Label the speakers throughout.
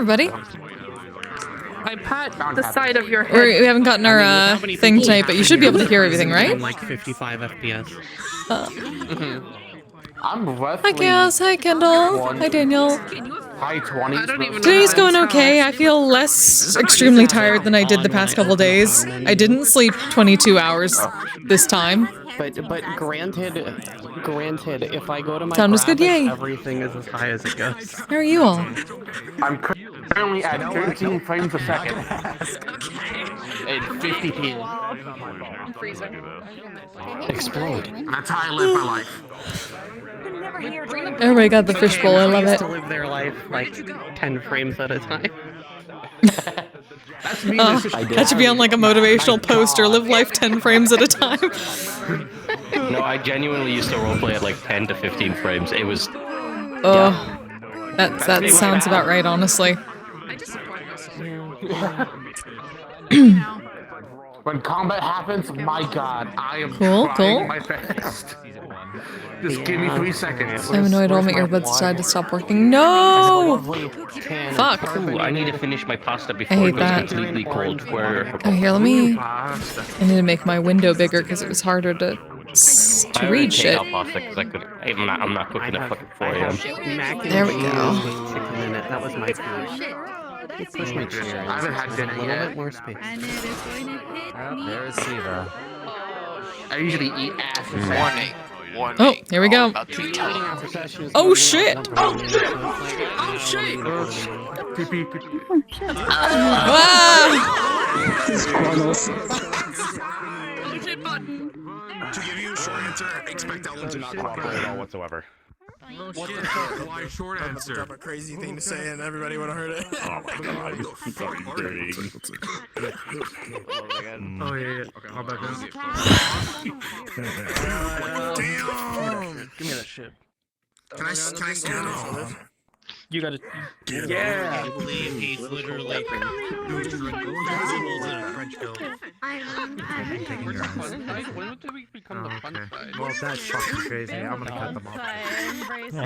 Speaker 1: everybody.
Speaker 2: I pat the side of your head.
Speaker 1: We haven't gotten our thing tonight, but you should be able to hear everything, right?
Speaker 3: Like 55 FPS.
Speaker 4: I'm
Speaker 1: Hi, Chaos. Hi, Kendall. Hi, Daniel.
Speaker 4: high 20s.
Speaker 1: Today's going okay. I feel less extremely tired than I did the past couple days. I didn't sleep 22 hours this time.
Speaker 3: But granted, if I go to my
Speaker 1: Sound was good,
Speaker 3: graphics,
Speaker 1: yay.
Speaker 3: everything is as high as it goes.
Speaker 1: How are you all?
Speaker 4: I'm currently at 13 frames a second. At 50p.
Speaker 3: Explode.
Speaker 4: That's how I live my life.
Speaker 1: Everybody got the fishbowl. I love it.
Speaker 3: To live their life like 10 frames at a time.
Speaker 4: That's me.
Speaker 1: That should be on like a motivational poster. Live life 10 frames at a time.
Speaker 5: No, I genuinely used to roleplay at like 10 to 15 frames. It was...
Speaker 1: That sounds about right, honestly.
Speaker 4: When combat happens, my god, I am
Speaker 1: Cool.
Speaker 4: trying my best. Just give me 3 seconds.
Speaker 1: I'm annoyed all my earbuds decided to stop working. No! Fuck.
Speaker 5: Ooh, I need to finish my pasta
Speaker 1: I
Speaker 5: before
Speaker 1: hate
Speaker 5: it goes
Speaker 1: that.
Speaker 5: completely cold. Where...
Speaker 1: Oh, here, let me... I need to make my window bigger because it was harder to read shit.
Speaker 5: I'm not cooking at fucking 4 a.m.
Speaker 1: There we go.
Speaker 3: That was my food. Push my chair.
Speaker 4: I haven't had dinner
Speaker 3: A little
Speaker 4: yet.
Speaker 3: bit more space.
Speaker 6: There is Siva.
Speaker 4: I usually eat ass in the morning.
Speaker 1: Oh, here we go. Oh shit!
Speaker 4: Oh shit!
Speaker 7: To give you a short answer, expect Ellen to not cooperate at all whatsoever.
Speaker 8: What the fuck? Why short answer? That's a crazy thing to say, and everybody would have heard it.
Speaker 7: Oh my god, you fucking dirty.
Speaker 8: Oh yeah. Okay, I'll back in. Damn!
Speaker 3: Give me that shit.
Speaker 8: Can I stand off?
Speaker 3: You gotta.
Speaker 8: Yeah.
Speaker 6: I believe he's literally doing vegetables in a French film.
Speaker 2: When did we become the fun side?
Speaker 8: Well, that's fucking crazy. I'm gonna cut them off.
Speaker 6: No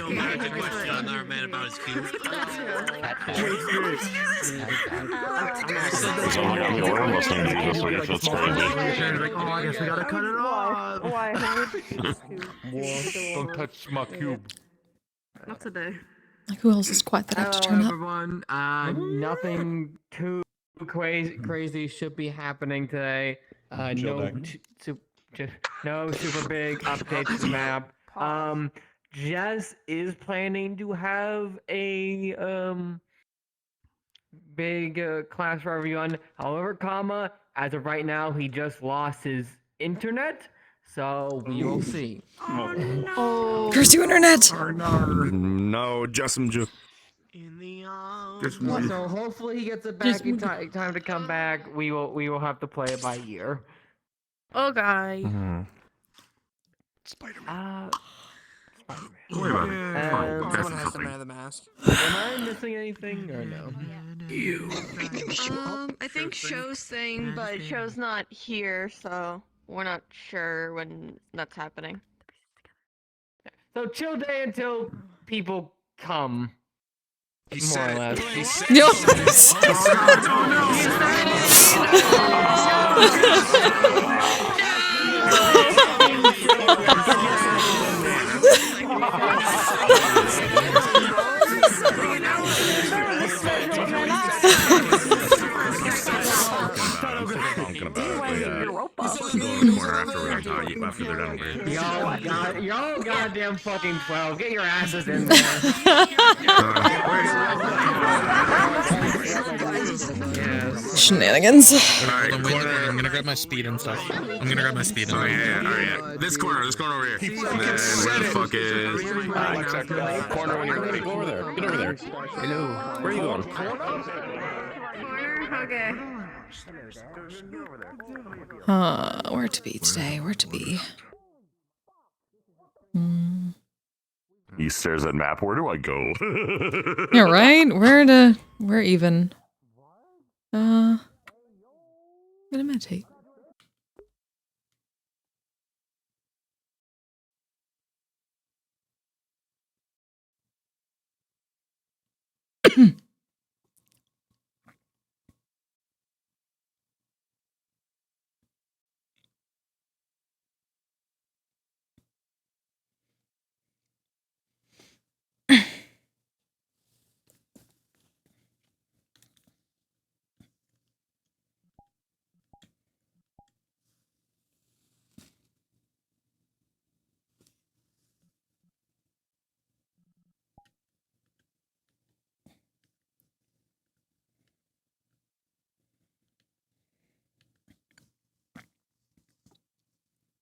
Speaker 6: magic question on our man about his cube.
Speaker 7: We're almost into this, so I guess that's crazy.
Speaker 8: Like, oh, I guess we gotta cut it off.
Speaker 4: Don't touch my cube.
Speaker 2: Not today.
Speaker 1: Like, who else is quiet that I have to turn up?
Speaker 9: Everyone. Nothing too crazy should be happening today. No super big updates to the map. Jess is planning to have a big class for everyone. However, as of right now, he just lost his internet. So we will see.
Speaker 1: Curse you, internet!
Speaker 7: No, just some
Speaker 6: In the
Speaker 9: So hopefully he gets it back in time to come back. We will have to play it by ear.
Speaker 2: Okay.
Speaker 7: Spider-Man.
Speaker 8: Don't worry about it. Someone has to man the mask.
Speaker 9: Am I missing anything or no?
Speaker 10: I think Show's thing, but Show's not here, so we're not sure when that's happening.
Speaker 9: So chill day until people come.
Speaker 7: He
Speaker 9: More or less.
Speaker 1: Yo.
Speaker 7: After they're done with it.
Speaker 9: Y'all goddamn fucking 12. Get your asses in there.
Speaker 1: Shenanigans.
Speaker 6: Alright, I'm gonna grab my speed and stuff. I'm gonna grab my speed and
Speaker 7: Oh yeah. This corner over here. And then where the fuck is?
Speaker 5: Corner when you're ready. Go over there. Get over there.
Speaker 3: Hello.
Speaker 5: Where are you going?
Speaker 10: Okay.
Speaker 1: Where to be today? Where to be?
Speaker 7: He stares at map. Where do I go?
Speaker 1: Yeah, right? Where even? I'm gonna meditate.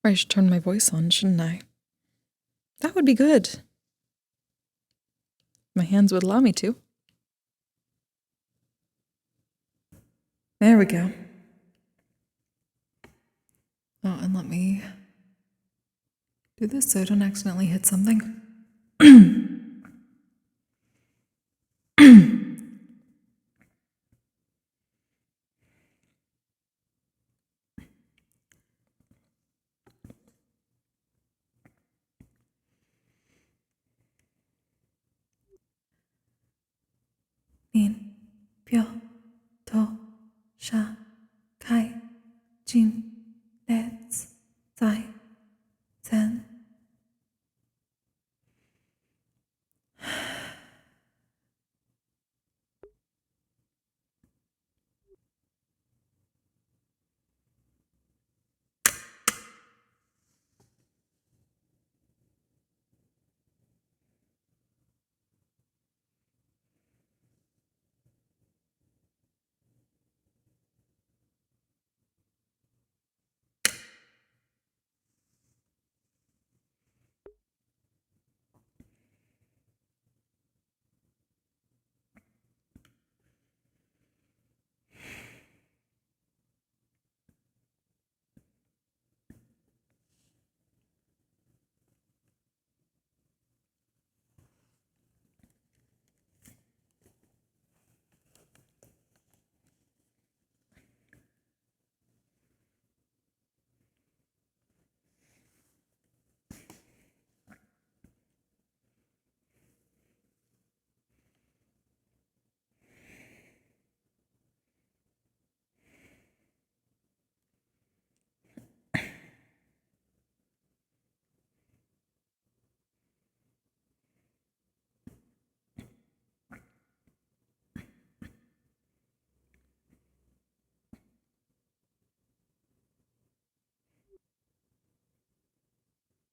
Speaker 1: Or I should turn my voice on, shouldn't I? That would be good. My hands would allow me to. There we go. Oh, and let me do this so I don't accidentally hit something. Nin, pyo, to, sha, kai, jin, let's, zai, zen.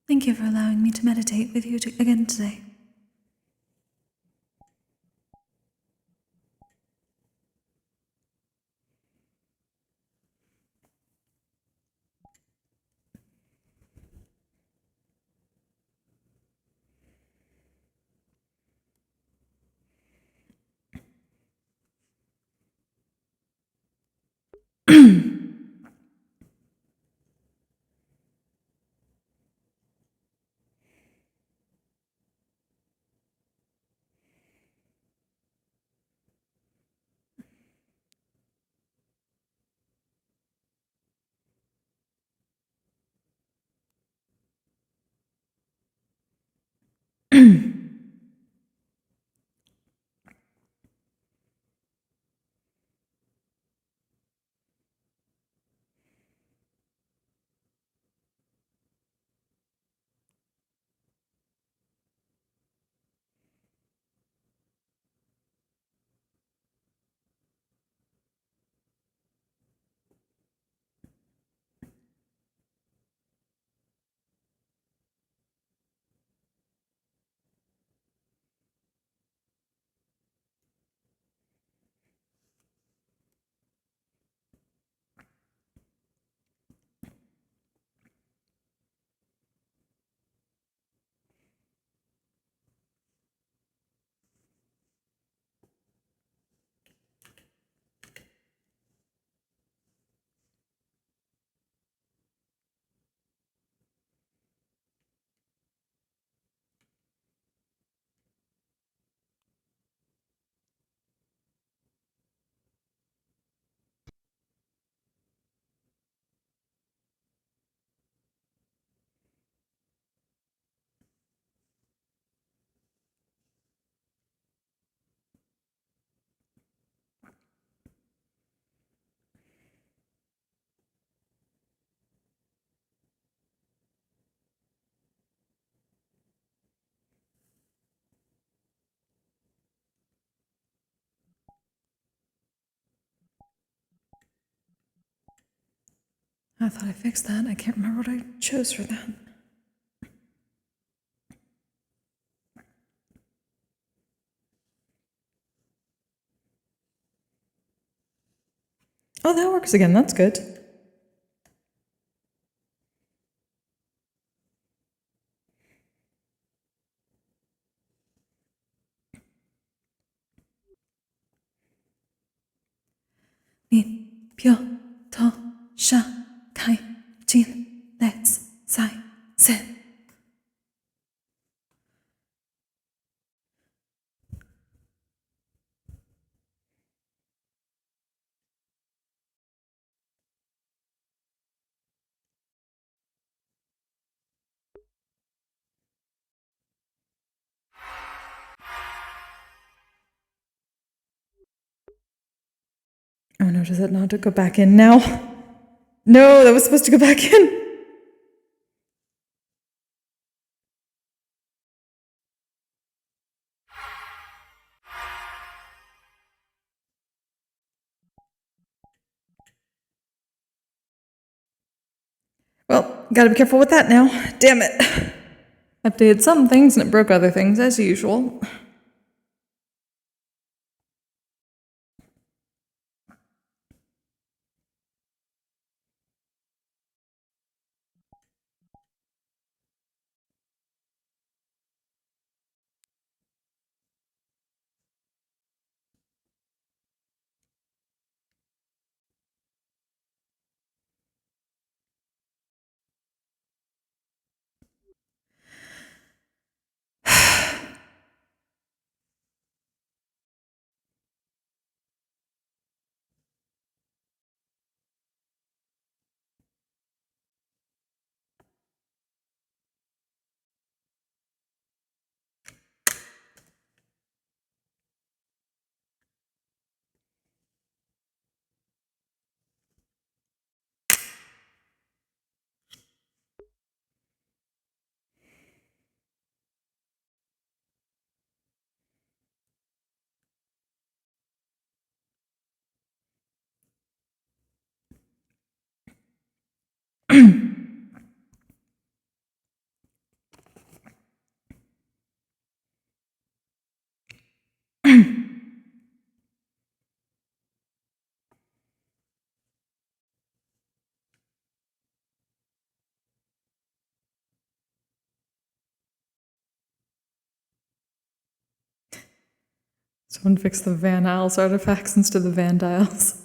Speaker 1: Thank you for allowing me to meditate with you again today. I thought I fixed that. I can't remember what I chose for that. Oh, that works again. That's good. min, pyo, to, sha, kai, jin, let's, sai, sen. Oh no, does it not go back in now? No, that was supposed to go back in. Well, gotta be careful with that now. Damn it. Updated some things and it broke other things, as usual. Someone fix the Van Isles artifacts instead of the Vandiles.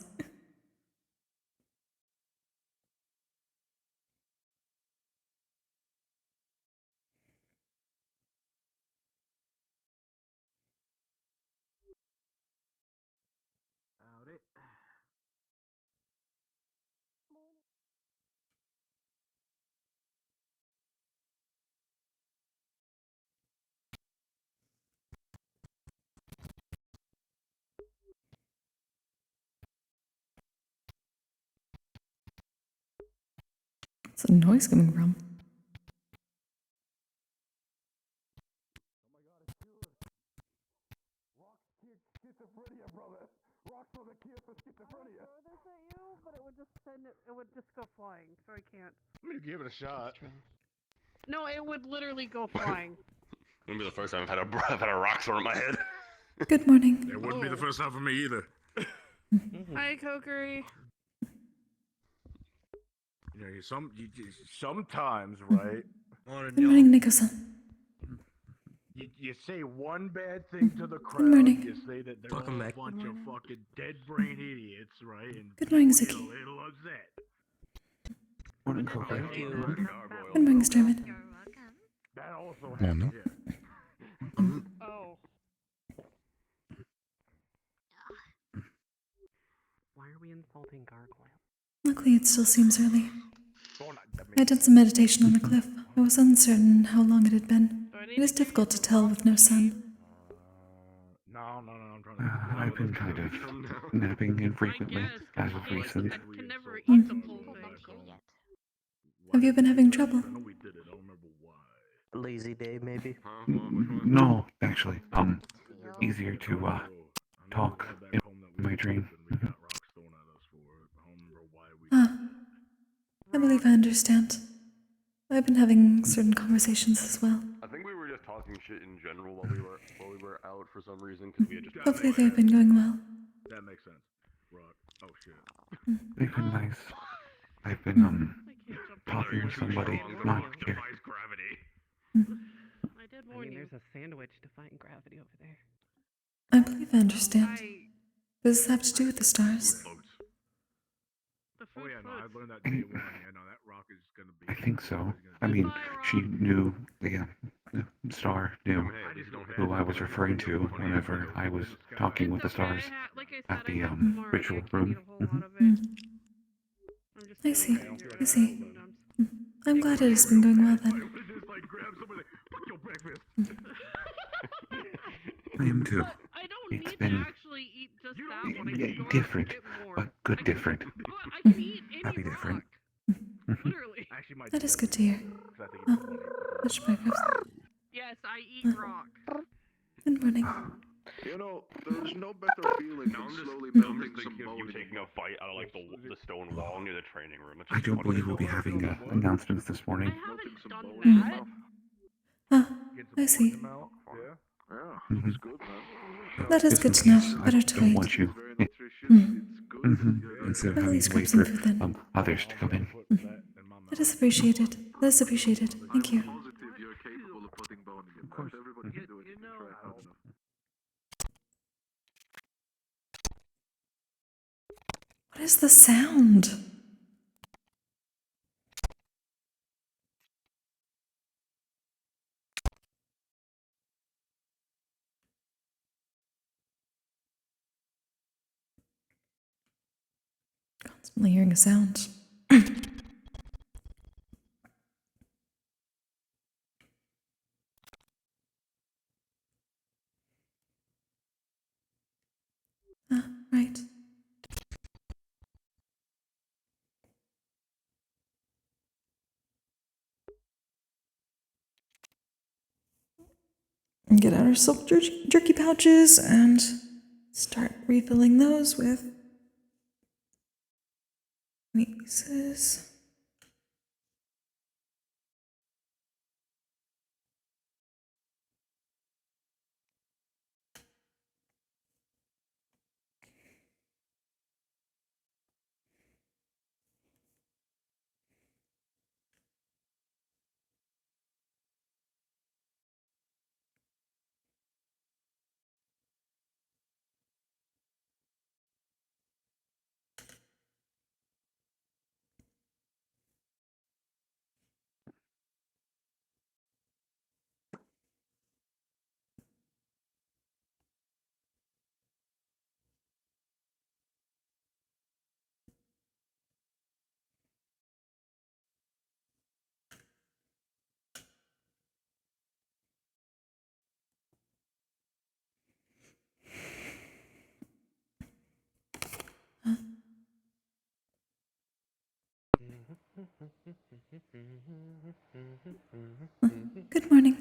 Speaker 1: What's the noise coming from?
Speaker 2: But it would just go flying, so I can't.
Speaker 7: I'm gonna give it a shot.
Speaker 2: No, it would literally go flying.
Speaker 7: Wouldn't be the first time I've had a rock thrown at my head.
Speaker 1: Good morning.
Speaker 7: It wouldn't be the first time for me either.
Speaker 2: Hi, Kokkuri.
Speaker 7: You know, sometimes, right?
Speaker 1: Good morning, Nico-san.
Speaker 7: You say one bad thing to the crowd.
Speaker 1: Good morning.
Speaker 7: You say that they're all a bunch of fucking dead brain idiots, right? And
Speaker 1: Good morning, Zuki.
Speaker 7: It'll upset.
Speaker 3: Morning, Kokkuri.
Speaker 10: Thank you.
Speaker 1: Good morning, Starman.
Speaker 10: You're welcome.
Speaker 7: That also happens. Yeah.
Speaker 2: Oh. Why are we insulting gargoyle?
Speaker 1: Luckily, it still seems early. I did some meditation on the cliff. I was uncertain how long it had been. It is difficult to tell with no sun.
Speaker 7: No, I'm trying to.
Speaker 11: I've been kind of napping infrequently as of recent.
Speaker 2: Can never eat the full thing.
Speaker 1: Have you been having trouble?
Speaker 7: I know we did it. I don't remember why.
Speaker 3: Lazy day, maybe.
Speaker 11: No, actually, easier to talk in my dream.
Speaker 1: Ah, I believe I understand. I've been having certain conversations as well.
Speaker 4: I think we were just talking shit in general while we were out for some reason because we had just.
Speaker 1: Hopefully they've been going well.
Speaker 7: That makes sense. Rock. Oh shit.
Speaker 11: They've been nice. I've been talking with somebody, not here.
Speaker 2: I did warn you. There's a sandwich defying gravity over there.
Speaker 1: I believe I understand. Does this have to do with the stars?
Speaker 11: I think so. I mean, she knew the star knew who I was referring to whenever I was talking with the stars at the ritual room.
Speaker 1: I see. I see. I'm glad it has been going well then.
Speaker 11: I am too. It's been different, but good different. Happy different.
Speaker 1: That is good to hear. Much breakfast.
Speaker 2: Yes, I eat rock.
Speaker 1: Good morning.
Speaker 7: You know, there's no better feeling than slowly melting some bone.
Speaker 5: taking a bite out of like the stone wall near the training room.
Speaker 11: I don't believe we'll be having announcements this morning.
Speaker 1: Ah, I see.
Speaker 7: Yeah, it's good, man.
Speaker 1: That is
Speaker 11: Just
Speaker 1: good
Speaker 11: in
Speaker 1: to know.
Speaker 11: case I
Speaker 1: Better to
Speaker 11: don't
Speaker 1: wait.
Speaker 11: want you. Instead of
Speaker 1: I'll at
Speaker 11: having
Speaker 1: least
Speaker 11: to
Speaker 1: grab
Speaker 11: wait
Speaker 1: some
Speaker 11: for
Speaker 1: food then.
Speaker 11: others to come in.
Speaker 1: That is appreciated. That is appreciated. Thank you.
Speaker 7: Positive you're capable of putting bone in your mouth. Everybody can do it. You can try hard enough.
Speaker 1: What is the sound? Constantly hearing a sound. Ah, right. And get out our silk jerky pouches and start refilling those with pieces. Good morning.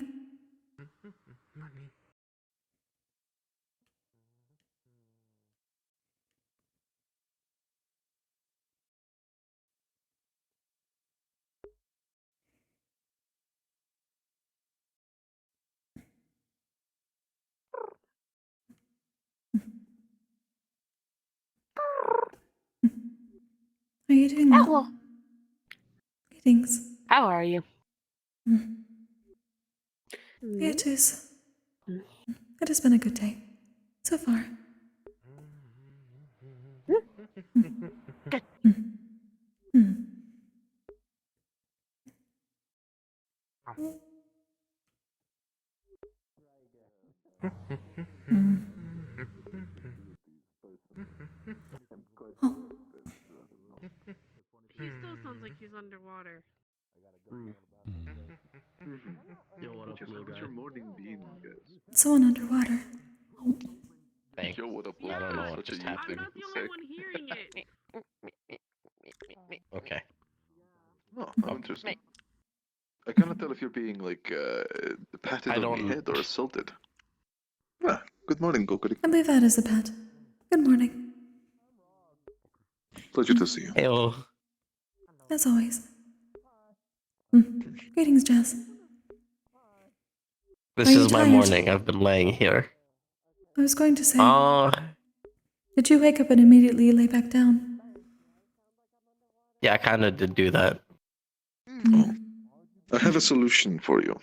Speaker 1: Are you doing well?
Speaker 12: Hello.
Speaker 1: Greetings.
Speaker 12: How are you?
Speaker 1: It is. It has been a good day. So far.
Speaker 12: Good.
Speaker 1: Oh,
Speaker 2: He still sounds like he's underwater.
Speaker 7: Yo, what up, little guy? Your morning bean, guys.
Speaker 1: someone underwater.
Speaker 5: Thanks.
Speaker 7: Yo, what up,
Speaker 5: I
Speaker 7: little
Speaker 5: don't know
Speaker 7: guy?
Speaker 5: what
Speaker 7: Such a
Speaker 5: just
Speaker 7: you
Speaker 2: I'm
Speaker 7: thing
Speaker 2: not
Speaker 7: to
Speaker 2: the
Speaker 7: say.
Speaker 2: only one hearing it.
Speaker 5: Okay.
Speaker 7: Oh, I'm interested. I cannot tell if you're being like patted
Speaker 5: I
Speaker 7: on
Speaker 5: don't-
Speaker 7: the head or assaulted. Ah, good morning, Kokkuri.
Speaker 1: I believe that is a pet. Good morning.
Speaker 7: Pleasure to see you.
Speaker 5: Heyo.
Speaker 1: As always. Greetings, Jess.
Speaker 5: This
Speaker 1: Are you
Speaker 5: is my
Speaker 1: tired?
Speaker 5: morning. I've been laying here.
Speaker 1: I was going to say,
Speaker 5: Oh,
Speaker 1: did you wake up and immediately lay back down?
Speaker 5: yeah, I kind of did do that.
Speaker 7: Oh. I have a solution for you.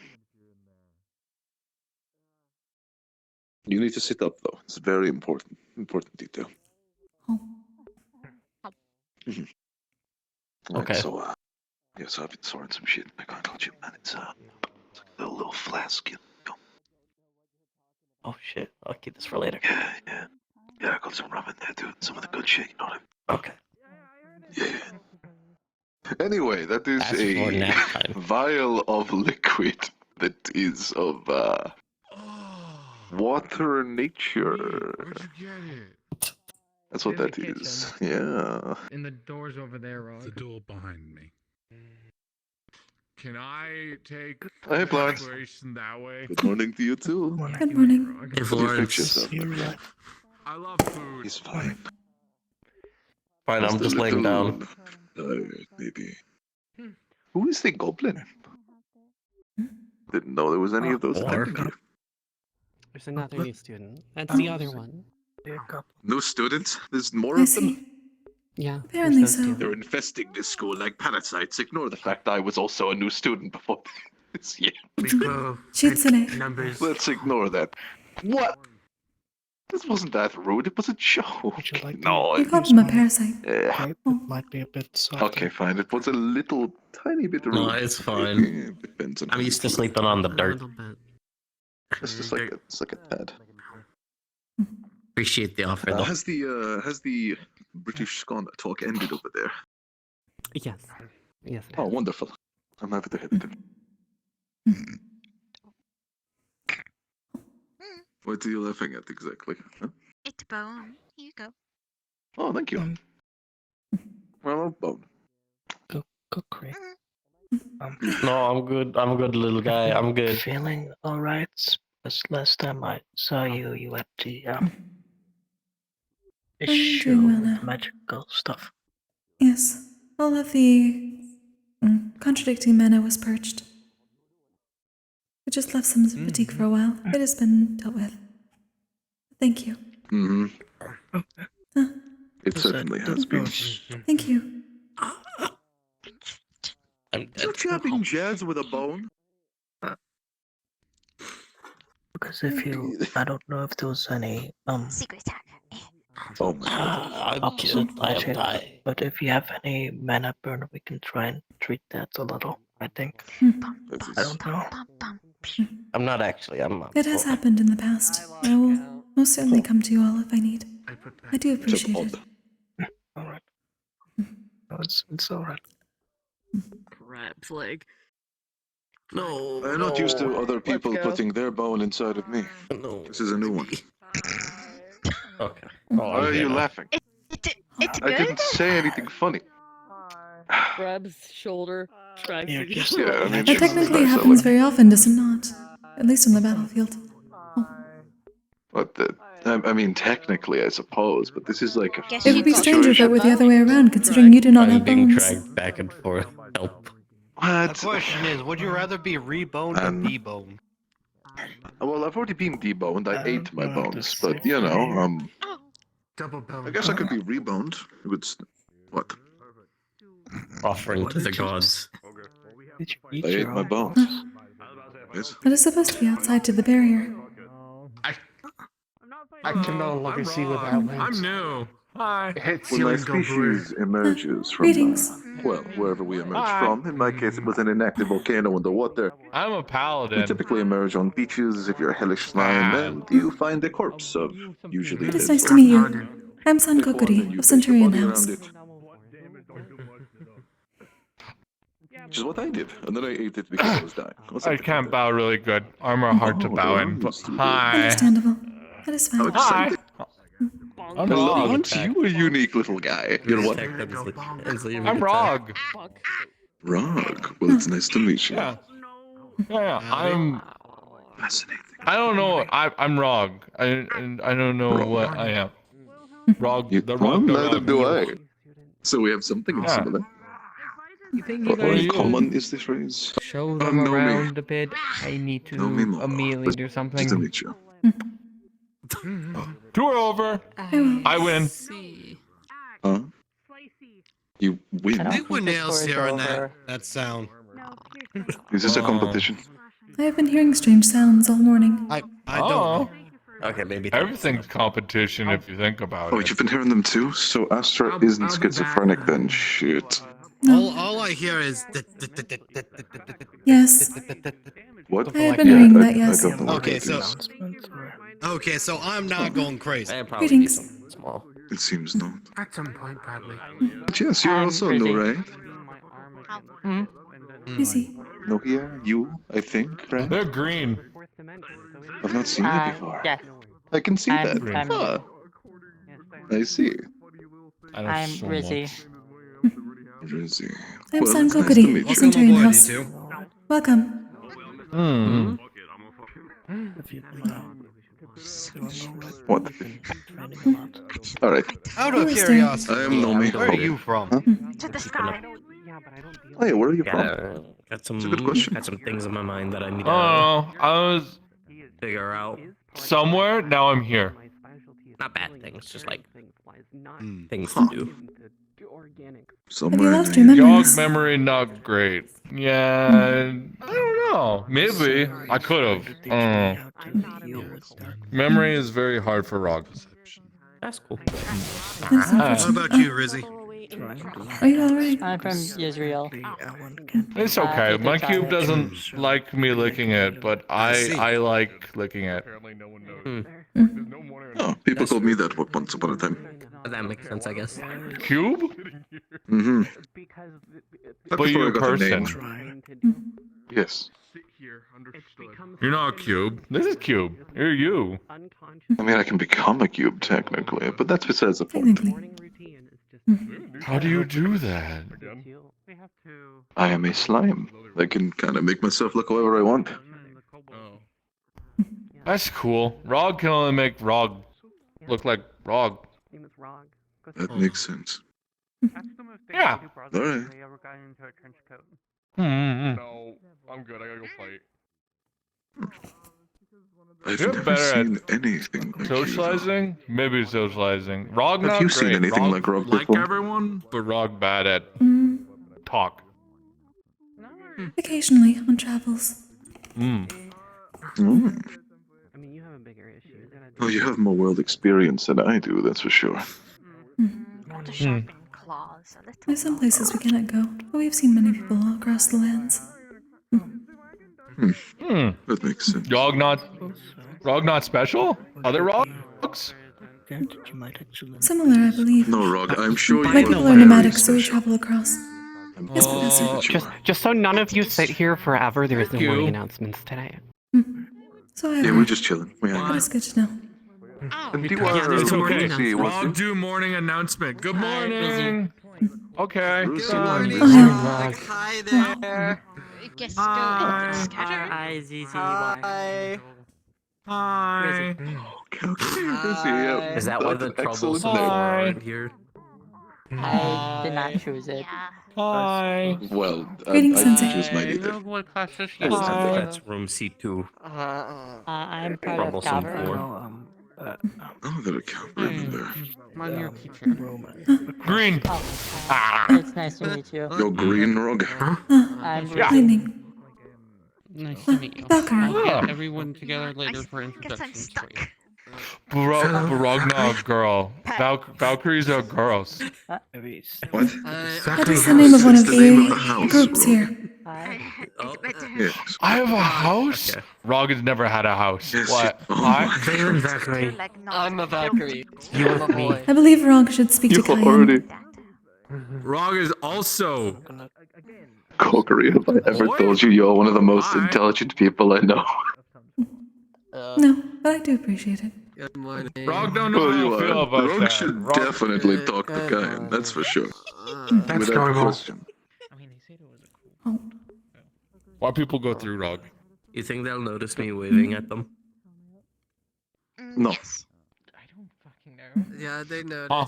Speaker 7: You need to sit up, though. It's a very important detail.
Speaker 1: Oh.
Speaker 5: Okay.
Speaker 7: So, yeah, so I've been storing some shit in my cartridge, man. It's like a little flask, you know.
Speaker 5: Oh shit, I'll keep this for later.
Speaker 7: Yeah, I got some rum in there, dude. Some of the good shit, you know what I mean?
Speaker 5: Okay.
Speaker 7: Yeah. Anyway, that is
Speaker 5: That's for
Speaker 7: a
Speaker 5: nap time.
Speaker 7: vial of liquid that is of water nature.
Speaker 8: Where'd you get it?
Speaker 7: That's what
Speaker 9: In the
Speaker 7: that is.
Speaker 9: kitchen.
Speaker 7: Yeah.
Speaker 9: And the door's over there, Rog.
Speaker 8: The door behind me. Can I take
Speaker 7: Hey, Florence.
Speaker 8: inspiration that way?
Speaker 7: Good morning to you too.
Speaker 1: Good morning.
Speaker 6: Hey,
Speaker 7: You
Speaker 6: Florence.
Speaker 7: fix yourself.
Speaker 8: I love food.
Speaker 7: He's fine.
Speaker 5: Fine, I'm just laying down.
Speaker 7: Tired, maybe. Who is the goblin? Didn't know there was any of those attending here.
Speaker 3: There's another new student. That's the other one.
Speaker 7: No students? There's more
Speaker 1: I
Speaker 7: of them?
Speaker 1: see.
Speaker 3: Yeah.
Speaker 1: Apparently
Speaker 3: there's those
Speaker 1: so.
Speaker 3: two.
Speaker 7: They're infesting this school like parasites. Ignore the fact I was also a new student before this year.
Speaker 1: Shitsune.
Speaker 6: Numbers.
Speaker 7: Let's ignore that. What? This wasn't that rude. It was a joke. No,
Speaker 1: You called him a parasite.
Speaker 11: Might be a bit
Speaker 7: Okay, fine. It was a little, tiny bit rude.
Speaker 6: No, it's fine.
Speaker 7: It depends on
Speaker 6: I'm
Speaker 7: how
Speaker 6: used
Speaker 7: you
Speaker 6: to
Speaker 7: feel.
Speaker 5: Sleeping on the dirt.
Speaker 7: It's just like a tad.
Speaker 6: Appreciate the offer, though.
Speaker 7: Has the British scone talk ended over there?
Speaker 3: Yes. Yes. it
Speaker 7: Oh,
Speaker 3: has.
Speaker 7: wonderful. I'm happy to hear it. What are you laughing at exactly? Huh?
Speaker 13: It's a bone. Here you go.
Speaker 7: Oh, thank you. Well, a bone.
Speaker 11: Kokkuri.
Speaker 5: No, I'm good. I'm good, little guy. I'm good.
Speaker 11: Feeling alright? Because last time I saw you, you had the issue
Speaker 1: doing well
Speaker 11: with
Speaker 1: now.
Speaker 11: magical stuff.
Speaker 1: Yes. All of the contradicting mana was purged. It just left some fatigue for a while. It has been dealt with. Thank you.
Speaker 7: Mm-hmm.
Speaker 1: Huh.
Speaker 7: It certainly has been.
Speaker 1: Thank you.
Speaker 7: You jabbing jazz with a bone?
Speaker 11: Because if you, I don't know if there was any
Speaker 13: Secret attack.
Speaker 7: Oh my god.
Speaker 11: opposite
Speaker 5: I am
Speaker 11: magic,
Speaker 5: dying.
Speaker 11: but if you have any mana burn, we can try and treat that a little. I think.
Speaker 7: That
Speaker 11: I
Speaker 7: is,
Speaker 11: don't know.
Speaker 5: I'm not actually. I'm.
Speaker 1: It has happened in the past. I will most certainly come to you all if I need. I do
Speaker 7: just
Speaker 1: appreciate it.
Speaker 7: odd.
Speaker 11: Alright. No, it's alright.
Speaker 6: Crab's leg. No.
Speaker 7: I'm not used to other people
Speaker 9: go.
Speaker 7: putting their bone inside of me.
Speaker 6: No.
Speaker 7: This is a new one.
Speaker 5: Okay.
Speaker 7: Why are you laughing?
Speaker 10: It's
Speaker 7: I
Speaker 10: good.
Speaker 7: didn't say anything funny.
Speaker 12: Grabs shoulder. Drags
Speaker 11: You're
Speaker 12: you.
Speaker 11: just
Speaker 7: Yeah, I mean,
Speaker 1: That
Speaker 7: she's
Speaker 1: technically
Speaker 7: nice, I
Speaker 1: happens
Speaker 7: like-
Speaker 1: very often, does it not? At least on the battlefield.
Speaker 7: But I mean, technically, I suppose, but this is like a
Speaker 13: Guess
Speaker 1: It
Speaker 13: you
Speaker 1: would be
Speaker 13: got
Speaker 1: strange if it
Speaker 13: your
Speaker 1: were the other
Speaker 13: bone.
Speaker 1: way around, considering you do not
Speaker 5: I'm
Speaker 1: have
Speaker 5: being
Speaker 1: bones.
Speaker 5: dragged back and forth. Help.
Speaker 7: What?
Speaker 6: The question is, would you rather be reboned or deboned?
Speaker 7: Well, I've already been deboned. I ate my
Speaker 11: not
Speaker 7: bones,
Speaker 11: the
Speaker 7: but you know,
Speaker 8: Double bone.
Speaker 7: I guess I could be reboned. It would what?
Speaker 5: Offering
Speaker 6: To the gods.
Speaker 11: Did you eat
Speaker 7: I ate
Speaker 11: your
Speaker 7: my
Speaker 11: own
Speaker 7: bones. Yes.
Speaker 1: It is supposed to be outside to the barrier.
Speaker 3: I can no longer see without lenses.
Speaker 8: I'm new. Hi.
Speaker 7: When my species emerges from,
Speaker 1: Greetings.
Speaker 7: well, wherever we emerge from. In my case, it was an inactive volcano underwater.
Speaker 8: I'm a
Speaker 7: We
Speaker 8: paladin.
Speaker 7: typically emerge on beaches. If you're hellish slime, and you find a corpse of usually.
Speaker 1: It is
Speaker 7: dead
Speaker 1: nice to
Speaker 7: slime.
Speaker 1: meet you. I'm San
Speaker 7: Pick one and
Speaker 1: Kokkuri
Speaker 7: you
Speaker 1: of
Speaker 7: place your
Speaker 1: Centurion
Speaker 7: body
Speaker 1: House.
Speaker 7: around it. Which is what I did, and then I ate it because I was dying. or
Speaker 8: I
Speaker 7: something
Speaker 8: can't
Speaker 7: like
Speaker 8: bow really good. Arms are hard to
Speaker 7: Oh,
Speaker 8: bow
Speaker 7: there
Speaker 8: in.
Speaker 7: are
Speaker 8: But
Speaker 7: students.
Speaker 8: hi.
Speaker 1: Understandable. That is
Speaker 7: that. How
Speaker 1: fine.
Speaker 7: excited!
Speaker 8: I'm
Speaker 7: Hello,
Speaker 8: Rog.
Speaker 7: aren't you a unique little guy? You're what?
Speaker 8: I'm Rog.
Speaker 7: Rog. Well, it's nice to meet you.
Speaker 8: Yeah. Yeah. I'm.
Speaker 7: Fascinating.
Speaker 8: I don't know. I'm Rog. I don't know
Speaker 7: Rog.
Speaker 8: what I am. Rog.
Speaker 7: Well,
Speaker 8: Rog.
Speaker 7: neither do I. So we have something
Speaker 8: Yeah.
Speaker 7: similar.
Speaker 9: You think you
Speaker 7: Or
Speaker 9: guys
Speaker 7: in common is this phrase?
Speaker 9: show them
Speaker 7: know me.
Speaker 9: around a bit? I need to
Speaker 7: Know me more.
Speaker 9: immediately do
Speaker 7: Nice to
Speaker 9: something.
Speaker 7: meet you.
Speaker 8: Tour over. I win.
Speaker 7: Huh? You win.
Speaker 6: They were nails here on that sound.
Speaker 7: Is this a competition?
Speaker 1: I have been hearing strange sounds all morning.
Speaker 6: I don't know.
Speaker 5: Okay, maybe.
Speaker 8: Everything's competition if you think about
Speaker 7: Oh,
Speaker 8: it.
Speaker 7: you've been hearing them too? So Astra isn't schizophrenic then? Shit.
Speaker 1: No.
Speaker 6: All I hear is.
Speaker 1: Yes.
Speaker 7: What?
Speaker 1: I had been hearing that,
Speaker 7: I
Speaker 1: yes.
Speaker 7: don't know what
Speaker 6: Okay,
Speaker 7: it
Speaker 6: so.
Speaker 7: is.
Speaker 6: Okay, so I'm not going crazy.
Speaker 5: Probably
Speaker 1: Greetings.
Speaker 5: small.
Speaker 7: It seems not.
Speaker 9: At some point, probably.
Speaker 7: But yes, you're also
Speaker 9: Rizzy.
Speaker 7: new, right?
Speaker 1: Easy.
Speaker 7: No, yeah, you, I think, right?
Speaker 14: They're green.
Speaker 7: I've not seen you before.
Speaker 15: Yes.
Speaker 7: I can see that.
Speaker 15: I'm
Speaker 7: Ah, I see.
Speaker 14: I know
Speaker 15: I'm
Speaker 14: so
Speaker 15: Rizzy.
Speaker 14: much.
Speaker 7: Rizzy.
Speaker 1: I'm
Speaker 7: Well,
Speaker 1: San
Speaker 7: it's nice to
Speaker 1: Kokkuri,
Speaker 7: meet you.
Speaker 1: Centurion
Speaker 6: Welcome
Speaker 1: House.
Speaker 6: aboard, you
Speaker 1: Welcome.
Speaker 7: What? Alright.
Speaker 6: Out
Speaker 1: Who
Speaker 6: of
Speaker 1: is there?
Speaker 6: curiosity.
Speaker 7: I am Nomi.
Speaker 5: Where are you from?
Speaker 7: Huh?
Speaker 13: To the sky.
Speaker 7: Oh yeah, where are you from?
Speaker 5: Got some,
Speaker 7: It's a good question.
Speaker 5: got some things in my mind that I need to
Speaker 14: Oh, I was
Speaker 5: figure out.
Speaker 14: somewhere. Now I'm here.
Speaker 5: Not bad things, just like things
Speaker 7: Huh.
Speaker 5: to do.
Speaker 7: Somewhere
Speaker 1: Have you
Speaker 7: in
Speaker 1: lost
Speaker 7: the-
Speaker 1: your
Speaker 14: Dog
Speaker 1: memories?
Speaker 14: memory not great. Yeah, I don't know. Maybe I could have. Memory is very hard for Rog.
Speaker 5: That's cool.
Speaker 1: That is
Speaker 6: What
Speaker 1: unfortunate.
Speaker 6: about you, Rizzy?
Speaker 1: Are you alright?
Speaker 15: I'm from Israel.
Speaker 14: It's okay.
Speaker 15: you can
Speaker 14: My
Speaker 15: try
Speaker 14: cube
Speaker 15: it.
Speaker 14: doesn't like me licking it, but
Speaker 6: see.
Speaker 14: I like licking it.
Speaker 7: Oh, people called me that once upon a time.
Speaker 5: That makes sense, I guess.
Speaker 14: Cube?
Speaker 7: Mm-hmm.
Speaker 14: But
Speaker 7: Before
Speaker 14: you're
Speaker 7: I
Speaker 14: a
Speaker 7: got the
Speaker 14: person.
Speaker 7: name. Yes.
Speaker 14: You're not a cube. This is cube. You're you.
Speaker 7: I mean, I can become a cube technically, but that's besides the point.
Speaker 1: Technically.
Speaker 14: How do you do that?
Speaker 7: I am a slime. I can kind of make myself look however I want.
Speaker 14: That's cool. Rog can only make Rog look like Rog.
Speaker 7: That makes sense.
Speaker 14: Yeah.
Speaker 7: Alright.
Speaker 14: No, I'm good. I gotta go fight.
Speaker 7: I've
Speaker 14: You're
Speaker 7: never
Speaker 14: better at
Speaker 7: seen anything like you.
Speaker 14: Socializing? Maybe socializing. Rog
Speaker 7: Have
Speaker 14: not
Speaker 7: you seen
Speaker 14: great.
Speaker 7: anything
Speaker 14: Rog
Speaker 7: like Rog
Speaker 14: like
Speaker 7: before?
Speaker 14: everyone, but Rog bad at talk.
Speaker 1: Occasionally on travels.
Speaker 7: Mm. Well, you have more world experience than I do, that's for sure.
Speaker 13: The sharpened claws. A little.
Speaker 1: There's some places we cannot go, but we've seen many people all across the lands.
Speaker 7: That makes sense.
Speaker 14: Rog not special? Other Rogs?
Speaker 1: Similar, I believe.
Speaker 7: No, Rog, I'm sure
Speaker 1: My
Speaker 7: you
Speaker 1: people
Speaker 7: are
Speaker 1: are nomadic,
Speaker 7: very
Speaker 1: so we
Speaker 7: special.
Speaker 1: travel across. Yes, Professor.
Speaker 3: Just so none of you sit here forever, there is no
Speaker 5: Thank
Speaker 3: morning
Speaker 5: you.
Speaker 3: announcements today.
Speaker 1: So I
Speaker 7: Yeah, we're just chilling. We hang
Speaker 1: That
Speaker 7: out.
Speaker 1: is good to know.
Speaker 7: And you
Speaker 6: Yeah,
Speaker 7: are
Speaker 6: there's a morning
Speaker 7: busy,
Speaker 6: announcement.
Speaker 7: was
Speaker 14: Rog do morning announcement. Good morning. Okay.
Speaker 7: Good
Speaker 6: morning.
Speaker 1: Oh, yeah.
Speaker 6: Hi there.
Speaker 13: Guess
Speaker 14: Hi.
Speaker 13: scatter.
Speaker 15: Hi, ZZ.
Speaker 6: Hi.
Speaker 14: Hi.
Speaker 7: busy.
Speaker 5: Is that why the
Speaker 7: Excellent
Speaker 5: troublesome
Speaker 7: name.
Speaker 5: around here?
Speaker 15: I did not choose it.
Speaker 13: Yeah.
Speaker 14: Hi.
Speaker 7: Well, I
Speaker 1: Greetings, Sensei.
Speaker 7: choose mine either.
Speaker 5: That's room C2.
Speaker 15: I'm part of
Speaker 5: Troublesome
Speaker 15: Calvary.
Speaker 5: floor.
Speaker 7: Oh, there we go. Remember.
Speaker 14: Green.
Speaker 15: It's nice to meet you.
Speaker 7: You're green, Rog.
Speaker 15: I'm
Speaker 14: Yeah.
Speaker 1: Lightning.
Speaker 6: Nice to meet you.
Speaker 1: Valkyrie.
Speaker 6: Get everyone together later for
Speaker 13: Guess I'm
Speaker 6: introductions for
Speaker 13: stuck.
Speaker 6: you.
Speaker 14: Rog not a girl. Valkyries are girls.
Speaker 7: What?
Speaker 1: That is the name of one of
Speaker 7: It's the name of the
Speaker 1: the
Speaker 7: house,
Speaker 1: groups
Speaker 7: Rog.
Speaker 1: here.
Speaker 7: Yes.
Speaker 14: I have a house? Rog has never had a house.
Speaker 7: Yes,
Speaker 14: What?
Speaker 7: oh
Speaker 14: What?
Speaker 3: Valen Valkyrie.
Speaker 13: Like not
Speaker 6: I'm a Valkyrie.
Speaker 3: You and me.
Speaker 1: I believe Rog should speak to
Speaker 7: You
Speaker 1: Cayenne.
Speaker 7: already.
Speaker 14: Rog is also.
Speaker 7: Kokkuri, have I ever
Speaker 14: What?
Speaker 7: told you you're one of the most
Speaker 14: Hi.
Speaker 7: intelligent people I know?
Speaker 1: No, but I do appreciate it.
Speaker 6: Good morning.
Speaker 14: Rog don't know
Speaker 7: Well,
Speaker 14: how
Speaker 7: you
Speaker 14: I feel
Speaker 7: are.
Speaker 14: about
Speaker 7: Rogue
Speaker 14: that.
Speaker 7: should
Speaker 14: Rog-
Speaker 7: definitely talk to Kyan, that's for sure.
Speaker 3: That's
Speaker 7: Without
Speaker 3: normal.
Speaker 7: question.
Speaker 1: Oh,
Speaker 14: Why people go through Rog?
Speaker 5: You think they'll notice me waving at them?
Speaker 7: No.
Speaker 6: Yeah, they know.
Speaker 14: Huh.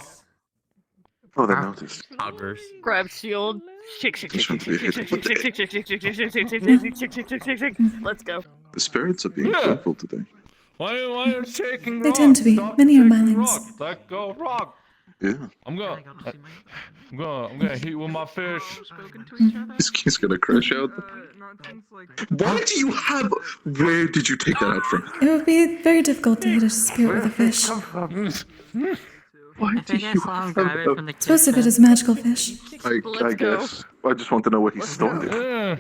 Speaker 7: Oh, they noticed.
Speaker 5: Augers.
Speaker 12: Grab shield. Shake, shake, shake,
Speaker 7: Just
Speaker 12: shake,
Speaker 7: want
Speaker 12: shake,
Speaker 7: to be
Speaker 12: shake,
Speaker 7: hit.
Speaker 12: shake, shake, shake, shake, shake, shake, shake, shake, shake, shake, shake, shake, shake. Let's go.
Speaker 7: The spirits are being
Speaker 14: Yeah.
Speaker 7: playful today.
Speaker 14: Why are you shaking
Speaker 1: They
Speaker 14: Rog?
Speaker 1: tend to be.
Speaker 14: Stop
Speaker 1: Many are
Speaker 14: shaking
Speaker 1: Mylings.
Speaker 14: Rog. Let go of Rog.
Speaker 7: Yeah.
Speaker 14: I'm gonna hit you with my fish.
Speaker 7: He's gonna crash out. Why do you have... Where did you take that out from?
Speaker 1: it would be very difficult to hit a spirit with a fish.
Speaker 7: Why
Speaker 13: I
Speaker 7: do
Speaker 13: think I
Speaker 7: you
Speaker 13: saw him
Speaker 7: have
Speaker 13: grab it from the
Speaker 1: Supposed to fit
Speaker 13: kitchen.
Speaker 1: as magical fish.
Speaker 7: I guess. I just want to know what he started.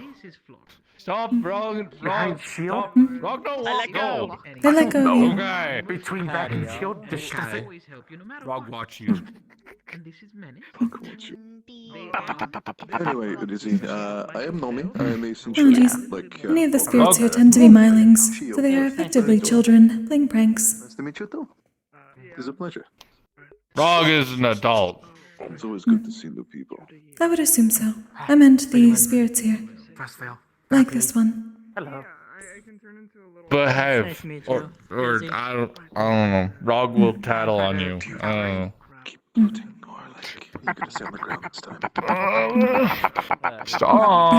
Speaker 14: Stop, Rog. Rog, stop. Rog, no,
Speaker 12: let
Speaker 14: go.
Speaker 12: go.
Speaker 1: I let go of you.
Speaker 14: Okay.
Speaker 4: Between back and shield, just stuff it.
Speaker 14: Rog, watch you.
Speaker 7: Fuck, what's you? Anyway, Lizzie, I am Nomi. I am a
Speaker 1: Oh
Speaker 7: centurion.
Speaker 1: jeez.
Speaker 7: Like,
Speaker 1: Many of the
Speaker 7: Bob
Speaker 1: spirits
Speaker 14: Rog.
Speaker 1: here tend to be mylings, so they are effectively children playing pranks.
Speaker 7: Nice to meet you too. It is a pleasure.
Speaker 14: Rog is an adult.
Speaker 7: It's always good to see new people.
Speaker 1: I would assume so. I meant the spirits here. Like this one.
Speaker 12: Hello.
Speaker 14: Behave.
Speaker 15: Nice to meet
Speaker 14: Or,
Speaker 15: you.
Speaker 14: or
Speaker 15: Busy.
Speaker 14: I don't know. Rog will tattle on you. I don't know.
Speaker 7: Keep looting, or like, you're gonna stay on the ground this time.
Speaker 14: Stop.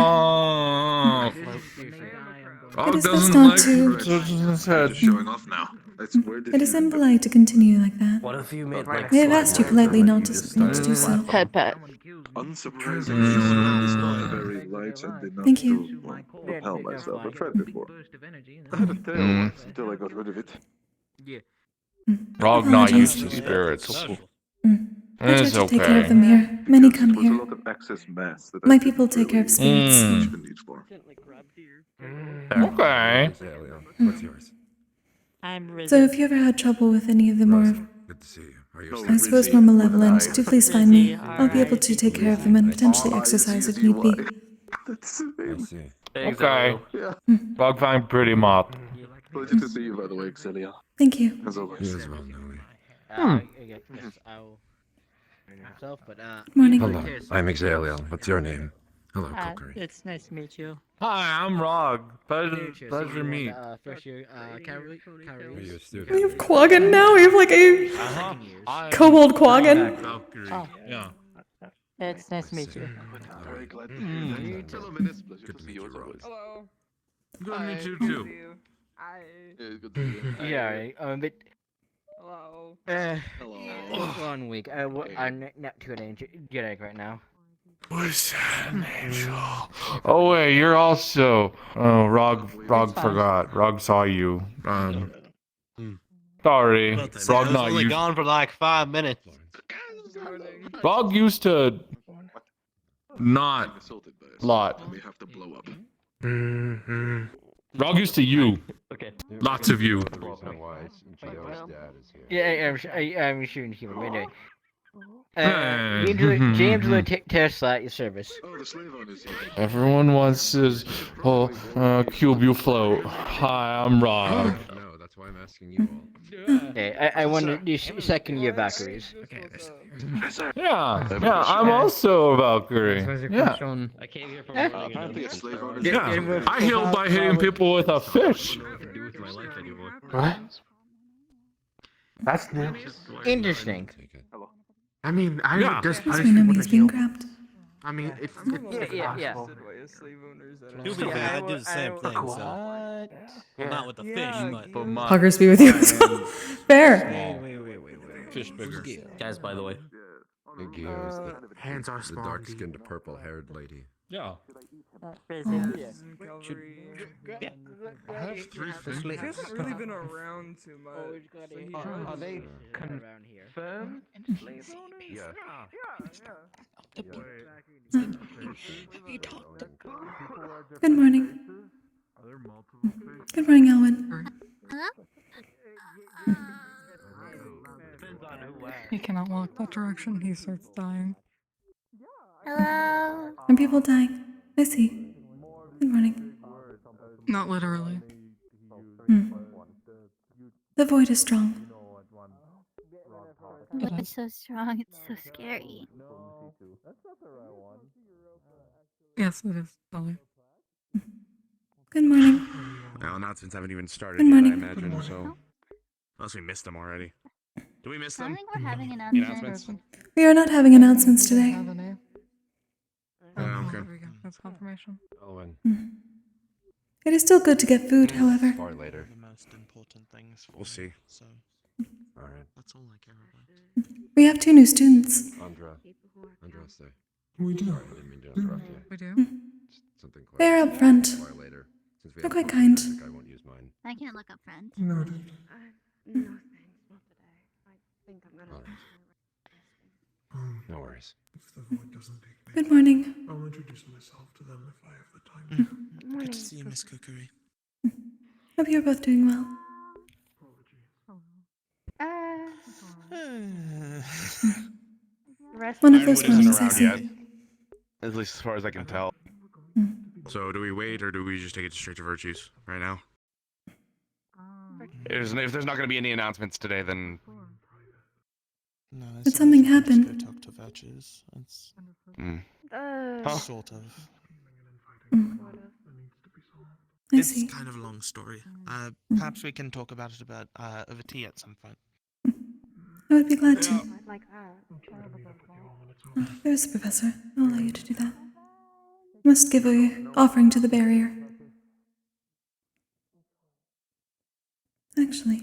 Speaker 14: Rog
Speaker 1: is best
Speaker 14: doesn't
Speaker 1: not
Speaker 14: like
Speaker 1: to-
Speaker 14: his head.
Speaker 7: Just showing off now. That's where did
Speaker 1: It is
Speaker 7: you-
Speaker 1: impolite to continue like that.
Speaker 3: What if you made like?
Speaker 1: I have asked you politely not to do so.
Speaker 10: Pet pet.
Speaker 7: Unsurprisingly, this room is not very light and enough
Speaker 1: Thank you.
Speaker 7: to propel myself. I've tried before. I had a tail once until I got rid of it.
Speaker 14: Rog not
Speaker 1: Apologies.
Speaker 14: used to spirits.
Speaker 1: I try
Speaker 14: It's
Speaker 1: to take care of
Speaker 14: okay.
Speaker 1: them here. Many come
Speaker 7: There was a
Speaker 1: here.
Speaker 7: lot of excess mass that
Speaker 1: My
Speaker 7: I
Speaker 1: people
Speaker 7: didn't
Speaker 1: take care of
Speaker 7: really
Speaker 1: spirits.
Speaker 7: much the need for.
Speaker 14: Okay.
Speaker 8: What's yours?
Speaker 15: I'm Rizzy.
Speaker 1: So if you ever had trouble with any of the more,
Speaker 8: Good to see you. Are you
Speaker 1: I suppose, more malevolent, do please find me. I'll be able to take care of them and potentially exercise if need be.
Speaker 7: That's the
Speaker 8: I
Speaker 7: name.
Speaker 8: see.
Speaker 14: Okay.
Speaker 7: Yeah.
Speaker 14: Rog fine pretty mop.
Speaker 7: Pleasure to see you, by the way, Xelia.
Speaker 1: Thank you.
Speaker 7: As
Speaker 8: You
Speaker 7: always.
Speaker 8: as well, Noe.
Speaker 9: Yes, I'll myself, but
Speaker 1: Good morning.
Speaker 8: Hello, I'm Exaliel. What's your name? Hello,
Speaker 15: Hi,
Speaker 8: Kokkuri.
Speaker 15: it's nice to meet you.
Speaker 14: Hi, I'm Rog. Pleasure to meet.
Speaker 9: First year,
Speaker 8: Are you a student?
Speaker 1: We have Quaggan now. We have like a
Speaker 14: Uh-huh.
Speaker 1: kobold Quaggan.
Speaker 14: Valkyrie.
Speaker 15: Oh.
Speaker 14: Yeah.
Speaker 15: It's nice to meet you.
Speaker 7: Very glad to hear that. Tell him it is pleasure to see you as always.
Speaker 2: Hello.
Speaker 14: Good to meet you too.
Speaker 2: Hi.
Speaker 7: Yeah, good to see you.
Speaker 9: Yeah, I'm a bit.
Speaker 2: Hello.
Speaker 7: Hello.
Speaker 9: One week. I'm not too energetic right now.
Speaker 14: What's that, an angel? Oh wait, you're also. Oh, Rog forgot. Rog saw you. Sorry.
Speaker 6: I was
Speaker 14: Rog not
Speaker 6: only
Speaker 14: used.
Speaker 6: gone for like 5 minutes.
Speaker 14: Rog used to not
Speaker 7: Assaulted by us.
Speaker 14: lot.
Speaker 7: We have to blow up.
Speaker 8: Mm-hmm.
Speaker 14: Rog used to you.
Speaker 9: Okay.
Speaker 14: Lots of you.
Speaker 9: Yeah, I'm shooting human. Anyway.
Speaker 14: Hmm.
Speaker 9: James will test at your service.
Speaker 7: Oh, the slave owners.
Speaker 14: Everyone wants his whole cube you float. Hi, I'm Rog.
Speaker 8: No, that's why I'm asking you all.
Speaker 9: Okay, I want to do second year Valkyries.
Speaker 14: Yeah, I'm also a Valkyrie. Yeah.
Speaker 9: I came here
Speaker 7: Apparently, a slave owner.
Speaker 14: Yeah, I healed by hitting people with a fish.
Speaker 4: What? That's new.
Speaker 9: Interesting.
Speaker 8: Take it.
Speaker 4: I mean, I
Speaker 14: Yeah.
Speaker 4: just
Speaker 1: Does
Speaker 4: punish
Speaker 1: we know
Speaker 4: people
Speaker 1: he's
Speaker 4: to
Speaker 1: being
Speaker 4: heal.
Speaker 1: grabbed?
Speaker 4: I mean, it's
Speaker 9: Yeah.
Speaker 6: To be fair, I do the same thing, so.
Speaker 7: Yeah.
Speaker 6: Not with the fish, but.
Speaker 1: Huggers be with you as well. Fair.
Speaker 6: Wait.
Speaker 14: Fish bigger.
Speaker 5: Guys, by the way.
Speaker 8: Big Gio is the
Speaker 7: Hands are small.
Speaker 8: dark-skinned, purple-haired lady.
Speaker 14: Yeah.
Speaker 15: Rizzy.
Speaker 4: I have 3 fish.
Speaker 2: He hasn't really been around too much.
Speaker 4: Are they
Speaker 9: around here?
Speaker 4: confirmed?
Speaker 8: Yeah.
Speaker 1: Good morning. Good morning, Elwin.
Speaker 2: He cannot walk that direction. He starts dying.
Speaker 13: Hello.
Speaker 1: Are people dying? I see. Good morning.
Speaker 2: Not literally.
Speaker 1: The void is strong.
Speaker 13: It's so strong. It's so scary.
Speaker 2: Yes, it is. Dolly.
Speaker 1: Good morning.
Speaker 8: Well, announcements haven't even started
Speaker 1: Good
Speaker 8: yet, I
Speaker 1: morning.
Speaker 8: imagine, so. Unless we missed them already. Do we miss
Speaker 13: I don't
Speaker 8: them?
Speaker 13: think we're having
Speaker 8: Announcements?
Speaker 1: We are not having announcements today.
Speaker 2: Have a name.
Speaker 8: Oh, okay.
Speaker 2: There we go. That's confirmation.
Speaker 8: Owen.
Speaker 1: It is still good to get food, however.
Speaker 8: Far later.
Speaker 6: The most important things.
Speaker 8: We'll see.
Speaker 6: So,
Speaker 8: Alright.
Speaker 6: that's all I care about.
Speaker 1: We have 2 new students.
Speaker 8: Andraste.
Speaker 2: We do.
Speaker 8: Sorry, I didn't mean to interrupt you.
Speaker 2: We do.
Speaker 8: Something clear.
Speaker 1: They're up front.
Speaker 8: Far later. Since we
Speaker 1: They're
Speaker 8: have
Speaker 1: quite
Speaker 8: plenty of
Speaker 1: kind.
Speaker 8: magic, I won't use mine.
Speaker 13: I can't look up friend.
Speaker 2: Noted.
Speaker 8: Alright.
Speaker 16: No worries.
Speaker 8: If the void doesn't take me,
Speaker 1: Good morning.
Speaker 8: I'll introduce myself to them if I have the time.
Speaker 6: Good to see you, Miss Kokkuri.
Speaker 1: Hope you're both doing well. One of those mornings, I see.
Speaker 14: At least as far as I can tell.
Speaker 8: So do we wait or do we just take it straight to Virtues right now?
Speaker 14: If there's not going to be any announcements today, then...
Speaker 6: No,
Speaker 1: Did something happen?
Speaker 6: Go talk to Virtues. It's sort of.
Speaker 1: I
Speaker 6: It's
Speaker 1: see.
Speaker 6: kind of a long story. Perhaps we can talk about it over tea at some point.
Speaker 1: I would be glad to.
Speaker 13: Like that.
Speaker 1: There's the professor. I'll allow you to do that. Must give a offering to the barrier. Actually.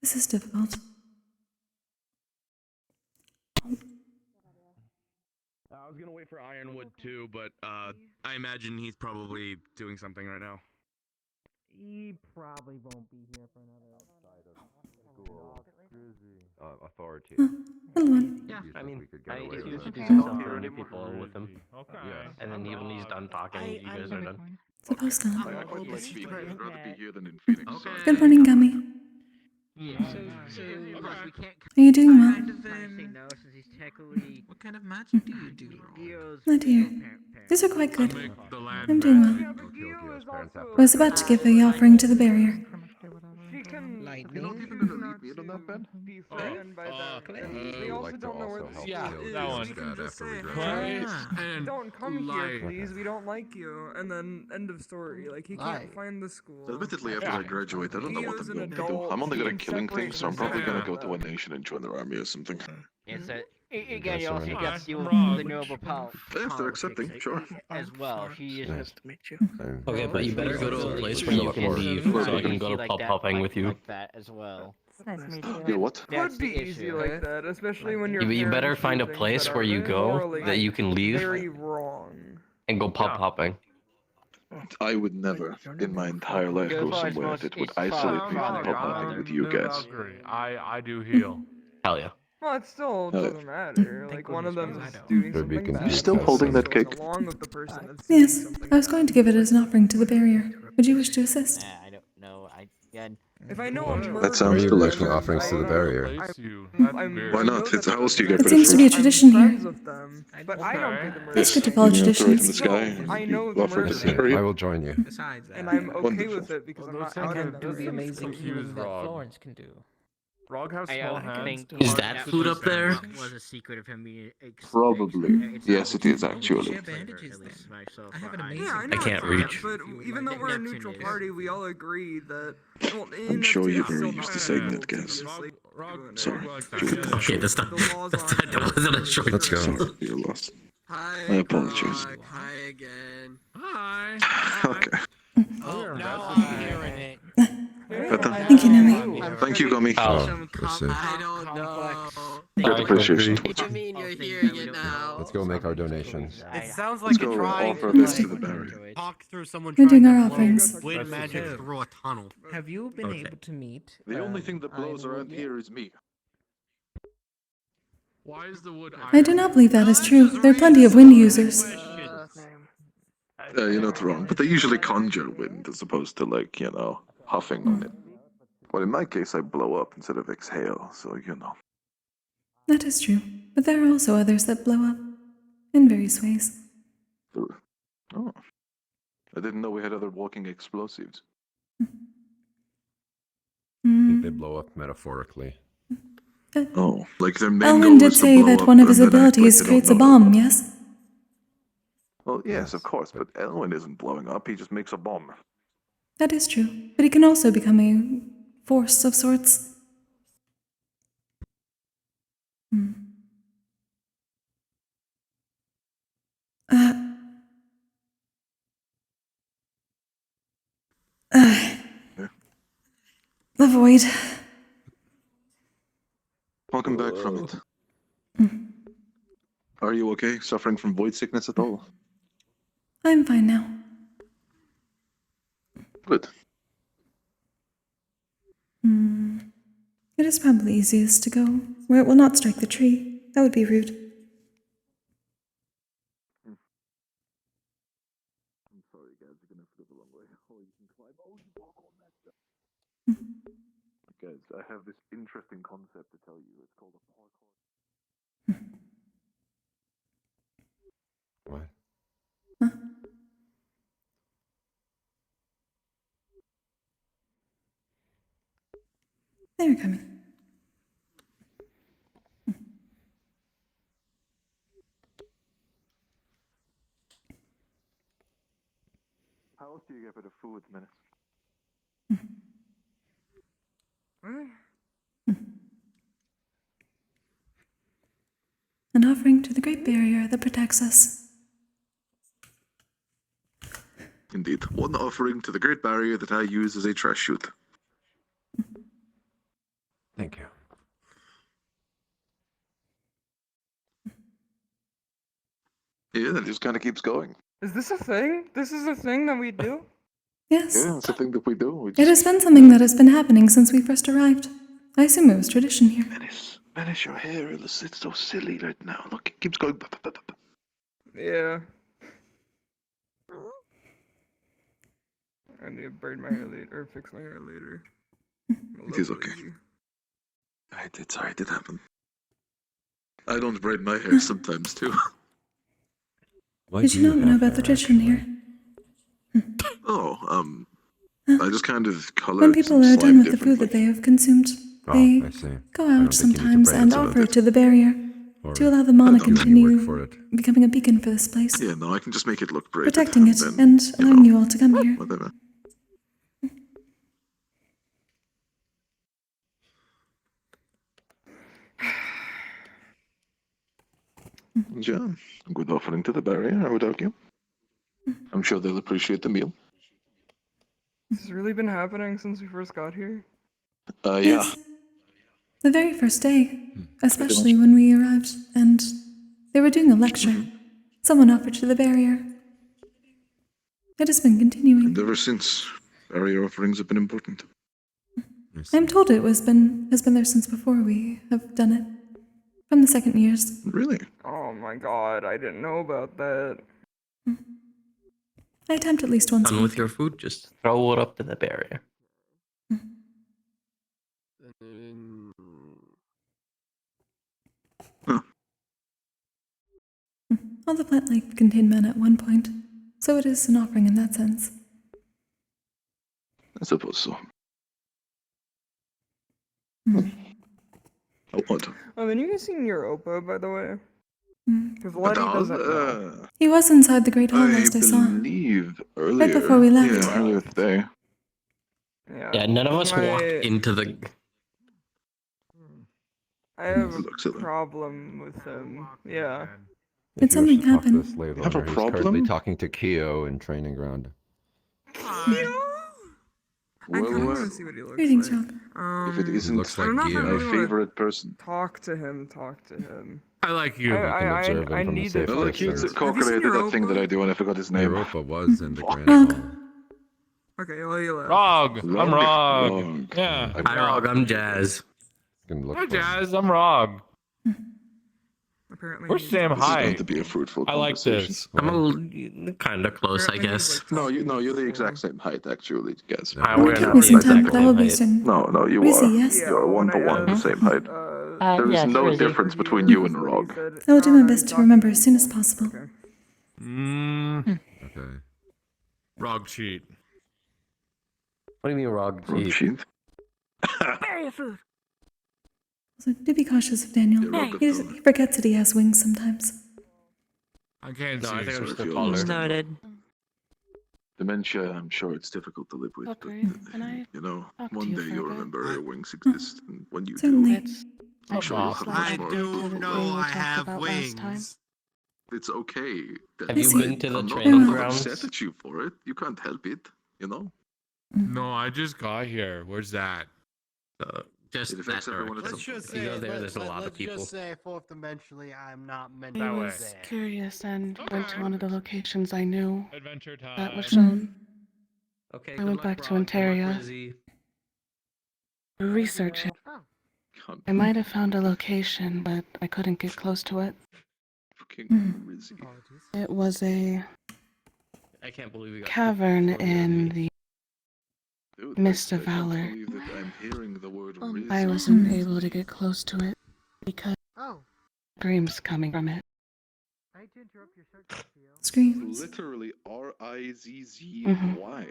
Speaker 1: This is difficult.
Speaker 14: I was going to wait for Ironwood too, but I imagine he's probably doing something right now.
Speaker 9: He probably won't be here for another.
Speaker 5: Authority.
Speaker 1: Little one.
Speaker 5: Yeah, I mean,
Speaker 3: away
Speaker 5: if you
Speaker 3: with
Speaker 5: introduce
Speaker 3: it.
Speaker 5: yourself to any people with him, and then when he's done talking, you guys are done.
Speaker 1: Supposed to.
Speaker 7: I quite like being here. I'd rather be here than in Phoenix.
Speaker 1: Good morning, Gummy. Are you doing well?
Speaker 6: What kind of magic do you do?
Speaker 1: Oh dear. These are quite good. I'm doing well. I was about to give the offering to the barrier.
Speaker 6: Lightning?
Speaker 9: We also don't know where this
Speaker 8: Yeah,
Speaker 9: is.
Speaker 8: that one.
Speaker 9: We can just say,
Speaker 8: And
Speaker 9: don't come here, please. We don't like you. And then end of story. Like he can't find the school.
Speaker 7: Admittedly, after I graduate, I don't know what I'm going to do. I'm only good at killing things, so I'm probably going to go to a nation and join their army or something.
Speaker 3: It's again, you also got to deal with the noble
Speaker 7: If they're accepting, sure.
Speaker 3: as well. She is
Speaker 16: Nice to meet you.
Speaker 5: Okay, but you better go to a place where you can leave, so I can go to pub hopping with you.
Speaker 3: like that as well.
Speaker 15: It's nice to meet you.
Speaker 7: You what?
Speaker 9: Could be easy like that, especially when you're.
Speaker 5: You better find a place where you go that you can leave
Speaker 9: Very wrong.
Speaker 5: and go pub hopping.
Speaker 7: I would never, in my entire life, go somewhere that would isolate me from pub hopping with you guys.
Speaker 14: I do heal.
Speaker 5: Hell yeah.
Speaker 9: Well, it still doesn't matter. Like one of them is doing something bad.
Speaker 7: You still holding that cake?
Speaker 9: Along with the person that's doing
Speaker 1: Yes,
Speaker 9: something
Speaker 1: I was going to give it as an offering to the barrier. Would you wish to assist?
Speaker 3: I don't know.
Speaker 9: If I know I'm
Speaker 7: That sounds delightful.
Speaker 16: Offerings to the barrier.
Speaker 7: Why not? It's, how else do you get
Speaker 1: It
Speaker 7: rid
Speaker 1: seems
Speaker 7: of
Speaker 1: to be a
Speaker 7: fruit?
Speaker 1: tradition here.
Speaker 9: But I don't do the murder.
Speaker 1: It's good to follow
Speaker 7: You know, throw it from the
Speaker 1: traditions.
Speaker 7: sky,
Speaker 9: I know
Speaker 7: you
Speaker 9: the
Speaker 7: offer
Speaker 9: murder.
Speaker 7: to carry
Speaker 16: I
Speaker 7: it.
Speaker 16: will join you.
Speaker 6: Besides that,
Speaker 9: And I'm okay
Speaker 7: Wonderful.
Speaker 9: with it because I'm not
Speaker 14: I
Speaker 9: out
Speaker 14: can
Speaker 9: of
Speaker 14: do the
Speaker 9: amazing
Speaker 14: confused Rog.
Speaker 6: Florence can do.
Speaker 14: Rog has
Speaker 3: I
Speaker 14: small
Speaker 3: don't
Speaker 14: hands.
Speaker 3: think
Speaker 2: Is that food up there?
Speaker 3: was a secret of him being
Speaker 7: Probably. Yes, it is actually.
Speaker 6: Share bandages then. I have an
Speaker 9: Yeah,
Speaker 6: amazing.
Speaker 9: I know
Speaker 5: can't
Speaker 9: that,
Speaker 5: reach.
Speaker 9: But even though we're a neutral party, we all agree that. Well,
Speaker 7: I'm sure you're
Speaker 9: NFTs
Speaker 7: very
Speaker 9: still
Speaker 7: used to
Speaker 9: not
Speaker 7: saying
Speaker 9: able
Speaker 7: that,
Speaker 9: to
Speaker 7: guys.
Speaker 9: obviously do
Speaker 7: Sorry.
Speaker 9: it.
Speaker 2: Okay, that's not.
Speaker 9: The laws aren't
Speaker 2: That wasn't a short.
Speaker 16: Let's go.
Speaker 7: Sorry for your loss.
Speaker 8: Hi.
Speaker 7: I apologize.
Speaker 8: Hi again.
Speaker 14: Hi.
Speaker 7: Okay.
Speaker 6: Oh, now I'm hearing it.
Speaker 7: Better.
Speaker 1: Thank you, Numi.
Speaker 7: Thank you, Gummy.
Speaker 5: Oh,
Speaker 16: Listen,
Speaker 8: I don't know.
Speaker 7: Get appreciation
Speaker 16: Kokkuri,
Speaker 7: towards you.
Speaker 8: mean you're hearing it now?
Speaker 16: let's go make our donations.
Speaker 3: It
Speaker 9: sounds
Speaker 7: Let's go offer this to the barrier.
Speaker 6: Talk through someone
Speaker 1: We're
Speaker 6: trying
Speaker 1: doing
Speaker 6: to
Speaker 1: our
Speaker 6: blow
Speaker 1: offerings.
Speaker 6: wind magic
Speaker 9: Okay.
Speaker 6: through a tunnel.
Speaker 9: Have you been
Speaker 2: Okay.
Speaker 9: able to meet?
Speaker 7: The only thing that blows around
Speaker 9: Ironwood
Speaker 7: here is me.
Speaker 14: Why is the wood
Speaker 1: I do not believe that is true. There are plenty of wind users.
Speaker 7: You're not wrong, but they usually conjure wind as opposed to, like, you know, huffing on it. Well, in my case, I blow up instead of exhale, so you know.
Speaker 1: That is true. But there are also others that blow up. In various ways.
Speaker 7: Oh. I didn't know we had other walking explosives.
Speaker 16: They blow up metaphorically.
Speaker 7: Oh, like their main
Speaker 1: Elwin
Speaker 7: goal
Speaker 1: did
Speaker 7: is to
Speaker 1: say
Speaker 7: blow
Speaker 1: that
Speaker 7: up
Speaker 1: one of
Speaker 7: and
Speaker 1: his
Speaker 7: then act like
Speaker 1: abilities
Speaker 7: they
Speaker 1: creates a
Speaker 7: don't know
Speaker 1: bomb, yes?
Speaker 7: Well, yes, of course, but Elwin isn't blowing up, he just makes a bomb.
Speaker 1: That is true. But he can also become a force of sorts. The void.
Speaker 7: Welcome back from it. Are you okay? Suffering from void sickness at all?
Speaker 1: I'm fine now.
Speaker 7: Good.
Speaker 1: It is probably easiest to go where it will not strike the tree. That would be rude.
Speaker 7: I'm sorry, guys. You're gonna have to go the long way. Oh, you can climb. Oh, you walk on that stuff. Guys, I have this interesting concept to tell you. It's called a parkour.
Speaker 16: What?
Speaker 1: They're coming.
Speaker 7: How else do you get better food, Menace?
Speaker 1: An offering to the great barrier that protects us.
Speaker 7: Indeed. One offering to the great barrier that I use as a trash chute.
Speaker 16: Thank you.
Speaker 7: Yeah, it just kind of keeps going.
Speaker 2: Is this a thing? This is a thing that we do?
Speaker 1: Yes.
Speaker 7: Yeah, it's a thing that we do.
Speaker 1: It has been something that has been happening since we first arrived. I assume it was tradition here.
Speaker 7: Menace, your hair is so silly right now. Look, it keeps going.
Speaker 2: Yeah. I need to braid my hair later, or fix my hair later.
Speaker 7: It is okay. It's alright, it happened. I don't braid my hair sometimes too.
Speaker 1: Did you not know about the tradition here?
Speaker 7: Oh, I just kind of colored
Speaker 1: When people
Speaker 7: some
Speaker 1: are
Speaker 7: slime
Speaker 1: done with the food
Speaker 7: differently.
Speaker 1: that they have consumed,
Speaker 16: Oh,
Speaker 1: they
Speaker 16: I see.
Speaker 1: go
Speaker 16: I don't
Speaker 1: out
Speaker 16: think you need to
Speaker 1: sometimes
Speaker 16: braid
Speaker 1: and
Speaker 16: it.
Speaker 1: offer it to the barrier to allow the mana
Speaker 16: Don't do any work for
Speaker 1: continue
Speaker 16: it.
Speaker 1: becoming a beacon for this place,
Speaker 7: Yeah, no, I can just make it look braided.
Speaker 1: protecting it
Speaker 7: then,
Speaker 1: and
Speaker 7: you
Speaker 1: allowing
Speaker 7: know,
Speaker 1: you all to come here.
Speaker 7: Whatever. Yeah, good offering to the barrier, I would argue. I'm sure they'll appreciate the meal.
Speaker 2: This has really been happening since we first got here?
Speaker 7: Yeah.
Speaker 1: Yes. The very first day, especially when we arrived, and they were doing a lecture. Someone offered to the barrier. It has been continuing.
Speaker 7: And ever since, barrier offerings have been important.
Speaker 1: I'm told it has been there since before we have done it. From the second years.
Speaker 7: Really?
Speaker 2: Oh my god, I didn't know about that.
Speaker 1: I attempt at least once a
Speaker 5: Done
Speaker 1: week.
Speaker 5: with your food, just throw it up to the barrier.
Speaker 1: All the plant life contained mana at one point, so it is an offering in that sense.
Speaker 7: I suppose so. Oh, what?
Speaker 2: Oh, then you guys seen Europa, by the way? Because Letty doesn't know.
Speaker 1: He was inside the Great Hall last I saw.
Speaker 7: believe earlier.
Speaker 1: Right before we left.
Speaker 7: Yeah, earlier today.
Speaker 5: Yeah, none of us walked into the.
Speaker 2: I have a problem with him. Yeah.
Speaker 1: Did something happen?
Speaker 16: You
Speaker 7: have a
Speaker 16: He's
Speaker 7: problem?
Speaker 16: currently talking to Kyo in training ground.
Speaker 2: I kind of want to see what he looks
Speaker 1: Greetings,
Speaker 2: like.
Speaker 1: Rock.
Speaker 7: If it isn't
Speaker 16: looks like
Speaker 2: I don't know if I
Speaker 16: Gio.
Speaker 7: my
Speaker 2: really wanna
Speaker 7: favorite person.
Speaker 2: Talk to him.
Speaker 14: I like you.
Speaker 2: I need to.
Speaker 7: Oh, the cute Kokkuri did that thing that I do and I forgot his name.
Speaker 16: Europa was in the Grand
Speaker 1: Rock.
Speaker 16: Hall.
Speaker 2: Okay, well, you left.
Speaker 14: Rog. I'm Rog.
Speaker 7: Rog.
Speaker 14: Yeah.
Speaker 5: Hi, Rog. I'm Jazz.
Speaker 16: Gonna look
Speaker 14: Hi,
Speaker 16: for him.
Speaker 14: Jazz. I'm Rog.
Speaker 2: Apparently.
Speaker 14: Where's
Speaker 2: he's-
Speaker 14: Sam
Speaker 7: This is
Speaker 14: High?
Speaker 7: going to be a fruitful
Speaker 14: I like
Speaker 7: conversation.
Speaker 14: this.
Speaker 5: I'm kind of close, I
Speaker 2: Apparently he's,
Speaker 5: guess.
Speaker 2: like,
Speaker 7: No,
Speaker 2: talking
Speaker 7: you're the
Speaker 2: to
Speaker 7: exact
Speaker 2: people.
Speaker 7: same height, actually, guys.
Speaker 5: We're
Speaker 1: Give
Speaker 5: not
Speaker 1: me
Speaker 5: the
Speaker 1: some time,
Speaker 5: exact
Speaker 1: that will
Speaker 5: same
Speaker 1: be
Speaker 5: height.
Speaker 1: soon.
Speaker 7: No, you
Speaker 1: What is
Speaker 7: are.
Speaker 1: he, yes?
Speaker 7: You are one to one the same height. There is
Speaker 15: yes,
Speaker 7: no
Speaker 15: Rizzy.
Speaker 7: difference between you and Rog.
Speaker 1: I will do my best to remember as soon as possible.
Speaker 14: Mmm.
Speaker 16: Okay.
Speaker 14: Rog cheat.
Speaker 5: What do you mean, Rog?
Speaker 7: Rog cheat.
Speaker 12: Barrier food.
Speaker 1: So do be cautious of Daniel.
Speaker 7: Yeah, Rock
Speaker 1: He forgets that he has wings sometimes.
Speaker 14: I can't
Speaker 5: No,
Speaker 14: see.
Speaker 5: I think I'm
Speaker 7: So
Speaker 5: still
Speaker 7: if you
Speaker 5: taller.
Speaker 7: almost-
Speaker 15: Noted.
Speaker 7: Dementia, I'm sure it's difficult to live with.
Speaker 13: Okay,
Speaker 7: But,
Speaker 13: can I
Speaker 7: you know,
Speaker 13: talk to
Speaker 7: one
Speaker 13: you
Speaker 7: day
Speaker 13: for a
Speaker 7: you'll
Speaker 13: bit?
Speaker 7: remember your wings exist, and when you
Speaker 1: Certainly.
Speaker 7: do,
Speaker 13: I
Speaker 7: I'm sure you'll
Speaker 13: just
Speaker 7: have
Speaker 13: like
Speaker 7: much more
Speaker 13: to
Speaker 7: beautiful
Speaker 13: the
Speaker 7: life.
Speaker 13: thing we talked about last time.
Speaker 7: It's okay.
Speaker 5: Have you been to the
Speaker 7: I'm
Speaker 5: training
Speaker 7: not
Speaker 5: grounds?
Speaker 7: upset at you for it. You can't help it, you know?
Speaker 14: No, I just got here. Where's that?
Speaker 5: Just
Speaker 7: It affects
Speaker 5: that
Speaker 7: everyone at
Speaker 5: direction.
Speaker 7: some
Speaker 17: Let's just
Speaker 5: If you
Speaker 17: say,
Speaker 5: go there, there's a lot of
Speaker 17: let's
Speaker 5: people.
Speaker 17: just say fourth dimensionally, I'm not meant
Speaker 13: I
Speaker 17: to
Speaker 14: way.
Speaker 13: was
Speaker 17: say.
Speaker 13: curious and went to one of the locations I knew
Speaker 14: Adventure time.
Speaker 13: that was shown.
Speaker 5: Okay,
Speaker 13: I
Speaker 5: good
Speaker 13: went
Speaker 5: luck,
Speaker 13: back to
Speaker 5: Rog. Good luck,
Speaker 13: Ontaria.
Speaker 5: Rizzy.
Speaker 13: Research it.
Speaker 7: can't
Speaker 18: I might have found a location, but I couldn't get close to it.
Speaker 7: fucking Rizzy.
Speaker 18: It was a
Speaker 6: I can't believe we got
Speaker 18: cavern
Speaker 6: people
Speaker 18: in the
Speaker 7: Dude,
Speaker 18: Mist
Speaker 7: I
Speaker 18: of
Speaker 7: can't
Speaker 18: Valor.
Speaker 7: believe that I'm hearing the word
Speaker 18: I
Speaker 7: Rizzy.
Speaker 18: wasn't able to get close to it because
Speaker 17: Oh.
Speaker 18: screams coming from it.
Speaker 17: I hate to interrupt your search, Theo.
Speaker 1: Screams.
Speaker 7: Literally RIZZY.
Speaker 18: Mhm.
Speaker 7: Why?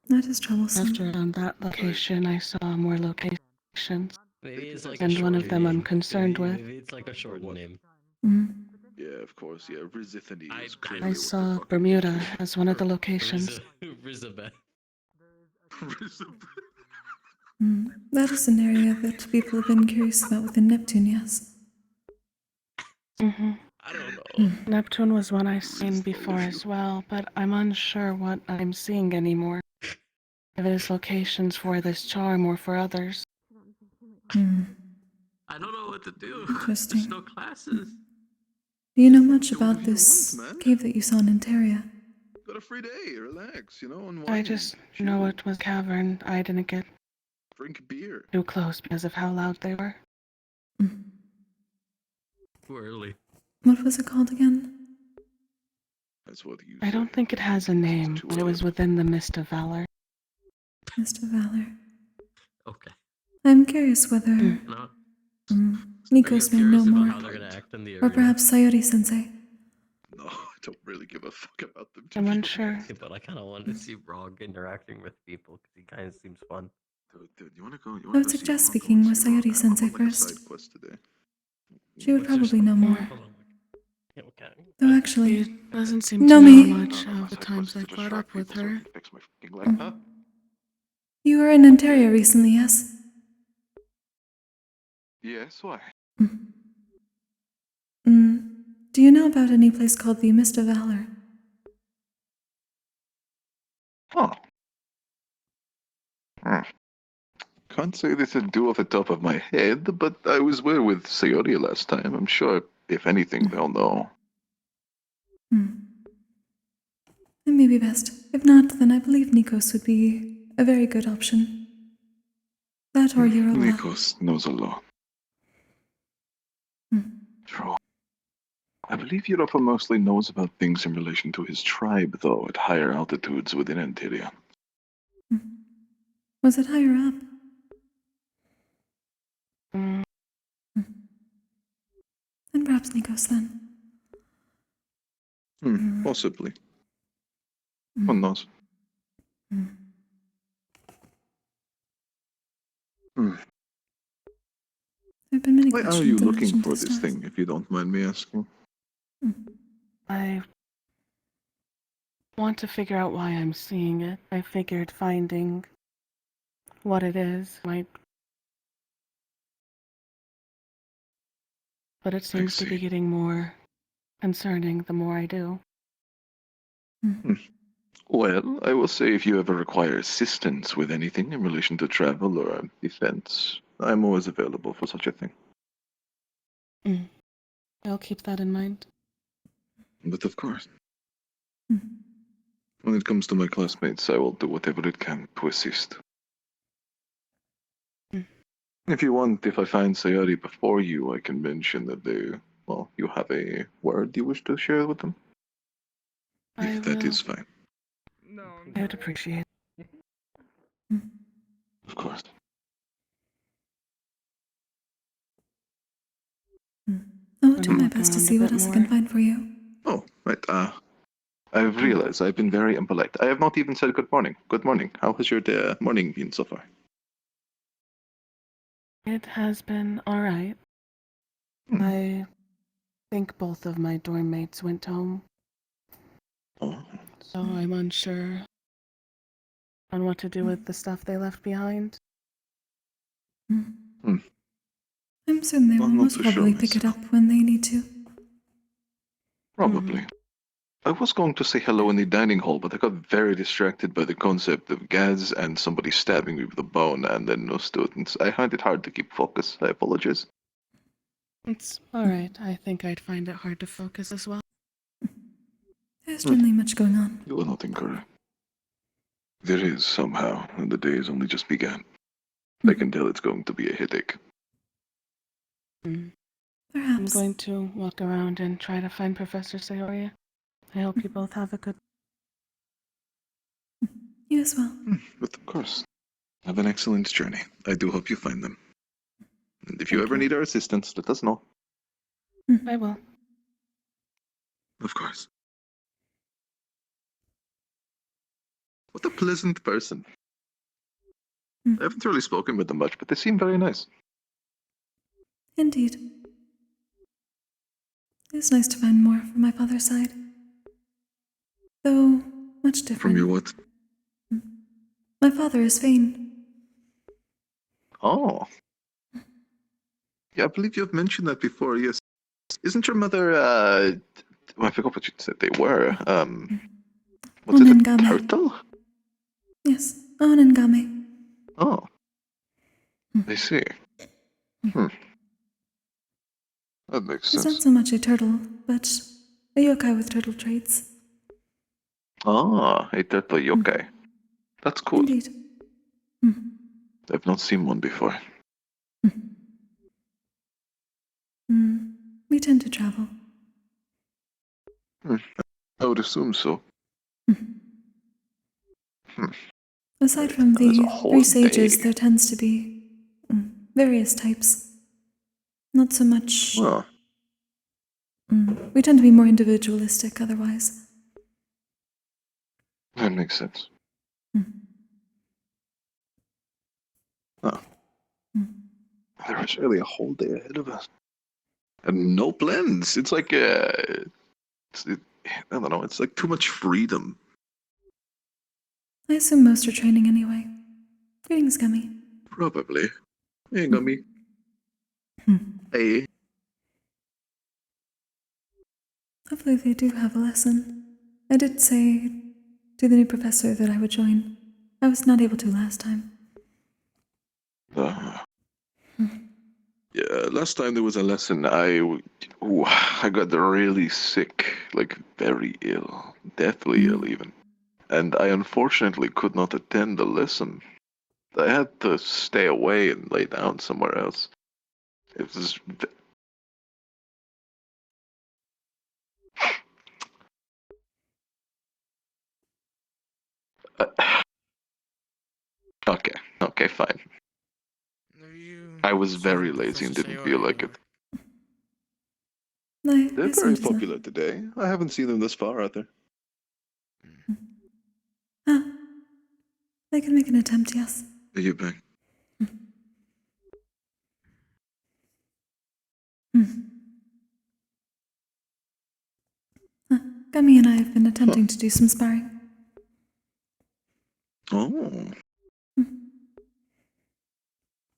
Speaker 1: That is troublesome.
Speaker 18: After on that location, I saw more locations.
Speaker 6: Maybe it's like
Speaker 18: and
Speaker 6: a
Speaker 18: one of
Speaker 6: shortened
Speaker 18: them I'm
Speaker 6: name.
Speaker 18: concerned with.
Speaker 6: Maybe it's like a shortened name.
Speaker 7: Yeah, of course. Yeah, Rizithany is clearly
Speaker 18: I
Speaker 7: what
Speaker 18: saw
Speaker 7: the fuck
Speaker 18: Bermuda as one of the locations.
Speaker 6: Rizabeth.
Speaker 1: That is an area that people have been curious about within Neptune, yes.
Speaker 6: I don't know.
Speaker 18: Neptune was one I've seen before as well, but I'm unsure what I'm seeing anymore. If it is locations for this charm or for others.
Speaker 6: I don't know what to do.
Speaker 1: Interesting.
Speaker 6: There's no classes.
Speaker 1: Do you know much about this cave that you saw in Interia?
Speaker 7: Got a free day. Relax, you know, unwind.
Speaker 18: I just know it was a cavern. I didn't get
Speaker 7: drink beer.
Speaker 18: too close because of how loud they were.
Speaker 6: Too early.
Speaker 1: What was it called again?
Speaker 7: That's what you
Speaker 18: I don't think it has a name, but it was within the Mist of Valor.
Speaker 1: Mist of Valor.
Speaker 6: Okay.
Speaker 1: I'm curious whether
Speaker 6: No.
Speaker 1: Nikos may know
Speaker 6: Curious about
Speaker 1: more.
Speaker 6: how they're gonna act in the
Speaker 1: Or
Speaker 6: arena.
Speaker 1: perhaps Sayori-sensei.
Speaker 7: No, I don't really give a fuck about them.
Speaker 18: I'm unsure.
Speaker 6: Yeah, but I kind of want to see Rog interacting with people because he kind of seems fun.
Speaker 7: Dude, you wanna go?
Speaker 1: I would suggest speaking with Sayori-sensei first.
Speaker 7: Side quest today.
Speaker 1: She would probably know more.
Speaker 6: Yeah, okay.
Speaker 1: Though actually,
Speaker 18: It doesn't seem
Speaker 1: know
Speaker 18: to know
Speaker 1: me.
Speaker 18: much of the times I caught up with her.
Speaker 1: You were in Ontario recently, yes?
Speaker 7: Yes, why?
Speaker 1: Do you know about any place called the Mist of Valor?
Speaker 7: Oh. Can't say this I do off the top of my head, but I was there with Sayori last time. I'm sure, if anything, they'll know.
Speaker 1: It may be best. If not, then I believe Nikos would be a very good option. That or Europa.
Speaker 7: Nikos knows a lot. True. I believe Europa mostly knows about things in relation to his tribe, though, at higher altitudes within Antiria.
Speaker 1: Was it higher up? And perhaps Nikos then.
Speaker 7: Possibly. One knows.
Speaker 1: There have been many
Speaker 7: Why
Speaker 1: questions
Speaker 7: are you
Speaker 1: in
Speaker 7: looking
Speaker 1: relation
Speaker 7: for
Speaker 1: to
Speaker 7: this
Speaker 1: stars.
Speaker 7: thing, if you don't mind me asking?
Speaker 18: I want to figure out why I'm seeing it. I figured finding what it is might... But it seems to be getting more concerning the more I do.
Speaker 7: Well, I will say if you ever require assistance with anything in relation to travel or defense, I'm always available for such a thing.
Speaker 18: I'll keep that in mind.
Speaker 7: But of course. When it comes to my classmates, I will do whatever it can to assist. If you want, if I find Sayori before you, I can mention that you have a word you wish to share with them. If that is fine.
Speaker 18: I would appreciate it.
Speaker 7: Of course.
Speaker 1: I'll do my best to see what else I can find for you.
Speaker 7: Oh, right. I've realized I've been very impolite. I have not even said good morning. Good morning. How has your morning been so far?
Speaker 18: It has been alright. I think both of my dorm mates went home. So I'm unsure on what to do with the stuff they left behind.
Speaker 1: I'm certain they will
Speaker 7: Well, not
Speaker 1: most
Speaker 7: too sure
Speaker 1: probably pick it up when they need to.
Speaker 7: Probably. I was going to say hello in the dining hall, but I got very distracted by the concept of gas and somebody stabbing me with a bone and then no students. I find it hard to keep focus. I apologize.
Speaker 18: It's alright. I think I'd find it hard to focus as well.
Speaker 1: There's certainly much going on.
Speaker 7: You are not incorrect. There is, somehow, and the day has only just begun. I can tell it's going to be a headache.
Speaker 18: I'm
Speaker 1: Perhaps.
Speaker 18: going to walk around and try to find Professor Sayori. I hope you both have a good.
Speaker 1: You as well.
Speaker 7: But of course. Have an excellent journey. I do hope you find them. And if you ever need our assistance, let us know.
Speaker 18: I will.
Speaker 7: Of course. What a pleasant person. I haven't really spoken with them much, but they seem very nice.
Speaker 1: Indeed. It's nice to find more from my father's side. Though, much different.
Speaker 7: From your what?
Speaker 1: My father is vain.
Speaker 7: Oh. Yeah, I believe you have mentioned that before, yes. Isn't your mother, well, I forgot what you said they were. Was it a
Speaker 1: Onengame.
Speaker 7: turtle?
Speaker 1: Yes, Onengame.
Speaker 7: Oh. I see. That makes
Speaker 1: He's
Speaker 7: sense.
Speaker 1: not so much a turtle, but a yokai with turtle traits.
Speaker 7: Ah, a turtle yokai. That's cool.
Speaker 1: Indeed.
Speaker 7: I've not seen one before.
Speaker 1: We tend to travel.
Speaker 7: I would assume so.
Speaker 1: Aside from
Speaker 7: There's a
Speaker 1: the
Speaker 7: whole
Speaker 1: three sages,
Speaker 7: day.
Speaker 1: there tends to be various types. Not so much.
Speaker 7: Oh.
Speaker 1: We tend to be more individualistic otherwise.
Speaker 7: That makes sense. Oh. There is really a whole day ahead of us. And no plans. It's like, I don't know, it's like too much freedom.
Speaker 1: I assume most are training anyway. Greetings, Gummy.
Speaker 7: Probably. Hey, Gummy. Hey.
Speaker 1: Hopefully they do have a lesson. I did say to the new professor that I would join. I was not able to last time.
Speaker 7: Yeah, last time there was a lesson, I got really sick, like very ill, deathly ill even. And I unfortunately could not attend the lesson. I had to stay away and lay down somewhere else. It was... Okay, fine. I was very lazy and didn't feel like it. They're very popular today. I haven't seen them this far out there.
Speaker 1: They can make an attempt, yes.
Speaker 7: Are you back?
Speaker 1: Gummy and I have been attempting to do some sparring.
Speaker 7: Oh.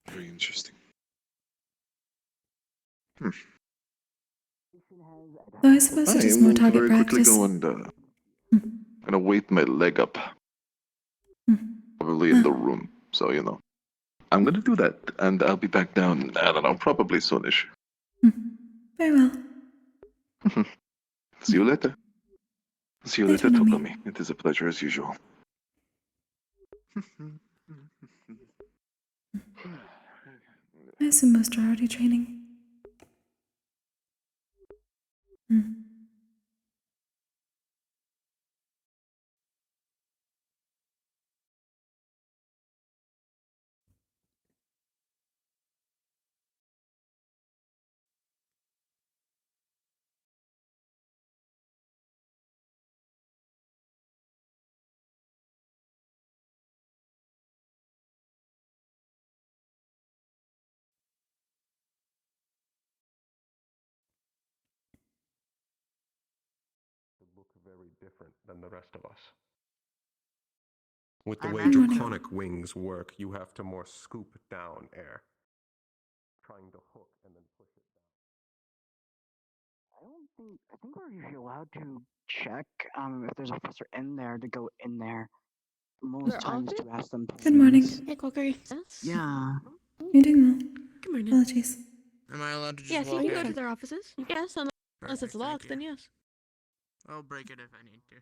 Speaker 7: Very interesting.
Speaker 1: Though I suppose it is more target
Speaker 7: very quickly
Speaker 1: practice.
Speaker 7: go and gonna weight my leg up. Probably in the room, so you know. I'm gonna do that, and I'll be back down, I don't know, probably soonish.
Speaker 1: Very well.
Speaker 7: See you later. See you later, Tokomi. It is a pleasure as usual.
Speaker 1: I assume most are already training.
Speaker 19: Look very different than the rest of us. With the way
Speaker 1: Good morning.
Speaker 19: draconic wings work, you have to more scoop down air. Trying to hook and then push it down.
Speaker 20: I think we're usually allowed to check if there's a professor in there to go in there. Most times to ask them.
Speaker 1: Good morning.
Speaker 13: Hey, Kokkuri.
Speaker 20: Yeah.
Speaker 1: You're doing well.
Speaker 13: Good morning.
Speaker 1: Apologies.
Speaker 8: Am I allowed to just
Speaker 13: Yes, you
Speaker 8: walk
Speaker 13: can go
Speaker 8: in?
Speaker 13: to their offices. Yes, unless it's locked, then yes.
Speaker 8: I'll break it if I need to.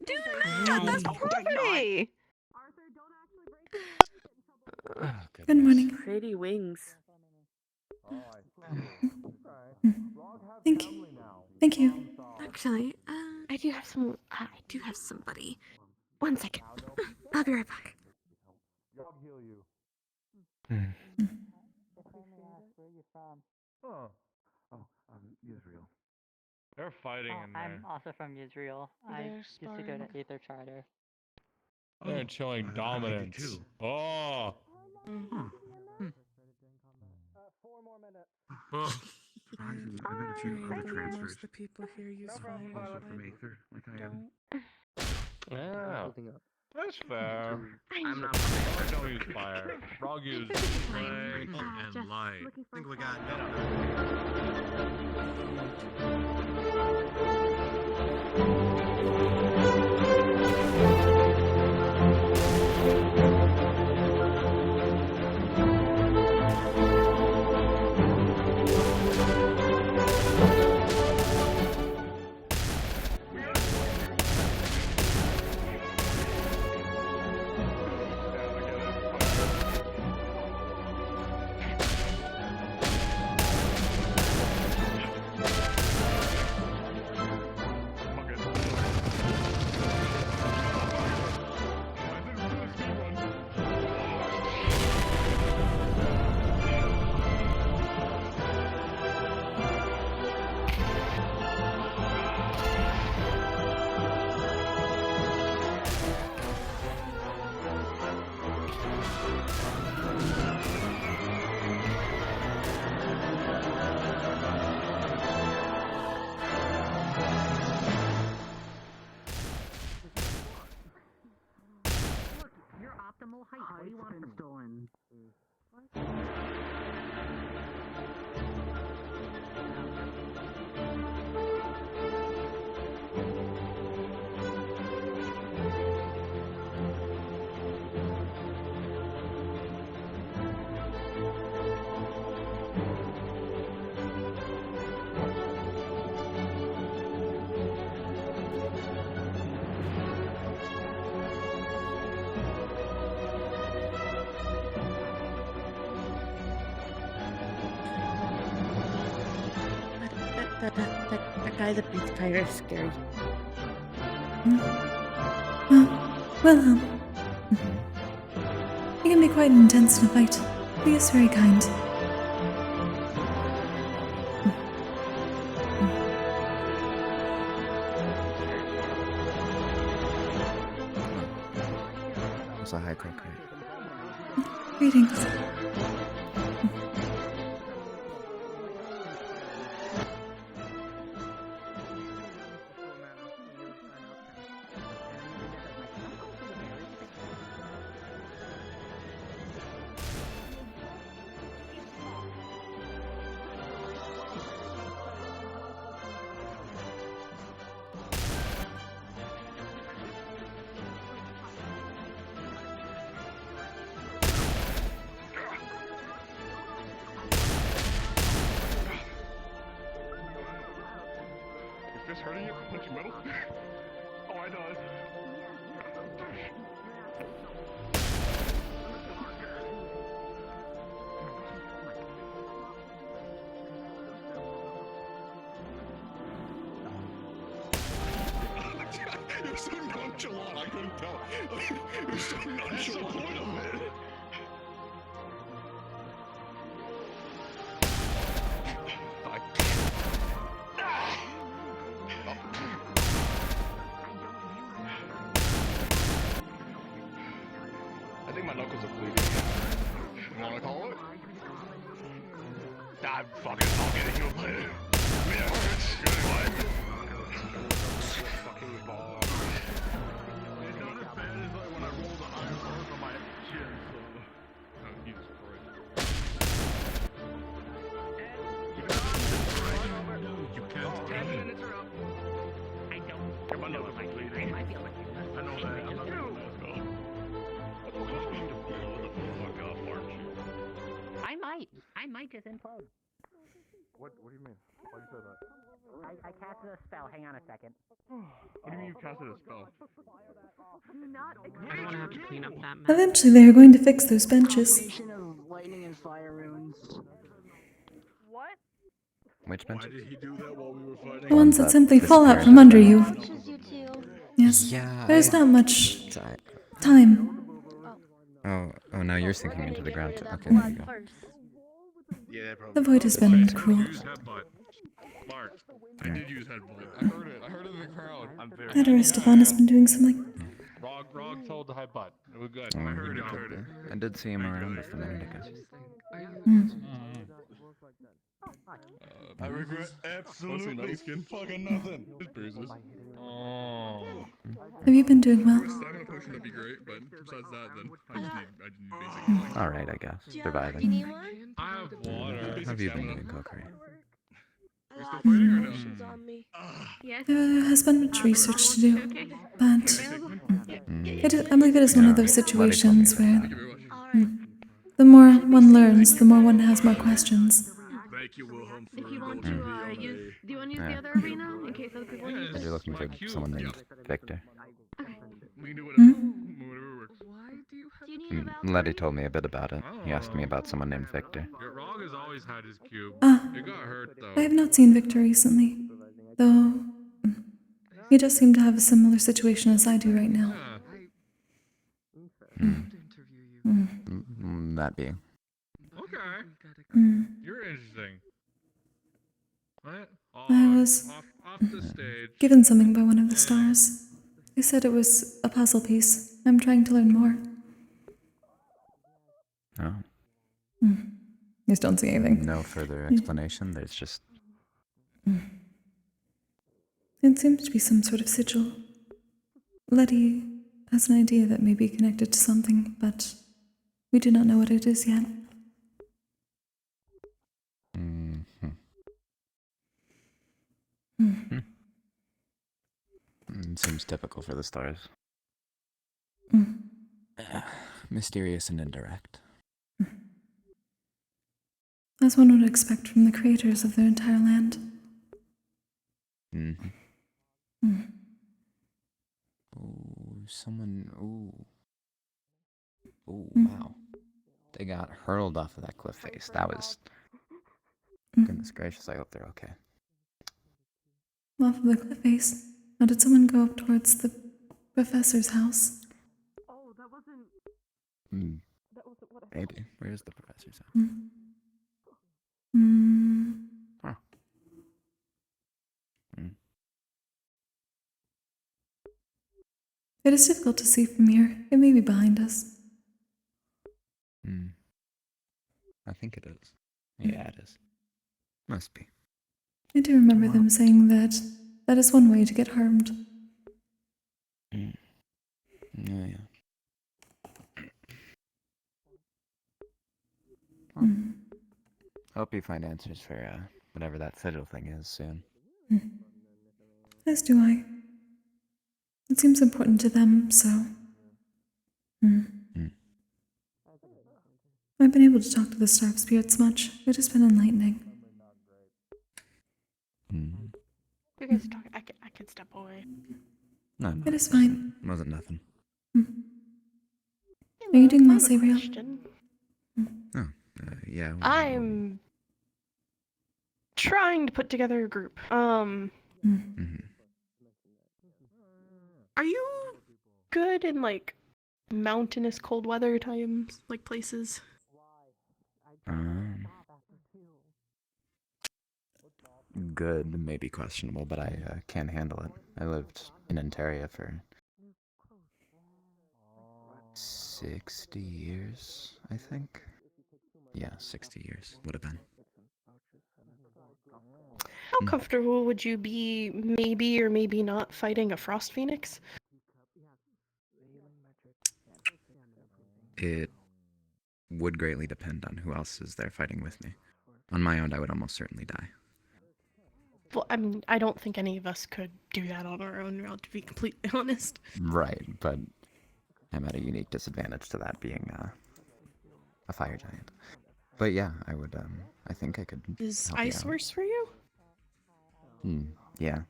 Speaker 10: Do that! That's property!
Speaker 1: Good morning.
Speaker 12: Pretty wings.
Speaker 1: Thank you. Thank you.
Speaker 21: Actually, I do have some. I do have somebody. 1 second. I'll be right back.
Speaker 15: Where are you from?
Speaker 11: Oh, Israel.
Speaker 14: They're fighting in there.
Speaker 15: I'm also from Israel. I
Speaker 18: They're
Speaker 15: used to go to
Speaker 18: sparring.
Speaker 15: Aether Charter.
Speaker 14: They're showing dominance. Oh.
Speaker 18: Most of the people here use fire.
Speaker 11: Also from Aether, like I am.
Speaker 5: Yeah.
Speaker 14: That's fair.
Speaker 10: I'm
Speaker 14: not. I don't use fire. Frog uses flame.
Speaker 8: And light. I think we got
Speaker 20: What do you want from stolen?
Speaker 12: That guy that beats fire is scary.
Speaker 1: Well, he can be quite intense in a fight. He is very kind.
Speaker 22: It's a high tech.
Speaker 1: Greetings.
Speaker 19: Is this hurting you? Punching metal? Oh, I died. You're so nonchalant, I couldn't tell. You're so nonchalant. That's the point of it. I think my knuckles are bleeding. You wanna call it? Ah, fuck it, I'll get it healed later. I mean, it hurts. Anyway. Fucking ball. It's not as bad as like when I rolled the iron bars on my chin, so. Oh, Jesus Christ. You can't. 10 minutes are up. I don't. My knuckles are bleeding. I feel like I know that. I'm not gonna let go. You're just going to blow the fuck up, aren't you?
Speaker 15: I might just implode.
Speaker 19: What do you mean? Why you say that?
Speaker 15: I casted a spell. Hang on a second.
Speaker 19: What do you mean you casted a spell?
Speaker 10: I don't want to have to clean up that mess.
Speaker 1: Eventually, they are going to fix those benches.
Speaker 20: Combination of lightning and fire runes.
Speaker 13: What?
Speaker 16: Which bench?
Speaker 19: Why did he do that while we were fighting?
Speaker 1: The ones that simply fall out from under you. Yes.
Speaker 11: Yeah,
Speaker 1: There's not much time.
Speaker 11: Oh, now you're sinking into the ground. Okay, there you go.
Speaker 19: Yeah,
Speaker 1: The void has been cruel.
Speaker 19: Use headbutt. Mark, I did use headbutt. I heard it. I heard it in the crowd. I'm very.
Speaker 1: That Aristophan has been doing something.
Speaker 19: Rog told the headbutt. It was good.
Speaker 11: Oh,
Speaker 19: I heard it. I heard it.
Speaker 11: I did see him around just a minute ago.
Speaker 19: I regret absolutely fucking nothing. Just bruises. Oh.
Speaker 1: Have you been doing well?
Speaker 19: Stamina potion would be great, but besides that, then I just need basic healing.
Speaker 11: Alright, I guess.
Speaker 10: Do you
Speaker 11: Surviving.
Speaker 19: I have water.
Speaker 11: How have you been doing, Kokkuri?
Speaker 19: Are we still fighting or no?
Speaker 10: Yes.
Speaker 1: There has been much research to do, but I believe it is one of those situations where the more one learns, the more one has more questions.
Speaker 19: Thank you, Wilhelm, for
Speaker 10: If you want
Speaker 19: indulging
Speaker 10: to
Speaker 19: me on
Speaker 10: use, do you want to use
Speaker 11: Yeah.
Speaker 10: the other arena in case other people use
Speaker 11: Said
Speaker 10: it?
Speaker 11: you're looking for someone named Victor.
Speaker 19: We can do whatever. Whatever works.
Speaker 10: Do you need a
Speaker 11: Letty told me a bit about it. He asked me about someone named Victor.
Speaker 19: Yeah, Rog has always had his cube.
Speaker 1: Ah,
Speaker 19: It got hurt though.
Speaker 1: I have not seen Victor recently, though he does seem to have a similar situation as I do right now.
Speaker 11: That being.
Speaker 19: Okay. You're interesting. What?
Speaker 1: I was
Speaker 19: Off the stage.
Speaker 1: given something by one of the stars. They said it was a puzzle piece. I'm trying to learn more.
Speaker 11: Oh.
Speaker 1: Just don't see anything.
Speaker 11: No further explanation. There's just.
Speaker 1: It seems to be some sort of sigil. Letty has an idea that may be connected to something, but we do not know what it is yet.
Speaker 11: Seems typical for the stars. Mysterious and indirect.
Speaker 1: As one would expect from the creators of their entire land.
Speaker 11: Wow. They got hurled off of that cliff face. That was. Goodness gracious, I hope they're okay.
Speaker 1: Off of the cliff face. How did someone go up towards the professor's house?
Speaker 10: Oh, that wasn't.
Speaker 11: That wasn't what I Maybe. Where's the professor's house? Huh.
Speaker 1: It is difficult to see from here. It may be behind us.
Speaker 11: I think it is. Yeah, it is. Must be.
Speaker 1: I do remember them saying that that is one way to get harmed.
Speaker 11: Yeah. Hope you find answers for whatever that sigil thing is soon.
Speaker 1: As do I. It seems important to them, so. I've been able to talk to the star spirits much. It has been enlightening.
Speaker 18: You guys talk. I can step away.
Speaker 11: No,
Speaker 1: It is fine.
Speaker 11: Wasn't nothing.
Speaker 1: Are you doing well, Sabriel?
Speaker 11: Yeah.
Speaker 18: I'm trying to put together a group. Are you good in like mountainous cold weather times, like places?
Speaker 11: Good, maybe questionable, but I can handle it. I lived in Ontario for 60 years, I think. Yeah, 60 years would have been.
Speaker 18: How comfortable would you be, maybe or maybe not, fighting a frost phoenix?
Speaker 11: It would greatly depend on who else is there fighting with me. On my own, I would almost certainly die.
Speaker 18: Well, I mean, I don't think any of us could do that on our own, to be completely honest.
Speaker 11: Right, but I'm at a unique disadvantage to that being a fire giant. But yeah, I would, I think I could
Speaker 18: Is
Speaker 11: help you
Speaker 18: ice
Speaker 11: out.
Speaker 18: worse for you?
Speaker 22: Yeah.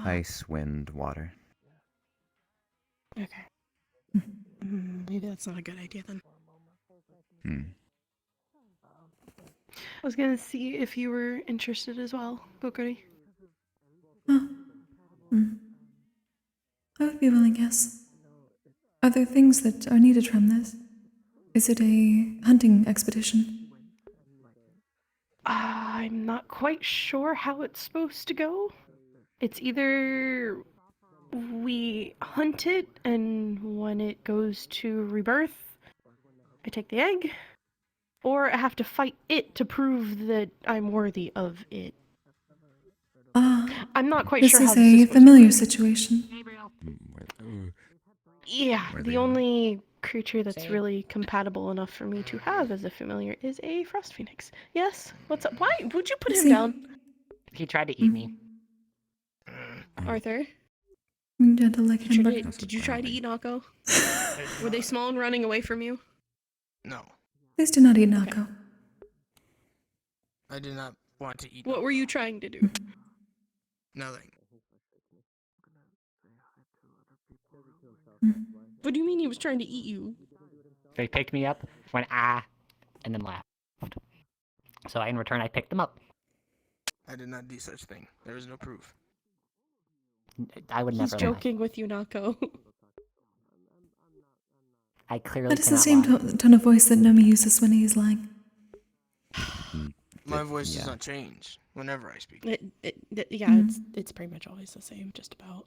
Speaker 22: Ice, wind, water.
Speaker 18: Okay. Maybe that's not a good idea then. I was gonna see if you were interested as well, Kokkuri.
Speaker 1: Huh. I would be willing, yes. Are there things that are needed from this? Is it a hunting expedition?
Speaker 18: I'm not quite sure how it's supposed to go. It's either we hunt it, and when it goes to rebirth, I take the egg, or I have to fight it to prove that I'm worthy of it. I'm not quite
Speaker 1: this
Speaker 18: sure how
Speaker 1: is
Speaker 18: this is
Speaker 1: a
Speaker 18: supposed to
Speaker 1: familiar
Speaker 18: work.
Speaker 1: situation.
Speaker 18: Yeah,
Speaker 22: Were
Speaker 18: the
Speaker 22: they-
Speaker 18: only creature that's really compatible enough for me to have as a familiar is a frost phoenix. Yes? What's up? Why would you put him down?
Speaker 15: He tried to eat me.
Speaker 18: Arthur?
Speaker 1: Gentle like hamburger.
Speaker 18: Did you try to eat Nako? Were they small and running away from you?
Speaker 8: No,
Speaker 1: Please do not eat Nako.
Speaker 8: I did not want to eat.
Speaker 18: What were you trying to do?
Speaker 8: Nothing.
Speaker 18: What do you mean he was trying to eat you?
Speaker 15: They picked me up, went ah, and then laughed. So in return, I picked them up.
Speaker 8: I did not do such thing. There is no proof.
Speaker 15: I would
Speaker 18: He's
Speaker 15: never
Speaker 18: joking with you, Nako.
Speaker 15: lie. I clearly
Speaker 1: That is the
Speaker 15: cannot
Speaker 1: same
Speaker 15: lie.
Speaker 1: tone of voice that Nomi uses when he is lying.
Speaker 8: My voice does not change whenever I speak.
Speaker 18: Yeah, it's pretty much always the same, just about.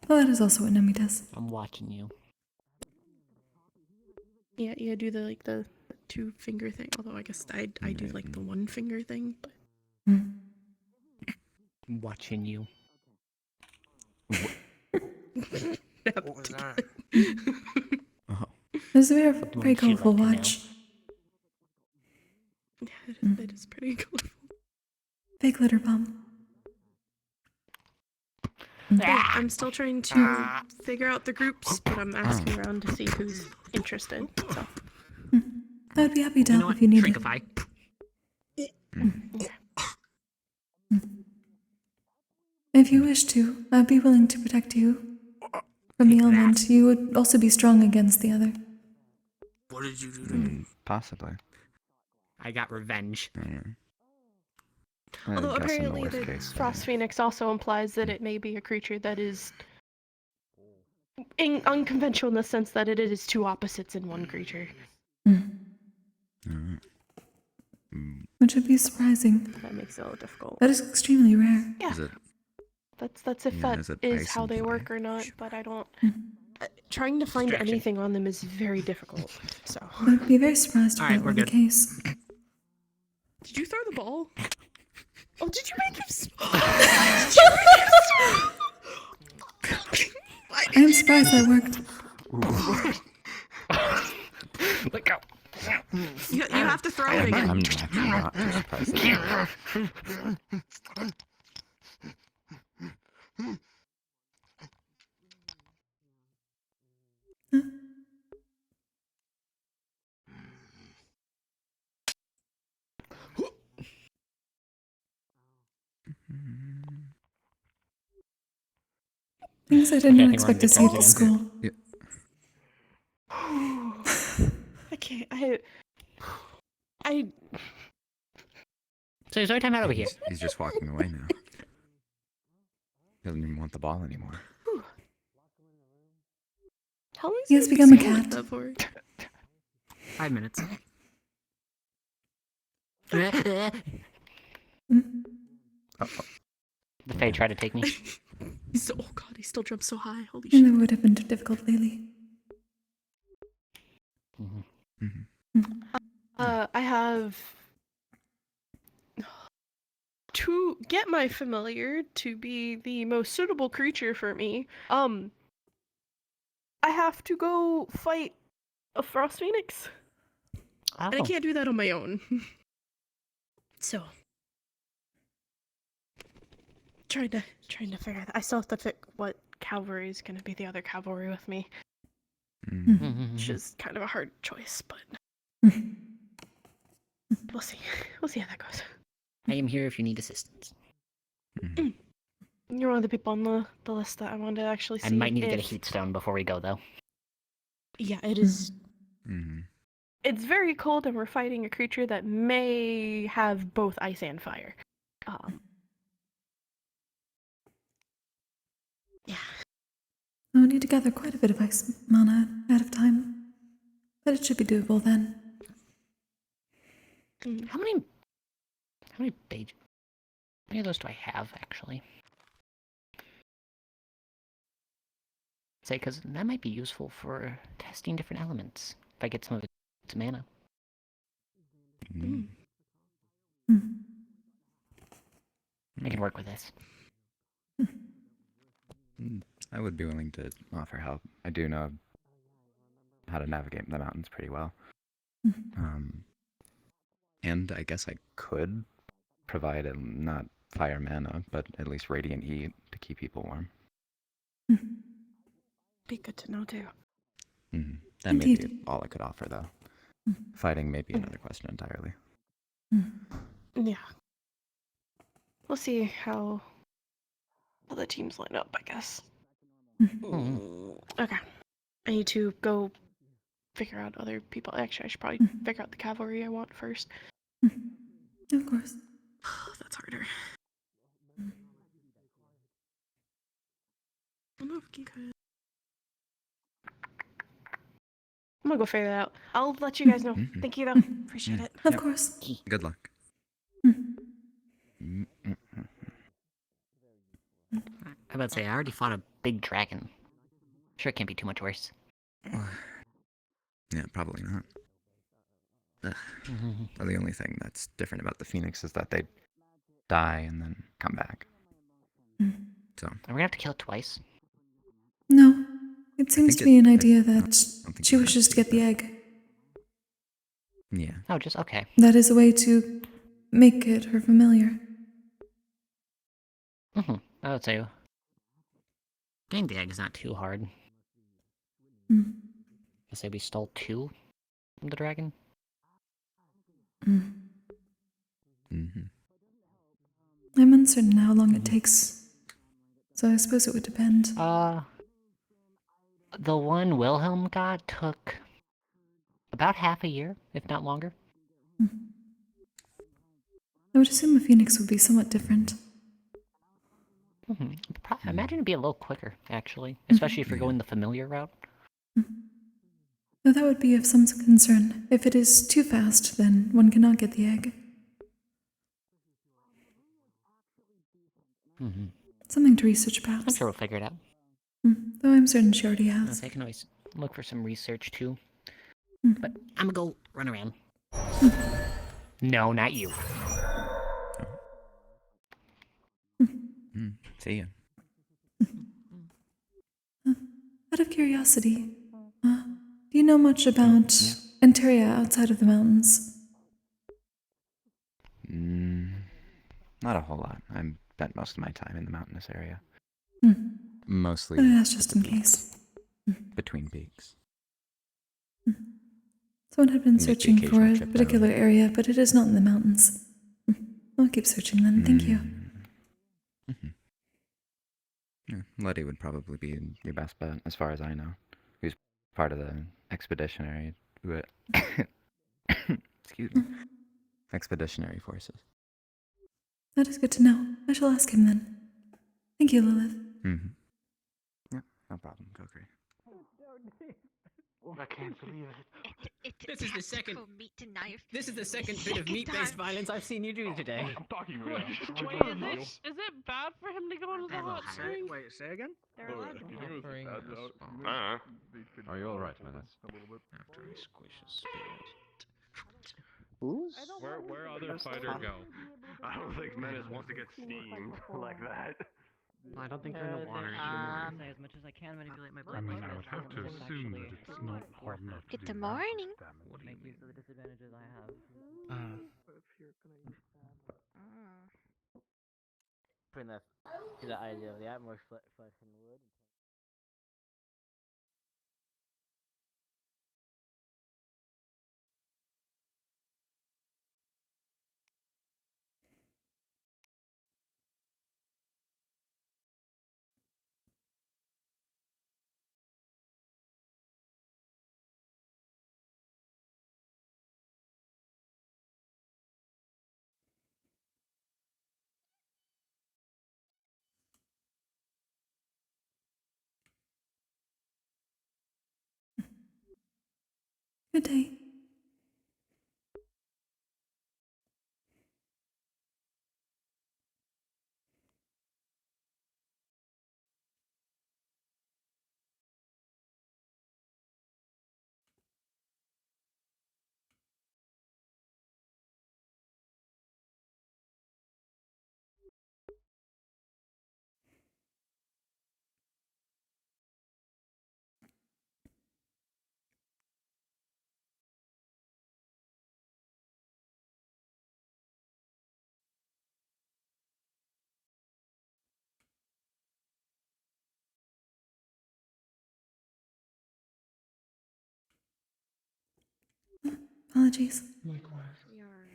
Speaker 1: Well, that is also what Nomi does.
Speaker 15: I'm watching you.
Speaker 18: Yeah, do the 2-finger thing. Although I guess I do like the 1-finger thing. But
Speaker 15: I'm watching you.
Speaker 8: What was that?
Speaker 1: It was a very,
Speaker 15: What
Speaker 1: very
Speaker 15: would you
Speaker 1: colorful
Speaker 15: like to know?
Speaker 1: watch.
Speaker 18: Yeah, it is pretty colorful.
Speaker 1: Fake litter bomb.
Speaker 18: Yeah, I'm still trying to figure out the groups, but I'm asking around to see who's interested. So.
Speaker 1: I would be happy to help if you need it.
Speaker 15: Shrinkify.
Speaker 1: If you wish to, I'd be willing to protect you from the element. You would also be strong against the other.
Speaker 8: What did you do to me?
Speaker 22: Possibly.
Speaker 15: I got revenge.
Speaker 18: Although
Speaker 22: I guess in the
Speaker 18: apparently
Speaker 22: worst
Speaker 18: the
Speaker 22: case,
Speaker 18: Frost Phoenix also implies that it may be a creature that is unconventional in the sense that it is two opposites in one creature.
Speaker 1: Which would be surprising.
Speaker 18: That makes it a little difficult.
Speaker 1: That is extremely rare.
Speaker 18: Yeah.
Speaker 22: Is it?
Speaker 18: That's if
Speaker 22: Yeah,
Speaker 18: that
Speaker 22: is it
Speaker 18: is
Speaker 22: ice
Speaker 18: how
Speaker 22: and
Speaker 18: they
Speaker 22: fire?
Speaker 18: work or not, but I don't... trying to find
Speaker 15: Distraction.
Speaker 18: anything on them is very difficult, so...
Speaker 1: I would be very surprised if
Speaker 15: Alright,
Speaker 1: that were
Speaker 15: we're
Speaker 1: the
Speaker 15: good.
Speaker 1: case.
Speaker 18: Did you throw the ball? Oh, did you make him...
Speaker 1: I am surprised that worked.
Speaker 15: Let go.
Speaker 18: You have to throw it again.
Speaker 22: I'm actually not too surprised at that.
Speaker 1: Things I did not expect to see at the school.
Speaker 22: Yeah.
Speaker 18: I can't, I...
Speaker 15: So is our time out over here?
Speaker 22: He's just walking away now. He doesn't even want the ball anymore.
Speaker 18: How long
Speaker 1: He has become a cat.
Speaker 18: For?
Speaker 15: 5 minutes.
Speaker 1: Mm.
Speaker 15: The Fae tried to take me.
Speaker 18: Oh god, he still jumps so high. Holy
Speaker 1: And
Speaker 18: shit.
Speaker 1: it would have been difficult lately.
Speaker 18: I have to get my familiar to be the most suitable creature for me. I have to go fight a Frost Phoenix. And I can't do that on my own. So trying to figure that. I still have to pick what cavalry is gonna be the other cavalry with me. Which is kind of a hard choice, but we'll see. We'll see how that goes.
Speaker 15: I am here if you need assistance.
Speaker 18: You're one of the people on the list that I wanted to actually see.
Speaker 15: I might need to get a
Speaker 18: if-
Speaker 15: heat stone before we go, though.
Speaker 18: Yeah, it is.
Speaker 22: Mm-hmm.
Speaker 18: It's very cold, and we're fighting a creature that may have both ice and fire. Yeah.
Speaker 1: I will need to gather quite a bit of ice mana ahead of time, but it should be doable then.
Speaker 15: How many pages? How many of those do I have, actually? Say, because that might be useful for testing different elements. If I get some of its mana. I can work with this.
Speaker 22: I would be willing to offer help. I do know how to navigate the mountains pretty well. And I guess I could provide not fire mana, but at least radiant heat to keep people warm.
Speaker 18: Be good to know too.
Speaker 22: That may be
Speaker 1: Indeed.
Speaker 22: all I could offer, though. Fighting may be another question entirely.
Speaker 18: Yeah. We'll see how the teams line up, I guess. Okay. I need to go figure out other people. Actually, I should probably figure out the cavalry I want first.
Speaker 1: Of course.
Speaker 18: That's harder. I don't know if you could. I'm gonna go figure that out. I'll let you guys know. Thank you, though. Appreciate it.
Speaker 1: Of course.
Speaker 22: Good luck.
Speaker 15: I about to say, I already fought a big dragon. Sure, it can't be too much worse.
Speaker 22: Yeah, probably not. Well, the only thing that's different about the Phoenix is that they die and then come back. So
Speaker 15: Are we gonna have to kill it twice?
Speaker 1: No. It seems to be an idea that
Speaker 22: don't think
Speaker 1: she
Speaker 22: you have
Speaker 1: wishes to get the egg.
Speaker 22: yeah.
Speaker 15: Oh, just okay.
Speaker 1: That is a way to make it her familiar.
Speaker 15: I would say getting the egg is not too hard. I say we stole 2 from the dragon.
Speaker 1: I'm uncertain how long it takes, so I suppose it would depend.
Speaker 15: The one Wilhelm got took about half a year, if not longer.
Speaker 1: I would assume a phoenix would be somewhat different.
Speaker 15: I imagine it'd be a little quicker, actually, especially if you're going the familiar route.
Speaker 1: Though that would be of some concern. If it is too fast, then one cannot get the egg. Something to research, perhaps.
Speaker 15: I'm sure we'll figure it out.
Speaker 1: Though I'm certain she already has.
Speaker 15: I can always look for some research, too. But I'm gonna go run around. No, not you.
Speaker 22: See ya.
Speaker 1: Out of curiosity, do you know much about Anteria outside of the mountains?
Speaker 22: Not a whole lot. I spent most of my time in the mountainous area. Mostly.
Speaker 1: But that's just in case.
Speaker 22: Between peaks.
Speaker 1: Someone had been
Speaker 22: Make the
Speaker 1: searching for
Speaker 22: occasional
Speaker 1: a
Speaker 22: trip
Speaker 1: particular area, but it is not in the mountains. I'll keep searching then, thank you.
Speaker 22: Yeah, Letty would probably be your best bet, as far as I know. Who's part of the expeditionary... Excuse me. Expeditionary forces.
Speaker 1: That is good to know. I shall ask him then. Thank you, Lilith.
Speaker 22: Yeah, no problem, Kokkuri.
Speaker 9: I can't believe it.
Speaker 13: This is the second.
Speaker 9: This is the second bit of meat-based violence I've seen you do today.
Speaker 19: I'm talking
Speaker 17: Wait,
Speaker 19: about.
Speaker 17: is it bad for him to go into the hot spring?
Speaker 8: Wait, say again?
Speaker 17: They're allowed to go.
Speaker 16: Are you alright, Menace?
Speaker 22: After I squish a spirit.
Speaker 8: Who's?
Speaker 19: Where other fighter go? I don't think Menace wants to get steamed like that.
Speaker 9: I don't think you're in the water.
Speaker 13: Say as much as I can manipulate my blood.
Speaker 16: I mean, I would have to assume that it's not hard enough to
Speaker 13: Good
Speaker 16: do
Speaker 13: morning.
Speaker 16: damage.
Speaker 13: Make use of the disadvantages I have.
Speaker 3: Putting that to the idea of the more flesh and wood.
Speaker 1: Good day. Apologies.
Speaker 16: Likewise.
Speaker 21: We are.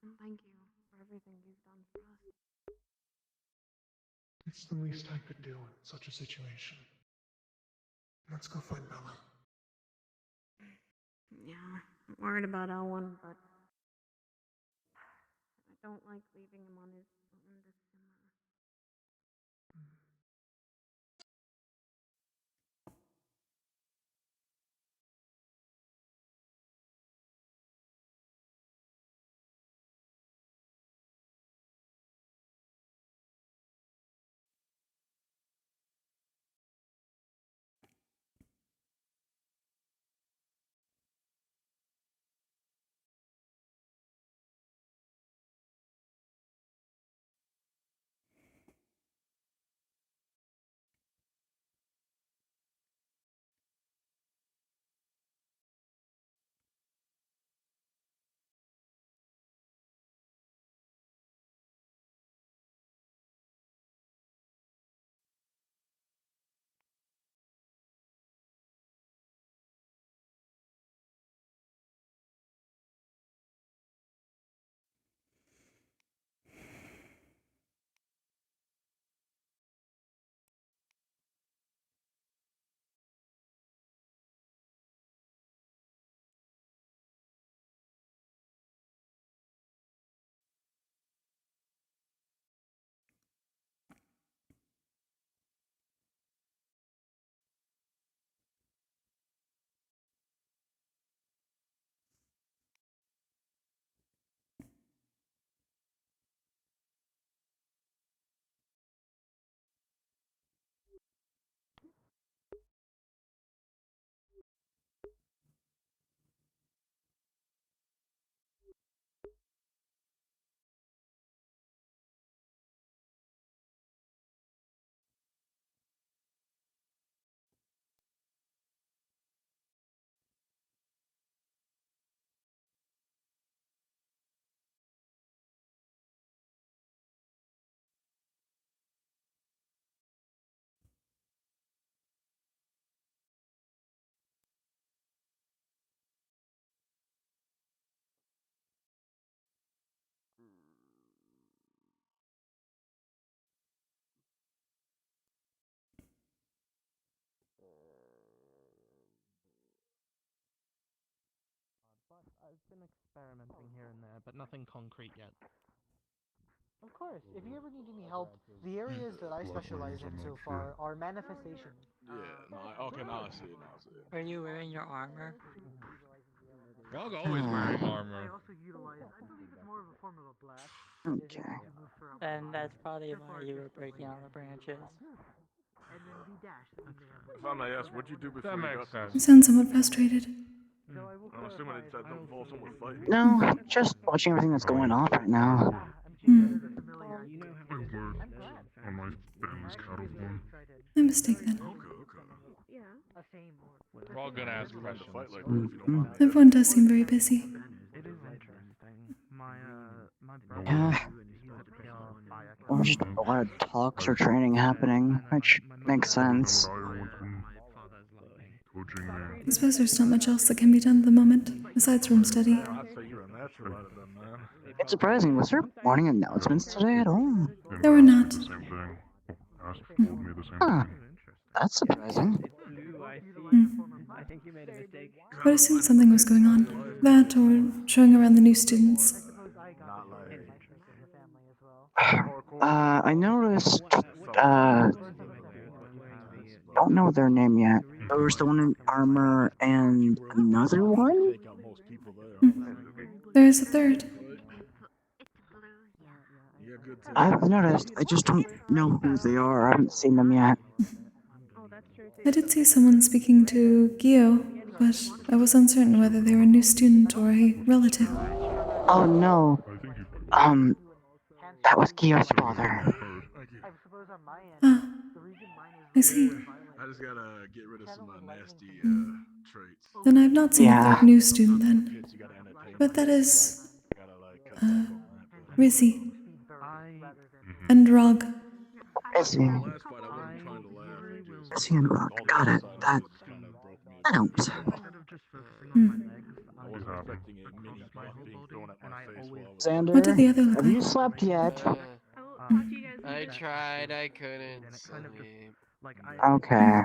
Speaker 21: And thank you for everything you've done for us.
Speaker 16: It's the least I could do in such a situation. Let's go find Bella.
Speaker 21: Yeah, I'm worried about Owen, but I don't like leaving him on his own this summer.
Speaker 3: But I've been experimenting here and there, but nothing concrete yet.
Speaker 2: Of course, if you ever need any help, the areas that I specialize in so far are manifestation.
Speaker 8: Okay, now I see it.
Speaker 2: Are you wearing your armor?
Speaker 14: Frog always wearing armor.
Speaker 2: I believe it's more of a form of a blast.
Speaker 20: Okay.
Speaker 2: And that's probably why you were breaking out the branches. And then the dash.
Speaker 8: If I may ask, what'd you do before you got to
Speaker 1: You
Speaker 8: this?
Speaker 1: sound somewhat frustrated.
Speaker 8: I'm assuming it's that don't fall someone fighting.
Speaker 20: No, just watching everything that's going on right now.
Speaker 1: Hmm.
Speaker 16: I work on my family's cattle farm.
Speaker 1: My mistake then.
Speaker 14: We're all gonna ask questions.
Speaker 1: Everyone does seem very busy.
Speaker 3: It is interesting. My brother
Speaker 20: Yeah. There's just a lot of talks or training happening, which makes sense.
Speaker 1: I suppose there's not much else that can be done at the moment, besides room study.
Speaker 8: I'd say you're a natural out of them, man.
Speaker 20: It's surprising, was there morning announcements today at all?
Speaker 1: There were not.
Speaker 16: The same thing. Ask told me the same
Speaker 20: Huh.
Speaker 16: thing.
Speaker 20: That's surprising.
Speaker 2: I think you made a mistake.
Speaker 1: I would assume something was going on. That, or showing around the new students.
Speaker 20: I noticed, don't know their name yet. There was the one in armor and another one?
Speaker 1: There is a third.
Speaker 20: I've noticed. I just don't know who they are. I haven't seen them yet.
Speaker 1: I did see someone speaking to Gio, but I was uncertain whether they were a new student or a relative.
Speaker 20: Oh no. That was Gio's father.
Speaker 1: Ah, I see.
Speaker 8: I just gotta get rid of some nasty traits.
Speaker 1: Then I have not seen a
Speaker 20: Yeah.
Speaker 1: third new student then. But that is... Rizzy. And Rog.
Speaker 20: Izzy and Rock. Got it. That helps.
Speaker 1: What did the
Speaker 20: Xander,
Speaker 1: other look
Speaker 20: have you
Speaker 1: like?
Speaker 20: slept yet?
Speaker 4: I tried, I couldn't sleep.
Speaker 20: Okay.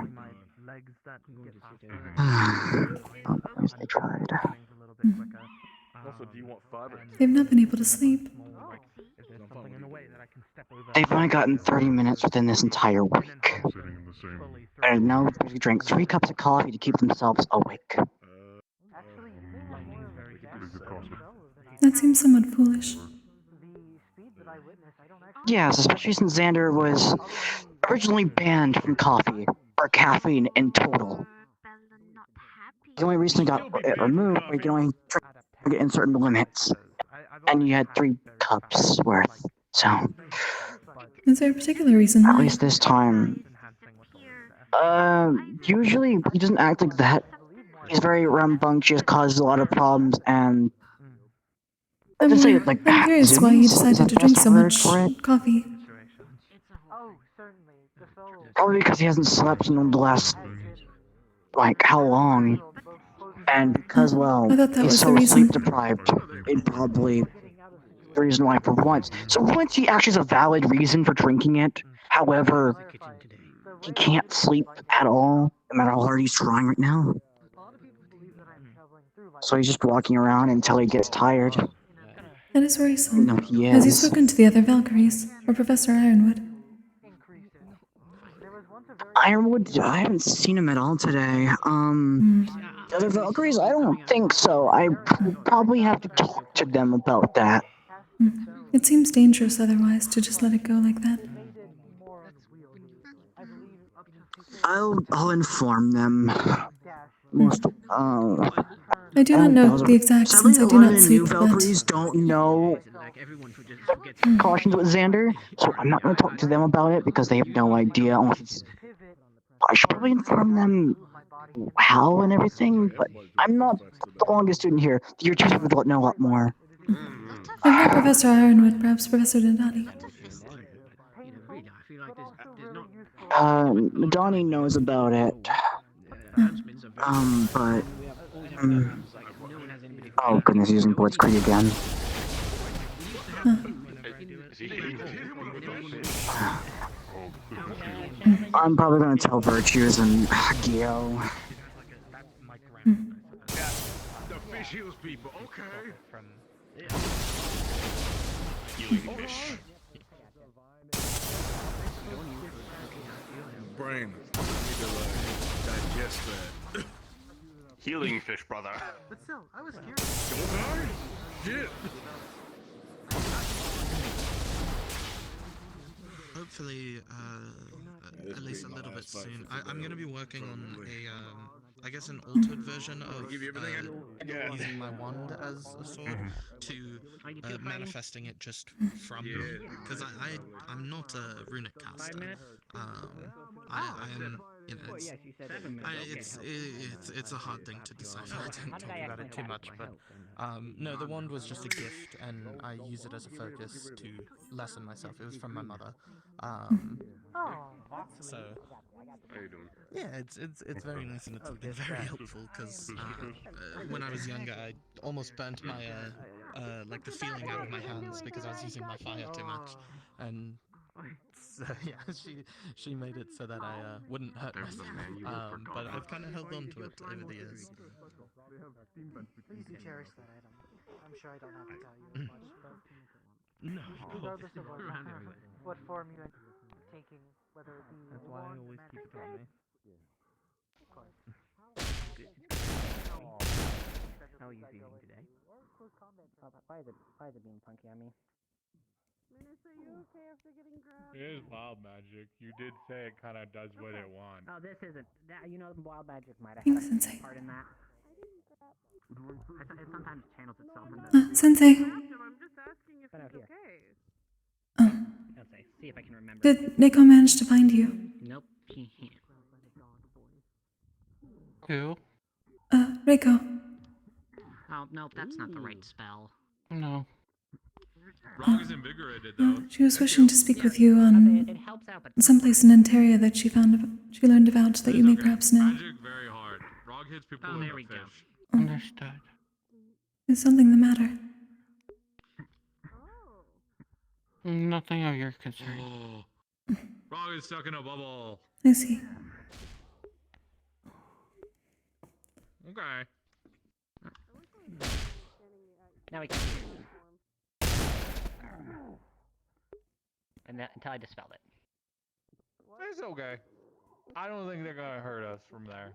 Speaker 20: At least they tried.
Speaker 1: They've not been able to sleep.
Speaker 20: They've only gotten 30 minutes within this entire week. And now they drank 3 cups of coffee to keep themselves awake.
Speaker 1: That seems somewhat foolish.
Speaker 20: Yes, especially since Xander was originally banned from coffee, or caffeine in total. He only recently got it removed, but you can only drink it in certain limits. And you had 3 cups worth, so...
Speaker 1: Is there a particular reason why?
Speaker 20: At least this time. Usually he doesn't act like that. He's very rambunctious, causes a lot of problems, and...
Speaker 1: I'm curious why he
Speaker 20: zooms? Is
Speaker 1: decided
Speaker 20: that
Speaker 1: to
Speaker 20: the
Speaker 1: drink
Speaker 20: best
Speaker 1: so
Speaker 20: word
Speaker 1: much
Speaker 20: for it?
Speaker 1: coffee.
Speaker 20: Probably because he hasn't slept in the last... like, how long? And because, well,
Speaker 1: I thought that
Speaker 20: he's
Speaker 1: was the
Speaker 20: so
Speaker 1: reason.
Speaker 20: sleep deprived, it probably... the reason why for once. So once he actually has a valid reason for drinking it, however, he can't sleep at all, no matter how hard he's trying right now. So he's just walking around until he gets tired.
Speaker 1: That is worrisome.
Speaker 20: No, he
Speaker 1: Has he
Speaker 20: is.
Speaker 1: spoken to the other Valkyries? Or Professor Ironwood?
Speaker 20: Ironwood, I haven't seen him at all today. The other Valkyries, I don't think so. I probably have to talk to them about that.
Speaker 1: It seems dangerous otherwise to just let it go like that.
Speaker 20: I'll inform them.
Speaker 1: I do not know the exact
Speaker 20: Sadly,
Speaker 1: since I
Speaker 20: a
Speaker 1: do
Speaker 20: lot of
Speaker 1: not
Speaker 20: the new
Speaker 1: sleep, but...
Speaker 20: Valkyries don't know cautions with Xander, so I'm not going to talk to them about it because they have no idea. Unless it's... I should probably inform them how and everything, but I'm not the longest student here. The year 2s would know a lot more.
Speaker 1: If not Professor Ironwood, perhaps Professor Donnie.
Speaker 20: Donnie knows about it. But... oh goodness, using Blitzkrieg again. I'm probably gonna tell Virtues and Gio.
Speaker 19: The fish heals people, okay. Healing fish.
Speaker 8: Brain. I need to digest that.
Speaker 5: Healing fish, brother.
Speaker 2: But still, I was curious.
Speaker 8: Don't die. Shit.
Speaker 6: Hopefully, at least a little bit soon. I'm going to be working on a, I guess an altered version of using my wand as a sword to manifesting it just from me. Because I'm not a runic caster. I am, you know, it's a hard thing to decipher. I don't talk about it too much, but no, the wand was just a gift, and I use it as a focus to lessen myself. It was from my mother. So yeah, it's very nice, and it's been very helpful because when I was younger, I almost burnt my like the feeling out of my hands because I was using my fire too much, and so yeah, she made it so that I wouldn't hurt myself. But I've kind of held on to it over the years.
Speaker 2: Please do cherish that item. I'm sure I don't have to tell you much, but
Speaker 6: No,
Speaker 2: regardless of what form you're taking, whether it be
Speaker 6: that's why I always keep it on me.
Speaker 15: How are you feeling today? Why is it being punky on me?
Speaker 14: It is wild magic. You did say it kind of does what it wants.
Speaker 15: Oh, this isn't. That, wild magic might have
Speaker 1: Thanks,
Speaker 15: had
Speaker 1: Sensei.
Speaker 15: a part in that. It sometimes channels itself into.
Speaker 1: Sensei.
Speaker 17: I'm just asking if
Speaker 15: But out
Speaker 17: it's
Speaker 15: here.
Speaker 17: okay.
Speaker 15: Sensei, see if I can remember.
Speaker 1: Did Nico manage to find you?
Speaker 15: Nope.
Speaker 14: Who?
Speaker 1: Reiko.
Speaker 15: Oh, nope, that's not the right spell.
Speaker 14: No. Rog is invigorated though.
Speaker 1: No, she was wishing to speak with you on
Speaker 15: It helps out, but
Speaker 1: someplace in Ontario that she learned about that you may perhaps know.
Speaker 14: Magic very hard. Rog hits people with
Speaker 15: there
Speaker 14: a
Speaker 15: we go.
Speaker 14: fish. Understood.
Speaker 1: Is something the matter?
Speaker 14: Nothing of your concern. Rog is stuck in a bubble.
Speaker 1: I see.
Speaker 14: Okay.
Speaker 15: Now we can see it. And that, until I dispelled it.
Speaker 14: It's okay. I don't think they're gonna hurt us from there.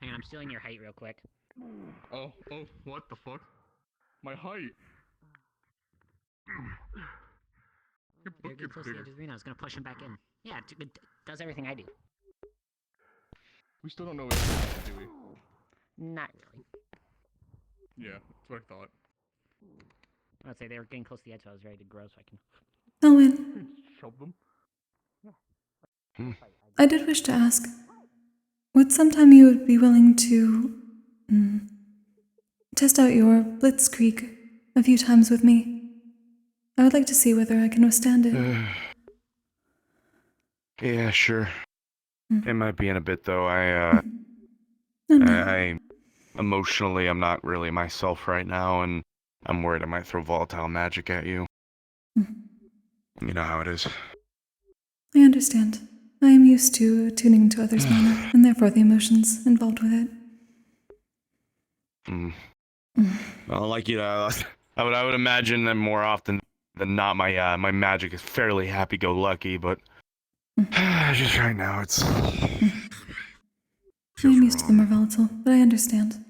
Speaker 15: Hang on, I'm stealing your height real quick.
Speaker 14: Oh, what the fuck? My height. Your
Speaker 15: You're
Speaker 14: book
Speaker 15: getting
Speaker 14: gets
Speaker 15: close to the
Speaker 14: bigger.
Speaker 15: edge of the arena. I was gonna push him back in. Yeah, it does everything I do.
Speaker 14: We still don't know what it's do we?
Speaker 15: Not really.
Speaker 14: Yeah, that's what I thought.
Speaker 15: I'd say they were getting close to the edge, so I was ready to grow so I can.
Speaker 1: Elwin,
Speaker 14: Shove them.
Speaker 1: I did wish to ask, would sometime you would be willing to test out your blitzkrieg a few times with me? I would like to see whether I can withstand it.
Speaker 11: Yeah, sure. It might be in a bit though.
Speaker 1: No.
Speaker 11: I emotionally, I'm not really myself right now, and I'm worried I might throw volatile magic at you. You know how it is.
Speaker 1: I understand. I am used to tuning to others' mana, and therefore the emotions involved with it.
Speaker 11: Well, like I would imagine that more often than not, my magic is fairly happy-go-lucky, but just right now it's.
Speaker 1: I am used to the more volatile, but I understand.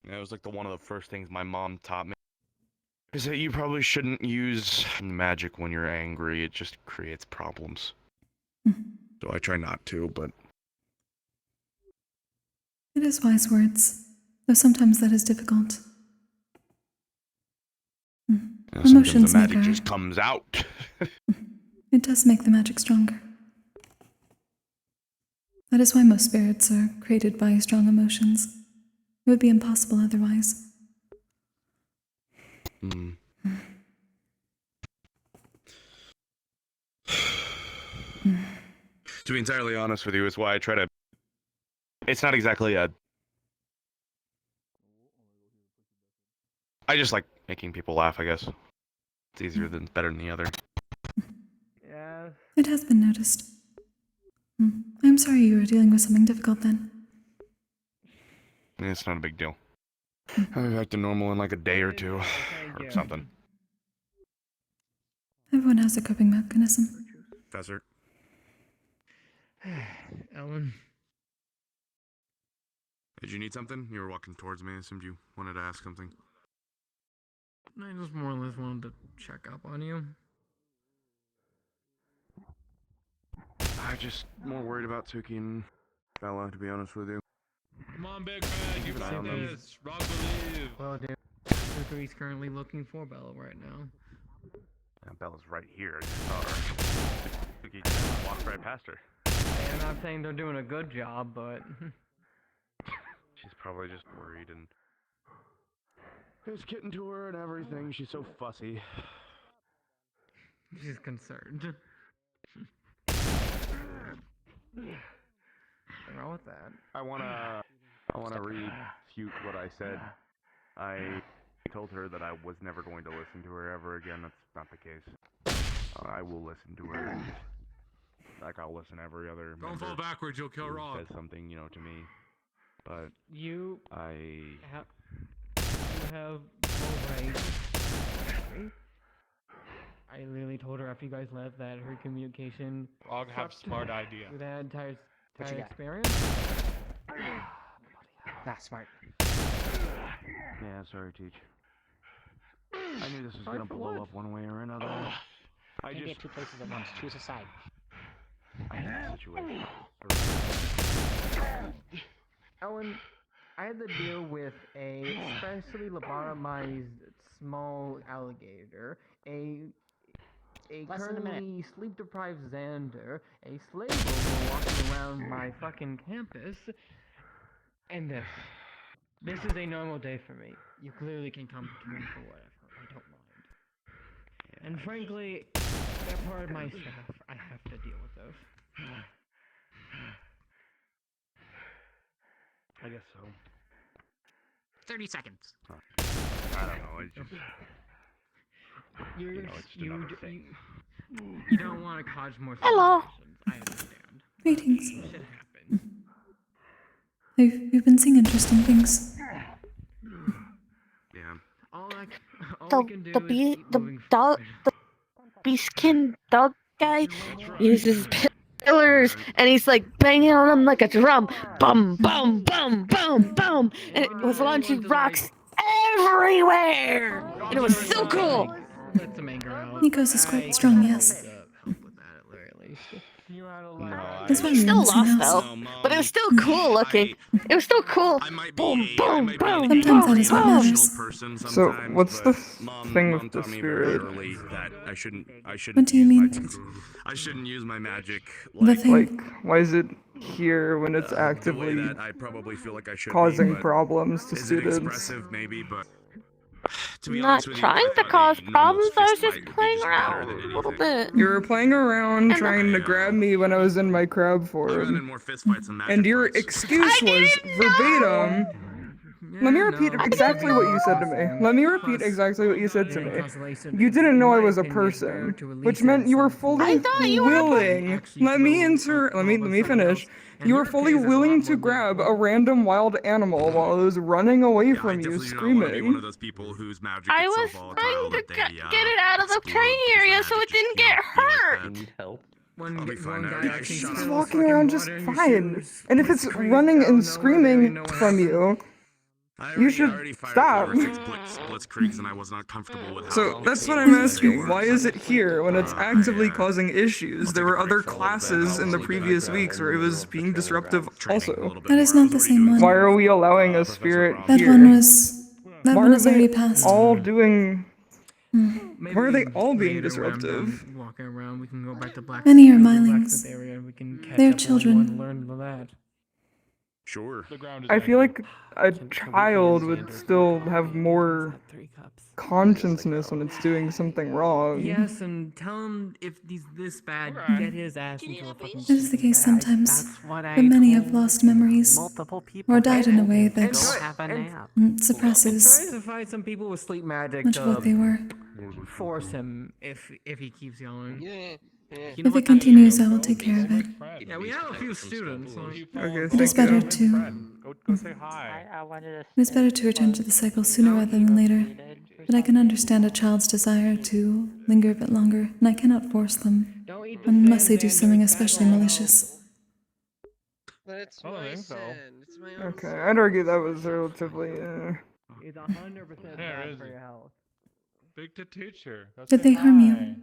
Speaker 11: It was like one of the first things my mom taught me. Is that you probably shouldn't use magic when you're angry. It just creates problems. So I try not to, but.
Speaker 1: It is wise words, though sometimes that is difficult.
Speaker 11: Sometimes
Speaker 1: Emotions
Speaker 11: the magic
Speaker 1: make
Speaker 11: just comes out.
Speaker 1: It does make the magic stronger. That is why most spirits are created by strong emotions. It would be impossible otherwise.
Speaker 11: To be entirely honest with you, is why I try to. It's not exactly a. I just like making people laugh, I guess. It's easier than better than the other.
Speaker 9: Yes.
Speaker 1: It has been noticed. I'm sorry you were dealing with something difficult then.
Speaker 11: It's not a big deal. I'll be back to normal in like a day or two, or something.
Speaker 1: Everyone has a coping mechanism.
Speaker 11: Professor.
Speaker 6: Ellen.
Speaker 11: Did you need something? You were walking towards me. I assumed you wanted to ask something.
Speaker 6: I just more or less wanted to check up on you.
Speaker 11: I'm just more worried about Suki and Bella, to be honest with you.
Speaker 14: Come on, big man, you got this. Rock believe.
Speaker 6: Well, dude, Kokkuri's currently looking for Bella right now.
Speaker 11: Bella's right here. I just saw her. Suki just walked right past her.
Speaker 9: I'm not saying they're doing a good job, but
Speaker 11: She's probably just worried and it's getting to her and everything. She's so fussy.
Speaker 6: She's concerned. What's wrong with that?
Speaker 11: I wanna refute what I said. I
Speaker 7: told her that I was never going to listen to her ever again. That's not the case. I will listen to her. Like I'll listen every other.
Speaker 14: Don't fall backwards, you'll kill
Speaker 7: who
Speaker 14: Rob.
Speaker 7: says something, to me. But
Speaker 9: you
Speaker 7: I
Speaker 9: have full right. I literally told her after you guys left that her communication.
Speaker 14: Rog have smart idea.
Speaker 9: With that entire
Speaker 15: What you got?
Speaker 9: experience.
Speaker 15: That's smart.
Speaker 7: Yeah, sorry, Teach. I knew this was gonna blow up one way or another. I
Speaker 15: Can't be
Speaker 7: just
Speaker 15: at two places at once. Choose a side.
Speaker 7: I hate the situation.
Speaker 9: Ellen, I had to deal with a specially lobotomized small alligator, a
Speaker 15: Less than a minute.
Speaker 9: currently sleep-deprived Xander, a slave owner walking around my fucking campus, and this. This is a normal day for me. You clearly can come to me for whatever. I don't mind. And frankly, they're part of my staff. I have to deal with those.
Speaker 7: I guess so.
Speaker 15: 30 seconds.
Speaker 7: I don't know. It's just it's another thing.
Speaker 9: You don't want to cause more
Speaker 21: Hello.
Speaker 9: situations. I understand.
Speaker 1: Greetings.
Speaker 9: Shit happens.
Speaker 1: You've been seeing interesting things.
Speaker 7: Yeah.
Speaker 9: All we can do
Speaker 21: The
Speaker 9: is
Speaker 21: bee,
Speaker 9: keep
Speaker 21: the
Speaker 9: moving
Speaker 21: dog, the beast-kin dog guy uses pillars, and he's like banging on them like a drum. Bum, bum, bum, bum, bum, and it was launching rocks everywhere, and it was so cool.
Speaker 9: Let the main girl.
Speaker 1: Nikos is quite strong, yes.
Speaker 9: Help with that at the very least.
Speaker 1: That's why
Speaker 21: He
Speaker 1: we're
Speaker 21: still
Speaker 1: in the same
Speaker 21: lost
Speaker 1: house.
Speaker 21: though, but it was still cool looking. It was still cool. Boom, boom, boom,
Speaker 1: Sometimes that is what
Speaker 21: boom.
Speaker 1: matters.
Speaker 14: So, what's the thing with the spirit?
Speaker 7: That I shouldn't
Speaker 1: What do you mean?
Speaker 7: I shouldn't use my magic.
Speaker 1: The thing.
Speaker 14: Like, why is it here when it's
Speaker 7: the way
Speaker 14: actively
Speaker 7: that I probably feel like I should
Speaker 14: causing
Speaker 7: be, but
Speaker 14: problems to
Speaker 7: is it
Speaker 14: students?
Speaker 7: expressive? Maybe, but to be
Speaker 21: Not
Speaker 7: honest with you,
Speaker 21: trying
Speaker 7: I
Speaker 21: to
Speaker 7: thought
Speaker 21: cause
Speaker 7: a normal
Speaker 21: problems. I was
Speaker 7: fist
Speaker 21: just
Speaker 7: fight would be
Speaker 21: playing
Speaker 7: better
Speaker 21: around
Speaker 7: than
Speaker 21: a little
Speaker 7: anything.
Speaker 21: bit.
Speaker 14: You were playing around trying to grab me when I was in my crab
Speaker 7: I've been in
Speaker 14: form.
Speaker 7: more fist fights than magic
Speaker 14: And your
Speaker 7: fights.
Speaker 14: excuse was verbatim. Let me repeat exactly what you said to me. Let me repeat exactly what you said to me. You didn't know I was a person, which meant you were fully willing. Let me finish. You were fully willing to grab a random wild animal while it was running away from you,
Speaker 7: Be one of
Speaker 14: screaming.
Speaker 7: those people whose magic
Speaker 21: I
Speaker 7: is
Speaker 21: was
Speaker 7: so
Speaker 21: trying
Speaker 7: volatile
Speaker 21: to
Speaker 7: that they
Speaker 21: get it out of the train area so it didn't get hurt.
Speaker 7: Need help?
Speaker 9: One
Speaker 7: be fine.
Speaker 9: guy
Speaker 7: I
Speaker 9: actually
Speaker 7: shut
Speaker 14: It's
Speaker 7: up.
Speaker 14: walking around just fine. And if it's running and screaming from you, you should stop.
Speaker 7: Blitzkriegs, and I was not comfortable with how
Speaker 14: So that's what I'm asking. Why is it here when it's actively causing issues? There were other classes in the previous weeks where it was being disruptive also.
Speaker 1: That is not the same one.
Speaker 14: Why are we allowing a spirit
Speaker 1: That
Speaker 14: here?
Speaker 1: one was. That
Speaker 14: Why
Speaker 1: one
Speaker 14: are
Speaker 1: is already
Speaker 14: they
Speaker 1: passed.
Speaker 14: all doing...
Speaker 9: Maybe
Speaker 14: Why are they all being
Speaker 9: later when I'm
Speaker 14: disruptive?
Speaker 9: done walking around, we can go back to Black.
Speaker 1: Many are
Speaker 9: Blacksmith
Speaker 1: Mylings.
Speaker 9: area and we can catch
Speaker 1: They're
Speaker 9: up on
Speaker 1: children.
Speaker 9: what we learned of that.
Speaker 7: Sure.
Speaker 14: I feel like a child would still have more consciousness when it's doing something wrong.
Speaker 9: Yes, and tell him if he's this bad, get his ass into a fucking.
Speaker 1: That is the case sometimes,
Speaker 3: what I
Speaker 1: but many have
Speaker 3: told
Speaker 1: lost memories,
Speaker 3: multiple people.
Speaker 1: or died in a way that
Speaker 3: Go have a nap.
Speaker 1: suppresses
Speaker 9: Try to find some people with sleep magic
Speaker 1: much of what they were.
Speaker 9: force him if he keeps yelling.
Speaker 1: If it continues, I will take care of it.
Speaker 9: Yeah, we have a few students. Like,
Speaker 14: Okay,
Speaker 1: It is
Speaker 14: thank
Speaker 1: better
Speaker 14: you.
Speaker 1: to.
Speaker 4: say hi.
Speaker 13: I wanted to
Speaker 1: It is better to return to the cycle sooner rather than later. But I can understand a child's desire to linger a bit longer, and I cannot force them, unless they do something especially malicious.
Speaker 4: But it's
Speaker 14: I don't
Speaker 4: my
Speaker 14: think so.
Speaker 4: sin. It's my own
Speaker 14: Okay,
Speaker 4: sin.
Speaker 14: I'd argue that was relatively,
Speaker 9: It's 100% bad for your health.
Speaker 14: Big to teacher.
Speaker 1: Did they harm you?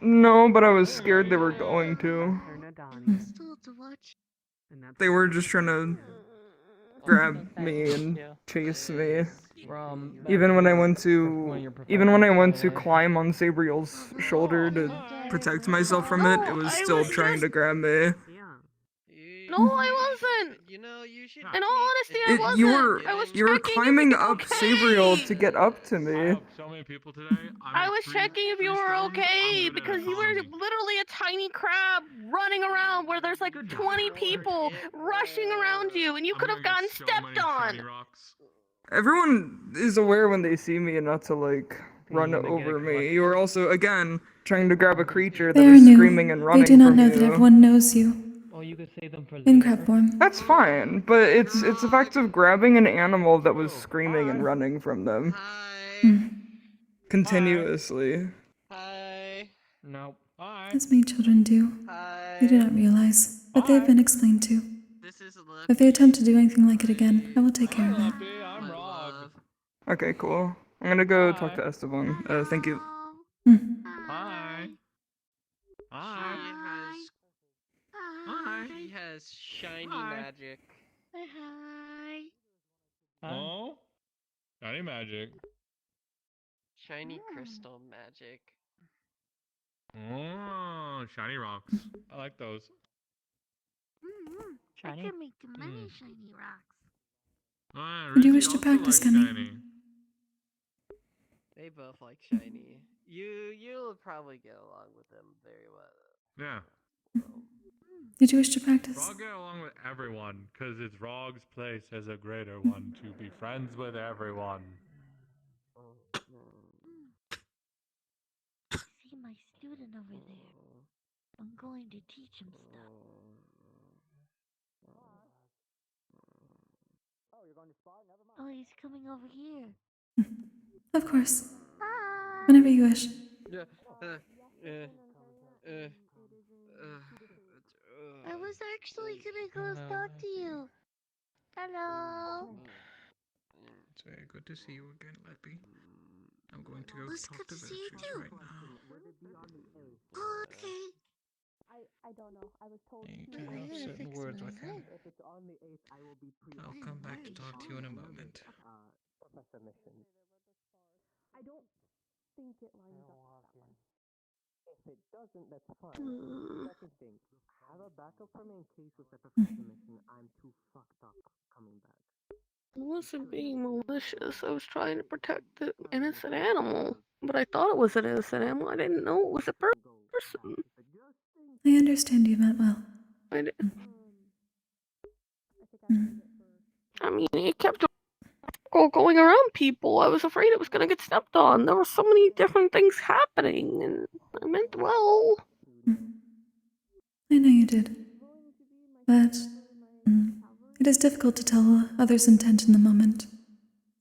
Speaker 14: No, but I was scared they were going to. They were just trying to grab me and chase me. Even when I went to climb on Sabriel's shoulder to protect myself from it, it was still trying to grab me.
Speaker 18: No, I wasn't.
Speaker 4: You know, you should.
Speaker 18: In all honesty, I wasn't. I was
Speaker 14: You were
Speaker 18: checking
Speaker 14: climbing
Speaker 18: if you
Speaker 14: up Sabriel to get up to me.
Speaker 19: So many people today.
Speaker 18: I was checking if you were okay because you were literally a tiny crab running around where there's like 20 people rushing around you, and you could have gotten stepped on.
Speaker 14: Everyone is aware when they see me and not to like run over me. You are also again trying to grab a creature that
Speaker 1: They are
Speaker 14: is
Speaker 1: new.
Speaker 14: screaming and running
Speaker 1: They do not
Speaker 14: from
Speaker 1: know
Speaker 14: you.
Speaker 1: that everyone knows you.
Speaker 9: Oh, you could save them for
Speaker 1: In crab form.
Speaker 14: That's fine, but it's the fact of grabbing an animal that was screaming and running from them. Continuously.
Speaker 9: No.
Speaker 1: As many children do. They do not realize, but they have been explained to. If they attempt to do anything like it again, I will take care of it.
Speaker 14: Okay, cool. I'm gonna go talk to Esteban. Thank you.
Speaker 19: Hi.
Speaker 4: He has shiny magic.
Speaker 13: Hi.
Speaker 19: Oh? Shiny magic.
Speaker 4: Shiny crystal magic.
Speaker 19: Oh, shiny rocks. I like those.
Speaker 13: I can make many shiny rocks.
Speaker 1: Do you wish to practice, Gummy?
Speaker 4: They both like shiny. You'll probably get along with them very well.
Speaker 19: Yeah.
Speaker 1: Did you wish to practice?
Speaker 19: I'll get along with everyone, because it's Rog's place as a greater one to be friends with everyone.
Speaker 13: See my student over there. I'm going to teach him stuff. Oh, he's coming over here.
Speaker 1: Of course. Whenever you wish.
Speaker 13: I was actually gonna go talk to you. Hello.
Speaker 6: It's very good to see you again, Leppy. I'm going to go
Speaker 13: It's
Speaker 6: talk
Speaker 13: good
Speaker 6: to
Speaker 13: to see you
Speaker 6: villagers
Speaker 13: too.
Speaker 6: right now.
Speaker 13: Oh, okay.
Speaker 10: I don't know. I was told
Speaker 6: You
Speaker 10: to
Speaker 6: can have
Speaker 10: fix
Speaker 6: certain words with him.
Speaker 10: If it's on the 8th, I will be
Speaker 6: I'll come back to talk to you in a moment.
Speaker 10: Professor Mission. I don't think it lines up with that one. If it doesn't, that's fine. Second thing, have a backup for me in case with the Professor Mission I'm too fucked up coming back.
Speaker 18: I wasn't being malicious. I was trying to protect the innocent animal. But I thought it was an innocent animal. I didn't know it was a person.
Speaker 1: I understand you meant well.
Speaker 18: I mean, it kept going around people. I was afraid it was going to get stepped on. There were so many different things happening, and I meant well.
Speaker 1: I know you did. But it is difficult to tell others' intent in the moment.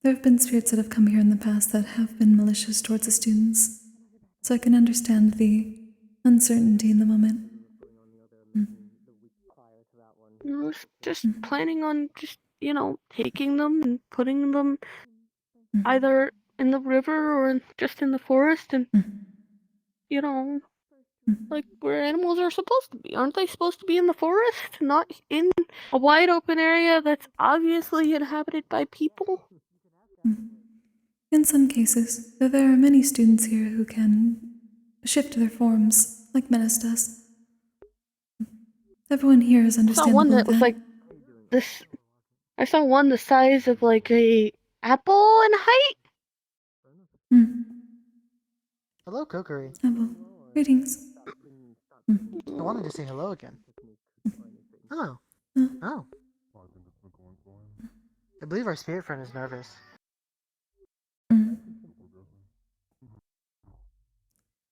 Speaker 1: There have been spirits that have come here in the past that have been malicious towards the students, so I can understand the uncertainty in the moment.
Speaker 18: I was just planning on taking them and putting them either in the river or just in the forest and, like where animals are supposed to be. Aren't they supposed to be in the forest, not in a wide open area that's obviously inhabited by people?
Speaker 1: In some cases, though there are many students here who can shift their forms, like Menace does. Everyone here is
Speaker 18: I saw
Speaker 1: understandable
Speaker 18: one that
Speaker 1: with
Speaker 18: was like this. I saw one the size of like a apple in height.
Speaker 2: Hello, Kokkuri.
Speaker 1: Hello. Greetings.
Speaker 2: I wanted to say hello again. Hello. Oh. I believe our spirit friend is nervous.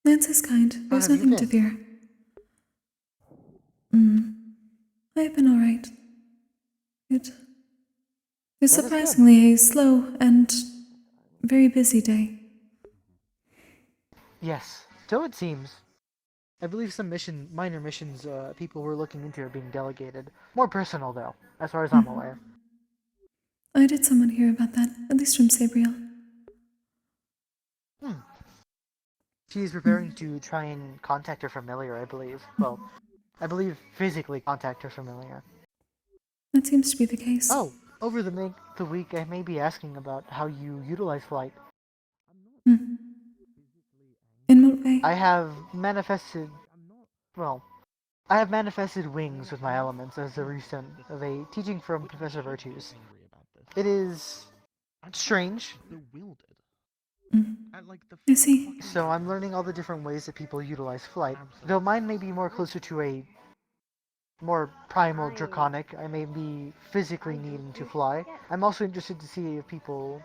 Speaker 1: Lance is kind. There's
Speaker 2: have you
Speaker 1: nothing to fear. I have been alright. It is
Speaker 2: That is good.
Speaker 1: surprisingly a slow and very busy day.
Speaker 2: Yes, so it seems. I believe some minor missions people were looking into are being delegated. More personal, though, as far as I'm aware.
Speaker 1: I did someone hear about that, at least from Sabriel.
Speaker 2: She's preparing to try and contact her familiar, I believe. Well, I believe physically contact her familiar.
Speaker 1: That seems to be the case.
Speaker 2: Oh, over the week, I may be asking about how you utilize flight.
Speaker 1: In what way?
Speaker 2: I have manifested, well, I have manifested wings with my elements as a recent of a teaching from Professor Virtues. It is strange.
Speaker 1: I see.
Speaker 2: So I'm learning all the different ways that people utilize flight. Though mine may be more closer to a more primal draconic, I may be physically needing to fly. I'm also interested to see if the people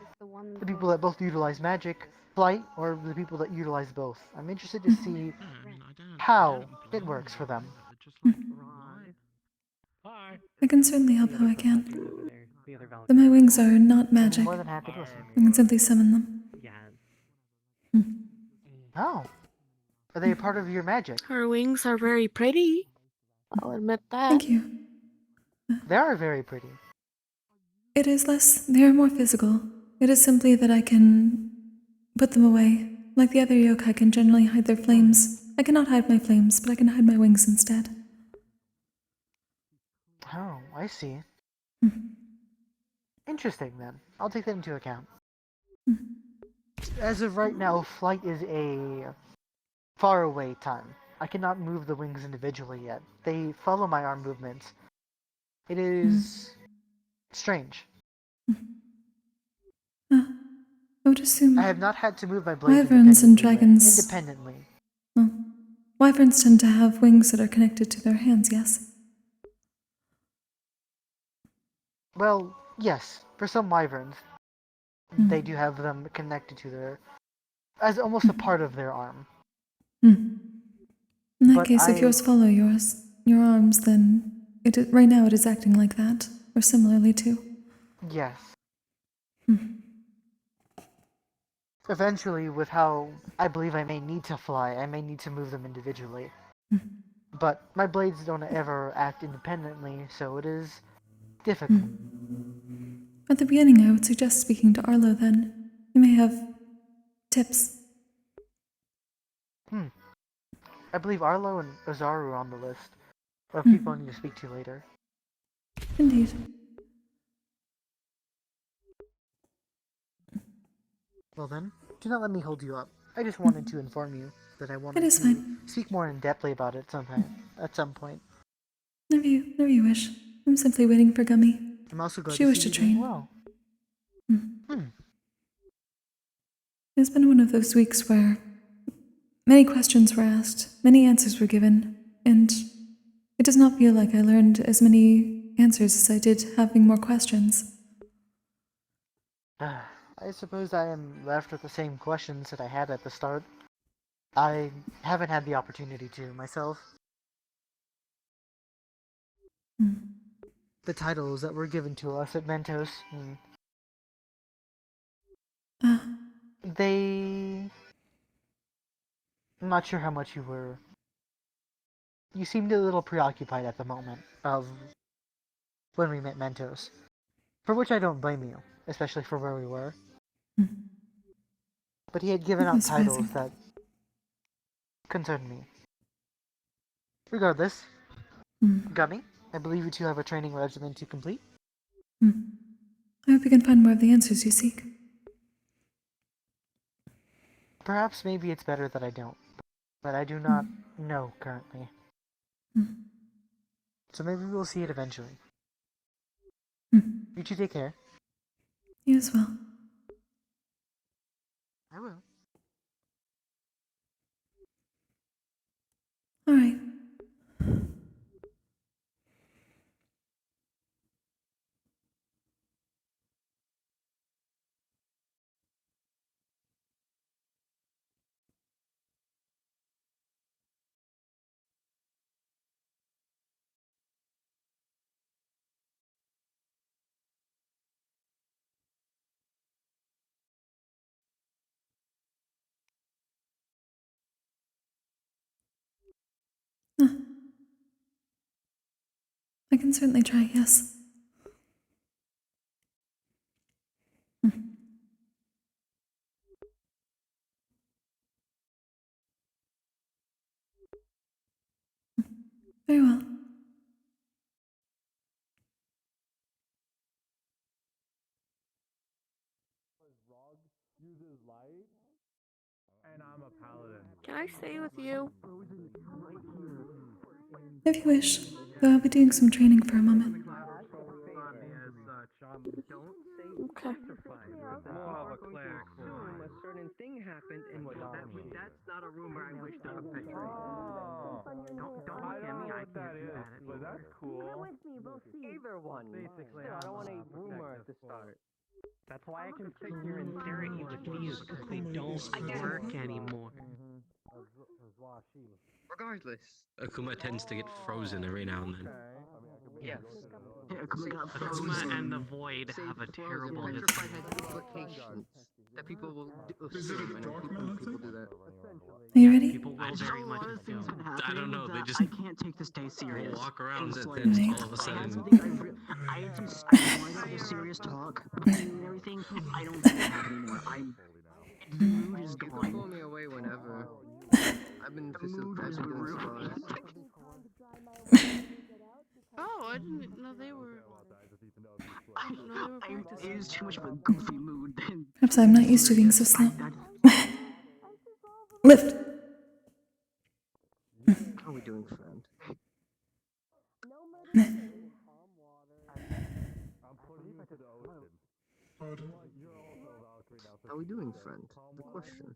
Speaker 2: that both utilize magic, flight, or the people that utilize both. I'm interested to see how it works for them.
Speaker 1: I can certainly help how I can. But my wings are not magic.
Speaker 2: More than happy to listen.
Speaker 1: I can simply summon them.
Speaker 2: Oh. Are they a part of your magic?
Speaker 18: Her wings are very pretty. I'll admit that.
Speaker 1: Thank you.
Speaker 2: They are very pretty.
Speaker 1: It is less, they are more physical. It is simply that I can put them away. Like the other yokai can generally hide their flames. I cannot hide my flames, but I can hide my wings instead.
Speaker 2: Oh, I see. Interesting then. I'll take that into account. As of right now, flight is a far away time. I cannot move the wings individually yet. They follow my arm movements. It is strange.
Speaker 1: I would assume
Speaker 2: I have not had to move my blades
Speaker 1: wyverns and
Speaker 2: independently
Speaker 1: dragons.
Speaker 2: independently.
Speaker 1: Well, wyverns tend to have wings that are connected to their hands, yes?
Speaker 2: Well, yes. For some wyverns, they do have them connected to their, as almost a part of their arm.
Speaker 1: In that
Speaker 2: But
Speaker 1: case, if yours follow your arms, then right now it is acting like that, or similarly too.
Speaker 2: Yes. Eventually, with how I believe I may need to fly, I may need to move them individually. But my blades don't ever act independently, so it is difficult.
Speaker 1: At the beginning, I would suggest speaking to Arlo then. You may have tips.
Speaker 2: I believe Arlo and Ozaru are on the list of people I need to speak to later.
Speaker 1: Indeed.
Speaker 2: Well then, do not let me hold you up. I just wanted to inform you that I wanted
Speaker 1: It is
Speaker 2: to
Speaker 1: fine.
Speaker 2: speak more in depthly about it at some point.
Speaker 1: Whenever you wish. I'm simply waiting for Gummy.
Speaker 2: I'm also glad
Speaker 1: She
Speaker 2: to
Speaker 1: wished
Speaker 2: see
Speaker 1: to
Speaker 2: you doing
Speaker 1: train.
Speaker 2: well.
Speaker 1: It's been one of those weeks where many questions were asked, many answers were given, and it does not feel like I learned as many answers as I did having more questions.
Speaker 2: I suppose I am left with the same questions that I had at the start. I haven't had the opportunity to myself. The titles that were given to us at Mentos, they... I'm not sure how much you were... You seemed a little preoccupied at the moment of when we met Mentos. For which I don't blame you, especially for where we were. But he had given out titles that concerned me. Regardless, Gummy, I believe you two have a training regimen to complete.
Speaker 1: I hope you can find more of the answers you seek.
Speaker 2: Perhaps maybe it's better that I don't, but I do not know currently. So maybe we'll see it eventually. You two take care.
Speaker 1: You as well.
Speaker 2: I will.
Speaker 1: All right. I can certainly try, yes. Very well.
Speaker 17: And I'm a paladin.
Speaker 18: Can I stay with you?
Speaker 1: If you wish, though I'll be doing some training for a moment.
Speaker 21: Okay.
Speaker 10: A certain thing happened, and that's not a rumor I wish to perpetuate. Don't look at me, I can't do that anymore.
Speaker 4: That's cool.
Speaker 10: Either one. Basically, I don't want a rumor to start. That's why I can sit here and stare at you with these because they don't work anymore. Regardless.
Speaker 5: Akuma tends to get frozen every now and then.
Speaker 10: Yes.
Speaker 20: Akuma
Speaker 10: and the Void have a terrible history. Implications that people will do.
Speaker 16: Is it a dark method?
Speaker 10: People do that.
Speaker 1: Are you ready?
Speaker 10: People will very much assume.
Speaker 5: I don't know, they just
Speaker 20: I can't take this day serious.
Speaker 5: walk around
Speaker 20: It's
Speaker 5: and
Speaker 20: like,
Speaker 5: then
Speaker 1: Right.
Speaker 5: all of a sudden.
Speaker 20: I had a serious talk and everything. I don't have anymore. The mood is
Speaker 10: You can
Speaker 20: gone.
Speaker 10: pull me away whenever. I've been doing stars.
Speaker 17: Oh, I didn't know they were. I didn't know they were practicing.
Speaker 20: It is too much of a goofy mood.
Speaker 1: Perhaps I'm not used to being so slow. Lift!
Speaker 10: How are we doing, friend? How are we doing, friend? The question.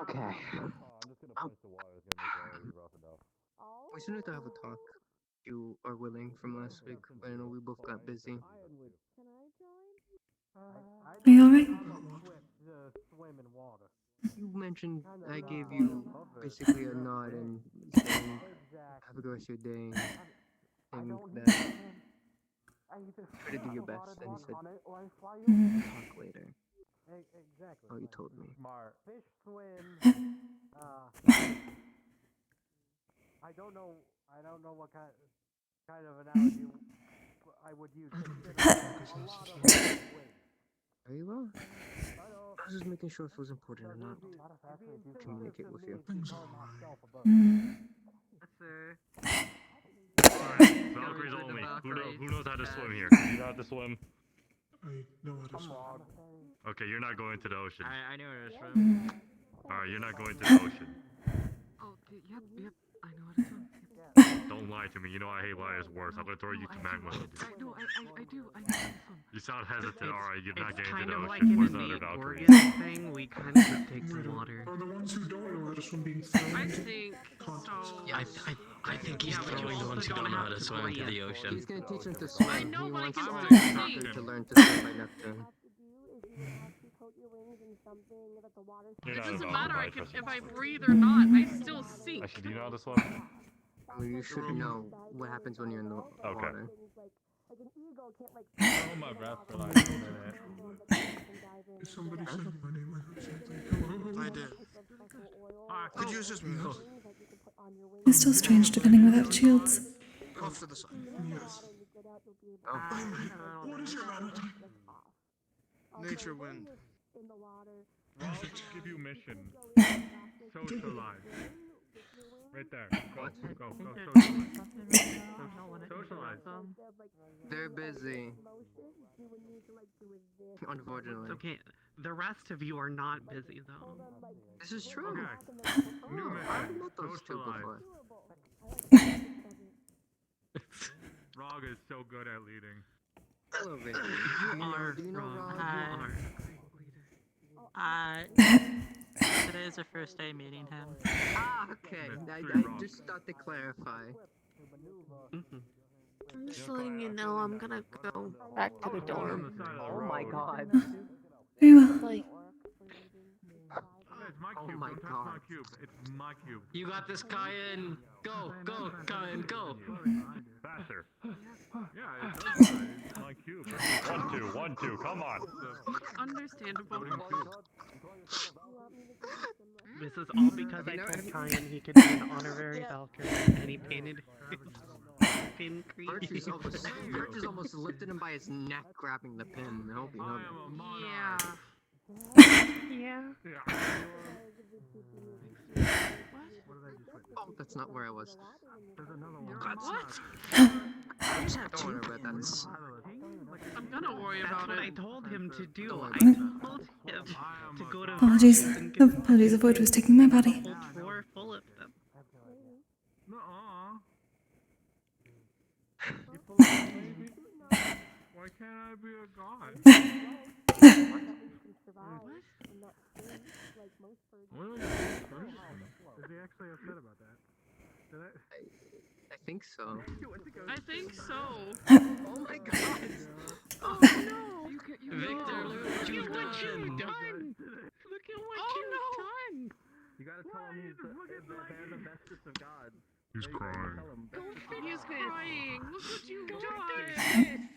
Speaker 20: Okay.
Speaker 10: We still need to have a talk. You are willing from last week. I know we both got busy.
Speaker 1: Are you alright?
Speaker 10: You mentioned I gave you basically a nod and saying, have a good rest of your day. And that try to do your best. And you said, talk later. Oh, you told me.
Speaker 2: I don't know what kind of analogy I would use.
Speaker 10: Very well. I was just making sure if it was important or not to communicate with you.
Speaker 19: Valkyries only. Who knows how to swim here? You know how to swim?
Speaker 16: I know how to swim.
Speaker 19: Okay, you're not going to the ocean.
Speaker 4: I know how to swim.
Speaker 19: Alright, you're not going to the ocean.
Speaker 10: Oh, yep, I know how to swim.
Speaker 19: Don't lie to me. You know I hate liars worse. I'm gonna throw you to magma.
Speaker 10: I know how to swim.
Speaker 19: You sound hesitant. Alright, you're not
Speaker 10: It's
Speaker 19: getting to
Speaker 10: kind
Speaker 19: the
Speaker 10: of
Speaker 19: ocean.
Speaker 10: like an
Speaker 19: Where's the other
Speaker 10: innate
Speaker 19: Valkyries?
Speaker 10: organ thing. We kind of just take some water.
Speaker 16: Are the ones who don't know how to swim being thrown
Speaker 17: I
Speaker 16: into
Speaker 17: think so.
Speaker 5: Yeah, I think he's throwing the ones who don't know how to swim into the ocean.
Speaker 10: He's gonna teach them to swim.
Speaker 17: I know,
Speaker 10: He
Speaker 17: but I
Speaker 10: wants
Speaker 17: can
Speaker 10: all
Speaker 17: still
Speaker 10: the
Speaker 17: sing.
Speaker 10: to learn to swim by Neptune.
Speaker 19: You're
Speaker 17: It
Speaker 19: not a
Speaker 17: doesn't
Speaker 19: Valkyrie,
Speaker 17: matter
Speaker 19: I
Speaker 17: if
Speaker 19: trust
Speaker 17: I
Speaker 19: you.
Speaker 17: breathe or not. I still sink.
Speaker 19: Actually, do you know how to swim?
Speaker 10: Well, you should know what happens when you're in the water.
Speaker 19: Oh, my breath for like a minute.
Speaker 16: If somebody said my name, I would say hello.
Speaker 8: I did. Could you assist me?
Speaker 1: It's still strange defending without shields.
Speaker 8: Off to the side.
Speaker 16: Yes.
Speaker 10: Oh.
Speaker 16: What is your malady?
Speaker 8: Nature wind.
Speaker 19: Perfect. Give you mission. Socialize. Right there. Go. Socialize. Socialize.
Speaker 10: They're busy. Unfortunately.
Speaker 4: Okay, the rest of you are not busy though.
Speaker 10: This is true.
Speaker 19: Okay. New
Speaker 10: I've
Speaker 19: mission.
Speaker 10: met those two
Speaker 19: Socialize.
Speaker 10: before.
Speaker 19: Rog is so good at leading.
Speaker 10: Hello, Vic.
Speaker 4: Do you know
Speaker 10: Rob?
Speaker 4: Today's the first day meeting him.
Speaker 10: Ah, okay. I just thought to clarify.
Speaker 21: I'm just letting you know I'm gonna go back to the dorm.
Speaker 10: Oh my god.
Speaker 1: Very well.
Speaker 21: Like,
Speaker 19: It's my
Speaker 10: Oh
Speaker 19: cube.
Speaker 10: my
Speaker 19: Don't touch
Speaker 10: God.
Speaker 19: my cube. It's my cube.
Speaker 5: You got this, Kyan. Go, Kyan, go.
Speaker 19: Faster. Yeah, it does. It's my cube. 1, 2, come on.
Speaker 17: Understandable.
Speaker 4: This is all because I told Kyan he could be an honorary Valkyrie, and he painted his pin creep.
Speaker 10: Birch is almost lifted him by his neck, grabbing the pin. I hope you know that.
Speaker 17: Yeah.
Speaker 10: Oh, that's not where I was.
Speaker 17: What?
Speaker 10: Don't worry about that.
Speaker 4: I'm gonna worry about it. That's what I told him to do. I
Speaker 1: Mm.
Speaker 4: told him to go to
Speaker 1: Apologies.
Speaker 4: VRChat and get
Speaker 1: Apologies, a void was taking my body.
Speaker 4: a whole drawer full of them.
Speaker 7: Why can't I be a god? What? Is he actually upset about that? Did
Speaker 10: I think so.
Speaker 17: I think so.
Speaker 10: Oh my god!
Speaker 17: Oh no!
Speaker 4: Victor, look at what you've done!
Speaker 17: Look at what you've done!
Speaker 3: You gotta tell him they're the bestest of gods.
Speaker 7: He's crying.
Speaker 17: He's crying. Look what you've done!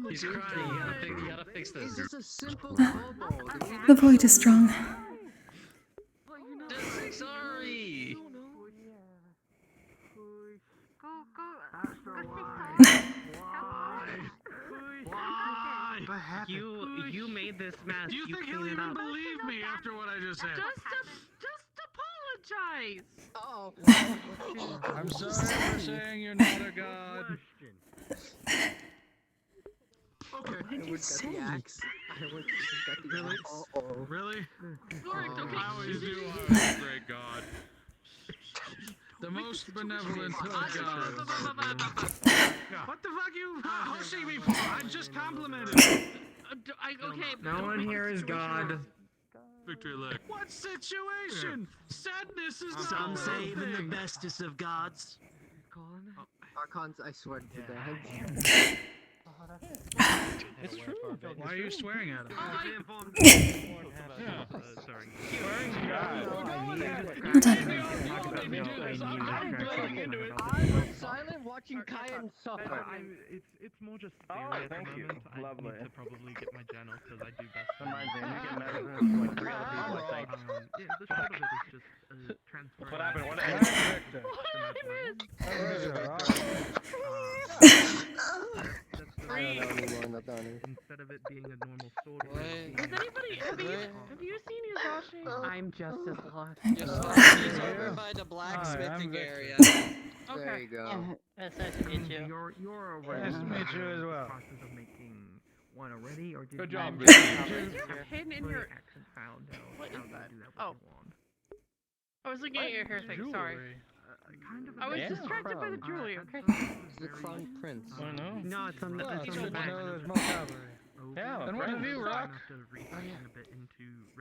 Speaker 5: He's crying. You gotta fix this.
Speaker 10: It's just a simple kobold.
Speaker 1: The void is strong.
Speaker 5: Sorry.
Speaker 4: Why? You made this mess.
Speaker 7: Do you think he'll even believe me after what I just said?
Speaker 17: Just apologize.
Speaker 10: Oh.
Speaker 7: I'm sorry for saying you're not a god. Okay.
Speaker 10: What did you say?
Speaker 7: Really? Really? I always knew I was a great god. The most benevolent of gods. What the fuck you hushing me for? I just complimented you.
Speaker 17: Okay.
Speaker 9: No one here is God.
Speaker 7: Victory Lick. What situation? Sadness is not
Speaker 10: Some say
Speaker 7: worth
Speaker 10: even the
Speaker 7: it.
Speaker 10: bestest of gods. Archons, I swear to God.
Speaker 7: It's true. Why are you swearing at him?
Speaker 4: Sorry.
Speaker 10: I'm silent watching Kyan suffer.
Speaker 4: It's more just
Speaker 3: Oh,
Speaker 4: theory at the
Speaker 3: thank you.
Speaker 4: moment. I
Speaker 3: Lovely.
Speaker 4: need to probably get my journal because I do best.
Speaker 3: Reminds me, you get medicine from like 3 other people, I think.
Speaker 4: Yeah, the short of it is just transfer.
Speaker 3: What happened? What
Speaker 4: Instead of it being a normal sword.
Speaker 17: Has anybody? Have you seen Yuzashi?
Speaker 9: I'm just as lost.
Speaker 10: He's over by the blacksmithing area.
Speaker 17: Okay.
Speaker 10: There you go.
Speaker 21: That's nice to meet you.
Speaker 4: You're aware.
Speaker 7: Nice to meet you as well.
Speaker 4: Process of making one already, or did
Speaker 7: Good
Speaker 4: you
Speaker 7: job,
Speaker 17: Do you have a pin in your?
Speaker 4: action found out
Speaker 17: What
Speaker 4: how
Speaker 17: is
Speaker 4: to
Speaker 17: that?
Speaker 4: do that with
Speaker 17: Oh.
Speaker 4: your wand?
Speaker 17: I was looking at your hair thing. Sorry.
Speaker 4: Kind of.
Speaker 17: I was
Speaker 4: Yeah.
Speaker 17: distracted by the jewelry. Okay.
Speaker 10: It's the crown prince.
Speaker 5: I know.
Speaker 4: No, it's on the.
Speaker 7: Oh,
Speaker 4: It's
Speaker 7: it's
Speaker 4: on the
Speaker 7: good to
Speaker 4: back.
Speaker 7: know there's more cavalry.
Speaker 5: Yeah,
Speaker 7: And what have you, Rock?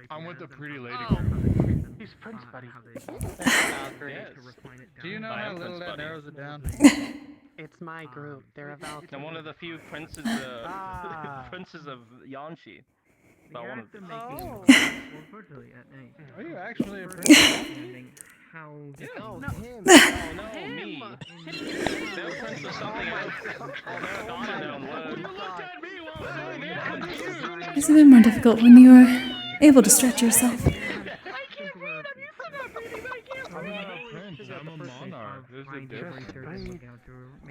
Speaker 4: I'm
Speaker 7: with the pretty lady.
Speaker 17: Oh.
Speaker 4: He's Prince, buddy.
Speaker 5: Yes.
Speaker 7: Do you know
Speaker 5: I
Speaker 7: how
Speaker 5: am
Speaker 7: little
Speaker 5: Prince
Speaker 7: that
Speaker 5: Buddy.
Speaker 7: narrows it down?
Speaker 4: It's my group. They're a Valkyrie.
Speaker 5: I'm one of the few princes, princes of Yanshi. Not one of them.
Speaker 17: Oh.
Speaker 4: Unfortunately,
Speaker 7: Are you actually a prince?
Speaker 4: how
Speaker 10: No,
Speaker 17: No.
Speaker 10: him.
Speaker 5: Oh no,
Speaker 17: Him.
Speaker 5: me. They're prince of something else. Oh, they're a god down low.
Speaker 1: It's a bit more difficult when you are able to stretch yourself.
Speaker 17: I can't breathe. I'm used to not breathing, but I can't
Speaker 7: I'm
Speaker 17: breathe.
Speaker 7: not a prince, I'm a monarch. There's a difference.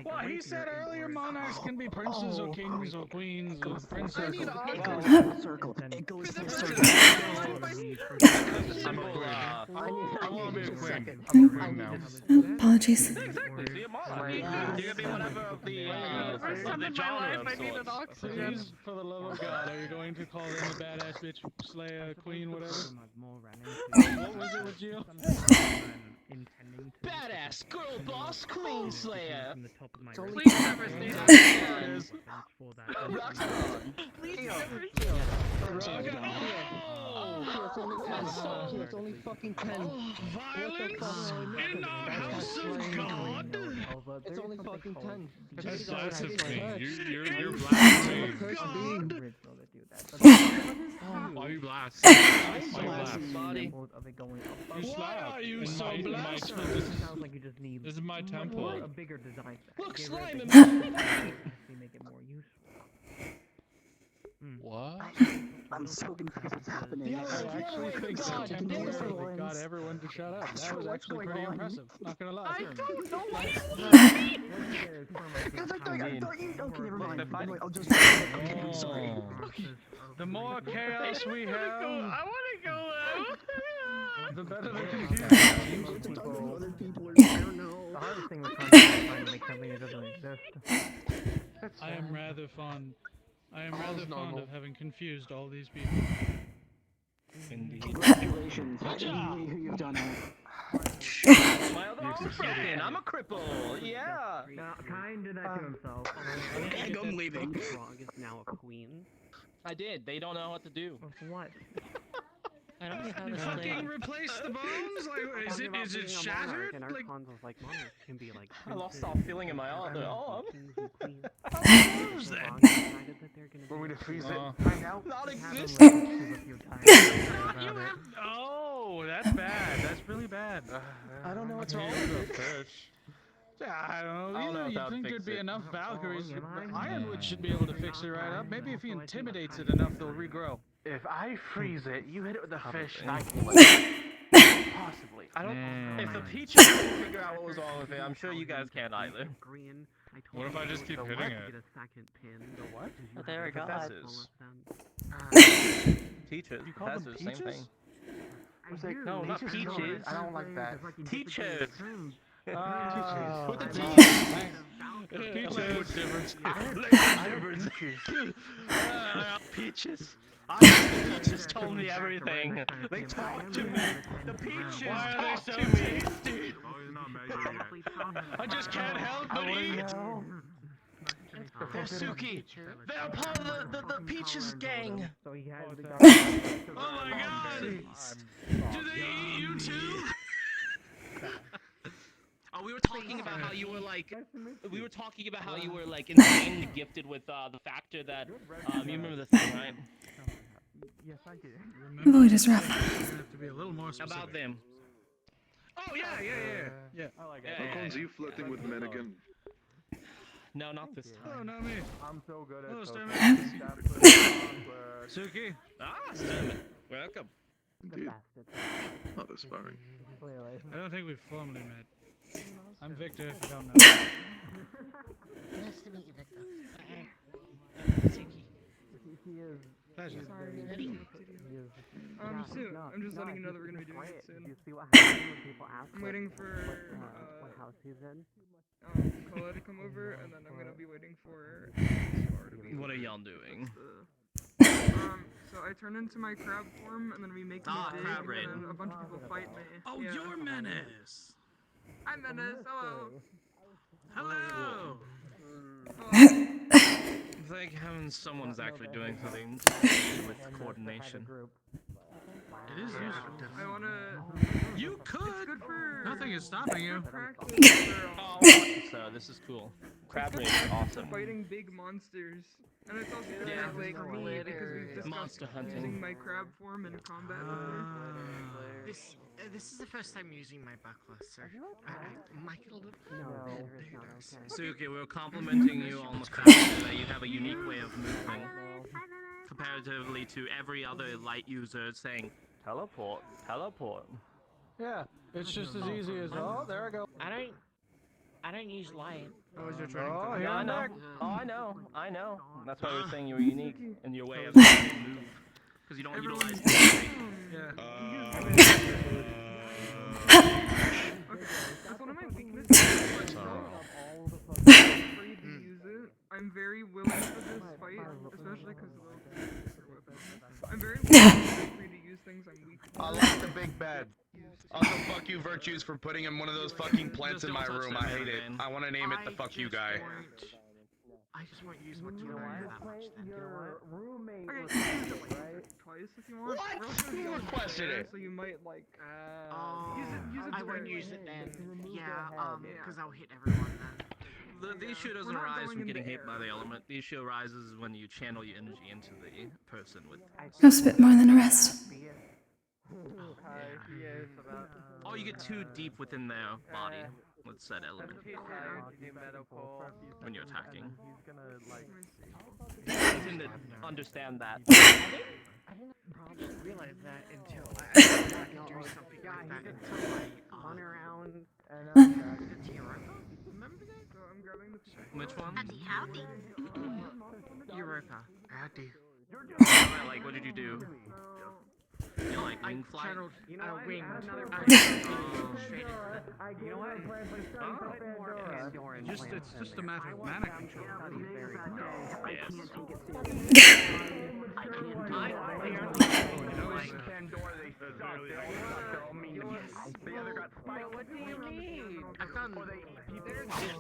Speaker 7: Well, he said earlier monarchs can be princes or kings or queens or princesses.
Speaker 20: It goes full circle. It goes full circle.
Speaker 5: I'm
Speaker 7: I want to be a queen. I'm a queen now.
Speaker 1: Apologies.
Speaker 5: Exactly. See, a monarch. You can be whatever of the genre of
Speaker 17: I need an
Speaker 5: sorts.
Speaker 17: oxygen.
Speaker 7: Please, for the love of God, are you going to call them a badass bitch, slayer, queen, whatever? What was it with you?
Speaker 15: Badass girl boss queen slayer.
Speaker 17: Please never say that. Please never say
Speaker 10: It's only fucking 10.
Speaker 7: Violence in our house of God?
Speaker 10: It's only fucking 10.
Speaker 7: Blasphemy. You're blaspheming. Why are you blaspheming? Why are you so blasphemous? This is my temple.
Speaker 9: A bigger design.
Speaker 15: Look, slime him.
Speaker 9: Make it more useful.
Speaker 7: What?
Speaker 20: I'm so confused what's happening.
Speaker 7: I actually think that temple really got everyone to shut up. That was actually pretty impressive. Not gonna lie.
Speaker 17: I don't know why you want me.
Speaker 20: Because I thought you. Okay, never mind. Anyway, I'll just. Okay, I'm sorry.
Speaker 7: The more chaos we have,
Speaker 17: I want to go
Speaker 7: the better the confusion.
Speaker 20: Other people are, I don't know.
Speaker 9: The hardest thing was trying to make something that doesn't exist.
Speaker 7: I am rather fond. I am rather fond of having confused all these people.
Speaker 5: Indeed.
Speaker 20: Congratulations.
Speaker 5: Good job.
Speaker 20: You've done it.
Speaker 5: My other arm's broken. I'm a cripple. Yeah.
Speaker 9: Now, Kine did that to himself.
Speaker 6: I'm leaving.
Speaker 4: Frog is now a queen.
Speaker 5: I did. They don't know what to do.
Speaker 9: What?
Speaker 21: I don't know how this
Speaker 7: Fucking
Speaker 21: thing.
Speaker 7: replace the bones? Like, is it shattered?
Speaker 4: And
Speaker 7: Like,
Speaker 4: Archons like monarchs can be like.
Speaker 5: I lost all feeling in my arm.
Speaker 7: who's that?
Speaker 16: Want me to freeze it?
Speaker 5: Find out. Not exist.
Speaker 7: Oh, that's bad. That's really bad.
Speaker 5: I don't know what's wrong with it.
Speaker 7: I don't know.
Speaker 5: I don't know if
Speaker 7: You
Speaker 5: that would
Speaker 7: think
Speaker 5: fix
Speaker 7: there'd be
Speaker 5: it.
Speaker 7: enough Valkyries? Ironwood should be able to fix it right up. Maybe if he intimidates it enough, they'll regrow.
Speaker 16: If I freeze it, you hit it with a fish, I can
Speaker 5: Possibly. I don't. If the Peaches can figure out what was wrong with it, I'm sure you guys can't either.
Speaker 4: Green. I told
Speaker 5: What if
Speaker 4: you
Speaker 5: I just keep
Speaker 4: the
Speaker 5: hitting
Speaker 4: what?
Speaker 5: it?
Speaker 4: Get a second pin. The
Speaker 5: what?
Speaker 21: Oh, there we go.
Speaker 5: Professors. Teachers.
Speaker 16: You call them
Speaker 5: Professors. Same
Speaker 16: peaches?
Speaker 5: thing.
Speaker 16: I was like,
Speaker 5: No, not
Speaker 16: peaches is good.
Speaker 5: peaches.
Speaker 16: I don't like that.
Speaker 5: Teachers.
Speaker 16: With
Speaker 5: the
Speaker 16: the
Speaker 5: Teachers. Language difference. Peaches. The Peaches told me everything. They talked to me. The Peaches talked to me. I just can't help but eat. They're Suki. They're part of the Peaches gang.
Speaker 7: Oh my god! Do they eat you too?
Speaker 15: Oh, we were talking about how you were like, insanely gifted with the factor that, you remember the thing, right?
Speaker 4: Yes, I do.
Speaker 1: Void is rough.
Speaker 7: You have to be a little more specific.
Speaker 15: About them.
Speaker 7: Oh yeah.
Speaker 4: I like it.
Speaker 15: Yeah,
Speaker 12: Are you flirting with men again?
Speaker 15: No, not this time.
Speaker 7: Oh, not me.
Speaker 4: I'm so good at
Speaker 7: Oh,
Speaker 4: poker.
Speaker 7: Sturman. Suki.
Speaker 15: Ah, Sturman. Welcome.
Speaker 12: Indeed. Not aspiring.
Speaker 7: I don't think we've formally met. I'm Victor, if you don't know.
Speaker 21: Nice to meet you, Victor.
Speaker 4: He is.
Speaker 7: Pleasure.
Speaker 14: Soon. I'm just letting you know that we're gonna be doing it soon.
Speaker 4: You see what happens when people ask
Speaker 14: I'm waiting for
Speaker 4: what house he's in?
Speaker 14: Cola to come over, and then I'm gonna be waiting for Star to be.
Speaker 15: What are y'all doing?
Speaker 14: So I turn into my crab form, and then we make me big,
Speaker 15: Crab Raid.
Speaker 14: and then a bunch of people fight me.
Speaker 7: Oh,
Speaker 14: Yeah.
Speaker 7: you're Menace.
Speaker 14: I'm Menace. Hello.
Speaker 7: Hello.
Speaker 15: It's like having someone's actually doing something with coordination.
Speaker 7: It is useful.
Speaker 14: I wanna.
Speaker 7: You could.
Speaker 14: It's good for.
Speaker 7: Nothing is stopping you.
Speaker 14: Practice.
Speaker 15: Oh, so this is cool. Crab
Speaker 14: It's
Speaker 15: Raid
Speaker 14: good
Speaker 15: is
Speaker 14: for
Speaker 15: awesome.
Speaker 14: Fighting big monsters, and it's also good
Speaker 15: Yeah.
Speaker 14: for like me because we've discussed
Speaker 15: Monster hunting.
Speaker 14: using my crab form in combat before.
Speaker 6: This is the first time using my buckler, might get a little bigger.
Speaker 15: Suki, we're complimenting you on the fact that you have a unique way of moving. Comparatively to every other light user saying, teleport, teleport.
Speaker 16: Yeah, it's just as easy as, oh, there I go.
Speaker 21: I don't use light.
Speaker 14: How was your training?
Speaker 16: Oh,
Speaker 14: today?
Speaker 16: here
Speaker 5: I
Speaker 16: I'm
Speaker 5: know.
Speaker 16: back.
Speaker 5: Oh, I know. That's why we're saying you were unique in your way of moving.
Speaker 15: because you don't utilize
Speaker 14: Yeah. That's one of my weaknesses. I'm afraid to use it. I'm very willing for this fight, especially because I'm very willing to use things I'm weak for.
Speaker 22: I like the big bed. Also, fuck you, Virtues, for putting in one of those fucking plants in my room. I hate it. I want to name it the fuck you guy.
Speaker 6: I just won't use much of that much then.
Speaker 10: Your roommate
Speaker 14: Okay,
Speaker 10: was
Speaker 14: you can use it like twice if you want.
Speaker 22: What?
Speaker 14: We're also gonna
Speaker 22: Who
Speaker 14: be on
Speaker 22: requested
Speaker 14: there,
Speaker 22: it?
Speaker 14: So you might like
Speaker 6: use it
Speaker 14: to
Speaker 6: I won't
Speaker 14: very-
Speaker 6: use it then. Yeah, because I'll hit everyone then.
Speaker 15: The issue doesn't arise from getting hit by the element. The issue arises when you channel your energy into the person with.
Speaker 1: No spit more than the rest.
Speaker 15: Or you get too deep within their body with said element when you're attacking. You tend to understand that.
Speaker 6: I didn't realize that until I tried to do something like that until I run around and the Europa. Remember that?
Speaker 14: So I'm grabbing the
Speaker 15: Which one?
Speaker 13: Howdy.
Speaker 6: Europa. Howdy.
Speaker 15: Like, what did you do? You like wing fly?
Speaker 6: Channeled wing.
Speaker 10: You know what?
Speaker 15: Oh.
Speaker 7: just a matter of mana control.
Speaker 9: What do you mean? I thought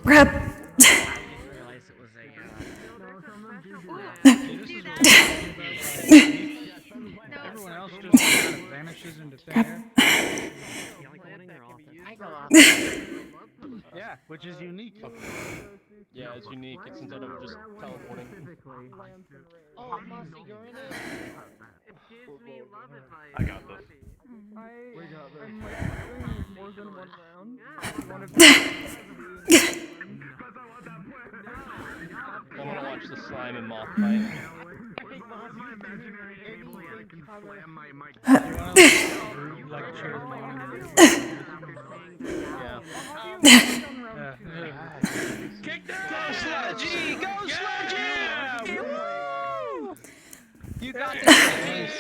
Speaker 1: Crap!
Speaker 9: I didn't realize it was a.
Speaker 7: Everyone else just kind of vanishes into thin air. Yeah, which is unique.
Speaker 5: Yeah, it's unique. It's instead of just teleporting.
Speaker 9: Oh, Mossy, you're in it.
Speaker 10: It gives me love advice.
Speaker 5: I got this.
Speaker 14: I'm doing more than one round. One of you
Speaker 5: I want to watch the slime and moth fight.
Speaker 7: Like cheer them on.
Speaker 5: Kick their ass! Go Sludgy! Go Sludgy! Woo! You got this!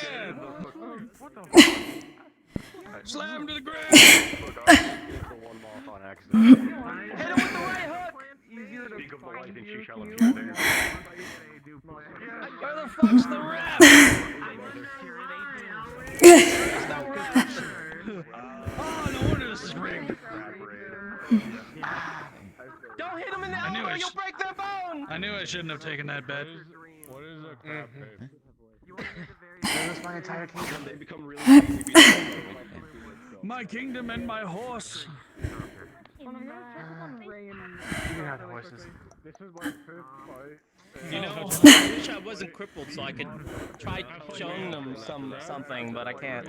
Speaker 5: Slam him to the ground! Hit him with the right hook!
Speaker 19: Speak of the lightning, she shall appear there.
Speaker 5: Where the fuck's the ref? Oh, no wonder this is rigged. Don't hit him in the elbow, you'll break their bone!
Speaker 7: I knew I shouldn't have taken that bet.
Speaker 19: What is a crab face?
Speaker 2: That was my entire kingdom.
Speaker 19: They become really
Speaker 7: My kingdom and my horse.
Speaker 2: You have the horses.
Speaker 16: This is my first fight.
Speaker 15: You know, I wish I wasn't crippled so I could try showing them something, but I can't.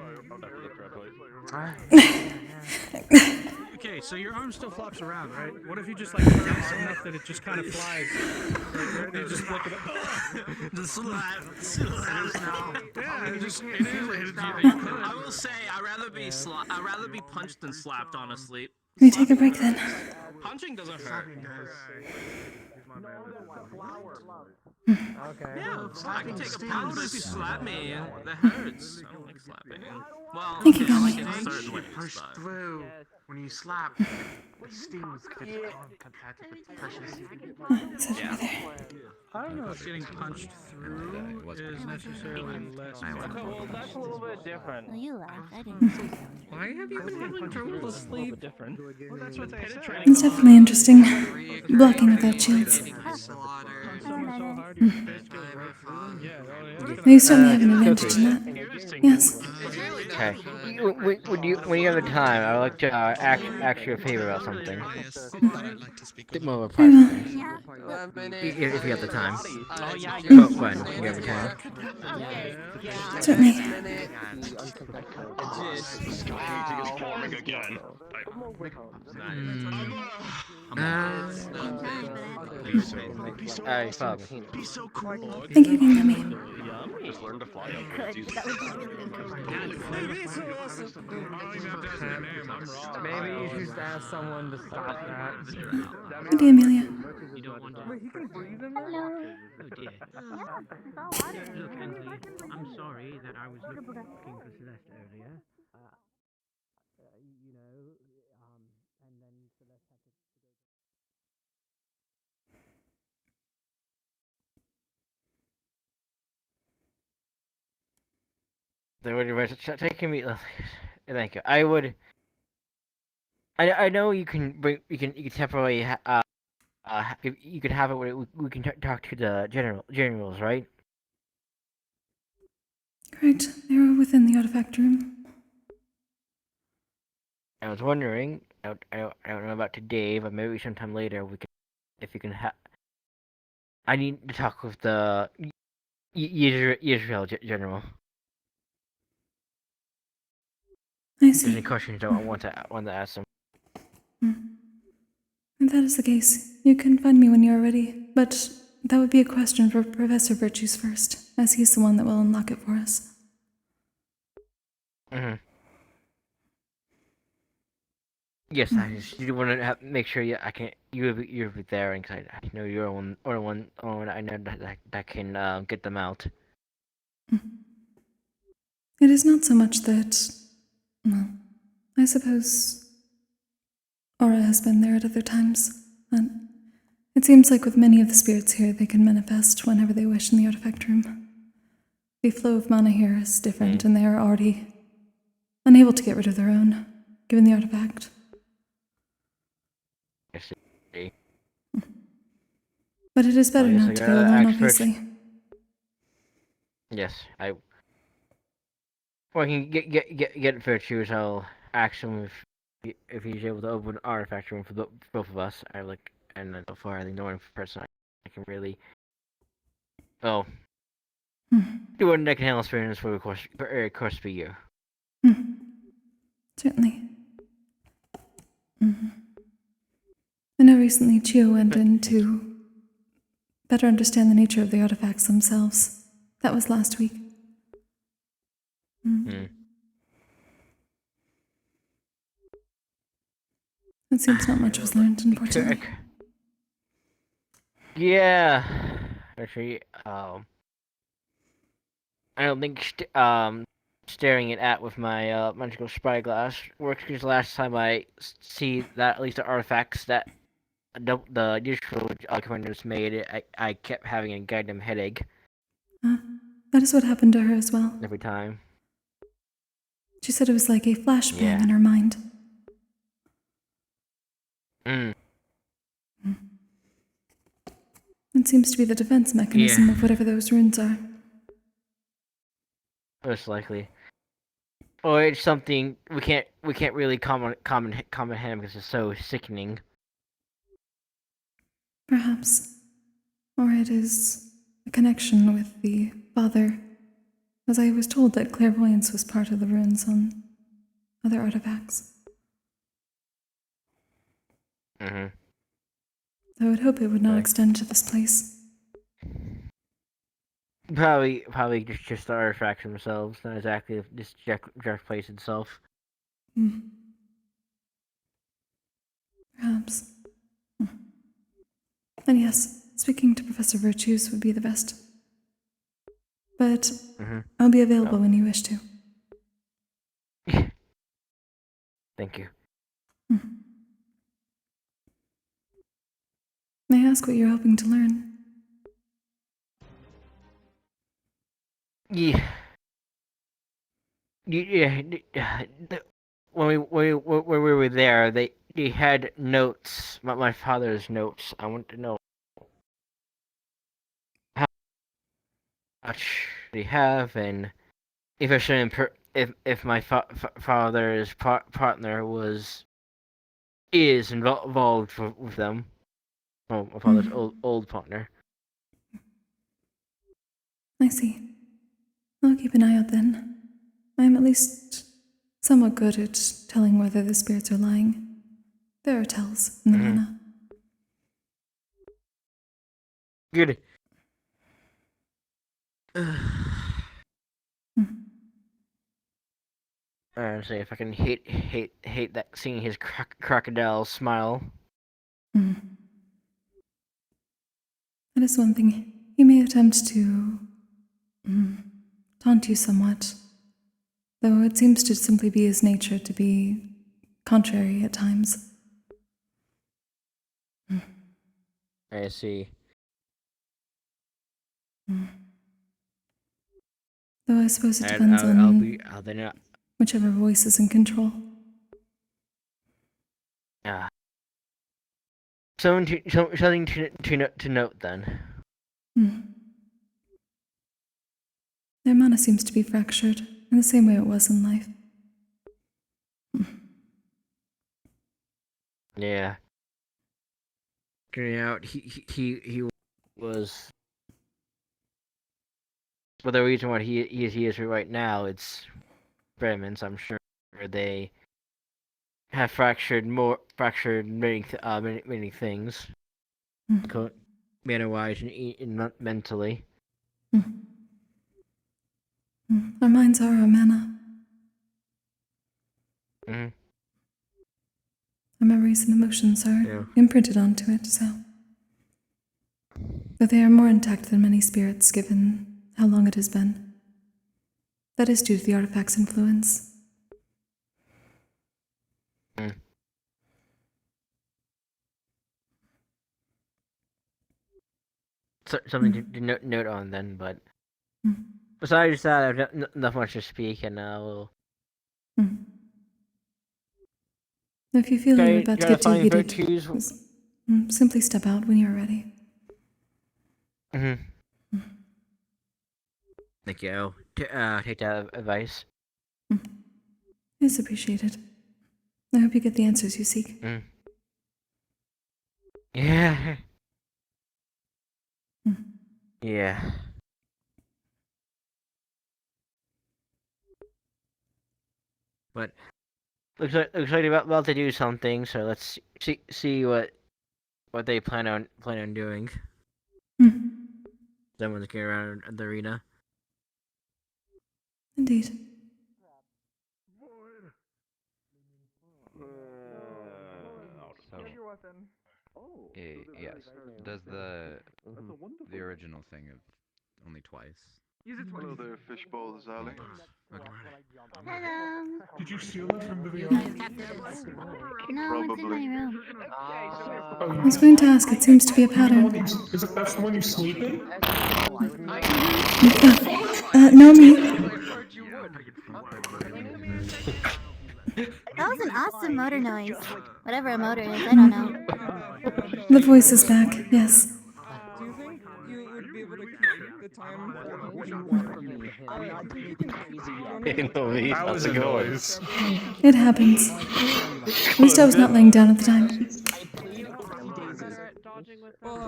Speaker 7: Okay, so your arm still flops around, right? What if you just like turn it enough that it just kind of flies? Right? You just look at it.
Speaker 6: The slap.
Speaker 7: Yeah, it is.
Speaker 15: I will say I'd rather be punched than slapped, honestly.
Speaker 1: We take a break then.
Speaker 15: Punching doesn't hurt.
Speaker 2: Okay.
Speaker 15: Yeah, I can take a punch, but if you slap me, that hurts. I don't like slapping. Well,
Speaker 1: Thank you,
Speaker 15: I like
Speaker 1: Gummy.
Speaker 15: it certain ways,
Speaker 8: Push
Speaker 15: but...
Speaker 8: through when you slap. The steam gets on compared to the pressure.
Speaker 7: I don't know if getting punched through is necessarily less.
Speaker 15: Okay, well, that's a little bit different.
Speaker 13: Well, you laughed. I didn't say something.
Speaker 15: Why have you been having trouble asleep? Different. Well, that's what penetrating.
Speaker 1: It's definitely interesting. Blocking without shields. You certainly have an advantage in that. Yes.
Speaker 3: Okay. When you have the time, I would like to ask you a favor about something. Bit more of a
Speaker 1: Very
Speaker 3: private
Speaker 1: well.
Speaker 3: thing. If you have the time.
Speaker 15: Oh,
Speaker 3: When you have the time.
Speaker 1: Certainly.
Speaker 19: is forming again.
Speaker 3: Alright, follow me.
Speaker 8: Be so cool.
Speaker 1: Thank you, Gummy.
Speaker 19: Just learn to fly up. It's easy.
Speaker 9: Maybe you should ask someone to stop that.
Speaker 1: Good day, Amelia.
Speaker 9: You don't want to.
Speaker 14: Wait, he can breathe in there?
Speaker 9: Oh dear. Look, Andy, I'm sorry that I was looking for Celeste earlier. You know, and then Celeste had to.
Speaker 3: They would taking me. Thank you. I know you can bring. You can temporarily. You can have it where we can talk to the generals, right?
Speaker 1: Correct. They were within the artifact room.
Speaker 3: I was wondering. I don't know about today, but maybe sometime later we can. If you can have. I need to talk with the Israel general.
Speaker 1: I
Speaker 3: If there's any
Speaker 1: see.
Speaker 3: questions I want to ask them.
Speaker 1: If that is the case, you can find me when you are ready, but that would be a question for Professor Virtues first, as he's the one that will unlock it for us.
Speaker 3: Yes, I just want to make sure you'll be there, and cause I know you're one I know that can get them out.
Speaker 1: It is not so much that, well, I suppose Aura has been there at other times, but It seems like with many of the spirits here, they can manifest whenever they wish in the artifact room. The flow of mana here is different, and they are already unable to get rid of their own, given the artifact.
Speaker 3: I see.
Speaker 1: But it is better
Speaker 3: yes,
Speaker 1: not to go alone, obviously.
Speaker 3: Yes, Well, I can get virtues. I'll ask him if he's able to open an artifact room for both of us. And then so far, I think the only person I can really do one that can handle experience for a course per year.
Speaker 1: Certainly. I know recently Chio went in to better understand the nature of the artifacts themselves. That was last week. It seems not much was learned, unfortunately.
Speaker 3: Yeah. Actually, I don't think staring it at with my magical spyglass works, because last time I see that, at least the artifacts that the usual commanders made, I kept having a goddamn headache.
Speaker 1: That is what happened to her as well.
Speaker 3: Every time.
Speaker 1: She said it was like a flashbang in her mind. It seems to be the defense mechanism of whatever those runes are.
Speaker 3: Most likely. Or it's something we can't really comprehend because it's so sickening.
Speaker 1: Perhaps. Or it is a connection with the father, as I was told that clairvoyance was part of the runes on other artifacts. I would hope it would not extend to this place.
Speaker 3: Probably just the artifacts themselves, not exactly this direct place itself.
Speaker 1: Perhaps. And yes, speaking to Professor Virtues would be the best. But I'll be available when you wish to.
Speaker 3: Thank you.
Speaker 1: May I ask what you're hoping to learn?
Speaker 3: Yeah. When we were there, they had notes, my father's notes. I want to know how much they have, and if a certain if my father's partner is involved with them. Oh, my father's old partner.
Speaker 1: I see. I'll keep an eye out then. I am at least somewhat good at telling whether the spirits are lying. There are tells in the mana.
Speaker 3: Good. Say if I can hate that, seeing his crocodile smile.
Speaker 1: That is one thing. He may attempt to taunt you somewhat, though it seems to simply be his nature to be contrary at times.
Speaker 3: I see.
Speaker 1: Though I suppose it depends on whichever voice is in control.
Speaker 3: Something to note then.
Speaker 1: Their mana seems to be fractured in the same way it was in life.
Speaker 3: Yeah. Turning out he was. But the reason why he is right now, it's experiments. I'm sure they have fractured many things, manner-wise and mentally.
Speaker 1: Our minds are our mana. Our memories and emotions are imprinted onto it, so. Though they are more intact than many spirits, given how long it has been. That is due to the artifact's influence.
Speaker 3: something to note on then. But besides that, I have not much to speak, and we'll.
Speaker 1: If you feel you're about to get too heated,
Speaker 3: virtues.
Speaker 1: Simply step out when you're ready.
Speaker 3: Thank you. I'll take that advice.
Speaker 1: It's appreciated. I hope you get the answers you seek.
Speaker 3: Yeah. Yeah. But looks like they're about to do something. So let's see what they plan on doing. Someone's getting around the arena.
Speaker 1: Indeed.
Speaker 11: Yes. Does the original thing of only twice?
Speaker 12: Hello there, fishbowl Zali.
Speaker 13: Hello.
Speaker 16: Did you steal that from the
Speaker 13: You
Speaker 16: VR?
Speaker 13: guys got this. No, it's in my room.
Speaker 1: I was going to ask, it seems to be a pattern.
Speaker 16: Is it that's the one you sleep in?
Speaker 1: Naomi.
Speaker 13: That was an awesome motor noise. Whatever a motor is, I don't know.
Speaker 1: The voice is back, yes.
Speaker 14: Do you think you would be able to keep the time?
Speaker 5: How was it going?
Speaker 1: It happens. At least I was not laying down at the time.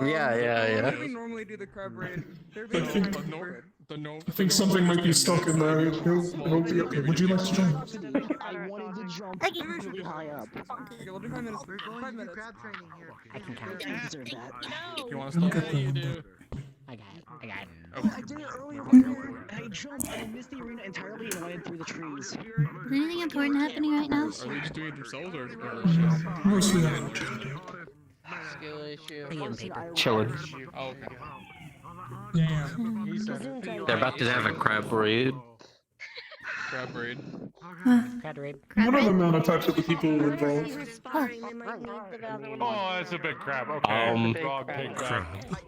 Speaker 5: Yeah.
Speaker 14: We normally do the crab raid.
Speaker 16: I think something might be stuck in there. It'll be okay. Would you like to join us?
Speaker 20: I wanted to jump really high up.
Speaker 14: Okay, we'll do 5 minutes. 5 minutes.
Speaker 20: I can count. You deserve that.
Speaker 16: You want to stop?
Speaker 20: I got it. I did it earlier, and I jumped and I missed the arena entirely and went through the trees.
Speaker 13: Is anything important happening right now?
Speaker 16: Are they just doing it themselves or mostly
Speaker 3: Skill issue.
Speaker 5: Chilling.
Speaker 16: Oh, okay.
Speaker 5: They're about to have a crab raid.
Speaker 16: Crab raid.
Speaker 21: Crab raid.
Speaker 16: One of them not attached to the people involved.
Speaker 19: Oh, that's a big crab. Okay. Frog, big crab.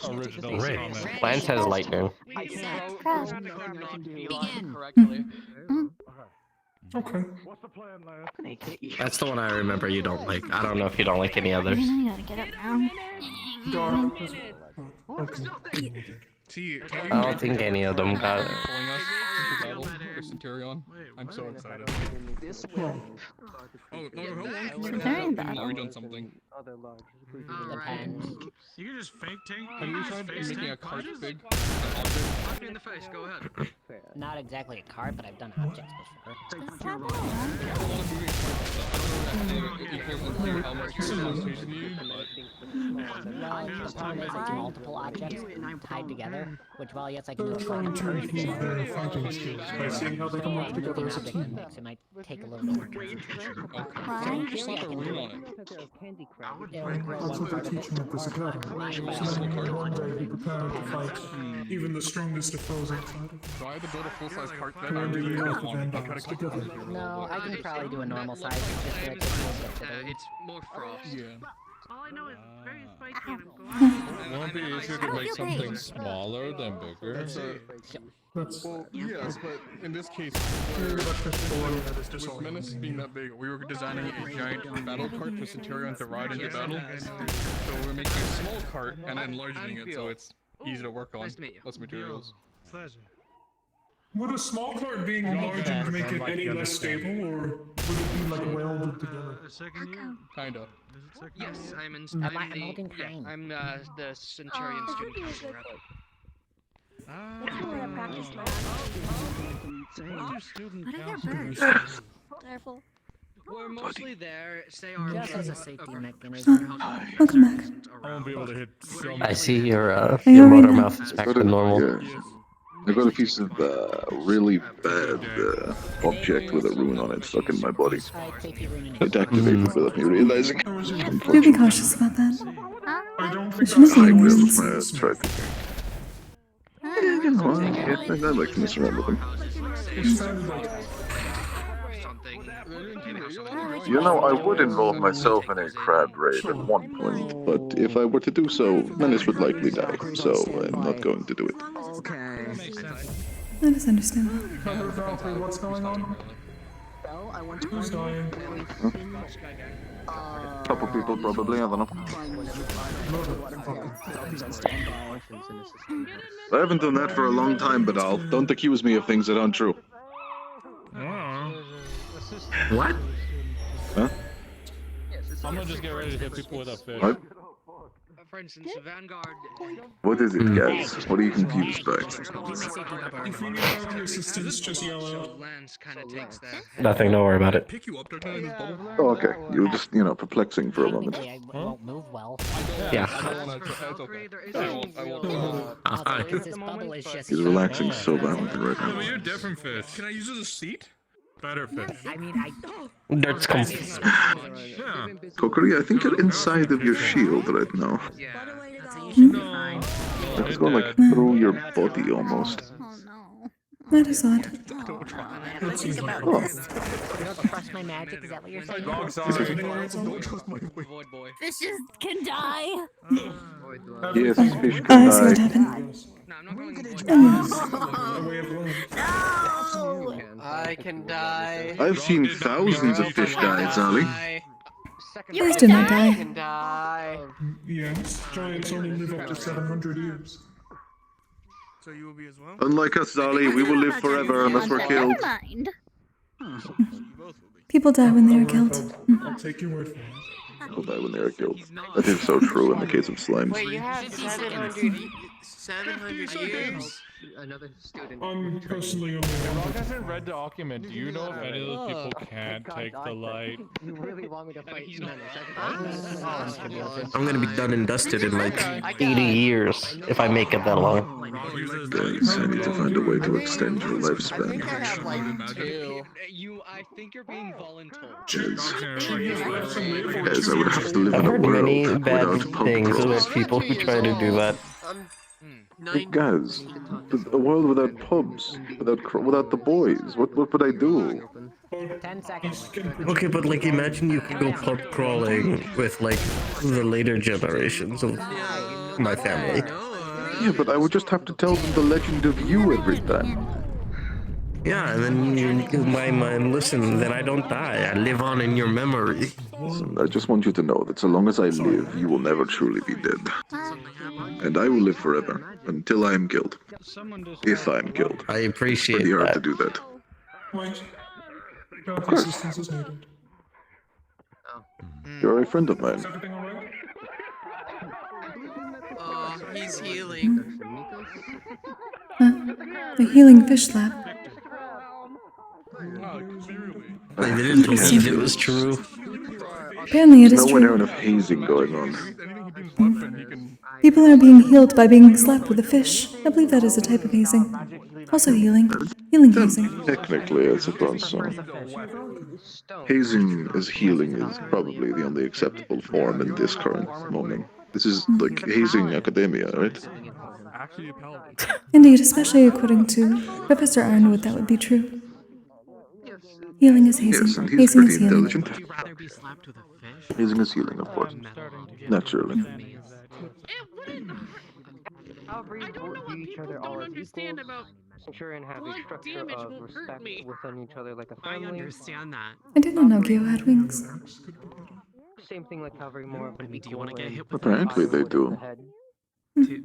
Speaker 19: Original comment.
Speaker 5: Lance has lightning.
Speaker 20: I can't.
Speaker 14: Correctly.
Speaker 16: Okay.
Speaker 5: That's the one I remember you don't like. I don't know if you don't like any others.
Speaker 13: You gotta get up now.
Speaker 16: See,
Speaker 5: I don't think any of them got it.
Speaker 16: Centurion. I'm so excited.
Speaker 13: Very bad.
Speaker 16: Already done something.
Speaker 7: You can just fake tank.
Speaker 16: Have you tried making a cart big?
Speaker 7: Punch me in the face. Go ahead.
Speaker 21: Not exactly a card, but I've done objects before. Well, the problem is it's multiple objects tied together, which while yes I can do a
Speaker 16: Trying to improve their fighting skills by seeing how they can work together as a team.
Speaker 21: it might take a little bit more concentration. So in theory I can do it. It'll grow
Speaker 16: That's
Speaker 21: one
Speaker 16: what they're
Speaker 21: part of it.
Speaker 16: teaching at this academy. So that one day be prepared to fight even the strongest of foes outside of it.
Speaker 7: So I had to build a full-size cart
Speaker 16: To one day you have the Vandals together.
Speaker 21: No, I can probably do a normal size. It's just gonna take a little bit to do.
Speaker 4: It's more frost.
Speaker 16: Yeah.
Speaker 17: All I know is it's very spiky and I'm going.
Speaker 19: Won't it be easier to make something smaller than bigger?
Speaker 16: That's
Speaker 7: Well, yes, but in this case, with Menace being that big, we were designing a giant battle cart for Centurion to ride into battle. So we're making a small cart and enlarging it so it's easy to work on. Less materials.
Speaker 16: Pleasure. Would a small cart being enlarged make it any less stable, or would it be like welded together?
Speaker 7: Kinda.
Speaker 4: Yes, I'm in.
Speaker 21: I'm holding crane.
Speaker 4: I'm the Centurion student.
Speaker 13: What are your birds? Careful.
Speaker 4: We're mostly there. Say our
Speaker 21: Just as a safety mechanism.
Speaker 1: Welcome back.
Speaker 19: I won't be able to hit so
Speaker 5: I see your
Speaker 1: you
Speaker 5: motor
Speaker 1: ready?
Speaker 5: mouth is back to normal.
Speaker 12: I got a piece of really bad object with a rune on it stuck in my body. It activated without me realizing.
Speaker 1: Do be cautious about that.
Speaker 16: I don't
Speaker 1: You
Speaker 16: think
Speaker 1: shouldn't
Speaker 16: that's
Speaker 1: be
Speaker 12: I
Speaker 1: in
Speaker 12: will.
Speaker 1: this.
Speaker 12: I tried to. You know, I like to mess around with them. You know, I would involve myself in a crab raid at one point. but if I were to do so, Menace would likely die, so I'm not going to do it.
Speaker 20: Okay.
Speaker 1: That is understandable.
Speaker 16: Valkyrie, what's going on? Who's dying?
Speaker 12: Couple people probably, I don't know. I haven't done that for a long time, but don't accuse me of things that aren't true.
Speaker 11: What?
Speaker 12: Huh?
Speaker 19: I'm gonna just get ready to hit people with a fish.
Speaker 12: What?
Speaker 4: For instance, Vanguard.
Speaker 12: What is it, guys? What are you confused by?
Speaker 16: If you need value assistance, just yell out.
Speaker 5: Nothing, don't worry about it.
Speaker 12: Oh, okay. You were just, perplexing for a moment.
Speaker 5: Huh?
Speaker 10: Won't move well.
Speaker 5: Yeah.
Speaker 12: He's relaxing so violently right
Speaker 7: Yeah,
Speaker 12: now.
Speaker 7: but you're different fish. Can I use it as a seat? Better fish.
Speaker 10: I mean,
Speaker 5: Dirt's come.
Speaker 7: Yeah.
Speaker 12: Kokkuri, I think you're inside of your shield right now. Like it's going like through your body almost.
Speaker 1: That is odd.
Speaker 12: Oh.
Speaker 10: You don't trust my magic, is that what you're saying?
Speaker 13: Fishes can die.
Speaker 12: Yes, fish
Speaker 1: Oh,
Speaker 12: can
Speaker 1: I see what
Speaker 12: die.
Speaker 1: happened.
Speaker 4: I can die.
Speaker 12: I've seen thousands of fish die, Zali.
Speaker 1: Please do not die.
Speaker 4: Can die.
Speaker 16: Yes, giants only live up to 700 years.
Speaker 6: So you will be as well?
Speaker 12: Unlike us, Zali, we will live forever unless we're killed.
Speaker 13: Mind.
Speaker 1: People die when they are killed.
Speaker 16: I'll take your word for it.
Speaker 12: People die when they are killed. That is so true in the case of slimes.
Speaker 4: Wait, you have 700 years? Another student.
Speaker 16: I'm personally only
Speaker 19: Rock hasn't read the document. Do you know if any of those people can't take the light?
Speaker 4: You really want me to fight
Speaker 5: I'm gonna be done and dusted in like 80 years if I make it that long.
Speaker 12: Guys, I need to find a way to extend your lifespan.
Speaker 4: I think you're being voluntold.
Speaker 12: As I would have to live
Speaker 5: I've
Speaker 12: in a
Speaker 5: heard many
Speaker 12: world
Speaker 5: bad
Speaker 12: without pub
Speaker 5: things
Speaker 12: crawls.
Speaker 5: about people who try to do that.
Speaker 12: Hey, guys, a world without pubs, without the boys. What would I do?
Speaker 10: 10 seconds.
Speaker 5: Okay, but like imagine you could go pub crawling with like the later generations of my family.
Speaker 12: Yeah, but I would just have to tell them the legend of you every time.
Speaker 5: Yeah, and then my mind listen, then I don't die. I live on in your memory.
Speaker 12: Listen, I just want you to know that so long as I live, you will never truly be dead. And I will live forever, until I am killed. If I am killed.
Speaker 5: I appreciate
Speaker 12: Pretty hard
Speaker 5: that.
Speaker 12: to do that.
Speaker 16: Wait. Valkyrie assistance is needed.
Speaker 12: You're a friend of mine.
Speaker 16: Is everything alright?
Speaker 4: He's healing.
Speaker 1: The healing fish lab.
Speaker 5: I didn't believe it was true.
Speaker 1: Apparently it is
Speaker 12: Nowhere near
Speaker 1: true.
Speaker 12: enough hazing going on.
Speaker 1: People are being healed by being slapped with a fish. I believe that is a type of hazing. Also healing. Healing hazing.
Speaker 12: Technically, I suppose so. Hazing as healing is probably the only acceptable form in this current moment. This is like hazing academia, right?
Speaker 1: Indeed, especially according to Professor Arnwood, that would be true. Healing is hazing.
Speaker 12: Yes, and he's
Speaker 1: Hazing is
Speaker 12: pretty
Speaker 1: healing.
Speaker 12: intelligent. Hazing is healing, of course. Naturally.
Speaker 10: I
Speaker 17: Don't understand about
Speaker 10: Secure and have a
Speaker 17: blood
Speaker 10: structure
Speaker 17: damage
Speaker 10: of
Speaker 17: won't hurt
Speaker 10: respect
Speaker 17: me.
Speaker 10: within each other like a
Speaker 4: I
Speaker 10: family.
Speaker 4: understand that.
Speaker 1: I did not know Geo had wings.
Speaker 10: Same thing like covering more of an
Speaker 4: Do you want to get hit with
Speaker 12: Apparently they do.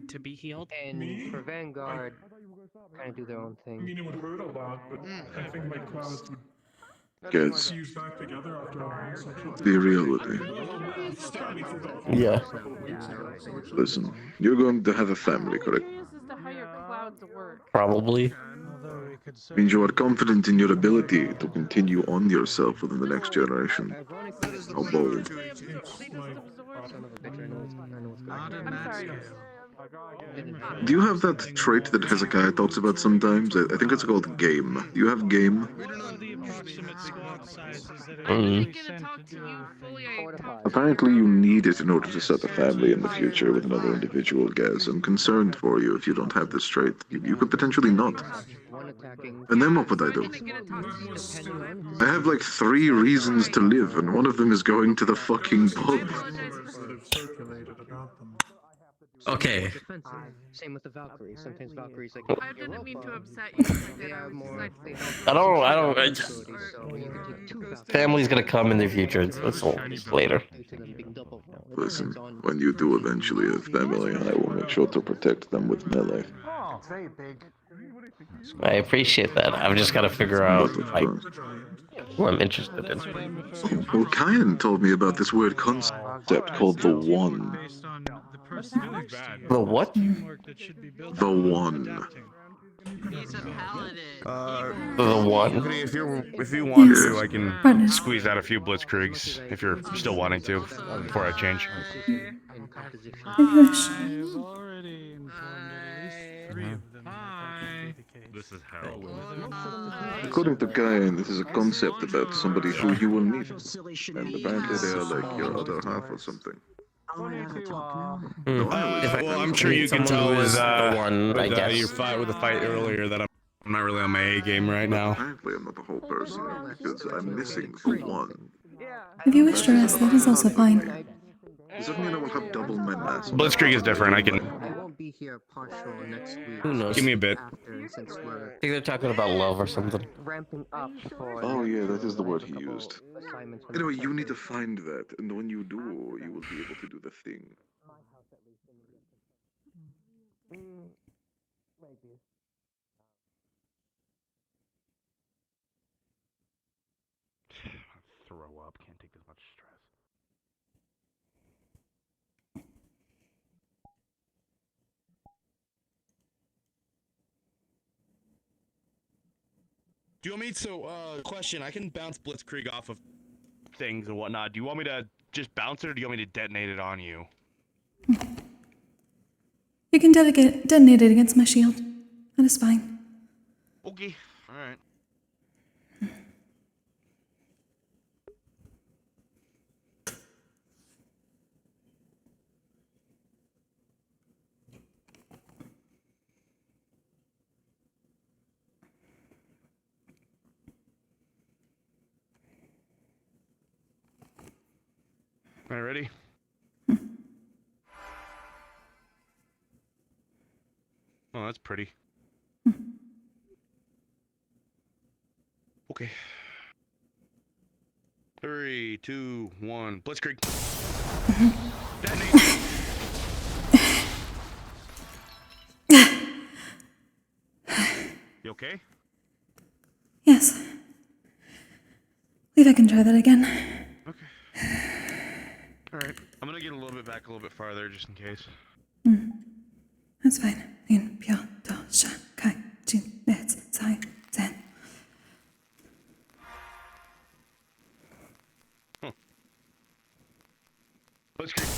Speaker 4: to be healed?
Speaker 10: And for Vanguard, kind of do their own
Speaker 16: I
Speaker 10: thing.
Speaker 16: mean, it would hurt a lot, but I think my clouds would
Speaker 12: Guys,
Speaker 16: fuse back together after a while. So
Speaker 12: be reality.
Speaker 5: Yeah.
Speaker 12: Listen, you're going to have a family, correct?
Speaker 17: curious as to how your clouds work.
Speaker 5: Probably.
Speaker 12: Means you are confident in your ability to continue on yourself within the next generation. How bold.
Speaker 17: I'm sorry.
Speaker 12: Do you have that trait that Hezekiah talks about sometimes? I think it's called game. Do you have game? Apparently you need it in order to set a family in the future with another individual, Gaz. I'm concerned for you if you don't have this trait. You could potentially not. And then what would I do? I have like 3 reasons to live, and one of them is going to the fucking pub.
Speaker 16: That have circulated about them.
Speaker 6: Okay.
Speaker 10: Same with the Valkyries. Sometimes Valkyries like
Speaker 17: I didn't mean to upset you like that. I was just
Speaker 5: Family's gonna come in the future. It's later.
Speaker 12: Listen, when you do eventually have family, I will make sure to protect them with melee.
Speaker 8: It's very big.
Speaker 5: I appreciate that. I've just gotta figure out like what I'm interested in.
Speaker 12: Well, Kyan told me about this weird concept called the One.
Speaker 5: The what?
Speaker 12: The One.
Speaker 5: The one.
Speaker 18: If you want
Speaker 12: Yes.
Speaker 18: to, I can
Speaker 1: Partner.
Speaker 18: squeeze out a few blitzkriegs if you're still wanting to before I change.
Speaker 1: If you wish.
Speaker 18: This is hell.
Speaker 12: According to Kyan, this is a concept about somebody who you will meet. And apparently they are like your other half or something.
Speaker 18: Well, I'm sure you can tell with your fight with the fight earlier that I'm not really on my A game right now.
Speaker 12: Apparently I'm not the whole person, because I'm missing the One.
Speaker 1: If you wish to rest, that is also fine.
Speaker 12: Does that mean I will have double my mass?
Speaker 18: Blitzkrieg is different. I can.
Speaker 10: I won't be here partial next week.
Speaker 5: Who knows?
Speaker 18: Give me a bit.
Speaker 10: Since we're
Speaker 5: I think they're talking about love or something.
Speaker 10: ramping up for
Speaker 12: Oh yeah, that is the word he used.
Speaker 10: assignments.
Speaker 12: Anyway, you need to find that, and when you do, you will be able to do the thing.
Speaker 18: Throw up. Can't take this much stress. Do you want me to, question, I can bounce Blitzkrieg off of things and whatnot. Do you want me to just bounce it, or do you want me to detonate it on you?
Speaker 1: You can detonate it against my shield. That is fine.
Speaker 18: Okay, alright. Alright, ready? Oh, that's pretty. Okay. 3, 2, 1, Blitzkrieg. Detonate. You okay?
Speaker 1: Yes. Believe I can try that again.
Speaker 18: Alright. I'm gonna get a little bit back a little bit farther just in case.
Speaker 1: That's fine. In pyo to sha kai jin nets sai zen.
Speaker 18: Blitzkrieg.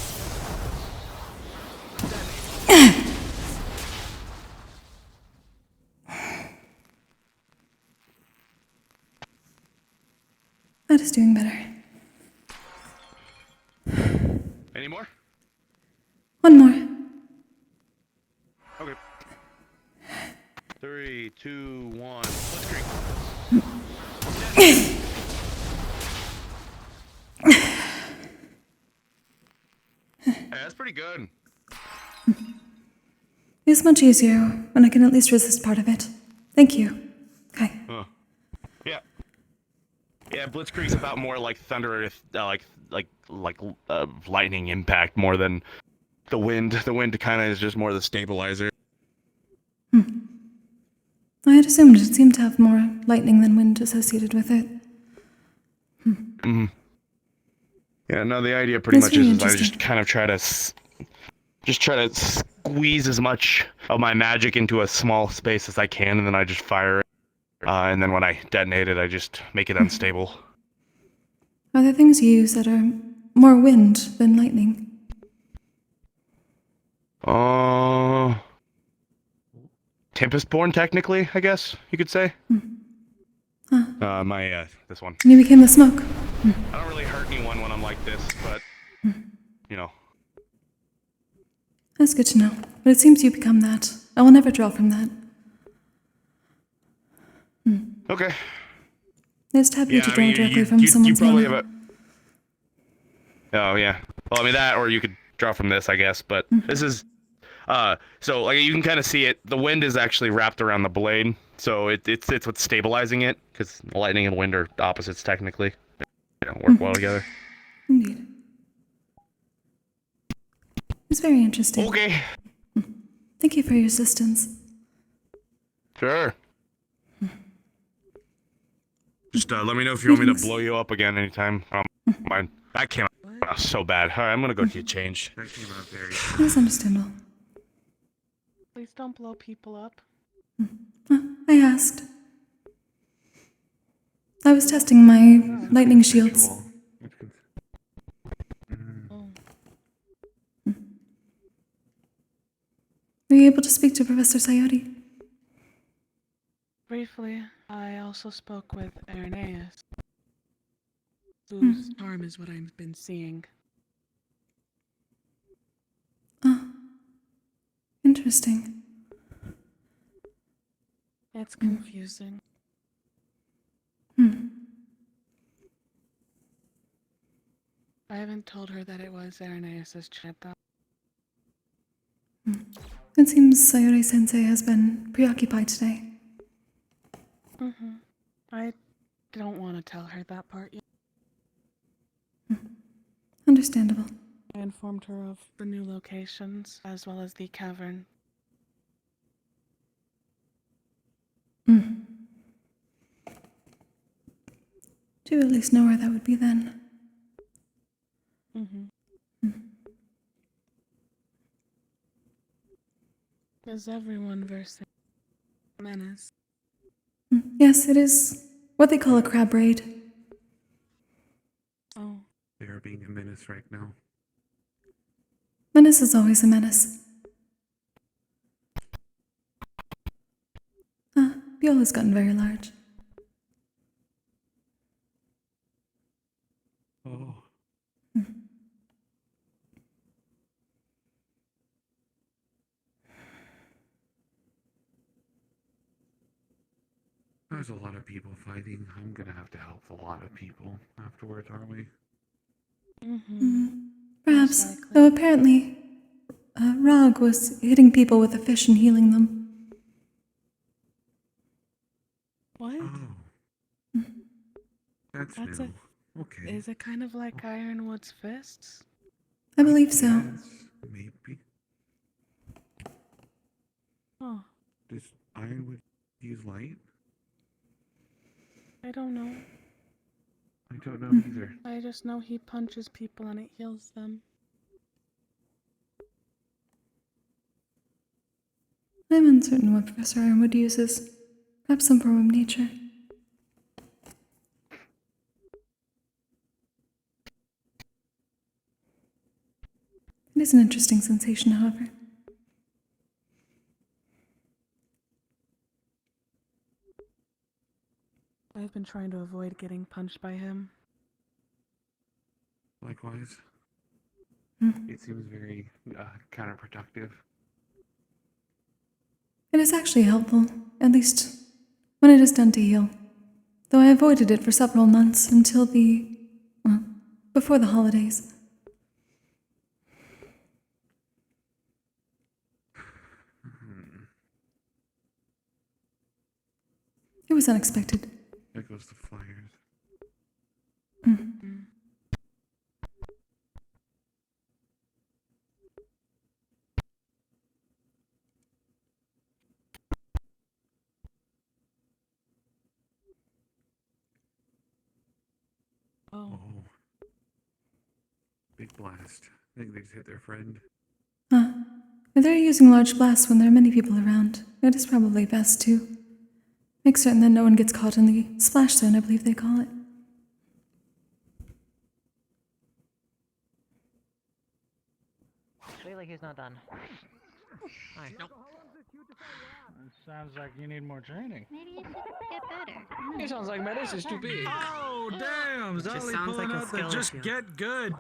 Speaker 1: That is doing better.
Speaker 18: Any more?
Speaker 1: One more.
Speaker 18: Okay. 3, 2, 1, Blitzkrieg. Hey, that's pretty good.
Speaker 1: It's much easier when I can at least resist part of it. Thank you. Okay.
Speaker 18: Yeah. Yeah, Blitzkrieg's about more like thunder, like lightning impact more than the wind. The wind kind of is just more the stabilizer.
Speaker 1: I had assumed it seemed to have more lightning than wind associated with it.
Speaker 18: Yeah, no, the idea pretty
Speaker 1: That's
Speaker 18: much
Speaker 1: really
Speaker 18: is I just kind of try to squeeze as much of my magic into a small space as I can, and then I just fire it. And then when I detonate it, I just make it unstable.
Speaker 1: Are there things you use that are more wind than lightning?
Speaker 18: Tempestborn, technically, I guess you could say. This one.
Speaker 1: And you became the smoke.
Speaker 18: I don't really hurt anyone when I'm like this, but, you know.
Speaker 1: That's good to know. But it seems you become that. I will never draw from that.
Speaker 18: Okay.
Speaker 1: It's happy
Speaker 18: Yeah,
Speaker 1: to
Speaker 18: I
Speaker 1: draw
Speaker 18: mean,
Speaker 1: directly
Speaker 18: you
Speaker 1: from someone's
Speaker 18: probably
Speaker 1: mana.
Speaker 18: have a. Oh yeah. Well, I mean that, or you could draw from this, I guess. But this is, so like you can kind of see it. The wind is actually wrapped around the blade, so it's what's stabilizing it, because lightning and wind are opposites technically. They don't work well together.
Speaker 1: Indeed. It's very interesting.
Speaker 18: Okay.
Speaker 1: Thank you for your assistance.
Speaker 18: Sure. Just let me know if you want me to blow you up again anytime. Mine. That came out so bad. All right, I'm gonna go get changed.
Speaker 8: That came out very.
Speaker 1: It's understandable.
Speaker 17: Please don't blow people up.
Speaker 1: I asked. I was testing my lightning shields. Were you able to speak to Professor Sayori?
Speaker 17: Briefly, I also spoke with Irenaeus, whose charm is what I've been seeing.
Speaker 1: Interesting.
Speaker 17: It's confusing. I haven't told her that it was Irenaeus' chat though.
Speaker 1: It seems Sayori-sensei has been preoccupied today.
Speaker 17: I don't want to tell her that part yet.
Speaker 1: Understandable.
Speaker 17: I informed her of the new locations, as well as the cavern.
Speaker 1: Do you at least know where that would be then?
Speaker 17: Is everyone versing menace?
Speaker 1: Yes, it is what they call a crab raid.
Speaker 17: Oh.
Speaker 8: They are being a menace right now.
Speaker 1: Menace is always a menace. Viola's gotten very large.
Speaker 8: Oh. There's a lot of people fighting. I'm gonna have to help a lot of people afterwards, aren't we?
Speaker 1: Perhaps, though apparently, Rog was hitting people with a fish and healing them.
Speaker 17: What?
Speaker 8: Oh. That's new. Okay.
Speaker 17: Is it kind of like Ironwood's fists?
Speaker 1: I believe so.
Speaker 8: Yes, maybe.
Speaker 17: Oh,
Speaker 8: Does Ironwood use light?
Speaker 17: I don't know.
Speaker 8: I don't know either.
Speaker 17: I just know he punches people and it heals them.
Speaker 1: I'm uncertain what Professor Ironwood uses. Perhaps some form of nature. It is an interesting sensation, however.
Speaker 17: I've been trying to avoid getting punched by him.
Speaker 8: Likewise. It seems very counterproductive.
Speaker 1: It is actually helpful, at least when it is done to heal. Though I avoided it for several months until before the holidays. It was unexpected.
Speaker 8: There goes the flyers.
Speaker 17: Oh.
Speaker 8: Big blast. I think they just hit their friend.
Speaker 1: If they're using large blasts when there are many people around, it is probably best to make certain that no one gets caught in the splash zone, I believe they call it.
Speaker 9: Wait, like he's not done. Hi. Nope.
Speaker 7: Sounds like you need more training.
Speaker 13: Maybe you should get better.
Speaker 7: It sounds like Menace is too big. Oh, damn!
Speaker 4: Just
Speaker 7: Zolly
Speaker 4: sounds
Speaker 7: pulling
Speaker 4: like a
Speaker 7: out the
Speaker 4: skill
Speaker 7: just
Speaker 4: issue.
Speaker 7: get good.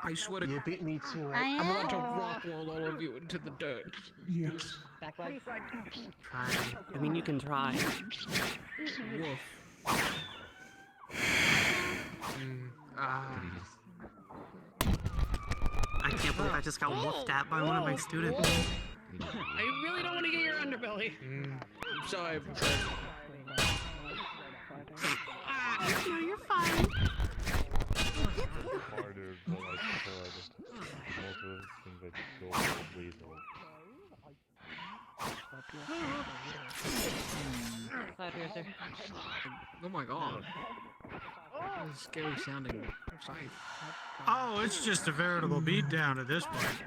Speaker 7: I swear to
Speaker 8: You beat me to it.
Speaker 13: I
Speaker 7: I'm about to
Speaker 13: am.
Speaker 7: rock all of you into the dirt.
Speaker 16: Yes.
Speaker 4: Try. I mean, you can try.
Speaker 7: Woof.
Speaker 4: I can't believe I just got woofed at by one of my students.
Speaker 7: I really don't want to get your underbelly. I'm sorry, Professor.
Speaker 17: No, you're fine.
Speaker 19: Harder, but I prefer most of the things I just go for lethal.
Speaker 7: Oh my god. That was scary sounding sight.
Speaker 8: Oh, it's just a veritable beatdown at this point.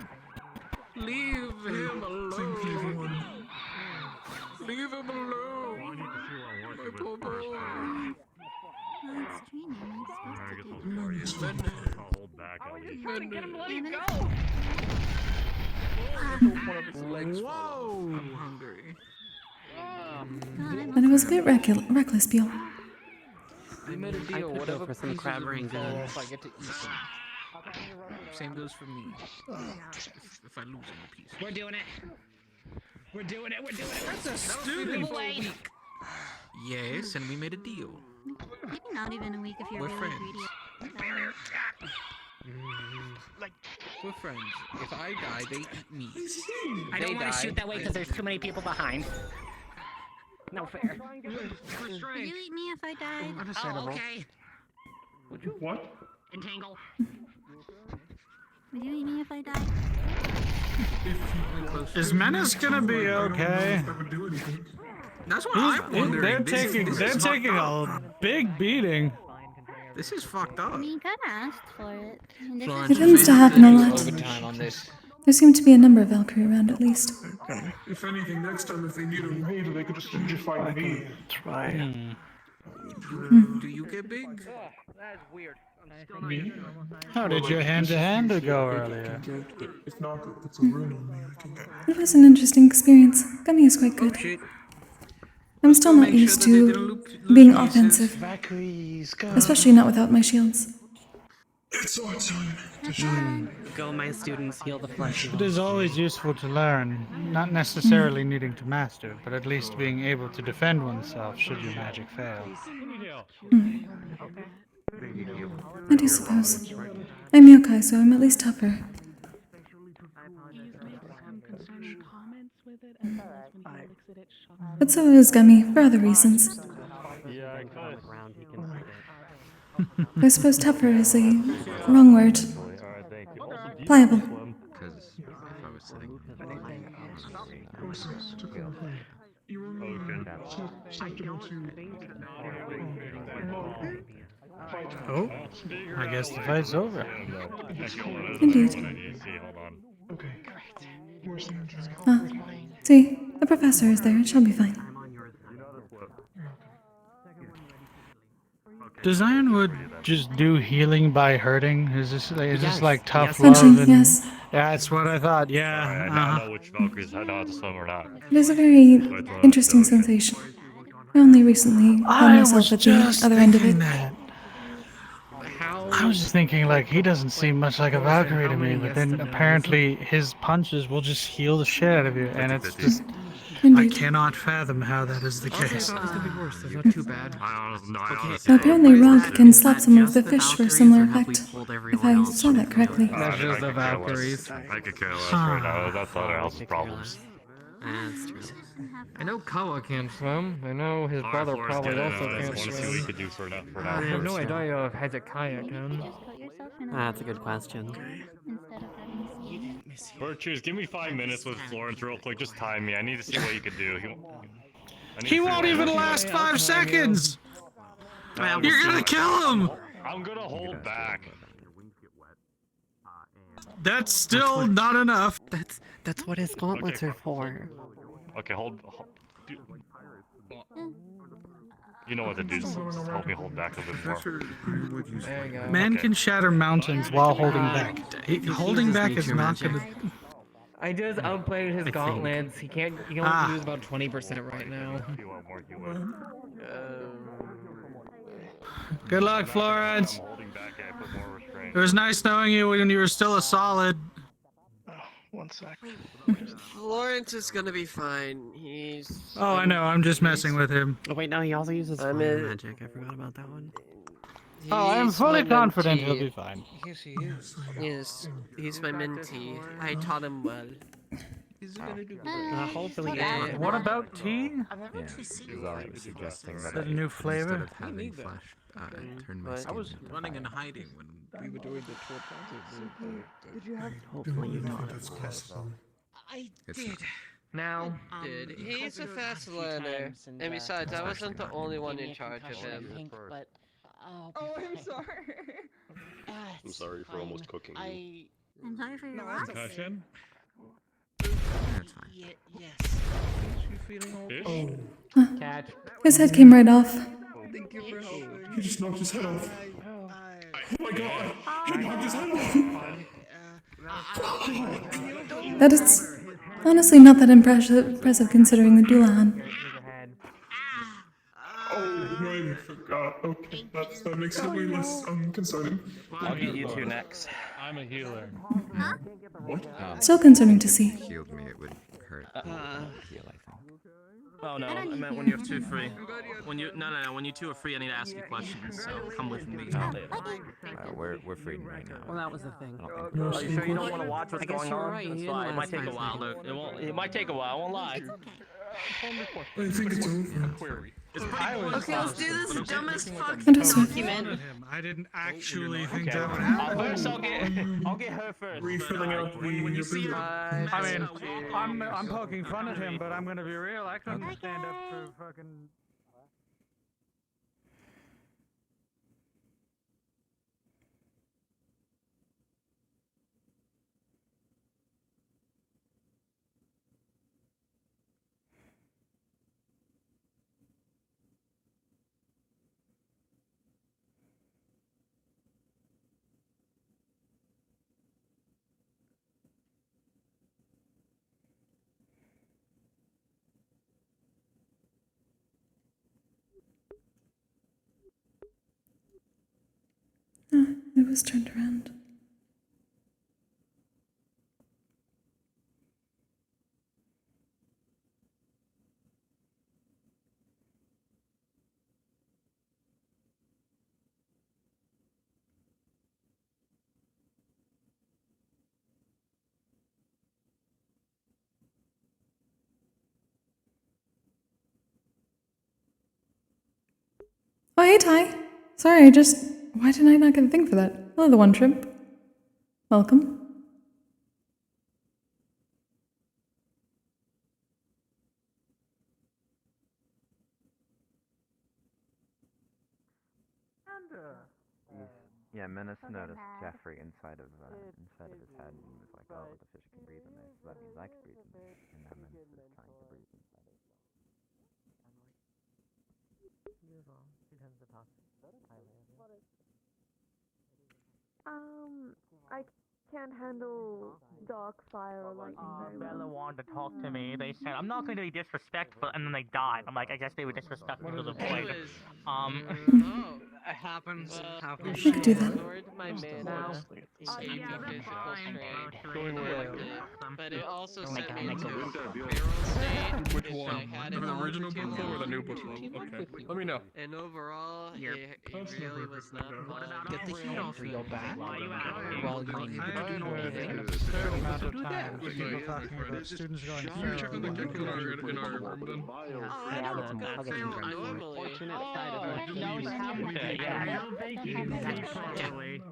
Speaker 7: Leave him alone. Leave him alone. My poor boy.
Speaker 19: I'll hold back at least.
Speaker 17: Trying to get him to let him go.
Speaker 7: Whoa! I'm hungry.
Speaker 1: But it was a bit reckless, Beale.
Speaker 7: I made a deal.
Speaker 4: could go
Speaker 7: Whatever
Speaker 4: for some
Speaker 7: pieces
Speaker 4: crab
Speaker 7: of me
Speaker 4: rings
Speaker 7: fall
Speaker 4: and-
Speaker 7: off, I get to eat them. Same goes for me. If I lose any piece.
Speaker 9: We're doing it. We're doing it. We're doing it.
Speaker 7: That's a stupid week. Yes, and we made a deal.
Speaker 13: Maybe not even a week if you're
Speaker 7: We're
Speaker 13: really
Speaker 7: friends.
Speaker 13: greedy.
Speaker 7: We're friends. If I die, they eat me.
Speaker 9: I don't want to shoot that way because there's too many people behind. No fair.
Speaker 13: Would you eat me if I died?
Speaker 9: Oh, okay.
Speaker 16: Would you? What?
Speaker 9: Entangle.
Speaker 13: Would you eat me if I died?
Speaker 8: Is Menace gonna be okay?
Speaker 7: That's what I'm wondering.
Speaker 8: They're
Speaker 7: This is
Speaker 8: taking
Speaker 7: fucked up.
Speaker 8: a big beating.
Speaker 7: This is fucked up.
Speaker 13: I mean, you kinda asked for it. And this
Speaker 1: It tends to happen a lot.
Speaker 7: Overtime on this.
Speaker 1: There seem to be a number of Valkyrie around at least.
Speaker 16: Okay. If anything, next time if they need a raid, they could just find me.
Speaker 8: Try.
Speaker 7: Do you get big?
Speaker 3: That's weird.
Speaker 16: Me?
Speaker 8: How did your hand-to-hand go earlier?
Speaker 16: If not, it's a rune on me. I can.
Speaker 1: It was an interesting experience. Gummy is quite good. I'm still not used to being offensive, especially not without my shields.
Speaker 16: It's our time.
Speaker 4: Go, my students, heal the flesh.
Speaker 8: It is always useful to learn, not necessarily needing to master, but at least being able to defend oneself should your magic fail.
Speaker 1: I do suppose. I'm yokai, so I'm at least tougher. But so is Gummy, for other reasons. I suppose tougher is a wrong word. Pliable.
Speaker 11: Because if I was sitting
Speaker 8: Oh, I guess the fight's over.
Speaker 1: Indeed.
Speaker 16: Okay. Where's Andrew?
Speaker 1: Ah, see, the professor is there. It shall be fine.
Speaker 8: Does Ironwood just do healing by hurting? Is this like tough
Speaker 1: Yes.
Speaker 8: love?
Speaker 1: Punching,
Speaker 8: And,
Speaker 1: yes.
Speaker 8: Yeah, that's what I thought. Yeah.
Speaker 19: I now know which Valkyries I know how to swim or not.
Speaker 1: It is a very interesting sensation. I only recently found myself at the other end of it.
Speaker 8: I was just thinking, like, he doesn't seem much like a Valkyrie to me, but then apparently his punches will just heal the shit out of you, and it's just... I cannot fathom how that is the case.
Speaker 7: It's gonna be worse. That's not too bad.
Speaker 1: Apparently Rog can slap some of the fish for a similar effect, if I saw that correctly.
Speaker 7: That's just the Valkyries.
Speaker 19: I could care less right now. That's other else's problems.
Speaker 4: That's true.
Speaker 9: I know Kawa can't swim. I know his brother
Speaker 19: Forrest,
Speaker 9: probably
Speaker 19: get
Speaker 9: also
Speaker 19: out.
Speaker 9: can't
Speaker 19: Let's see what we
Speaker 9: swim.
Speaker 19: could do for now.
Speaker 9: I have no idea if Hezekiah can.
Speaker 4: That's a good question.
Speaker 19: Virtues, give me 5 minutes with Florence real quick. Just time me. I need to see what you could do.
Speaker 8: He won't even last 5 seconds! You're gonna kill him!
Speaker 19: I'm gonna hold back.
Speaker 8: That's still not enough.
Speaker 4: That's what his gauntlets are for.
Speaker 19: Okay, hold dude. You know what to do. Just help me hold back a bit more.
Speaker 8: Man can shatter mountains while holding back. Holding back is not gonna...
Speaker 9: I just outplayed his gauntlets. He can only use about 20% right now.
Speaker 8: Good luck, Florence. It was nice knowing you when you were still a solid. 1 sec.
Speaker 10: Lawrence is gonna be fine. He's.
Speaker 8: Oh, I know. I'm just messing with him.
Speaker 4: Oh wait, no, he also uses
Speaker 10: I'm
Speaker 4: fire
Speaker 10: a-
Speaker 4: magic. I forgot about that one.
Speaker 8: Oh, I am
Speaker 10: He's
Speaker 8: fully
Speaker 10: my
Speaker 8: confident he'll
Speaker 10: mentee.
Speaker 8: be fine.
Speaker 10: Yes, he is. Yes, he's my mentee. I taught him well.
Speaker 11: He's gonna do
Speaker 4: Hopefully
Speaker 10: he
Speaker 4: you
Speaker 10: taught
Speaker 4: taught
Speaker 10: him
Speaker 4: him
Speaker 8: What
Speaker 4: well.
Speaker 8: about tea?
Speaker 11: Because I was suggesting that
Speaker 8: Is that a new flavor?
Speaker 11: instead of having Flash turn my skin.
Speaker 7: I was running and hiding when we were doing the tour project.
Speaker 14: Did you have?
Speaker 4: Hopefully you taught him
Speaker 16: That's
Speaker 4: well.
Speaker 16: possible.
Speaker 10: I
Speaker 11: It's
Speaker 10: did.
Speaker 11: not.
Speaker 4: Now,
Speaker 10: Did. He's a fast learner. And besides, I wasn't the only one in charge of him.
Speaker 13: Oh,
Speaker 14: I'm sorry.
Speaker 19: I'm sorry for almost cooking you.
Speaker 13: I'm sorry for your
Speaker 14: No,
Speaker 13: loss.
Speaker 14: it's okay.
Speaker 7: Concussion?
Speaker 11: That's fine.
Speaker 10: Yes.
Speaker 11: You feeling all
Speaker 16: Oh,
Speaker 4: catch.
Speaker 1: His head came right off.
Speaker 11: Thank you for helping.
Speaker 16: he just knocked his head off. Oh my god, he knocked his head off.
Speaker 1: That is honestly not that impressive considering the Doulahan.
Speaker 16: Oh, I forgot. Okay, that makes it way less concerning.
Speaker 5: I'll get you two next.
Speaker 7: I'm a healer.
Speaker 16: What?
Speaker 1: Still concerning to see.
Speaker 11: Healed me, it would hurt. Heal, I think.
Speaker 15: Oh no, I meant when you have two free. When you no, when you two are free, I need to ask you questions. So come with me.
Speaker 11: We're free right now.
Speaker 4: Well, that was the thing.
Speaker 15: Are you sure you don't want to watch what's
Speaker 4: I guess
Speaker 15: going
Speaker 4: you were
Speaker 15: on?
Speaker 4: right,
Speaker 15: That's
Speaker 4: you
Speaker 15: fine. It
Speaker 4: didn't
Speaker 15: might
Speaker 4: last
Speaker 15: take a
Speaker 4: time.
Speaker 15: while though. It won't. It might take a while. I won't lie.
Speaker 16: I think it's over.
Speaker 15: It's Tyler's
Speaker 17: Okay, let's do this dumbest fuck
Speaker 1: Understood.
Speaker 17: document.
Speaker 8: I didn't actually think
Speaker 15: Okay.
Speaker 8: that would happen.
Speaker 15: First, I'll get her first.
Speaker 16: Refilling out
Speaker 15: When you see her,
Speaker 8: I mean, I'm poking fun at him, but I'm gonna be real. I couldn't stand up for fucking.
Speaker 1: It was turned around. Oh, hey, Ty. Sorry, why did I not get a thing for that? Hello, the one trip. Welcome.
Speaker 11: Yeah, Menace noticed Jeffrey inside of his head and he was like, oh, the fish can breathe in there, so that means I can breathe in there. And now Menace is trying to breathe inside of his
Speaker 21: I can't handle dark fire or lightning very well.
Speaker 5: Bella wanted to talk to me. They said, I'm not going to be disrespectful, and then they died. I'm like, I guess they were disrespectful to the void.
Speaker 10: Anyways, it happens. Happens.
Speaker 1: You could do that.
Speaker 10: My mana escaped a physical strain.
Speaker 7: Going well.
Speaker 10: But it also
Speaker 5: Oh my
Speaker 10: sent
Speaker 5: God,
Speaker 10: me
Speaker 5: make
Speaker 10: into
Speaker 5: a
Speaker 10: a
Speaker 5: room.
Speaker 10: feral state,
Speaker 7: Which
Speaker 10: which
Speaker 7: one?
Speaker 10: I had
Speaker 7: The
Speaker 10: in
Speaker 7: original
Speaker 10: altitude
Speaker 7: book or the new book?
Speaker 10: to team up
Speaker 7: Okay.
Speaker 10: with you.
Speaker 7: Let me know.
Speaker 10: And overall, it really was not fun.
Speaker 4: Get the heat off your back while you
Speaker 8: I had an absurd amount of time with people talking about students going
Speaker 7: Check on the gift in our room then.
Speaker 10: Normally,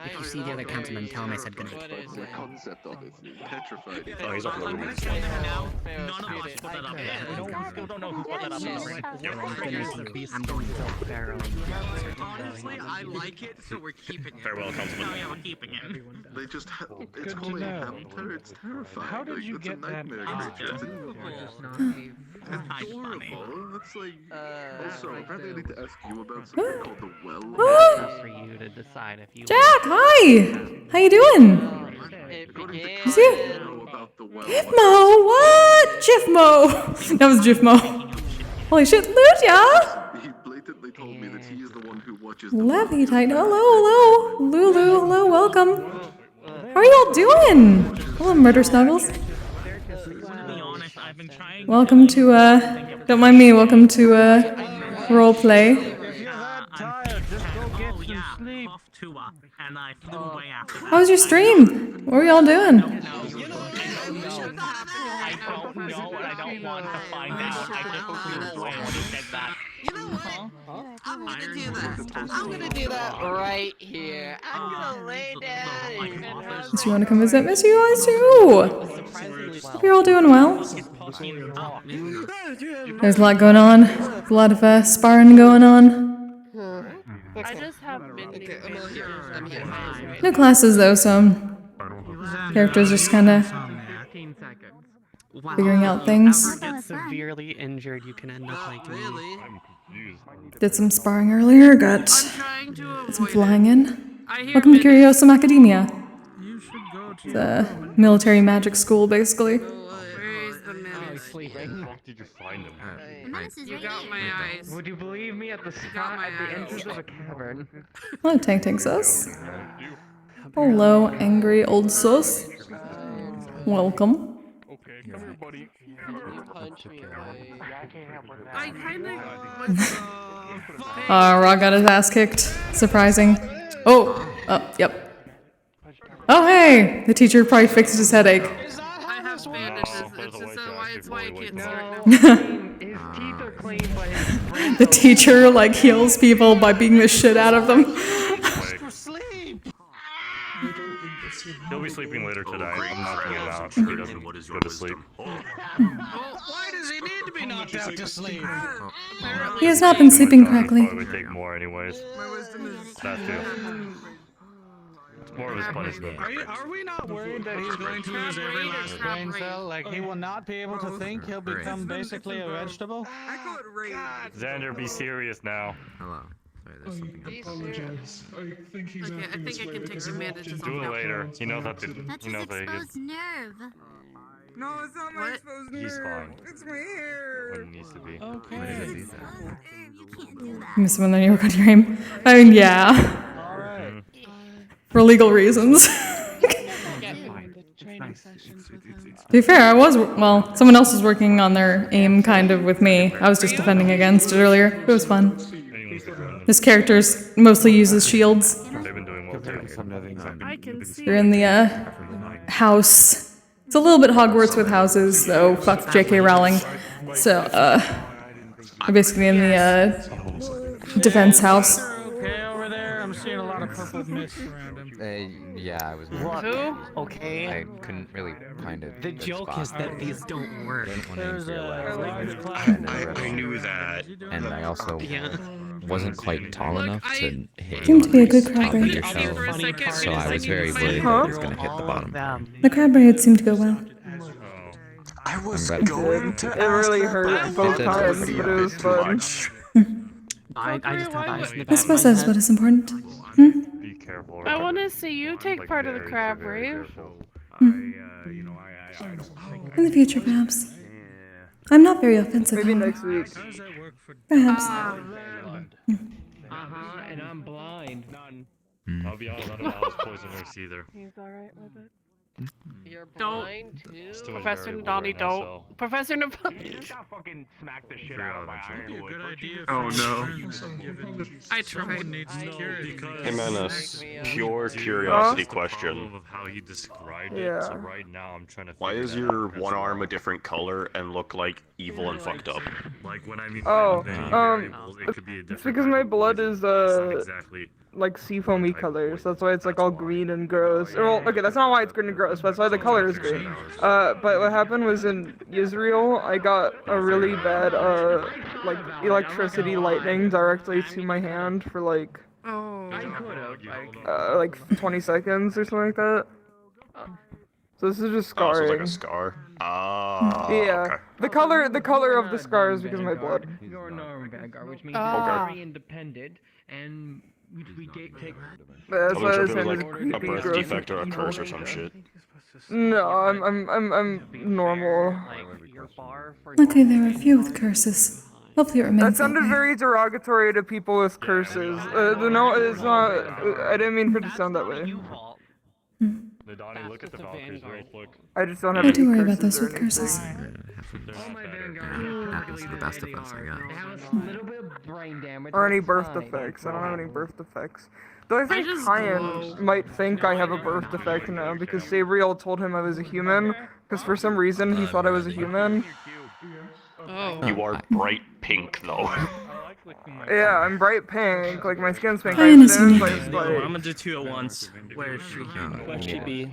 Speaker 4: If you see the other councilman, tell him I said good night.
Speaker 12: The concept of it is petrified.
Speaker 19: Oh, he's up in the room.
Speaker 15: None of us put that up there. We still don't know who put that up there.
Speaker 4: I'm going to Pharaoh.
Speaker 10: honestly, I like it, so we're keeping it.
Speaker 19: Farewell, Councilman.
Speaker 15: Oh yeah, we're keeping it.
Speaker 12: They just it's
Speaker 8: Good
Speaker 12: called
Speaker 8: to
Speaker 12: a
Speaker 8: know.
Speaker 12: hamster. It's terrifying.
Speaker 8: How did
Speaker 12: like,
Speaker 8: you
Speaker 12: it's
Speaker 8: get
Speaker 12: a
Speaker 8: that
Speaker 12: nightmare
Speaker 8: creature?
Speaker 12: creature. It's adorable. It's like also apparently I need to ask you about something called the well.
Speaker 4: That's for you to decide if you.
Speaker 1: Jack, hi! How you doing? You see it?
Speaker 12: About the well.
Speaker 1: Gifmo, what? Gifmo! That was Gifmo. Holy shit, Lucia!
Speaker 12: He blatantly told me that he is the one who watches.
Speaker 1: Levy tight. Hello, hello. Lulu, hello, welcome. How are you all doing? Hello, Murder Snuggles.
Speaker 15: To be honest, I've been trying.
Speaker 1: Welcome to, don't mind me, welcome to, roleplay.
Speaker 15: Sleep. And I flew away after that.
Speaker 1: How was your stream? What were y'all doing?
Speaker 15: I don't know, and I don't want to find out. I just flew away when he said that.
Speaker 10: You know what? I'm gonna do that. I'm gonna do that right here. I'm gonna lay down and
Speaker 1: Do you want to come visit? Miss you guys too. Hope you're all doing well. There's a lot going on. A lot of sparring going on.
Speaker 17: I just have been
Speaker 1: No classes though, so characters just kind of figuring out things.
Speaker 4: If you get severely injured, you can end up like me.
Speaker 1: Did some sparring earlier. Got some flying in. Welcome to Curiosum Academia. It's a military magic school, basically.
Speaker 17: Where's the menace?
Speaker 5: Did you find him?
Speaker 17: You got my eyes.
Speaker 9: Would you believe me at the spot at the entrance of a cavern?
Speaker 1: Hello, Tank Sus. Hello, angry old sus. Welcome.
Speaker 5: Okay, come here, buddy.
Speaker 17: I kind of.
Speaker 1: Rock got his ass kicked. Surprising. Oh, yep. Oh, hey! The teacher probably fixed his headache.
Speaker 17: I have bandages. It's just why I can't see right now.
Speaker 9: His teeth are clean, but his
Speaker 1: The teacher, like, heals people by beating the shit out of them.
Speaker 5: He'll be sleeping later today. I'm knocking him out if he doesn't go to sleep.
Speaker 7: Why does he need to be knocked out to sleep?
Speaker 1: He has not been sleeping correctly.
Speaker 5: Probably would take more anyways. That too. It's more of his punishment.
Speaker 7: Are we not worried that he's going to lose every last
Speaker 8: brain cell? Like, he will not be able to think. He'll become basically a vegetable.
Speaker 10: I call it rage.
Speaker 5: Xander, be serious now.
Speaker 11: Hello. Sorry, there's something
Speaker 16: I apologize. I think he's
Speaker 17: Okay, I
Speaker 16: acting
Speaker 17: think
Speaker 16: this
Speaker 17: I
Speaker 16: way
Speaker 17: can take
Speaker 16: because
Speaker 17: the
Speaker 16: he
Speaker 17: bandages off
Speaker 5: Do it
Speaker 17: now.
Speaker 5: later. He knows how to.
Speaker 13: That's
Speaker 5: He
Speaker 13: his
Speaker 5: knows how he
Speaker 13: exposed
Speaker 5: gets.
Speaker 13: nerve.
Speaker 10: No, it's not my exposed nerve.
Speaker 5: He's fine.
Speaker 10: It's my hair.
Speaker 5: When he needs to be.
Speaker 8: Okay.
Speaker 13: You can't do that.
Speaker 1: Miss someone on your record your name. I mean, yeah. For legal reasons. To be fair, someone else was working on their aim kind of with me. I was just defending against it earlier. It was fun. This character mostly uses shields.
Speaker 5: They've been doing well too.
Speaker 17: I can see.
Speaker 1: You're in the house. It's a little bit Hogwarts with houses, though. Fuck J.K. Rowling. So, I'm basically in the defense house.
Speaker 8: Okay, over there, I'm seeing a lot of purple mist around him.
Speaker 11: Yeah, I was.
Speaker 17: Who?
Speaker 11: Okay. I couldn't really find it.
Speaker 4: The joke is that these don't work.
Speaker 8: There's a large cloud.
Speaker 18: I knew that.
Speaker 11: And I also wasn't quite tall enough to hit
Speaker 1: Seemed to be a good
Speaker 11: top
Speaker 1: crab
Speaker 11: of
Speaker 1: raid.
Speaker 11: your shell, so I was very worried that it was going to hit the bottom.
Speaker 1: The crab raid seemed to go well.
Speaker 11: I was
Speaker 14: going to. It really hurt both times, but it was fun.
Speaker 4: I just have eyes in the
Speaker 1: I
Speaker 4: back of
Speaker 1: suppose
Speaker 4: my
Speaker 1: that's
Speaker 4: head.
Speaker 1: what is important.
Speaker 5: Be careful.
Speaker 17: I want to see you take part of the crab rave.
Speaker 1: In the future, perhaps. I'm not very offensive.
Speaker 14: Maybe
Speaker 1: however.
Speaker 14: next week.
Speaker 1: Perhaps.
Speaker 9: And I'm blind.
Speaker 5: I'll be honest, I don't know how it's poisonous either.
Speaker 17: He's alright with it.
Speaker 10: You're
Speaker 17: Don't.
Speaker 10: blind too.
Speaker 5: It's too much
Speaker 17: Professor
Speaker 5: variables
Speaker 17: Donnie,
Speaker 5: right now,
Speaker 17: don't.
Speaker 5: so-
Speaker 17: Professor Napoleon.
Speaker 5: You just gotta fucking smack the shit out of my ironwood.
Speaker 16: Oh no.
Speaker 17: I tried.
Speaker 18: Hey man, a pure curiosity question.
Speaker 5: Of how he described
Speaker 14: Yeah.
Speaker 5: it, so right now I'm trying to.
Speaker 18: Why
Speaker 5: figure
Speaker 18: is
Speaker 5: that
Speaker 18: your
Speaker 5: out.
Speaker 18: one arm a different color and look like evil and fucked up?
Speaker 5: Like when I mean
Speaker 14: Oh,
Speaker 5: many variables, it could be a
Speaker 14: it's
Speaker 5: different
Speaker 14: because my
Speaker 5: variable.
Speaker 14: blood is
Speaker 5: It's not exactly.
Speaker 14: like seafoamy color, so that's why it's like all green and gross. Well, okay, that's not why it's green and gross, but that's why the color is green. But what happened was in Israel, I got a really bad like electricity lightning directly to my hand for like
Speaker 17: Oh.
Speaker 14: like 20 seconds or something like that. So this is just
Speaker 18: Oh, so
Speaker 14: scarring.
Speaker 18: it's like a scar. Ah.
Speaker 14: Yeah,
Speaker 18: Okay.
Speaker 14: the color of the scar is because of my blood.
Speaker 9: You're Norm Vanguard, which means
Speaker 17: Okay.
Speaker 9: you're very independent, and we take.
Speaker 14: That's
Speaker 18: I
Speaker 14: why
Speaker 18: was
Speaker 14: his
Speaker 18: hoping
Speaker 14: hand is
Speaker 18: like
Speaker 14: creepy,
Speaker 18: a birth
Speaker 14: gross,
Speaker 18: defect or a
Speaker 14: and
Speaker 18: curse or
Speaker 14: evil.
Speaker 18: some shit.
Speaker 14: No, I'm normal.
Speaker 1: Luckily, there are a few with curses. Hopefully, it
Speaker 14: That
Speaker 1: remains that
Speaker 14: sounded
Speaker 1: way.
Speaker 14: very derogatory to people with curses. No, it's not. I didn't mean for it to sound that way.
Speaker 19: Donnie, look at the Valkyries real quick.
Speaker 14: I just don't have
Speaker 1: I
Speaker 14: any
Speaker 1: do worry about
Speaker 14: curses
Speaker 1: those
Speaker 14: or
Speaker 1: with curses.
Speaker 14: anything.
Speaker 9: All my vanguards are perfectly
Speaker 11: the best of us, I got.
Speaker 9: They have a little bit of brain damage.
Speaker 14: Or any
Speaker 9: but
Speaker 14: birth
Speaker 9: it's fine.
Speaker 14: defects. I don't have any birth defects. Though I think
Speaker 17: just
Speaker 14: Kyan
Speaker 17: glow.
Speaker 14: might think I have a birth defect now because Sabriel told him I was a human. Because for some reason he thought I was a human.
Speaker 17: Oh.
Speaker 5: You are bright pink, though.
Speaker 14: Yeah, I'm bright pink. Like my skin's pink.
Speaker 1: Kyan
Speaker 14: I
Speaker 1: is
Speaker 14: stand
Speaker 1: unique.
Speaker 14: like
Speaker 15: I'm
Speaker 14: spike.
Speaker 15: gonna do two at once. Where should she be?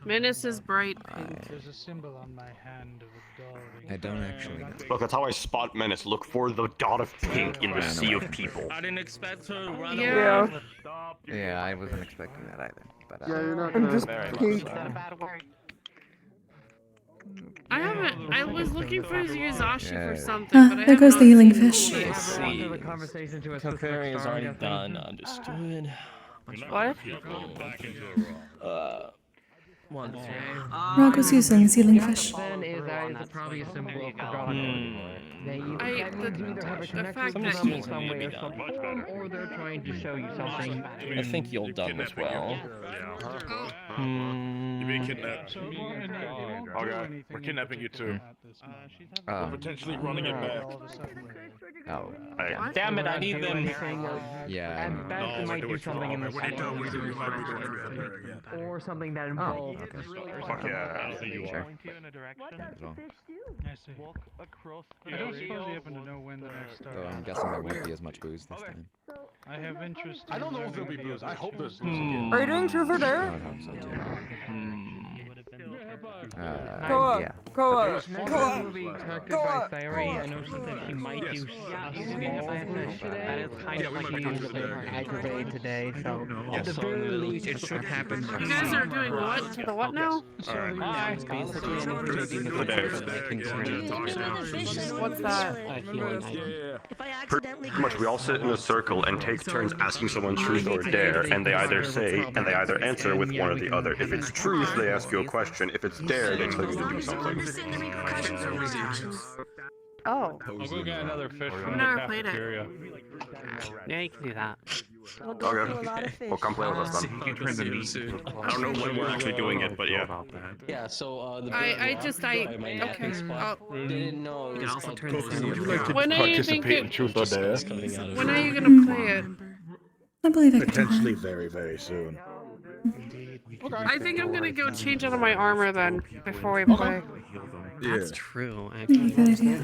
Speaker 17: Menace is bright pink.
Speaker 8: There's a symbol on my hand of a doll.
Speaker 11: I don't actually know.
Speaker 5: Look, that's how I spot Menace. Look for the dot of pink in the sea of people.
Speaker 15: I didn't expect her to run
Speaker 17: Yeah.
Speaker 15: away.
Speaker 11: Yeah, I wasn't expecting that either. But
Speaker 14: I'm just pink.
Speaker 17: I haven't. I was looking for Yuzashi for
Speaker 11: Yeah.
Speaker 17: something, but I
Speaker 1: There
Speaker 17: have
Speaker 1: goes the
Speaker 17: not
Speaker 1: healing
Speaker 17: seen
Speaker 1: fish.
Speaker 17: it.
Speaker 15: Let's see.
Speaker 9: Conversation to a
Speaker 15: Kokkuri is already
Speaker 9: thing.
Speaker 15: done. Understood.
Speaker 17: What?
Speaker 15: One.
Speaker 1: Rock was using his healing fish.
Speaker 9: Then is probably a symbol of the god. That means you either have a connection
Speaker 17: fact
Speaker 9: with
Speaker 17: that
Speaker 9: them
Speaker 17: he-
Speaker 9: in some way or some form, or they're trying to show you something.
Speaker 15: I think you'll done as well.
Speaker 18: You're being kidnapped. Okay, we're kidnapping you too. We're potentially running it back.
Speaker 11: Oh.
Speaker 15: Damn it! I need them.
Speaker 11: Yeah.
Speaker 9: At best, it might do something in the
Speaker 18: What we do, we might be doing together again.
Speaker 9: or something that involves.
Speaker 18: Fuck yeah.
Speaker 11: Sure.
Speaker 8: I see. I don't suppose you happen to know when the next star.
Speaker 11: So I'm guessing there won't be as much booze this time.
Speaker 8: I have interest.
Speaker 18: I don't know if there'll be booze. I hope there's
Speaker 14: Are you doing truth or
Speaker 11: I
Speaker 14: dare?
Speaker 11: would hope so too.
Speaker 14: Go up.
Speaker 11: Yeah.
Speaker 14: Go up.
Speaker 9: Next
Speaker 14: Go up.
Speaker 9: will be directed
Speaker 14: Go
Speaker 9: by
Speaker 14: up.
Speaker 9: Thyri. I know she said she might do that is kind of like aggravated today, so at the very least it should happen.
Speaker 17: You guys are doing what to the what now? What's that?
Speaker 5: Pretty much, we all sit in a circle and take turns asking someone truth or dare, and they either answer with one or the other. If it's truth, they ask you a question. If it's dare, they tell you to do something.
Speaker 17: Oh.
Speaker 7: I'll go get another fish from the
Speaker 17: never played it.
Speaker 7: cafeteria.
Speaker 9: Yeah, you can do that.
Speaker 5: Okay. Well, come play with us then.
Speaker 18: You can turn the meat.
Speaker 5: I don't know when we're actually doing it, but yeah.
Speaker 15: Yeah. So the.
Speaker 17: I okay.
Speaker 15: Didn't know.
Speaker 9: You can also turn this
Speaker 18: Would you like to
Speaker 17: When are you
Speaker 18: participate
Speaker 17: thinking?
Speaker 18: in truth or dare?
Speaker 17: When are you gonna play it?
Speaker 1: I believe I could do
Speaker 12: Potentially
Speaker 1: that.
Speaker 12: very, very soon.
Speaker 17: I think I'm gonna go change out of my armor then before we play.
Speaker 12: That's
Speaker 9: true,
Speaker 1: Maybe a good idea.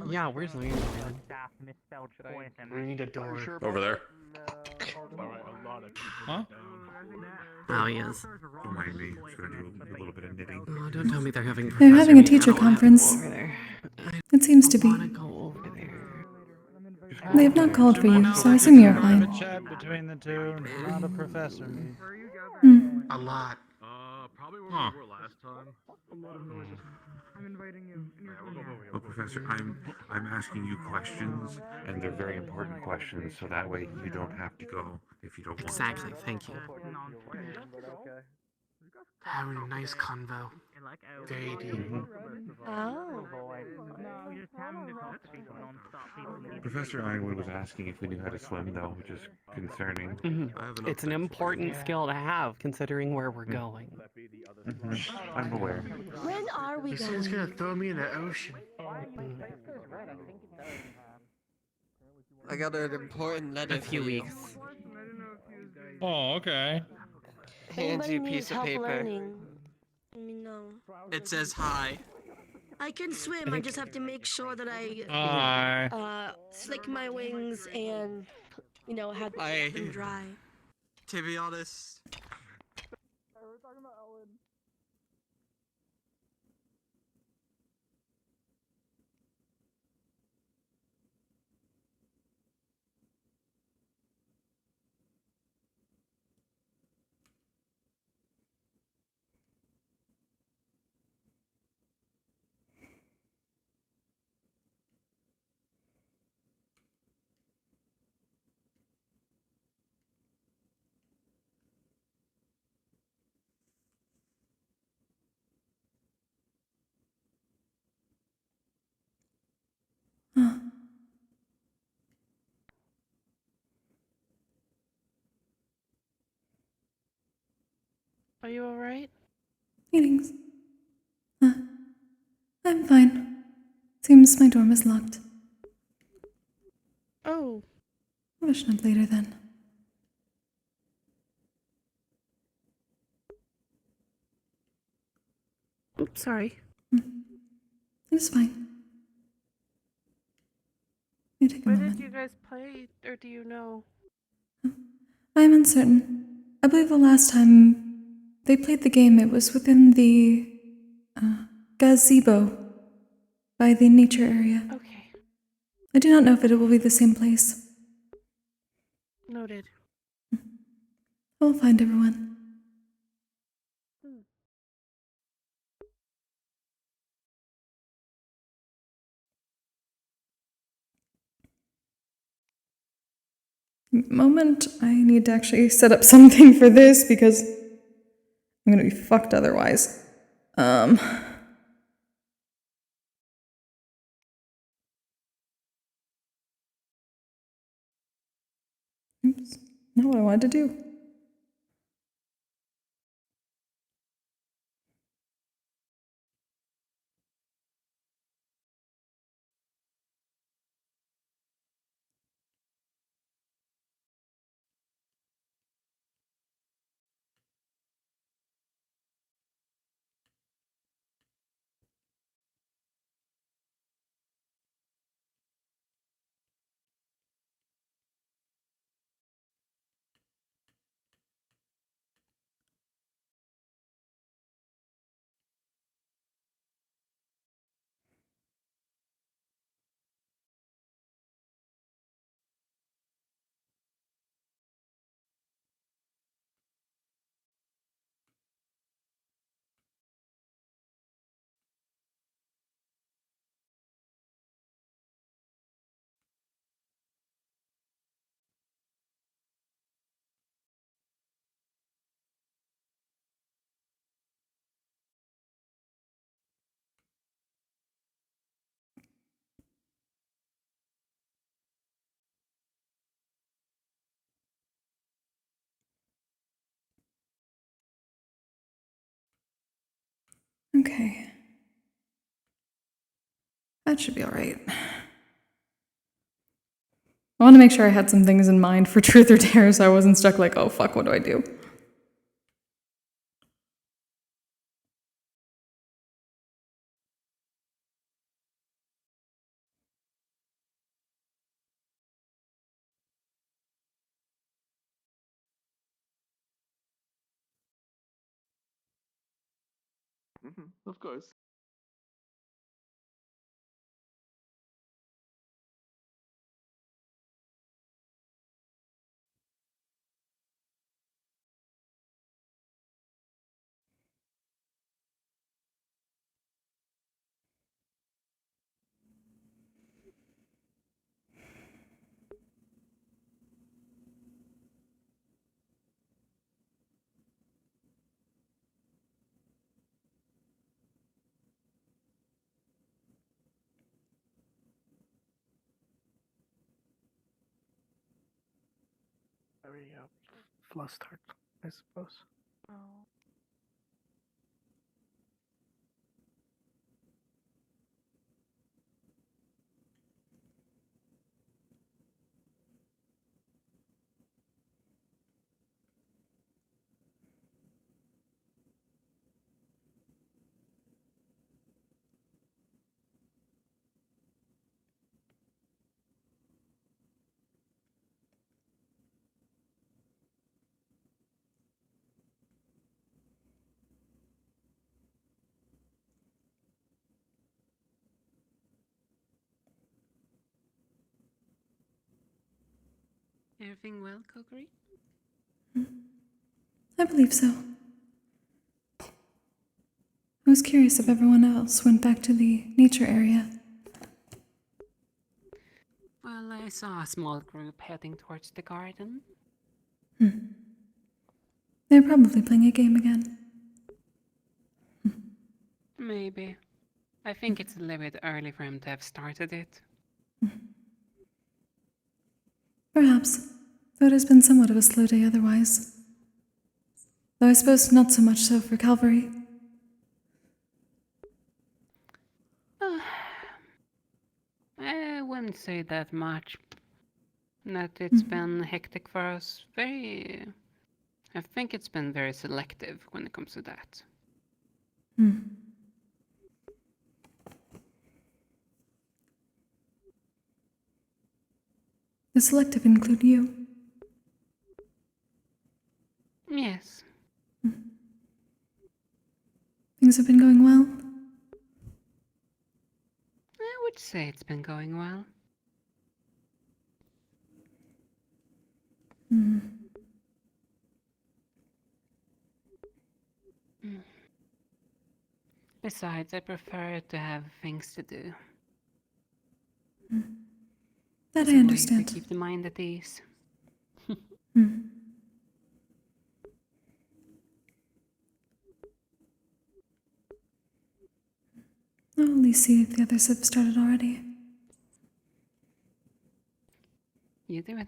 Speaker 9: Yeah, where's the man? We need a door.
Speaker 18: Over there.
Speaker 7: Huh?
Speaker 9: Oh, he is.
Speaker 12: Don't mind me. Just gonna do a little bit of knitting.
Speaker 9: Oh, don't tell me they're having.
Speaker 1: They're having a teacher conference. It seems to be.
Speaker 9: Go over there.
Speaker 1: They have not called for you, so I assume you're fine.
Speaker 8: A chat between the two, not a professor meet.
Speaker 6: A lot.
Speaker 7: Probably where we were last time.
Speaker 14: I'm inviting you.
Speaker 2: Well, Professor, I'm asking you questions, and they're very important questions, so that way you don't have to go if you don't want to.
Speaker 9: Exactly. Thank you. Having a nice convo.
Speaker 2: Mhm.
Speaker 13: Oh.
Speaker 2: Professor Ironwood was asking if we knew how to swim, though, which is concerning.
Speaker 9: It's an important skill to have, considering where we're going.
Speaker 2: I'm aware.
Speaker 13: When are we going?
Speaker 9: gonna throw me in the ocean.
Speaker 10: I got an important letter.
Speaker 9: A few weeks.
Speaker 7: Oh, okay.
Speaker 10: Hands you a
Speaker 13: Anybody needs
Speaker 10: piece of
Speaker 13: help
Speaker 10: paper.
Speaker 13: learning? Let me know.
Speaker 10: It says hi.
Speaker 13: I can swim. I just have to make sure that I
Speaker 7: Hi.
Speaker 13: slick my wings and have them dry.
Speaker 10: To be honest,
Speaker 17: Are you alright?
Speaker 1: Meetings. I'm fine. Seems my dorm is locked.
Speaker 17: Oh.
Speaker 1: Vision up later then.
Speaker 17: Oops, sorry.
Speaker 1: It's fine. You take a
Speaker 17: Where
Speaker 1: moment.
Speaker 17: did you guys play, or do you know?
Speaker 1: I am uncertain. I believe the last time they played the game, it was within the gazebo by the nature area.
Speaker 17: Okay.
Speaker 1: I do not know if it will be the same place.
Speaker 17: Noted.
Speaker 1: I will find everyone. Moment, I need to actually set up something for this because I'm gonna be fucked otherwise. Oops, not what I wanted to do. Okay. That should be alright. I want to make sure I had some things in mind for truth or dare so I wasn't stuck like, oh fuck, what do I do?
Speaker 12: Of course.
Speaker 9: Very flustered, I suppose.
Speaker 17: Oh. Everything well, Kokkuri?
Speaker 1: I believe so. I was curious if everyone else went back to the nature area.
Speaker 20: Well, I saw a small group heading towards the garden.
Speaker 1: They're probably playing a game again.
Speaker 20: Maybe. I think it's a little bit early for him to have started it.
Speaker 1: Perhaps, though it has been somewhat of a slow day otherwise. Though I suppose not so much so for Calvary.
Speaker 20: I wouldn't say that much. That it's been hectic for us. I think it's been very selective when it comes to that.
Speaker 1: The selective include you.
Speaker 20: Yes.
Speaker 1: Things have been going well.
Speaker 20: I would say it's been going well. Besides, I prefer to have things to do.
Speaker 1: That
Speaker 20: It's
Speaker 1: I
Speaker 20: a way
Speaker 1: understand.
Speaker 20: to keep the mind at ease.
Speaker 1: I'll at least see if the others have started already.
Speaker 20: You do that.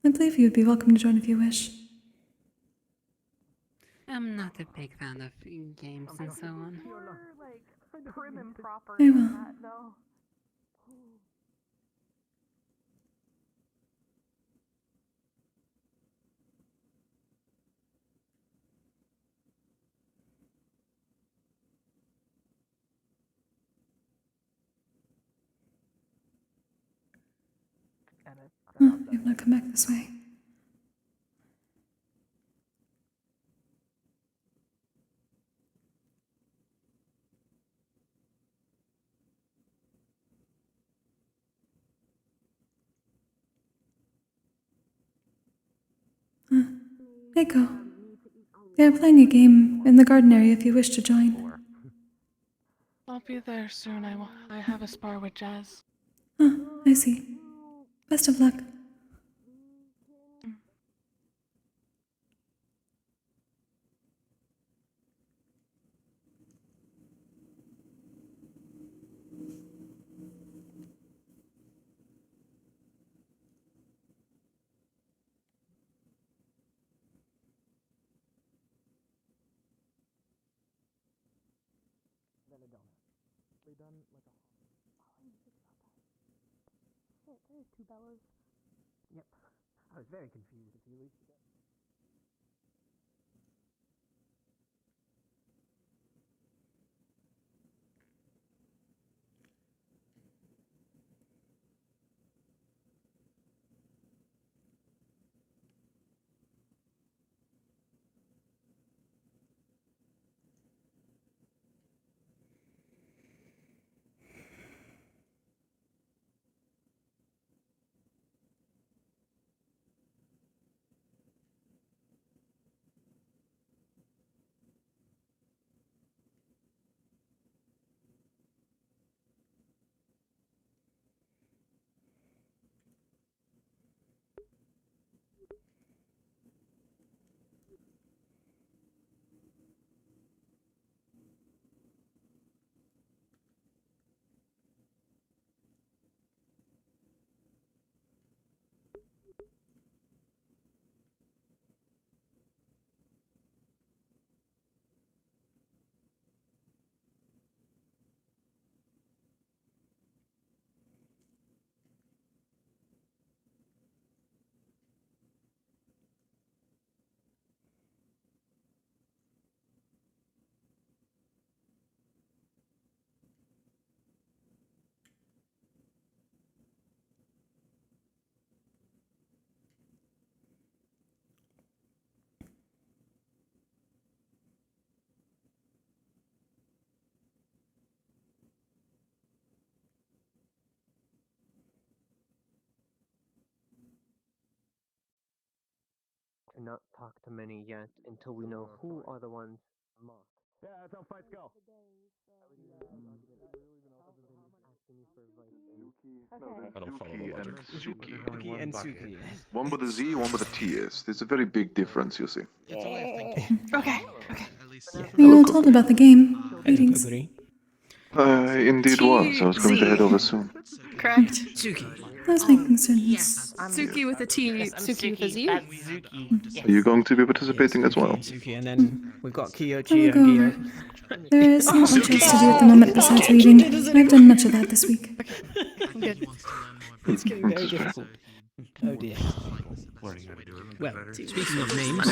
Speaker 1: I believe you would be welcome to join if you wish.
Speaker 20: I'm not a big fan of games and so on.
Speaker 10: Prim and proper.
Speaker 1: Very well.
Speaker 10: No.
Speaker 1: Oh, you have not come back this way. Echo. They are playing a game in the garden area if you wish to join.
Speaker 6: I'll be there soon. I have a spar with Jazz.
Speaker 1: I see. Best of luck.
Speaker 10: There's two Bellas. Yep. I was very confused a few weeks ago.
Speaker 9: To not talk to many yet until we know who are the ones mocked.
Speaker 5: Yeah, that's how fights go.
Speaker 18: I don't follow the logic.
Speaker 12: Zuki and Suki. One with a Z, one with a T. Yes, there's a very big difference, you see.
Speaker 6: It's a way of thinking.
Speaker 14: Okay.
Speaker 6: At least.
Speaker 1: You were all told about the game. Greetings.
Speaker 12: Indeed was. I was going to head over soon.
Speaker 14: Correct.
Speaker 3: Suki,
Speaker 1: I was making certain.
Speaker 3: Yes, Suki with a T.
Speaker 9: Yes, I'm
Speaker 3: Suki with a Z.
Speaker 9: That's Suki. Yes.
Speaker 12: Are you going to be participating as well?
Speaker 9: Suki, and then we've got
Speaker 1: I will
Speaker 9: Kyochi
Speaker 1: go
Speaker 9: and
Speaker 1: over.
Speaker 9: Gio.
Speaker 1: There is not much else to do at the moment besides reading. I've done much of that this week.
Speaker 3: I'm good.
Speaker 9: It's getting very difficult. Oh dear.
Speaker 2: Learning how to do it.
Speaker 4: Well,
Speaker 2: better.
Speaker 4: speaking of names,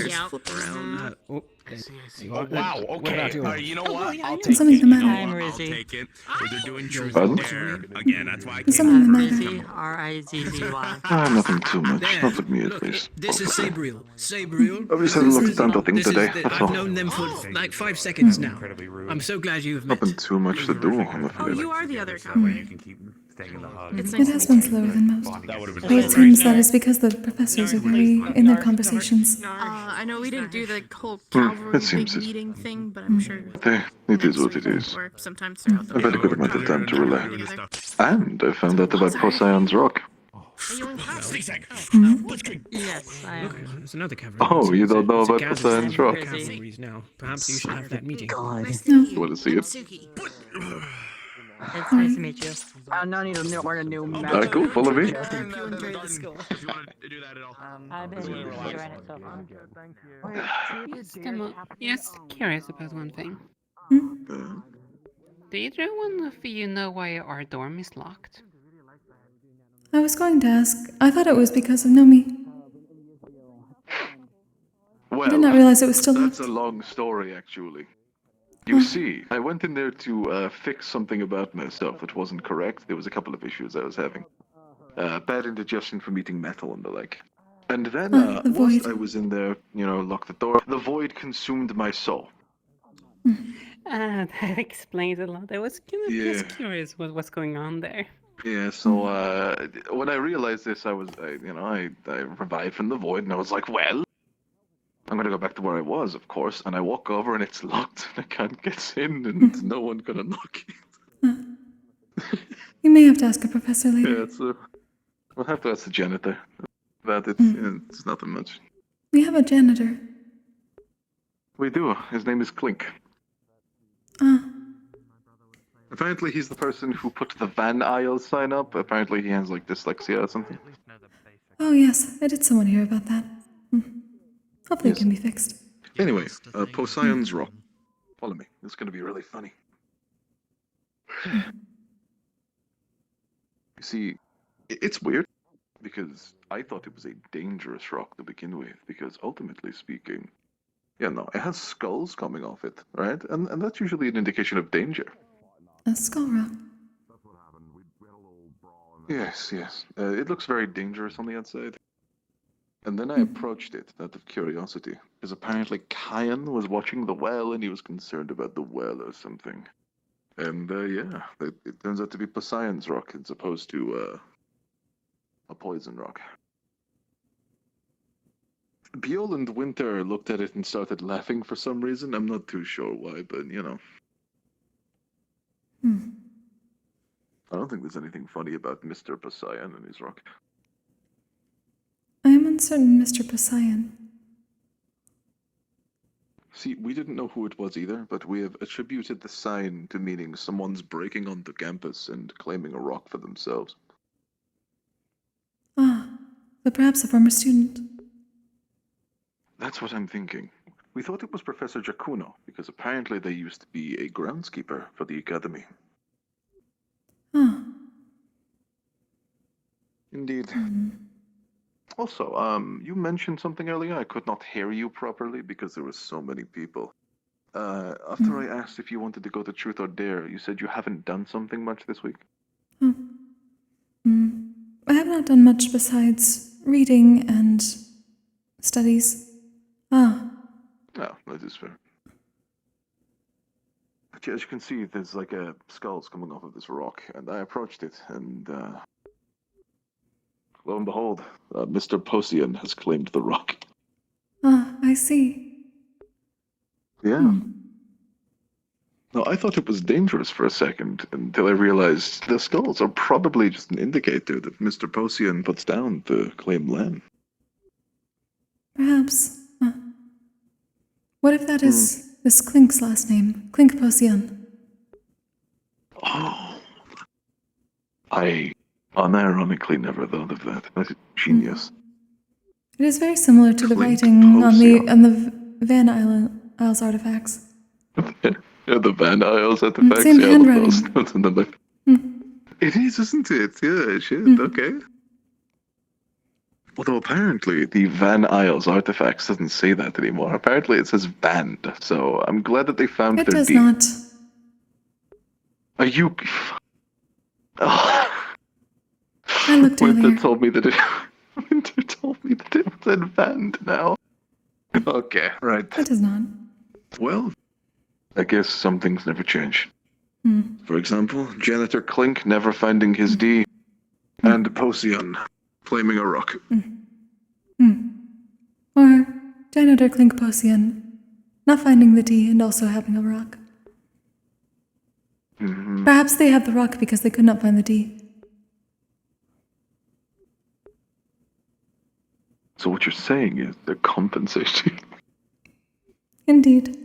Speaker 18: Wow. Okay. You know what? I'll
Speaker 1: There's
Speaker 18: take
Speaker 1: something
Speaker 18: it.
Speaker 1: the
Speaker 18: You
Speaker 1: matter.
Speaker 18: know what? I'll take it. They're doing truth
Speaker 12: Pardon?
Speaker 18: or dare again. That's why I
Speaker 1: There's
Speaker 18: came
Speaker 1: something the
Speaker 18: over.
Speaker 1: matter.
Speaker 3: R-I-Z-Z-Y.
Speaker 12: Nothing too much. Not with me, at least.
Speaker 4: This is Sabriel. Sabriel.
Speaker 12: I've just had a look at Santa thing
Speaker 4: This is
Speaker 12: today,
Speaker 4: the,
Speaker 12: that's
Speaker 4: I've
Speaker 12: all.
Speaker 4: known them for like 5 seconds now.
Speaker 2: Incredibly rude.
Speaker 4: I'm so glad you've met.
Speaker 12: Nothing too much to do, I'm
Speaker 3: Oh,
Speaker 12: afraid.
Speaker 3: you are the other
Speaker 2: So that way you
Speaker 3: Kokkuri.
Speaker 2: can keep staying in the hug.
Speaker 3: It's
Speaker 1: It
Speaker 3: nice
Speaker 1: has
Speaker 3: to
Speaker 1: been
Speaker 3: meet you.
Speaker 1: slower than most.
Speaker 18: That would have
Speaker 1: Though
Speaker 18: been
Speaker 1: it seems that is because the professors are very in their conversations.
Speaker 3: I know we didn't do the whole
Speaker 12: It
Speaker 3: cavalry
Speaker 12: seems
Speaker 3: big
Speaker 12: it.
Speaker 3: meeting thing, but I'm sure
Speaker 12: It is
Speaker 3: next
Speaker 12: what
Speaker 3: week
Speaker 12: it is.
Speaker 3: or sometimes throughout the
Speaker 12: I've had a
Speaker 3: week
Speaker 12: good
Speaker 3: we'll
Speaker 12: amount of time to
Speaker 3: probably
Speaker 12: relax.
Speaker 3: get together.
Speaker 12: And I found out about Poseidon's Rock.
Speaker 3: Are you in class?
Speaker 4: Yes, I am. It's another cavalry.
Speaker 12: Oh, you don't know
Speaker 4: It's a
Speaker 12: about
Speaker 4: gathering
Speaker 12: Poseidon's
Speaker 4: of
Speaker 12: Rock?
Speaker 4: cavalries now. Perhaps you should have that meeting.
Speaker 12: You want to see it?
Speaker 10: Suki.
Speaker 3: It's nice to meet you.
Speaker 9: No need to learn a new map.
Speaker 12: Alright, cool, follow me.
Speaker 3: I hope you enjoy the school.
Speaker 18: If you want to do that at all.
Speaker 9: I've been enjoying it so far.
Speaker 20: Yes, yes, curious about one thing.
Speaker 12: Uh,
Speaker 20: Do either one of you know why our dorm is locked?
Speaker 1: I was going to ask. I thought it was because of Nomi. I did not realize it was still
Speaker 12: that's
Speaker 1: locked.
Speaker 12: a long story, actually. You see, I went in there to fix something about myself that wasn't correct. There was a couple of issues I was having. Bad indigestion from eating metal and the like. And then,
Speaker 1: the
Speaker 12: whilst
Speaker 1: void.
Speaker 12: I was in there, locked the door, the void consumed my soul.
Speaker 20: That explains a lot. I was kind of
Speaker 12: Yeah.
Speaker 20: just curious what's going on there.
Speaker 12: Yeah, so when I realized this, I revived from the void, and I was like, well, I'm gonna go back to where I was, of course. And I walk over, and it's locked, and I can't get in, and no one can unlock it.
Speaker 1: You may have to ask a professor later.
Speaker 12: Yeah, we'll have to ask the janitor about it. Yeah, it's nothing much.
Speaker 1: We have a janitor.
Speaker 12: We do. His name is Clink.
Speaker 1: Ah,
Speaker 12: Apparently, he's the person who put the Van Isle sign up. Apparently, he has like dyslexia or something.
Speaker 1: oh yes, I did someone hear about that. Hopefully
Speaker 12: Yes.
Speaker 1: it can be fixed.
Speaker 12: Anyway, Poseidon's Rock. Follow me. It's gonna be really funny. You see, it's weird because I thought it was a dangerous rock to begin with. Because ultimately speaking, it has skulls coming off it, right? And that's usually an indication of danger.
Speaker 1: A skull rock.
Speaker 12: Yes. It looks very dangerous on the outside. And then I approached it out of curiosity, because apparently Kyan was watching the well and he was concerned about the well or something. And it turns out to be Poseidon's Rock as opposed to a poison rock. Bjorn and Winter looked at it and started laughing for some reason. I'm not too sure why, but I don't think there's anything funny about Mr. Poseidon and his rock.
Speaker 1: I am uncertain, Mr. Poseidon.
Speaker 12: See, we didn't know who it was either, but we have attributed the sign to meaning someone's breaking onto campus and claiming a rock for themselves.
Speaker 1: Ah, but perhaps a former student.
Speaker 12: That's what I'm thinking. We thought it was Professor Giacuno, because apparently they used to be a groundskeeper for the academy.
Speaker 1: Ah.
Speaker 12: Indeed. Also, you mentioned something earlier. I could not hear you properly because there were so many people. After I asked if you wanted to go to Truth or Dare, you said you haven't done something much this week.
Speaker 1: Oh. I have not done much besides reading and studies. Ah.
Speaker 12: Oh, that is fair. But as you can see, there's like a skulls coming off of this rock, and I approached it, and lo and behold, Mr. Poseidon has claimed the rock.
Speaker 1: Ah, I see.
Speaker 12: Yeah. No, I thought it was dangerous for a second until I realized the skulls are probably just an indicator that Mr. Poseidon puts down to claim land.
Speaker 1: Perhaps. What if that is this Clink's last name? Clink Poseidon.
Speaker 12: Oh. I unironically never thought of that. That's genius.
Speaker 1: It is very similar to the
Speaker 12: Clink
Speaker 1: writing on
Speaker 12: Procyon.
Speaker 1: the Van Isles artifacts.
Speaker 12: Yeah, the Van Isles artifacts.
Speaker 1: Same
Speaker 12: Yeah, I love those.
Speaker 1: handwriting.
Speaker 12: That's in the book. It is, isn't it? Yeah, shit. Okay. Although apparently the Van Isles artifacts doesn't say that anymore. Apparently it says banned. So I'm glad that they found
Speaker 1: It
Speaker 12: their
Speaker 1: does
Speaker 12: D.
Speaker 1: not.
Speaker 12: Are you? Oh.
Speaker 1: I looked
Speaker 12: Winter
Speaker 1: earlier.
Speaker 12: told me that it. Winter told me that it said banned now. Okay, right.
Speaker 1: It does not.
Speaker 12: Well, I guess some things never change.
Speaker 1: Hmm.
Speaker 12: For example, Janitor Clink never finding his D, and Procyon claiming a rock.
Speaker 1: Or Janitor Clink Procyon not finding the D and also having a rock. Perhaps they had the rock because they could not find the D.
Speaker 12: So what you're saying is they're compensating.
Speaker 1: Indeed.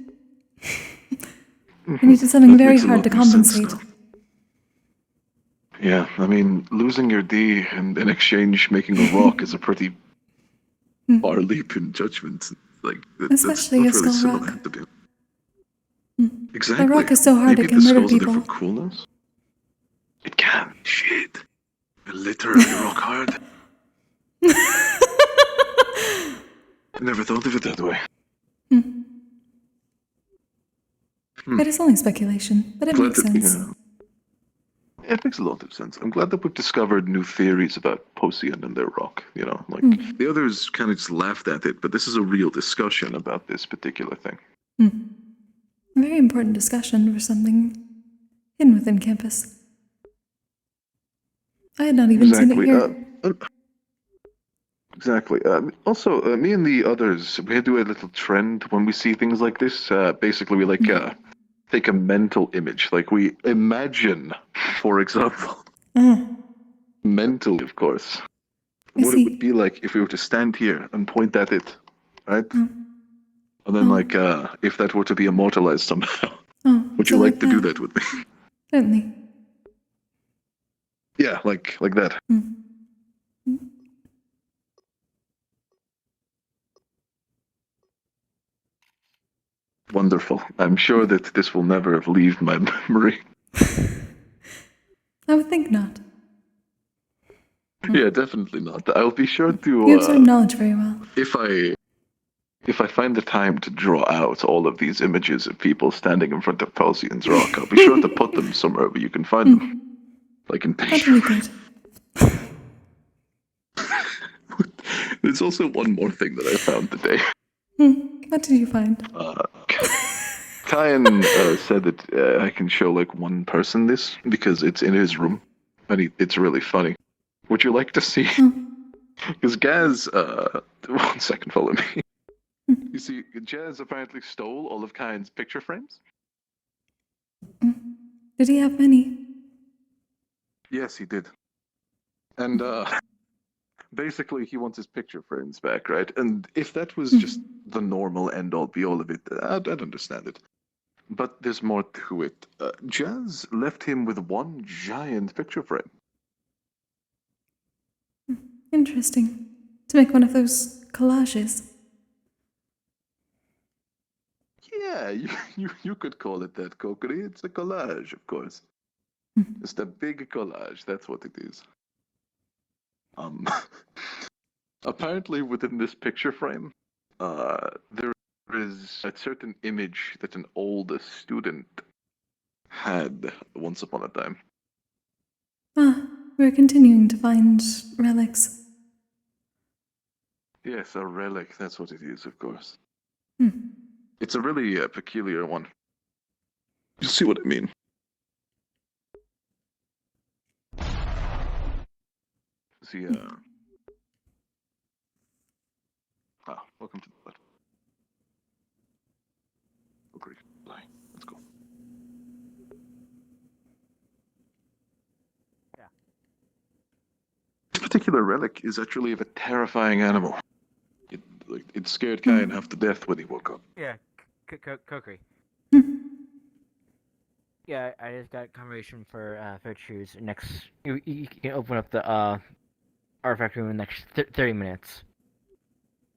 Speaker 1: They needed something
Speaker 12: That
Speaker 1: very
Speaker 12: makes a
Speaker 1: hard
Speaker 12: lot
Speaker 1: to
Speaker 12: more sense
Speaker 1: compensate.
Speaker 12: now. Yeah, I mean, losing your D and in exchange making a rock is a pretty far leap in judgment. Like,
Speaker 1: Especially
Speaker 12: that's
Speaker 1: a
Speaker 12: not really
Speaker 1: skull
Speaker 12: similar
Speaker 1: rock.
Speaker 12: to do.
Speaker 1: The
Speaker 12: Exactly.
Speaker 1: rock is so hard
Speaker 12: Maybe
Speaker 1: it
Speaker 12: the
Speaker 1: can murder
Speaker 12: skulls are there
Speaker 1: people.
Speaker 12: for coolness. It can. Shit. Literally rock hard. I never thought of it that way.
Speaker 1: It is only speculation, but it makes sense.
Speaker 12: It makes a lot of sense. I'm glad that we've discovered new theories about Procyon and their rock. You know, like the others kind of just laughed at it, but this is a real discussion about this particular thing.
Speaker 1: A very important discussion for something hidden within campus. I had not even seen it here.
Speaker 12: Exactly. Also, me and the others, we do a little trend when we see things like this. Basically, we take a mental image. Like we imagine, for example, mentally, of course, what it would be like if we were to stand here and point at it, right? And then, if that were to be immortalized somehow, would you like to do that with me?
Speaker 1: Certainly.
Speaker 12: Yeah, like that. Wonderful. I'm sure that this will never leave my memory.
Speaker 1: I would think not.
Speaker 12: Yeah, definitely not. I'll be sure to.
Speaker 1: You observe knowledge very well.
Speaker 12: If I find the time to draw out all of these images of people standing in front of Procion's rock, I'll be sure to put them somewhere where you can find them. Like in picture.
Speaker 1: That'd be good.
Speaker 12: There's also one more thing that I found today.
Speaker 1: What did you find?
Speaker 12: Kyan said that I can show like one person this because it's in his room, and it's really funny. Would you like to see? Because Gaz, 1 second, follow me. You see, Jazz apparently stole all of Kyan's picture frames.
Speaker 1: Did he have many?
Speaker 12: Yes, he did. And basically, he wants his picture frames back, right? And if that was just the normal end-all, be-all of it, I'd understand it. But there's more to it. Jazz left him with one giant picture frame.
Speaker 1: Interesting. To make one of those collages.
Speaker 12: Yeah, you could call it that, Kokkuri. It's a collage, of course. Just a big collage, that's what it is. Apparently within this picture frame, there is a certain image that an old student had once upon a time.
Speaker 1: We're continuing to find relics.
Speaker 12: Yes, a relic, that's what it is, of course. It's a really peculiar one. You see what I mean? See, welcome to the blood. Oh, great. Let's go. This particular relic is actually of a terrifying animal. It scared Kyan half to death when he woke up.
Speaker 11: Yeah, Kokkuri.
Speaker 9: Yeah, I just got confirmation for choose next. You can open up the artifact room in the next 30 minutes.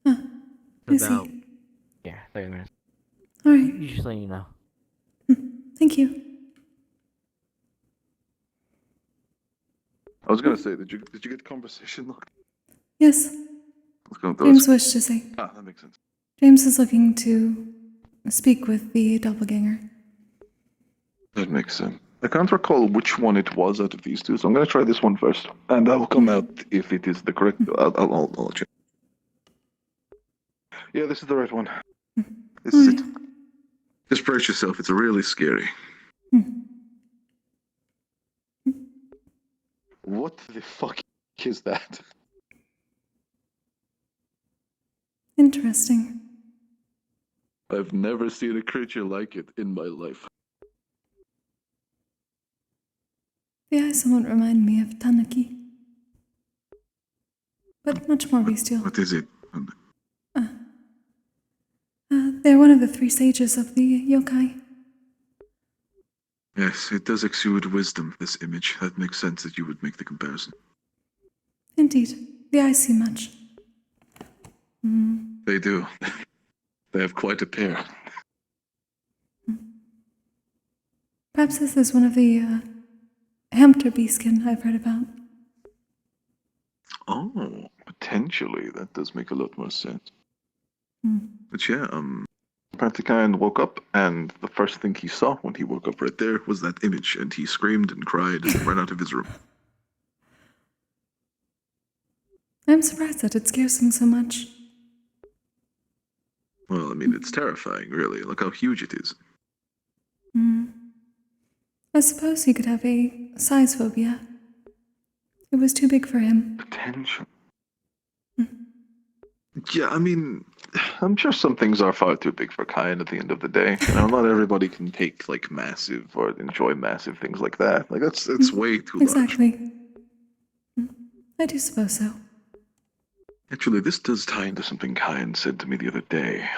Speaker 1: Huh. I
Speaker 9: About
Speaker 1: see.
Speaker 9: 30 minutes.
Speaker 1: Alright.
Speaker 9: You just letting you know.
Speaker 1: Thank you.
Speaker 12: I was gonna say, did you get the conversation locked?
Speaker 1: Yes.
Speaker 12: Let's go with
Speaker 1: James
Speaker 12: those.
Speaker 1: wished to say.
Speaker 12: Ah, that makes sense.
Speaker 1: James is looking to speak with the doppelganger.
Speaker 12: That makes sense. I can't recall which one it was out of these two, so I'm gonna try this one first, and I will come out if it is the correct. I'll let you. Yeah, this is the right one. This is it. Just brace yourself. It's really scary. What the fuck is that?
Speaker 1: Interesting.
Speaker 12: I've never seen a creature like it in my life.
Speaker 1: The eyes somewhat remind me of Tanuki, but much more bestial.
Speaker 12: What is it?
Speaker 1: They're one of the 3 sages of the yokai.
Speaker 12: Yes, it does exude wisdom, this image. That makes sense that you would make the comparison.
Speaker 1: Indeed, the eyes see much.
Speaker 12: They do. They have quite a pair.
Speaker 1: Perhaps this is one of the hamster beaskin I've heard about.
Speaker 12: Oh, potentially. That does make a lot more sense. But yeah, apparently Kyan woke up, and the first thing he saw when he woke up right there was that image, and he screamed and cried and ran out of his room.
Speaker 1: I'm surprised that it scares him so much.
Speaker 12: Well, I mean, it's terrifying, really. Look how huge it is.
Speaker 1: I suppose he could have a size phobia. It was too big for him.
Speaker 12: Potential. Yeah, I mean, I'm sure some things are far too big for Kyan at the end of the day. You know, not everybody can take, like, massive or enjoy massive things like that. Like, that's way too large.
Speaker 1: Exactly. I do suppose so.
Speaker 12: Actually, this does tie into something Kyan said to me the other day.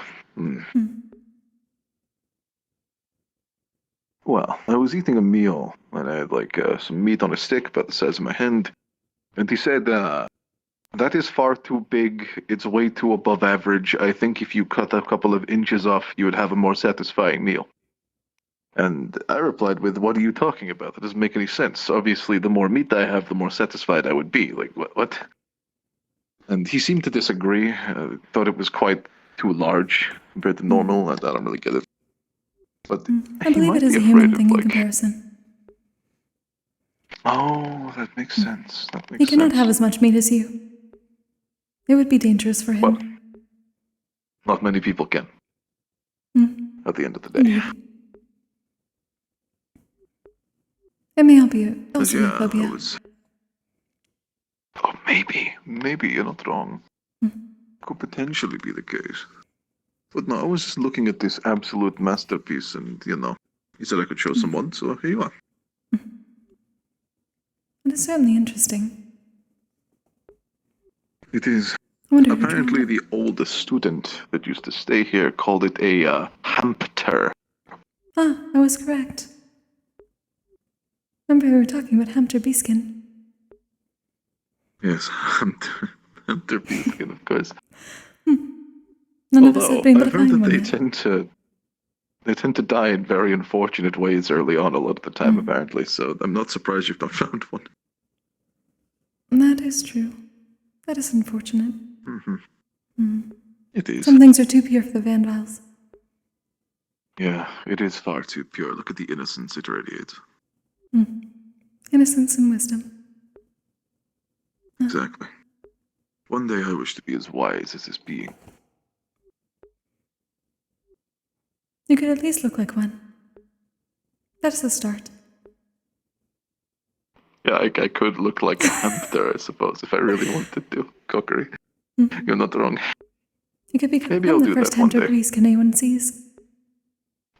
Speaker 12: Well, I was eating a meal, and I had, like, some meat on a stick about the size of my hand, and he said, that is far too big, it's way too above average. I think if you cut a couple of inches off, you would have a more satisfying meal. And I replied with, what are you talking about? That doesn't make any sense. Obviously, the more meat I have, the more satisfied I would be. Like, what? And he seemed to disagree, thought it was quite too large compared to normal, and I don't really get it. But
Speaker 1: I believe it is a human thing in comparison.
Speaker 12: Oh, that makes sense. That makes
Speaker 1: He cannot
Speaker 12: sense.
Speaker 1: have as much meat as you. It would be dangerous for him.
Speaker 12: Well, not many people can. At the end of the day.
Speaker 1: Indeed. It may all be also
Speaker 12: Yeah,
Speaker 1: a phobia.
Speaker 12: Oh, maybe you're not wrong. Could potentially be the case. But no, I was just looking at this absolute masterpiece, and he said I could show someone, so here you are.
Speaker 1: It is certainly interesting.
Speaker 12: It is.
Speaker 1: I wonder who
Speaker 12: Apparently,
Speaker 1: drew
Speaker 12: the oldest student that used to stay here called it a hamster.
Speaker 1: Ah, I was correct. Remember we were talking about hamster beaskin.
Speaker 12: Yes, hamster beaskin, of course.
Speaker 1: None of us had been able
Speaker 12: I've
Speaker 1: to
Speaker 12: heard
Speaker 1: find
Speaker 12: that
Speaker 1: one
Speaker 12: they
Speaker 1: yet.
Speaker 12: tend to die in very unfortunate ways early on a lot of the time, apparently, so I'm not surprised you've not found one.
Speaker 1: That is true. That is unfortunate.
Speaker 12: It is.
Speaker 1: Some things are too pure for the Vandals.
Speaker 12: Yeah, it is far too pure. Look at the innocence it radiates.
Speaker 1: Innocence and wisdom.
Speaker 12: Exactly. One day I wish to be as wise as this being.
Speaker 1: You could at least look like one. That is a start.
Speaker 12: Yeah, I could look like a hamster, I suppose, if I really wanted to. Kokkuri. You're not wrong.
Speaker 1: You could
Speaker 12: Maybe I'll
Speaker 1: become the
Speaker 12: do
Speaker 1: first
Speaker 12: that one
Speaker 1: hamster
Speaker 12: day.
Speaker 1: beaskin anyone sees.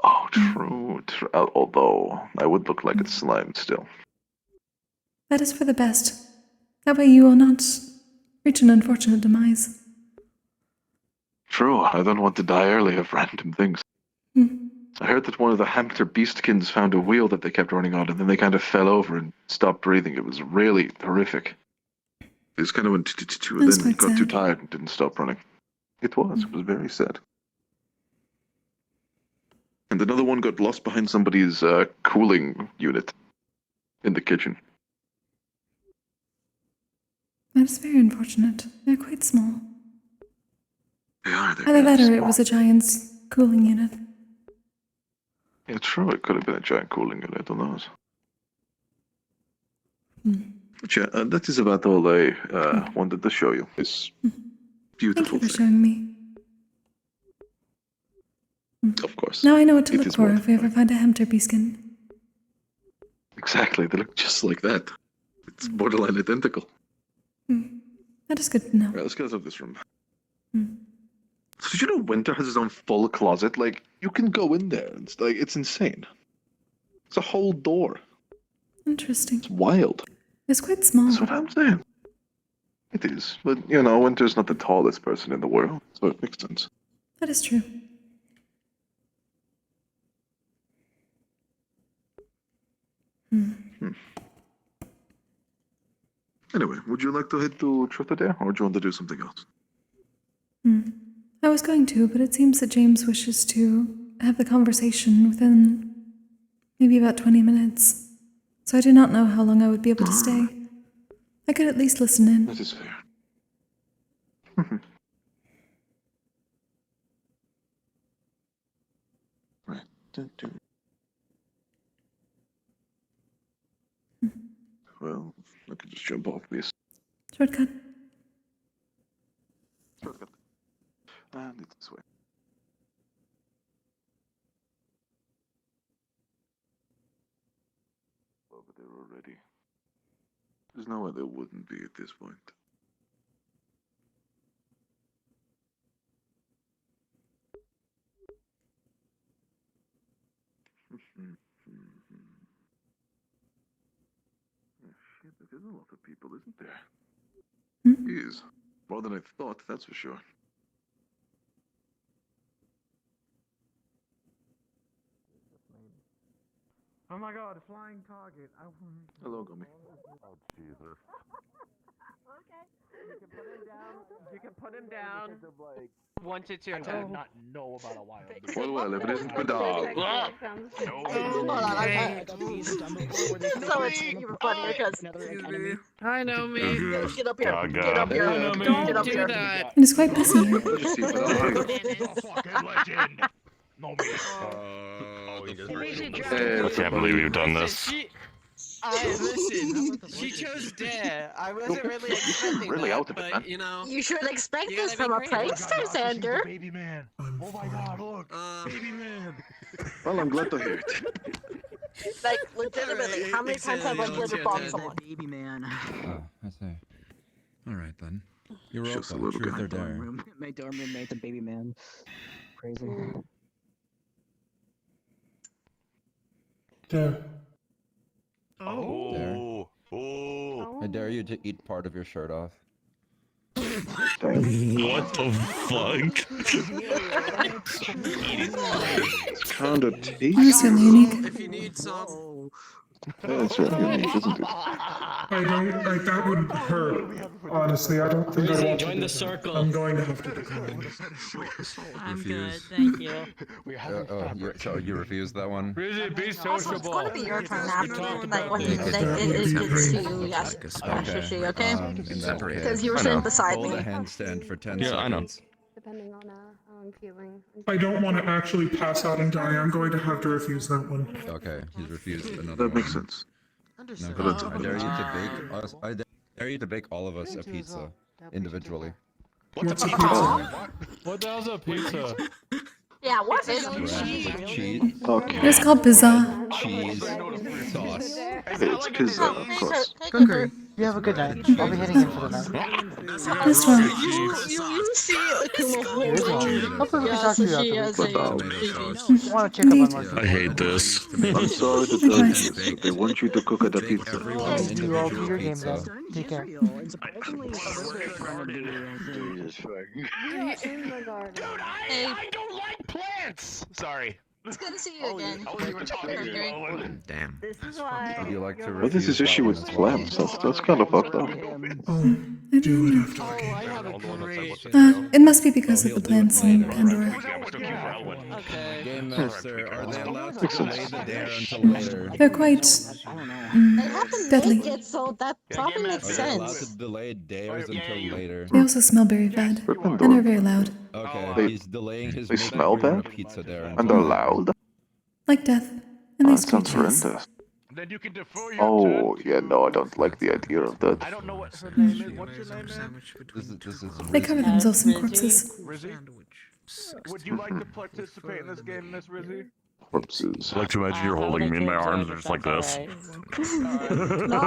Speaker 12: Oh, true. Although, I would look like a slime still.
Speaker 1: That is for the best. That way you will not reach an unfortunate demise.
Speaker 12: True, I don't want to die early of random things. I heard that one of the hamster beastkins found a wheel that they kept running on, and then they kind of fell over and stopped breathing. It was really horrific. They just kind of went and
Speaker 1: That's
Speaker 12: then
Speaker 1: quite
Speaker 12: got too
Speaker 1: sad.
Speaker 12: tired and didn't stop running. It was very sad. And another one got lost behind somebody's cooling unit in the kitchen.
Speaker 1: That's very unfortunate. They're quite small.
Speaker 12: They are. They're
Speaker 1: Either
Speaker 12: very
Speaker 1: that or it
Speaker 12: small.
Speaker 1: was a giant's cooling unit.
Speaker 12: Yeah, true. It could have been a giant cooling unit. Who knows? But yeah, that is about all I wanted to show you. This beautiful
Speaker 1: Thank you for
Speaker 12: thing.
Speaker 1: showing me.
Speaker 12: Of course.
Speaker 1: Now I know what to
Speaker 12: It
Speaker 1: look
Speaker 12: is
Speaker 1: for
Speaker 12: more
Speaker 1: if we ever find a hamster beaskin.
Speaker 12: Exactly. They look just like that. It's borderline identical.
Speaker 1: That is good to know.
Speaker 12: Right, let's get out of this room. So did you know Winter has his own full closet? Like, you can go in there. It's like, it's insane. It's a whole door.
Speaker 1: Interesting.
Speaker 12: It's wild.
Speaker 1: It's quite small.
Speaker 12: That's what I'm saying. It is. But, you know, Winter's not the tallest person in the world, so it makes sense.
Speaker 1: That is true.
Speaker 12: Anyway, would you like to head to Truth or Dare, or do you want to do something else?
Speaker 1: I was going to, but it seems that James wishes to have the conversation within maybe about 20 minutes. So I do not know how long I would be able to stay. I could at least listen in.
Speaker 12: That is fair. Right. Well, I could just jump off this.
Speaker 1: Shortcut.
Speaker 12: Shortcut. And it's this way. Over there already. There's no way there wouldn't be at this point. Shit, there is a lot of people, isn't there? Is. More than I thought, that's for sure.
Speaker 7: Oh my god, a flying target.
Speaker 12: Hello, Gummy.
Speaker 11: Oh, Jesus.
Speaker 4: You can put him down. Once it's your
Speaker 5: I
Speaker 4: turn.
Speaker 5: did not know about a wild beast.
Speaker 12: Well, if it isn't for dog.
Speaker 13: Hold on, I got these. So it's even funnier because.
Speaker 7: I know me.
Speaker 13: Get up here. Get up here.
Speaker 7: Don't
Speaker 13: Get up
Speaker 7: do
Speaker 13: here.
Speaker 7: that.
Speaker 1: It is quite busy here.
Speaker 5: Fucking legend. No me.
Speaker 18: I can't believe we've done this.
Speaker 4: Listen, she chose Dare. I wasn't really expecting
Speaker 12: Really
Speaker 4: that,
Speaker 12: out of it, man.
Speaker 4: but, you know...
Speaker 13: You should expect
Speaker 4: You
Speaker 13: this
Speaker 4: gotta
Speaker 13: from a
Speaker 4: be creative.
Speaker 13: prankster, Xander.
Speaker 5: Baby man. Oh my god, look. Baby man.
Speaker 12: Well, I'm glad to hear it.
Speaker 13: Like, legitimately, how many times have I glitter bombed someone?
Speaker 10: Baby man.
Speaker 11: Oh, I see. Alright then. You're
Speaker 12: Just a
Speaker 11: welcome.
Speaker 12: little
Speaker 11: Truth
Speaker 12: bit.
Speaker 11: or dare?
Speaker 10: My dorm roommate, the baby man. Crazy.
Speaker 16: Dare.
Speaker 18: Oh.
Speaker 11: I dare you to eat part of your shirt off.
Speaker 18: What the fuck?
Speaker 12: It's kind of tasty.
Speaker 1: That's really unique.
Speaker 4: If you need some...
Speaker 12: Yeah, it's really unique, isn't it?
Speaker 16: I don't, like, that would hurt. Honestly, I don't think I want to do that. I'm going to have to decline.
Speaker 3: I'm good,
Speaker 11: Refuse.
Speaker 3: thank you.
Speaker 11: So you refuse that one?
Speaker 7: Rizzy, be
Speaker 13: Also, it's gonna be your turn after, like, when
Speaker 11: Yeah,
Speaker 13: it gets to, yes,
Speaker 11: Okay.
Speaker 13: Sushi, okay?
Speaker 11: In that case,
Speaker 13: Because you were
Speaker 11: I
Speaker 13: sitting
Speaker 11: know.
Speaker 13: beside
Speaker 11: Hold
Speaker 13: me.
Speaker 11: a handstand for 10
Speaker 18: Yeah, I know.
Speaker 11: seconds.
Speaker 17: Depending on how I'm feeling.
Speaker 16: I don't want to actually pass out and die. I'm going to have to refuse that one.
Speaker 11: Okay, he's refused another
Speaker 12: That
Speaker 11: one.
Speaker 12: makes sense.
Speaker 11: Okay.
Speaker 12: But
Speaker 11: I dare you to bake us. I dare you to bake all of us a pizza individually.
Speaker 16: What's a pizza?
Speaker 7: What the hell's a pizza?
Speaker 13: Yeah, what is
Speaker 11: Bread with cheese.
Speaker 12: Okay.
Speaker 1: It's called pizza.
Speaker 11: Cheese. Sauce.
Speaker 12: It's pizza, of course.
Speaker 10: Kokkuri, you have a good night. I'll be heading in for the night.
Speaker 1: This one.
Speaker 13: You see Akuma holding
Speaker 10: I'll probably talk to you
Speaker 13: sushi as a
Speaker 10: afterwards. I want to check up on my
Speaker 18: I hate this.
Speaker 12: I'm sorry to tell you, but they want you to cook at the pizza.
Speaker 10: Okay, you all do your game then. Take care.
Speaker 17: In the garden.
Speaker 5: I don't like plants! Sorry.
Speaker 13: It's good to see you again.
Speaker 5: I wasn't even talking to you, Owen.
Speaker 11: Damn.
Speaker 13: This is why.
Speaker 11: You like to
Speaker 12: What is his
Speaker 11: refuse
Speaker 12: issue
Speaker 11: that
Speaker 12: with
Speaker 11: one as
Speaker 12: plants?
Speaker 11: well.
Speaker 12: That's kind of fucked up.
Speaker 1: I don't know.
Speaker 9: Oh, I have a great.
Speaker 1: It must be because of the plants in Pandora.
Speaker 9: Okay.
Speaker 11: Game Master, are they allowed to delay the dare until later?
Speaker 1: They're quite
Speaker 13: They have to
Speaker 1: deadly.
Speaker 13: make it, so that probably makes
Speaker 11: Are they allowed
Speaker 13: sense.
Speaker 11: to delay dares until later?
Speaker 1: They also smell very bad and are very loud,
Speaker 11: Okay, he's delaying his
Speaker 12: They smell
Speaker 11: mid-degree
Speaker 12: bad?
Speaker 11: pizza dare
Speaker 12: And
Speaker 11: until
Speaker 12: they're
Speaker 11: later.
Speaker 12: loud?
Speaker 1: like death, and they
Speaker 12: That sounds
Speaker 1: screech cheese.
Speaker 12: horrendous.
Speaker 5: Then you can defer your
Speaker 12: Oh, yeah, no, I don't like the idea of that.
Speaker 5: I don't know what her name is. What's your name, man?
Speaker 11: This is
Speaker 1: They cover themselves in corpses.
Speaker 5: Rizzy? Would you like to participate in this game, Miss Rizzy?
Speaker 12: Corpses.
Speaker 18: I like to imagine you're holding me in my arms just like this.
Speaker 13: No,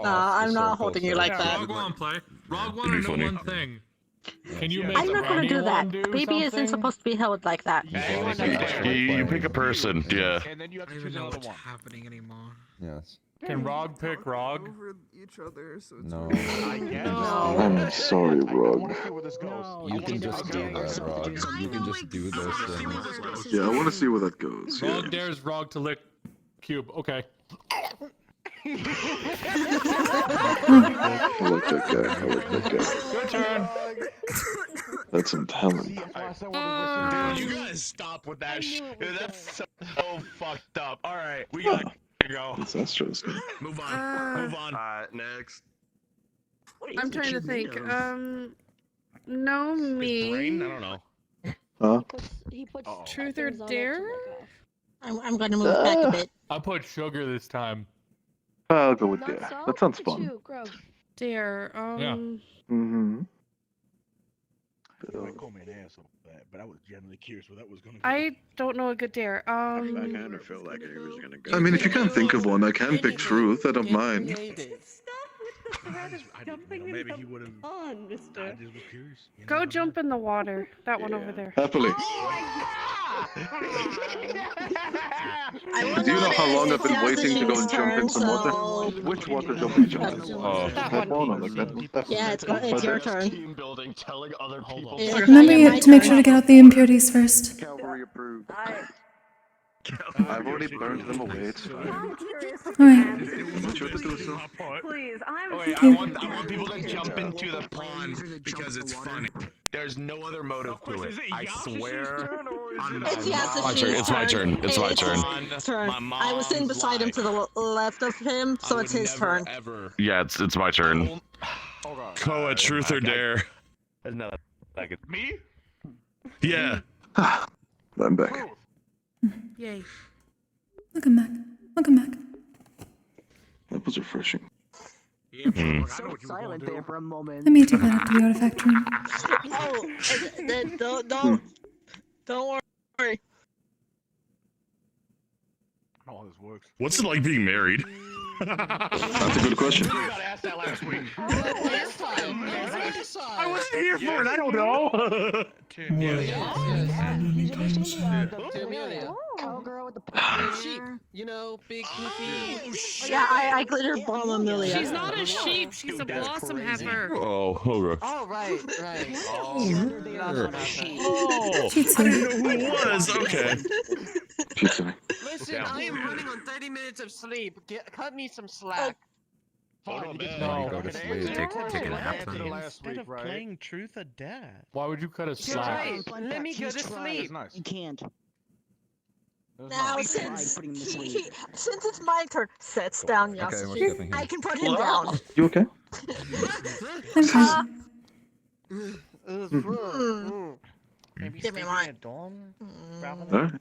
Speaker 13: I'm not holding you like that.
Speaker 7: Rogue One play. Rogue One, I know one thing. Can you make
Speaker 13: I'm not gonna do that. Baby isn't supposed to be held like that.
Speaker 18: You pick a person, yeah.
Speaker 5: And then you have to choose another one.
Speaker 7: happening anymore?
Speaker 11: Yes.
Speaker 7: Can Rog pick Rog?
Speaker 16: Over each other, so it's
Speaker 11: No.
Speaker 12: I'm sorry, Rog.
Speaker 11: You can just do that, Rog. You can just do those things.
Speaker 12: Yeah, I want to see where that goes. Yeah.
Speaker 7: Rog dares Rog to lick Cube. Okay.
Speaker 12: I like that guy. I like that guy.
Speaker 7: Good turn.
Speaker 12: That's some talent.
Speaker 5: Dude, you guys stop with that shit. That's so fucked up. Alright, we gotta go.
Speaker 12: That's interesting.
Speaker 5: Move on. Move on. Next.
Speaker 17: I'm trying to think. No, me.
Speaker 5: Rain? I don't know.
Speaker 12: Huh?
Speaker 13: He puts
Speaker 17: Truth or dare?
Speaker 13: I'm gonna move back a bit.
Speaker 7: I put sugar this time.
Speaker 12: I'll go with there. That sounds fun.
Speaker 17: Dare.
Speaker 7: Yeah.
Speaker 12: Mm-hmm.
Speaker 5: You might call me an asshole for that, but I was genuinely curious where that was gonna go.
Speaker 17: I don't know a good dare.
Speaker 12: I mean, if you can't think of one, I can pick truth. I don't mind.
Speaker 5: Maybe he would have.
Speaker 17: On, mister.
Speaker 5: I just was curious.
Speaker 17: Go jump in the water. That one over there.
Speaker 12: Happily. Do you know how long I've been waiting to go and jump in some water? Which water don't we jump in? That one or like that one?
Speaker 13: Yeah, it's your turn.
Speaker 5: Team building, telling other people.
Speaker 1: Remember to make sure to get out the impurities first.
Speaker 12: Calvary approved. I've already burned them away. It's fine.
Speaker 1: Alright.
Speaker 12: Sure to do so.
Speaker 13: Please,
Speaker 18: I want people to jump into the pond because it's funny. There's no other motive to it. I swear.
Speaker 13: It's
Speaker 18: my turn. It's my turn.
Speaker 13: I was sitting beside him to the left of him, so it's his turn.
Speaker 18: Yeah, it's my turn. Koa, truth or dare?
Speaker 5: Me?
Speaker 18: Yeah.
Speaker 12: I'm back.
Speaker 17: Yay.
Speaker 1: Welcome back. Welcome back.
Speaker 12: That was refreshing.
Speaker 10: So silent there for a moment.
Speaker 1: I may take that up to the artifact room.
Speaker 13: Oh, don't worry.
Speaker 5: All this works.
Speaker 18: What's it like being married?
Speaker 12: That's a good question.
Speaker 5: You got asked that last week.
Speaker 18: I wasn't here for it. I don't know.
Speaker 9: Cowgirl with the sheep. You know, big goofy.
Speaker 13: Yeah, I glitter bomb Amelia.
Speaker 17: She's not a sheep. She's a blossom heifer.
Speaker 18: Oh, okay.
Speaker 9: Oh, right.
Speaker 18: Oh, I didn't know who it was. Okay.
Speaker 9: Listen, I am running on 30 minutes of sleep. Cut me some slack.
Speaker 5: Fine.
Speaker 11: No. Go to sleep. Take a nap.
Speaker 6: Instead of playing truth or dare.
Speaker 7: Why would you cut a slack?
Speaker 9: Let me go to sleep.
Speaker 10: You can't.
Speaker 13: Now, since it's my turn, sets down
Speaker 11: Okay,
Speaker 13: Yasushi.
Speaker 11: what's happening?
Speaker 13: I can put him down.
Speaker 12: You okay?
Speaker 1: I'm fine.
Speaker 13: Give me mine.
Speaker 12: Alright.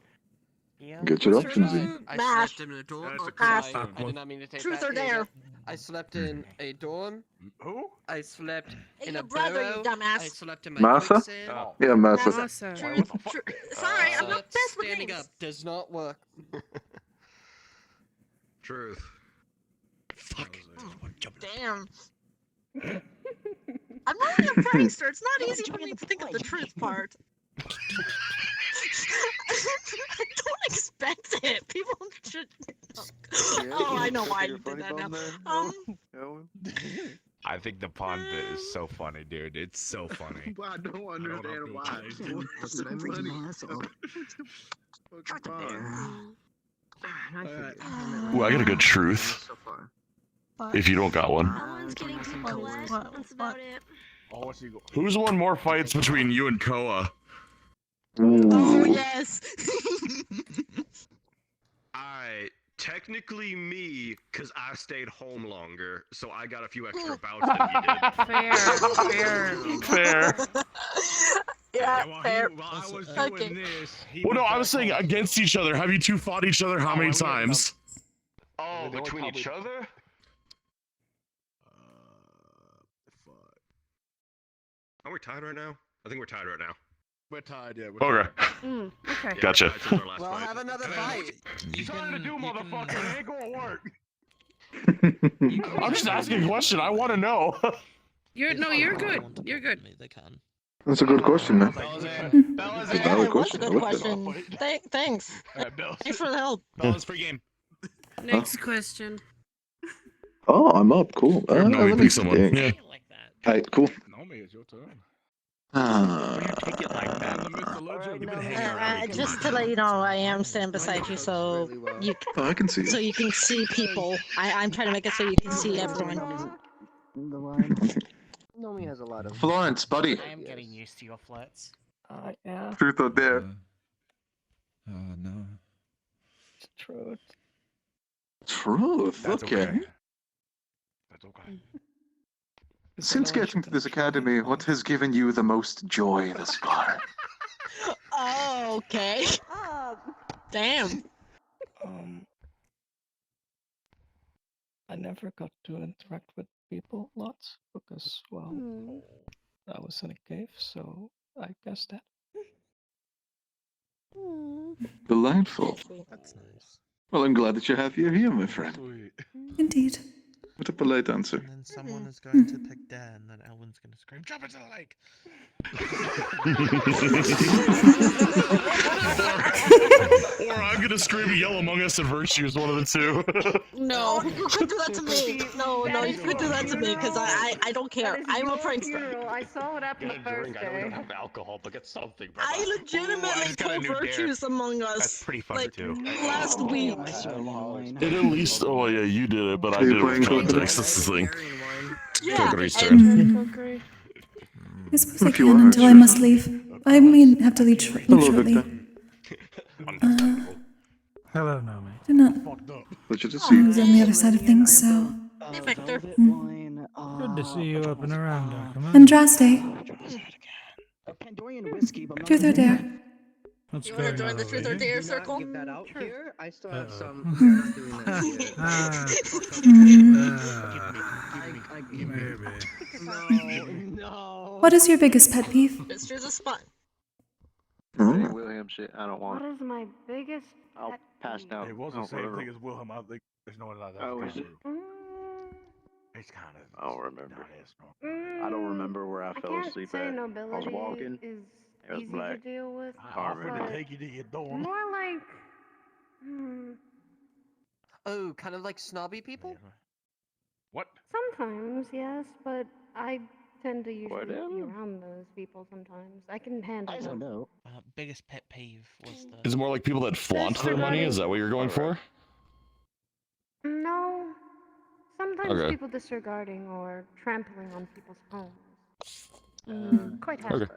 Speaker 12: Get your options in.
Speaker 13: Mash. Mash.
Speaker 9: I did not mean to take
Speaker 13: Truth
Speaker 9: that.
Speaker 13: or dare?
Speaker 9: I slept in a dorm.
Speaker 5: Who?
Speaker 9: I slept in
Speaker 13: Your
Speaker 9: a
Speaker 13: brother,
Speaker 9: burrow.
Speaker 13: you dumbass.
Speaker 9: I slept in my
Speaker 12: Masa?
Speaker 9: quicksand.
Speaker 12: Yeah, Masa.
Speaker 17: Masa.
Speaker 13: Sorry, I'm not
Speaker 9: Slept
Speaker 13: best with
Speaker 9: standing
Speaker 13: names.
Speaker 9: up does not work.
Speaker 5: Truth.
Speaker 9: Fuck.
Speaker 13: Damn. I'm not a prankster. It's not easy for me to think of the truth part. I don't expect it. People should. Oh, I know why you did that now.
Speaker 18: I think the pond bit is so funny, dude. It's so funny.
Speaker 5: I don't understand why. What's so funny?
Speaker 18: Ooh, I got a good truth. If you don't got one.
Speaker 13: Someone's getting people wet. That's about it.
Speaker 18: Who's won more fights between you and Koa?
Speaker 13: Oh, yes.
Speaker 5: Alright, technically me, because I stayed home longer, so I got a few extra bouts than he did.
Speaker 18: Fair.
Speaker 13: Yeah, fair.
Speaker 5: While I was
Speaker 13: Okay.
Speaker 5: doing this,
Speaker 18: Well, no, I was saying against each other. Have you two fought each other how many times?
Speaker 5: Oh, between each other? Are we tied right now? I think we're tied right now.
Speaker 7: We're tied, yeah.
Speaker 18: Okay.
Speaker 17: Okay.
Speaker 18: Gotcha.
Speaker 5: Well, have
Speaker 6: another fight.
Speaker 5: You trying to do, motherfucker? It ain't gonna work.
Speaker 18: I'm just asking a question. I want to know.
Speaker 17: You're good. You're good.
Speaker 6: They can.
Speaker 12: That's a good question, man.
Speaker 13: Yeah,
Speaker 12: Valid
Speaker 13: it was a
Speaker 12: question. I
Speaker 13: good
Speaker 12: like that.
Speaker 13: question. Thanks. Thanks for the help.
Speaker 18: Balls for game.
Speaker 17: Next question.
Speaker 12: Oh, I'm up. Cool.
Speaker 18: No,
Speaker 12: let
Speaker 18: we
Speaker 12: me
Speaker 18: pick someone.
Speaker 12: think.
Speaker 18: Yeah.
Speaker 12: Alright, cool.
Speaker 7: Naomi, it's your turn.
Speaker 13: Just to let you know, I am standing beside you, so you
Speaker 12: Oh, I can see
Speaker 13: so
Speaker 12: you.
Speaker 13: you can see people. I'm trying to make it so you can see everyone.
Speaker 10: Nomi has a lot of.
Speaker 12: Florence, buddy.
Speaker 9: I am getting used to your flirts.
Speaker 10: Yeah.
Speaker 12: Truth or dare?
Speaker 11: No.
Speaker 10: Truth.
Speaker 12: Truth.
Speaker 18: That's
Speaker 12: Okay.
Speaker 18: That's okay.
Speaker 12: Since getting to this academy, what has given you the most joy thus far?
Speaker 13: Oh, okay. Damn.
Speaker 10: I never got to interact with people lots because, well, I was in a cave, so I guess that.
Speaker 12: Delightful.
Speaker 6: That's nice.
Speaker 12: Well, I'm glad that you're happier here, my friend.
Speaker 1: Indeed.
Speaker 12: What a polite answer.
Speaker 6: And then someone is going to pick Dan, and then Elwin's going to scream, "Jump into the lake!"
Speaker 18: Or I'm gonna scream and yell Among Us and Virtues, one of the two.
Speaker 13: No, you could do that to me. No, you could do that to me because I don't care. I'm a prankster.
Speaker 17: I saw what happened the first
Speaker 5: I know we
Speaker 17: day.
Speaker 5: don't have alcohol, but get something, bro.
Speaker 13: I legitimately told Virtues Among Us.
Speaker 18: That's pretty funny
Speaker 13: like,
Speaker 18: too.
Speaker 13: last week.
Speaker 18: It at least, oh yeah, you did it, but I
Speaker 12: Are you
Speaker 18: did it with
Speaker 12: playing
Speaker 18: context. That's the thing.
Speaker 13: Yeah,
Speaker 18: Kokkuri's
Speaker 13: and-
Speaker 18: turn.
Speaker 1: I suppose I
Speaker 12: If you
Speaker 1: can
Speaker 12: are,
Speaker 1: until I
Speaker 12: sure.
Speaker 1: must leave. I may have to leave
Speaker 12: Hello,
Speaker 1: shortly.
Speaker 12: Victor.
Speaker 8: Hello, Naomi.
Speaker 1: Do not
Speaker 12: Pleasure to see
Speaker 1: who's
Speaker 12: you.
Speaker 1: on the other side of things, so...
Speaker 13: Hey, Victor.
Speaker 8: Good to see you up and around, Darkman.
Speaker 1: Andraste,
Speaker 10: Pandorian whiskey, but
Speaker 1: truth or dare?
Speaker 8: What's
Speaker 13: You want to
Speaker 8: going
Speaker 13: join the
Speaker 8: on
Speaker 13: Truth
Speaker 8: over
Speaker 13: or
Speaker 8: here?
Speaker 13: Dare circle?
Speaker 10: Give that out here. I still have some.
Speaker 1: Hmm.
Speaker 10: We're not doing that here.
Speaker 8: Maybe.
Speaker 10: No.
Speaker 1: What is your biggest pet peeve?
Speaker 13: Mr. the Spot.
Speaker 12: Hmm.
Speaker 5: William shit, I don't
Speaker 17: What is my biggest
Speaker 5: I'll
Speaker 17: pet
Speaker 5: pass
Speaker 17: peeve?
Speaker 5: out.
Speaker 7: It was the same thing as Wilhelm. I think there's no one like that.
Speaker 5: Oh, is it?
Speaker 7: It's kind of.
Speaker 5: I don't remember.
Speaker 17: Mm,
Speaker 5: I don't remember where I fell
Speaker 17: can't
Speaker 5: asleep
Speaker 17: say
Speaker 5: at.
Speaker 17: nobility
Speaker 5: I was walking.
Speaker 17: is
Speaker 5: It was
Speaker 17: easy
Speaker 5: black.
Speaker 17: to deal with.
Speaker 7: I offered
Speaker 5: remember.
Speaker 7: to take you to your dorm.
Speaker 17: More like, hmm,
Speaker 10: Oh, kind of like snobby people?
Speaker 7: What?
Speaker 17: sometimes yes, but I tend to usually be
Speaker 5: Whatever.
Speaker 17: around those people. Sometimes I can handle
Speaker 10: I
Speaker 17: them.
Speaker 10: don't know.
Speaker 6: Biggest pet peeve was the.
Speaker 18: Is it more like people that flaunt their money? Is that what you're going for?
Speaker 17: No, sometimes
Speaker 18: Okay.
Speaker 17: people disregarding or trampling on people's homes. Quite
Speaker 18: Okay.
Speaker 17: happy.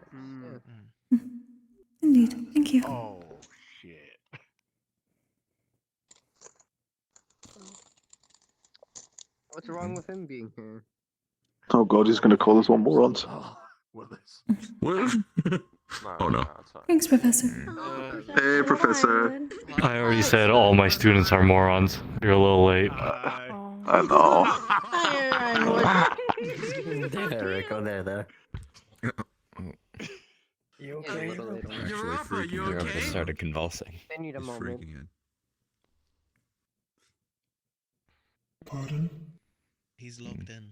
Speaker 1: Indeed, thank you.
Speaker 7: Oh, shit.
Speaker 10: What's wrong with him being here?
Speaker 12: Oh god, he's gonna call us one morons.
Speaker 18: What? Oh no.
Speaker 1: Thanks, Professor.
Speaker 12: Hey, Professor.
Speaker 21: I already said all my students are morons. You're a little late.
Speaker 12: I know.
Speaker 11: There, Rico, there.
Speaker 10: You okay?
Speaker 11: Actually freaking out. I started convulsing.
Speaker 10: I need a moment.
Speaker 16: Pardon?
Speaker 6: He's logged in.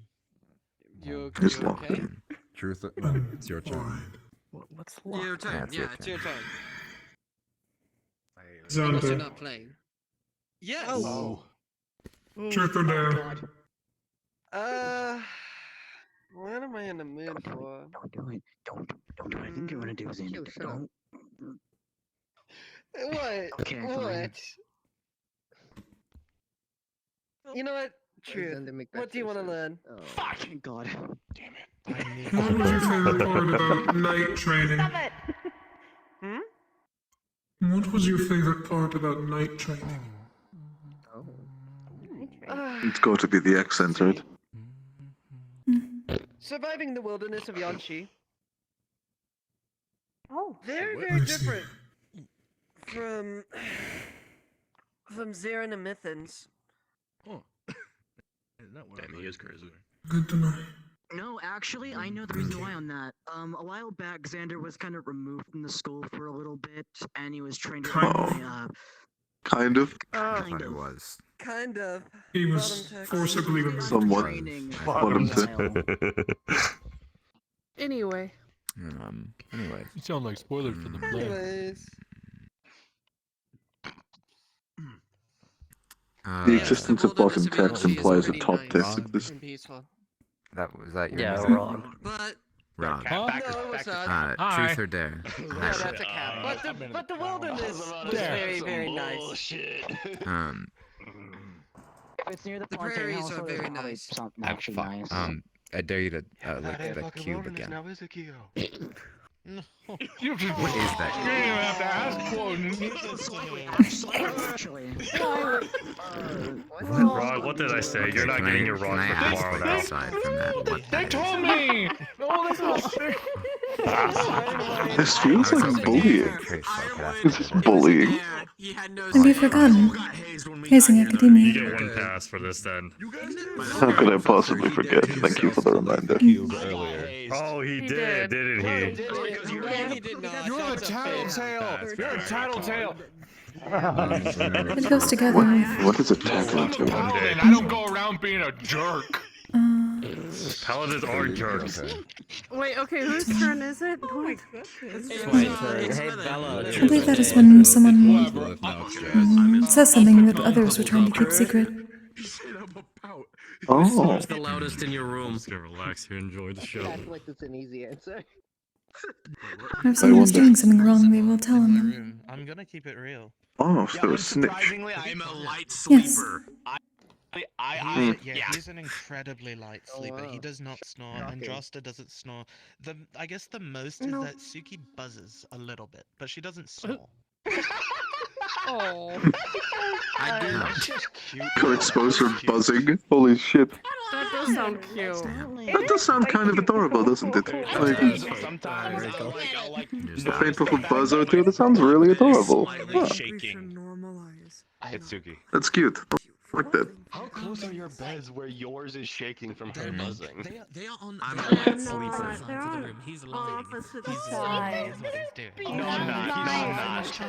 Speaker 12: He's locked in.
Speaker 11: Truth, it's your turn.
Speaker 10: What's
Speaker 11: Your turn.
Speaker 10: Yeah,
Speaker 11: it's your turn.
Speaker 16: Xander.
Speaker 10: You're not playing. Yes.
Speaker 16: Oh. Truth or dare?
Speaker 4: What am I in the mood for?
Speaker 19: Don't do it. Don't do what I think you want to do, Xander. Don't.
Speaker 4: What?
Speaker 19: Okay,
Speaker 4: What?
Speaker 19: fine.
Speaker 4: You know what? Truth. What do you want to learn?
Speaker 19: Fuck! God.
Speaker 6: Damn it.
Speaker 16: What was your favorite part about night training?
Speaker 4: Stop it!
Speaker 16: What was your favorite part about night training?
Speaker 12: It's got to be the accent, right?
Speaker 4: Surviving the wilderness of Yanshi.
Speaker 17: Oh.
Speaker 4: Very,
Speaker 16: I
Speaker 4: very
Speaker 16: see.
Speaker 4: different from Zarin and Mithans.
Speaker 6: Oh. Damn, he is crazy.
Speaker 16: Good to know.
Speaker 19: No, actually, I know the reason why on that. A while back, Xander was kind of removed from the school for a little bit, and he was trained to
Speaker 12: Kind of.
Speaker 19: kind
Speaker 11: It
Speaker 19: of.
Speaker 11: was.
Speaker 4: Kind of.
Speaker 16: He was forcibly removed.
Speaker 12: Somewhat.
Speaker 11: Bottom
Speaker 17: Anyway.
Speaker 11: Anyways.
Speaker 21: You sound like spoilers for the play.
Speaker 4: Anyways.
Speaker 12: The existence of bottom text implies a top text exists.
Speaker 11: Was that your
Speaker 19: Yeah,
Speaker 11: mistake?
Speaker 19: wrong.
Speaker 4: But
Speaker 11: Wrong.
Speaker 4: no, it was not.
Speaker 11: Truth or dare?
Speaker 4: No, that's a cap. But the wilderness was very, very nice.
Speaker 19: If it's near the plantain
Speaker 4: prairies
Speaker 19: house,
Speaker 4: are
Speaker 19: there's
Speaker 4: very
Speaker 19: probably
Speaker 4: nice.
Speaker 19: something actually nice.
Speaker 11: I dare you to look at the cube again.
Speaker 6: Now is a Kyo.
Speaker 21: You just
Speaker 11: What is that?
Speaker 21: You didn't even have to ask
Speaker 19: Actually.
Speaker 21: Rod, what did I say? You're not getting your rod
Speaker 11: Can I
Speaker 21: for
Speaker 11: ask
Speaker 21: tomorrow now.
Speaker 11: aside from that what
Speaker 21: They
Speaker 11: that
Speaker 21: told me! Oh, that's not
Speaker 12: This feels like bullying. This is bullying.
Speaker 1: Have you forgotten? Hazing
Speaker 21: You
Speaker 1: Academia.
Speaker 21: get one pass for this then.
Speaker 12: How could I possibly forget? Thank you for the reminder.
Speaker 21: Oh, he did, didn't he?
Speaker 6: You're a tattletale! You're a tattletale!
Speaker 1: It goes together with...
Speaker 12: What is a tattletale?
Speaker 21: Paladin, I don't go around being a jerk. Paladins are jerks.
Speaker 17: Wait, okay, whose turn is it? Oh my
Speaker 9: It's my turn. Hey, Bella.
Speaker 1: I believe that is when someone says something that others were trying to keep secret.
Speaker 12: Oh.
Speaker 9: Who's the loudest in your room?
Speaker 21: Just gonna relax here and enjoy the show.
Speaker 4: Act like that's an easy answer.
Speaker 1: If someone is doing something wrong, they will tell him.
Speaker 6: I'm gonna keep it real.
Speaker 12: Oh, so a snitch.
Speaker 18: Surprisingly, I'm a light
Speaker 1: Yes.
Speaker 18: sleeper.
Speaker 6: He's an incredibly light sleeper. He does not snore, and Drosta doesn't snore. I guess the most is that Suki buzzes a little bit, but she doesn't snore.
Speaker 17: Oh.
Speaker 9: I do.
Speaker 12: Could expose her buzzing. Holy shit.
Speaker 17: That does sound cute.
Speaker 12: That does sound kind of adorable, doesn't it? Like,
Speaker 18: Sometimes I'll like
Speaker 12: a faint little buzz or two. That sounds really adorable. Huh.
Speaker 18: shaking. Hitsuki.
Speaker 12: That's cute. I like that.
Speaker 5: How close are your beds where yours is shaking from her buzzing?
Speaker 6: They are on.
Speaker 5: I'm
Speaker 6: they
Speaker 5: a
Speaker 6: are
Speaker 5: light
Speaker 6: on
Speaker 5: sleeper.
Speaker 6: the side of the room. He's lying.
Speaker 17: Opposite
Speaker 6: He's
Speaker 17: side.
Speaker 6: what he's doing.
Speaker 5: No, I'm not.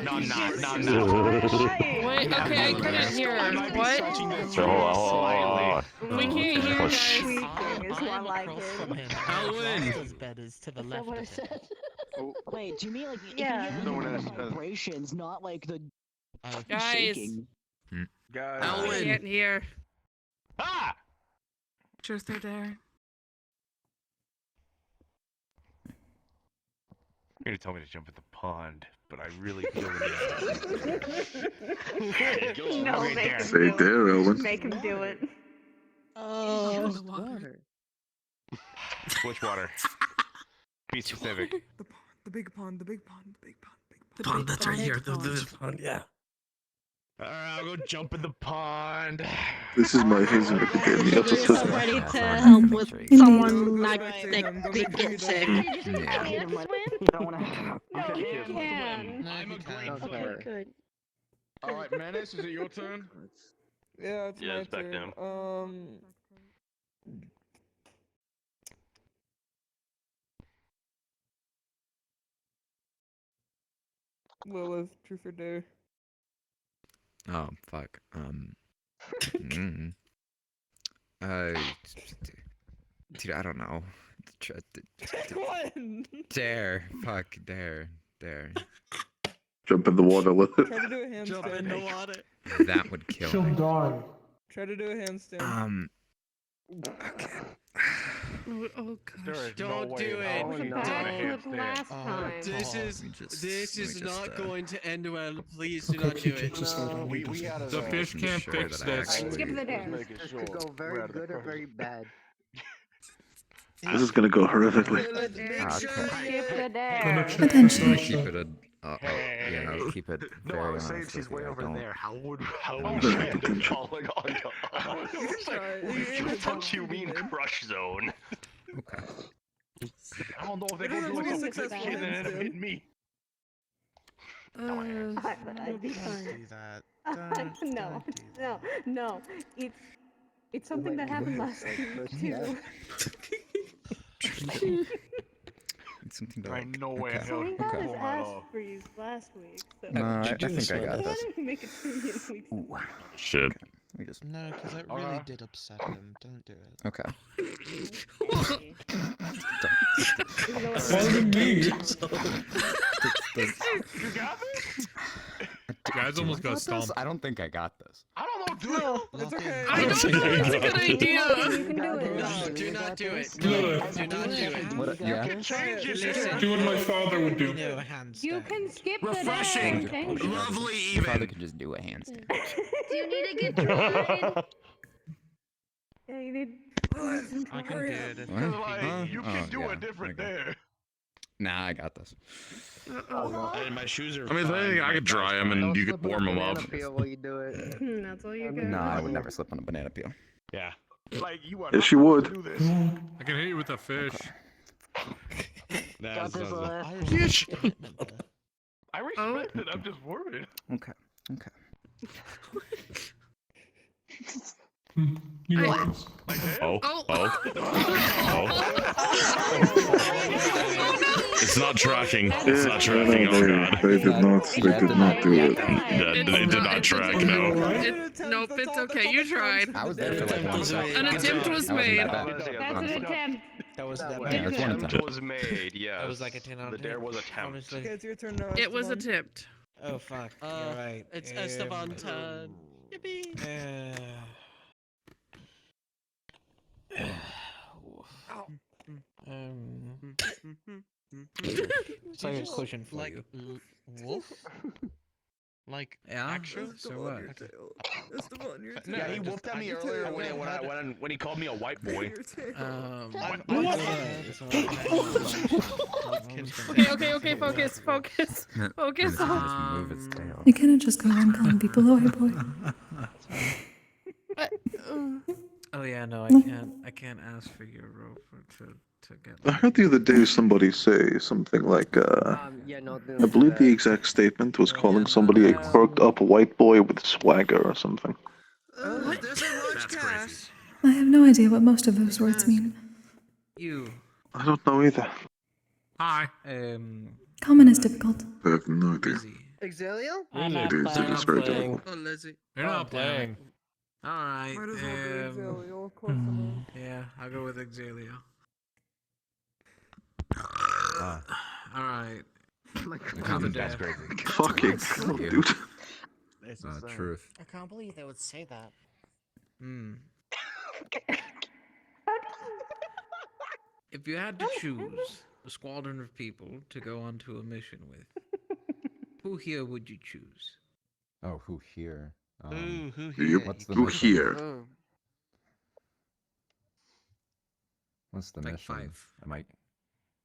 Speaker 5: No, I'm not. No, I'm not.
Speaker 17: Wait, okay, I couldn't hear. What? We can't hear you guys.
Speaker 6: His bed is to the left of it.
Speaker 19: Wait, do you mean like
Speaker 17: Yeah.
Speaker 19: if you hear the vibrations, not like the
Speaker 17: Guys.
Speaker 19: shaking?
Speaker 17: I can't hear.
Speaker 5: Ah!
Speaker 17: Truth or dare?
Speaker 2: You're gonna tell me to jump in the pond, but I really feel it.
Speaker 17: No,
Speaker 2: Okay,
Speaker 17: make
Speaker 2: there.
Speaker 17: him
Speaker 12: Say
Speaker 17: do
Speaker 12: dare,
Speaker 17: it.
Speaker 12: Owen.
Speaker 17: Make him do it.
Speaker 4: Oh, water.
Speaker 2: Which water? Be specific.
Speaker 14: The big pond, the big pond, the big pond, the big pond.
Speaker 9: The pond that's right here. The pond, yeah.
Speaker 18: Alright, I'll go jump in the pond.
Speaker 12: This is my Hazing Academia episode.
Speaker 13: So ready to help with someone not get sick.
Speaker 11: Yeah.
Speaker 18: I'm a great swimmer.
Speaker 17: Good.
Speaker 7: Alright, Menace, is it your turn?
Speaker 14: Yeah, it's
Speaker 5: Yeah,
Speaker 14: my
Speaker 5: it's back
Speaker 14: turn.
Speaker 5: down.
Speaker 14: Lilith, truth or dare?
Speaker 11: Oh fuck. Dude, I don't know. Dare. Fuck. Dare.
Speaker 12: Jump in the water, Lilith.
Speaker 14: Try to do a handstand.
Speaker 9: water.
Speaker 11: That would kill
Speaker 16: She'll
Speaker 11: me.
Speaker 16: die.
Speaker 14: Try to do a handstand.
Speaker 11: Okay.
Speaker 17: Oh gosh.
Speaker 5: There is
Speaker 15: Don't
Speaker 5: no
Speaker 15: do
Speaker 5: way.
Speaker 15: it.
Speaker 5: Oh, no.
Speaker 17: Bad clip last time.
Speaker 15: This is not going to end well. Please do not do it.
Speaker 5: No, we out of
Speaker 7: The fish can't fix this.
Speaker 17: Skip the dare.
Speaker 10: This could go very good or very bad.
Speaker 12: This is gonna go horrifically.
Speaker 17: Skip the dare.
Speaker 1: Attention.
Speaker 11: Keep it a. Yeah, I'll keep it
Speaker 5: No, I
Speaker 11: very
Speaker 5: was saying
Speaker 11: honest
Speaker 5: she's
Speaker 11: with
Speaker 5: way
Speaker 11: you. I
Speaker 5: over
Speaker 11: don't.
Speaker 5: there. How would Xander falling on Don't you mean crush zone?
Speaker 11: Okay.
Speaker 5: I don't know if they go do like a flip kid and then hit me.
Speaker 17: It'll be fine.
Speaker 6: Do that.
Speaker 17: No. It's something that happened last week too.
Speaker 11: It's something
Speaker 5: There ain't no way in
Speaker 11: okay.
Speaker 5: hell
Speaker 17: We
Speaker 5: you
Speaker 17: got
Speaker 5: can
Speaker 17: his
Speaker 5: pull that
Speaker 17: ass
Speaker 5: off.
Speaker 17: freeze last week. So.
Speaker 11: No, I think I got
Speaker 17: Why
Speaker 11: this.
Speaker 17: didn't he make it 2 weeks?
Speaker 7: Shit.
Speaker 11: We just.
Speaker 6: No, because that really did upset him. Don't do it.
Speaker 11: Okay.
Speaker 16: Pardon me.
Speaker 5: You got this?
Speaker 7: Guys almost got stomped.
Speaker 11: I don't think I got this.
Speaker 5: I don't know, dude.
Speaker 14: It's okay.
Speaker 17: I don't know. It's a good idea. You can do it.
Speaker 6: No, do not do it.
Speaker 16: Do it.
Speaker 6: Do not do it.
Speaker 11: What? Yeah.
Speaker 5: Change it.
Speaker 6: Listen.
Speaker 16: Do what my father would do.
Speaker 6: No, a handstand.
Speaker 17: You can skip the
Speaker 18: Refreshing.
Speaker 17: dare. Thank you.
Speaker 18: Lovely
Speaker 11: Your father
Speaker 18: even.
Speaker 11: could just do a handstand.
Speaker 17: Do you need to get tried? Yeah, you need.
Speaker 6: I can do it.
Speaker 11: What?
Speaker 5: You can do a different dare.
Speaker 11: Nah, I got this.
Speaker 18: And my shoes are.
Speaker 7: I mean, if anything, I could dry them and you could warm them up.
Speaker 10: While you do it.
Speaker 17: That's all you got.
Speaker 11: Nah, I would never slip on a banana peel.
Speaker 18: Yeah.
Speaker 5: Like you are.
Speaker 12: Yes, you would.
Speaker 5: Do this.
Speaker 7: I can hit you with a fish.
Speaker 5: Irish I respect it. I'm just worried.
Speaker 11: Okay. Okay.
Speaker 16: You got this.
Speaker 7: Oh. It's not tracking. It's not tracking. Oh god.
Speaker 12: They did not. They did not do it.
Speaker 7: They did not track. No.
Speaker 17: Nope, it's okay. You tried.
Speaker 11: I was there for like 1 second.
Speaker 17: An attempt was made.
Speaker 11: That's
Speaker 17: That's an attempt.
Speaker 6: That was that
Speaker 11: Yeah,
Speaker 6: bad.
Speaker 11: it's one attempt.
Speaker 5: Was made. Yeah.
Speaker 6: That was like a 10 out
Speaker 5: The
Speaker 6: of 10.
Speaker 5: dare was attempt.
Speaker 6: Honestly.
Speaker 14: Okay, it's your turn now.
Speaker 17: It was
Speaker 14: Esteban.
Speaker 17: attempt.
Speaker 6: Oh fuck. You're right.
Speaker 15: It's Esteban turn. Yippee.
Speaker 6: It's like a cushion for
Speaker 15: Like
Speaker 6: you. Wolf? Like
Speaker 15: Yeah.
Speaker 6: actual?
Speaker 14: So what? Esteban, your turn.
Speaker 18: Yeah, he whooped at me earlier when he called me a white boy.
Speaker 17: Okay, focus.
Speaker 11: Just move its tail.
Speaker 1: You cannot just go around calling people a white boy.
Speaker 15: Oh yeah, no, I can't ask for your rope to get.
Speaker 12: I heard the other day somebody say something like,
Speaker 10: Yeah, no.
Speaker 12: I believe the exact statement was calling somebody a quirked up white boy with swagger or something.
Speaker 15: What?
Speaker 7: That's crazy.
Speaker 1: I have no idea what most of those words mean.
Speaker 15: You.
Speaker 12: I don't know either.
Speaker 7: Hi.
Speaker 1: Common is difficult.
Speaker 12: I have no idea.
Speaker 10: Exilio?
Speaker 12: Dude, it's very difficult.
Speaker 15: Oh, Lizzie.
Speaker 7: You're not playing.
Speaker 15: All right.
Speaker 14: Might as well be Exilio, of course it is.
Speaker 15: Yeah, I'll go with Exilio. All right.
Speaker 11: That's crazy.
Speaker 12: Fucking hell, dude.
Speaker 11: Truth.
Speaker 19: I can't believe they would say that.
Speaker 15: If you had to choose a squadron of people to go onto a mission with, who here would you choose?
Speaker 11: Oh, who here?
Speaker 6: Who
Speaker 12: Yep.
Speaker 11: What's the
Speaker 12: Who
Speaker 11: mission?
Speaker 12: here?
Speaker 11: What's the
Speaker 15: Like
Speaker 11: mission?
Speaker 15: 5.
Speaker 11: I might.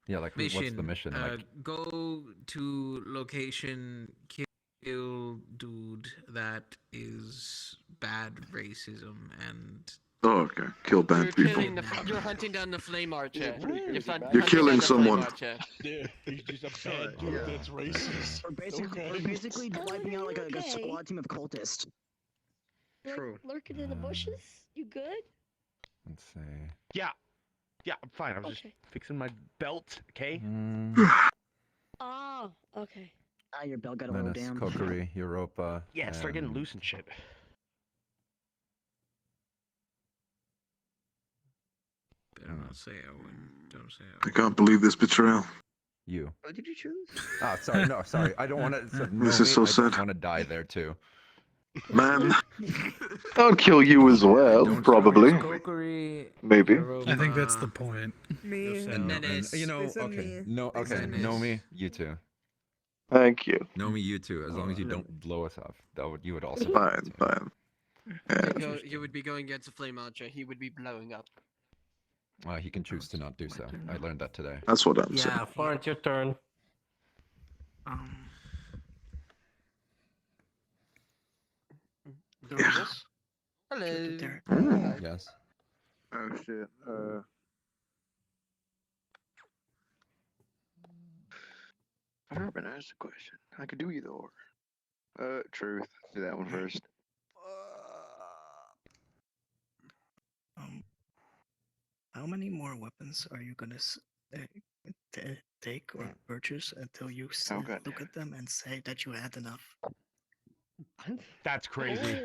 Speaker 11: Yeah, like what's the mission? Like,
Speaker 15: Go to location, kill dude that is bad racism and.
Speaker 12: Oh, okay. Kill bad people.
Speaker 10: You're hunting down the flame archer.
Speaker 12: You're killing someone.
Speaker 5: Yeah, he's just a bad dude that's racist.
Speaker 19: We're basically wiping out like a squad team of cultists.
Speaker 15: True.
Speaker 17: Lurking in the bushes? You good?
Speaker 11: let's see.
Speaker 18: Yeah, I'm fine. I was just fixing my belt. Okay.
Speaker 17: Oh, okay.
Speaker 19: Ah, your belt got a little
Speaker 11: Menace,
Speaker 19: damn.
Speaker 11: Kokkuri, Europa.
Speaker 18: Yeah, start getting
Speaker 11: and-
Speaker 18: loose and shit.
Speaker 15: Better not say Owen. Don't say
Speaker 12: I
Speaker 15: Owen.
Speaker 12: can't believe this betrayal.
Speaker 11: You.
Speaker 10: What did you choose?
Speaker 11: Oh, sorry. No, sorry. I don't want to.
Speaker 12: This is so sad.
Speaker 11: I want to die there too.
Speaker 12: Man, I'll kill you as well, probably. Maybe.
Speaker 8: I think that's the point.
Speaker 20: You know, okay, no, okay, Nomi, you too.
Speaker 12: Thank you.
Speaker 20: Nomi, you too. As long as you don't blow us off, you would also.
Speaker 12: Fine, fine.
Speaker 4: You would be going against a flame archer. He would be blowing up.
Speaker 20: He can choose to not do so. I learned that today.
Speaker 12: That's what I'm saying.
Speaker 5: Yeah, Florence, your turn.
Speaker 4: Doris? Hello.
Speaker 20: Yes.
Speaker 12: Oh shit. Urban asked a question. I could do either or. Truth. Do that one first.
Speaker 6: How many more weapons are you gonna take or purchase until you look at them and say that you had enough?
Speaker 18: That's crazy.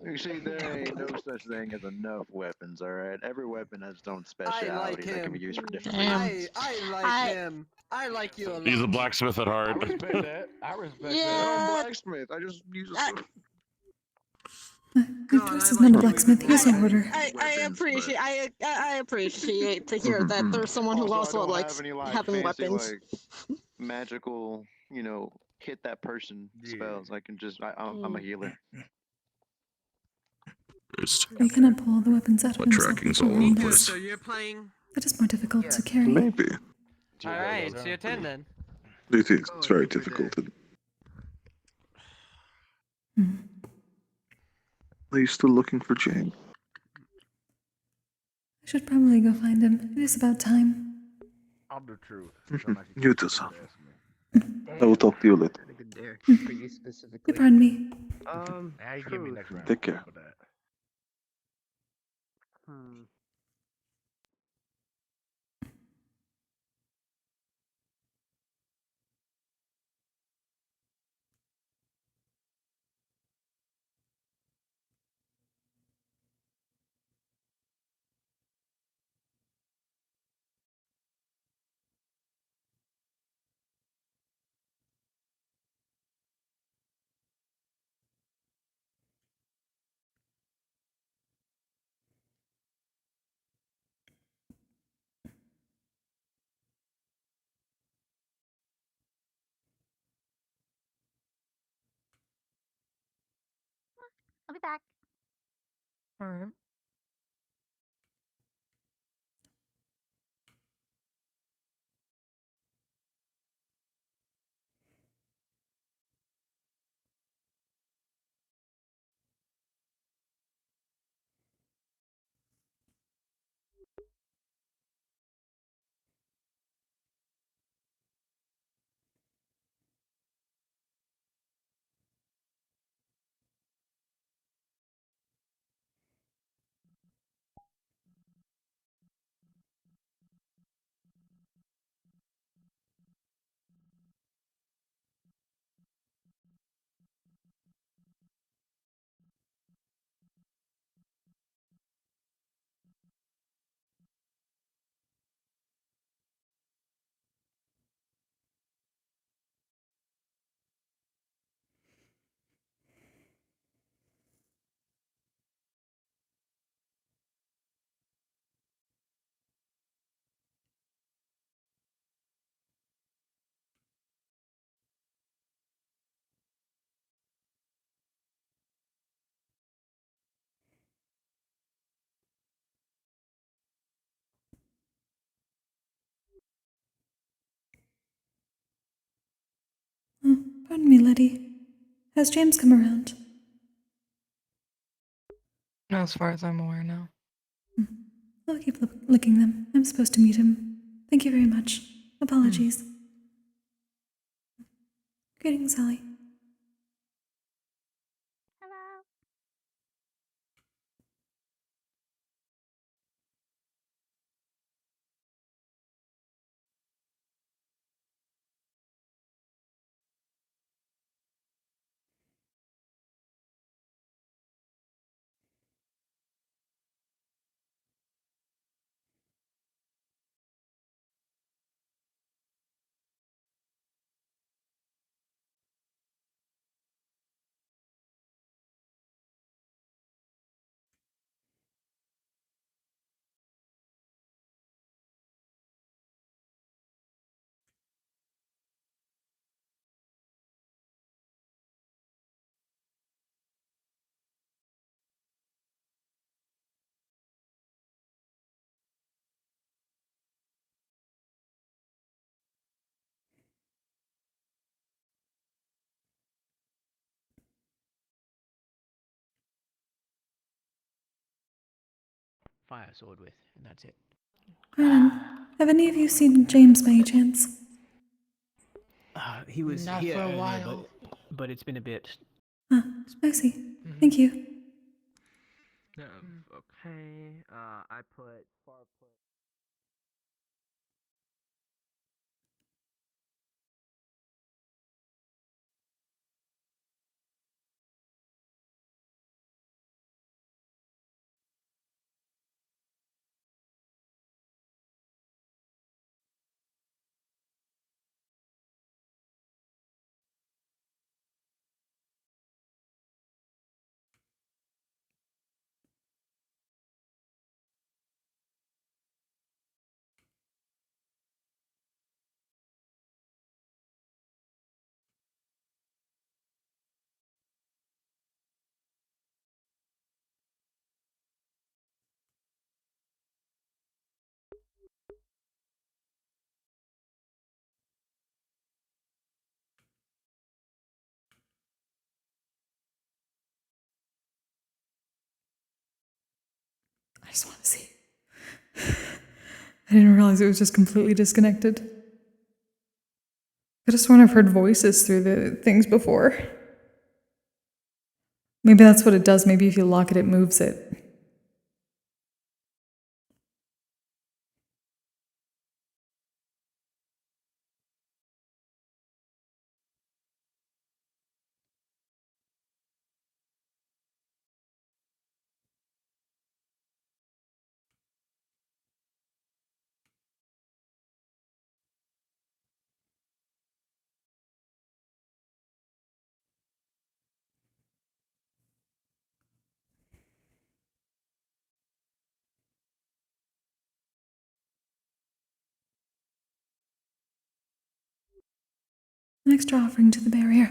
Speaker 12: You see, there ain't no such thing as enough weapons, alright? Every weapon has its own speciality that can be used for different reasons.
Speaker 4: I like him. I like you a lot.
Speaker 18: He's a blacksmith at heart.
Speaker 12: I respect that. I respect
Speaker 13: Yeah.
Speaker 12: that. I'm a blacksmith. I just use a sword.
Speaker 1: This is not a blacksmith, he's a hoarder.
Speaker 13: I appreciate to hear that there's someone who also
Speaker 12: I don't
Speaker 13: likes
Speaker 12: have any, like,
Speaker 13: having
Speaker 12: fancy,
Speaker 13: weapons.
Speaker 12: like, magical, you know, hit that person spells. I can just, I'm a healer.
Speaker 1: We cannot pull all the weapons out of himself
Speaker 12: tracking's
Speaker 1: before
Speaker 12: all
Speaker 1: we
Speaker 12: over
Speaker 1: invest.
Speaker 12: the place.
Speaker 4: So you're playing.
Speaker 1: That is more difficult to carry.
Speaker 12: Maybe.
Speaker 4: Alright, it's your turn then.
Speaker 12: It is. It's very difficult. Are you still looking for Jane?
Speaker 1: I should probably go find him. It is about time.
Speaker 2: I'm the truth.
Speaker 12: You do so. I will talk to you later.
Speaker 19: For you specifically.
Speaker 1: Pardon me.
Speaker 2: Now you give me next round.
Speaker 12: Take care.
Speaker 17: I'll be back. Alright.
Speaker 1: Oh, pardon me, Letty. Has James come around?
Speaker 17: As far as I'm aware now.
Speaker 1: I'll keep licking them. I'm supposed to meet him. Thank you very much. Apologies. Greetings, Sally.
Speaker 9: fire sword with, and that's it.
Speaker 1: Arden, have any of you seen James by any chance?
Speaker 9: He was
Speaker 7: Not
Speaker 9: here
Speaker 7: for a
Speaker 9: earlier,
Speaker 7: while.
Speaker 9: but it's been a bit.
Speaker 1: Ah, I see. Thank you.
Speaker 9: Okay, I put far put.
Speaker 1: I just want to see. I didn't realize it was just completely disconnected. I could have sworn I've heard voices through the things before. Maybe that's what it does. Maybe if you lock it, it moves it. An extra offering to the barrier.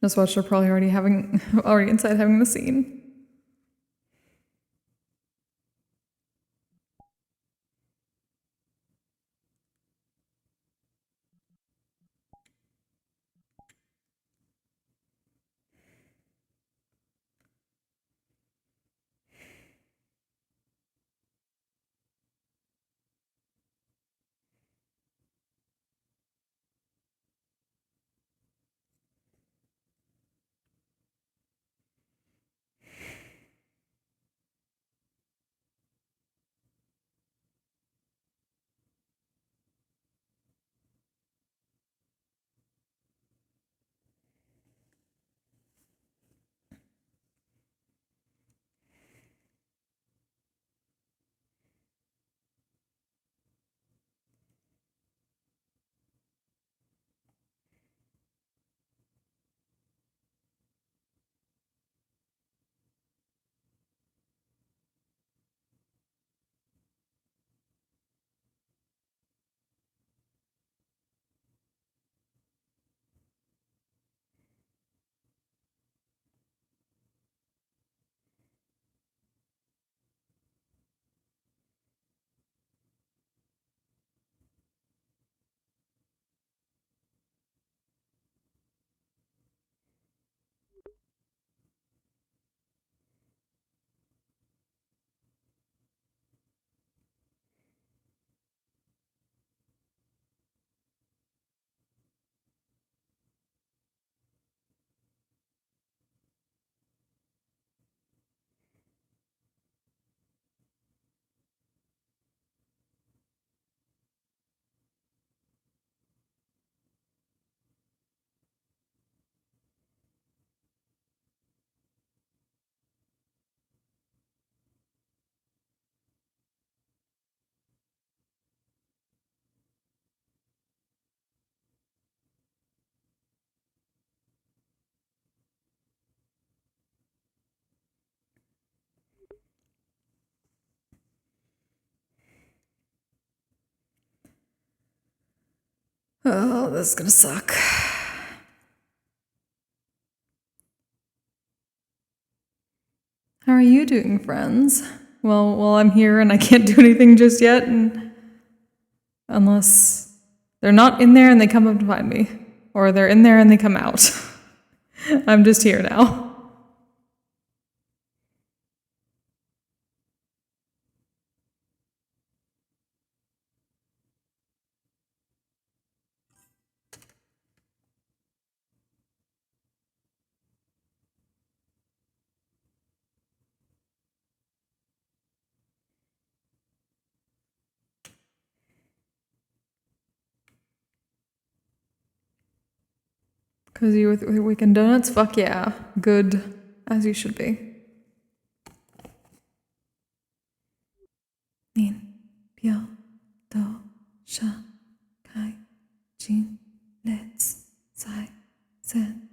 Speaker 1: Just watched her probably already inside having the scene. Oh, this is gonna suck. How are you doing, friends? Well, I'm here and I can't do anything just yet, and unless they're not in there and they come up to find me, or they're in there and they come out. I'm just here now. Cozy with weekend donuts? Fuck yeah. Good, as you should be. Nin, pyo, do, sha, kai, jin, let's, sai, sen.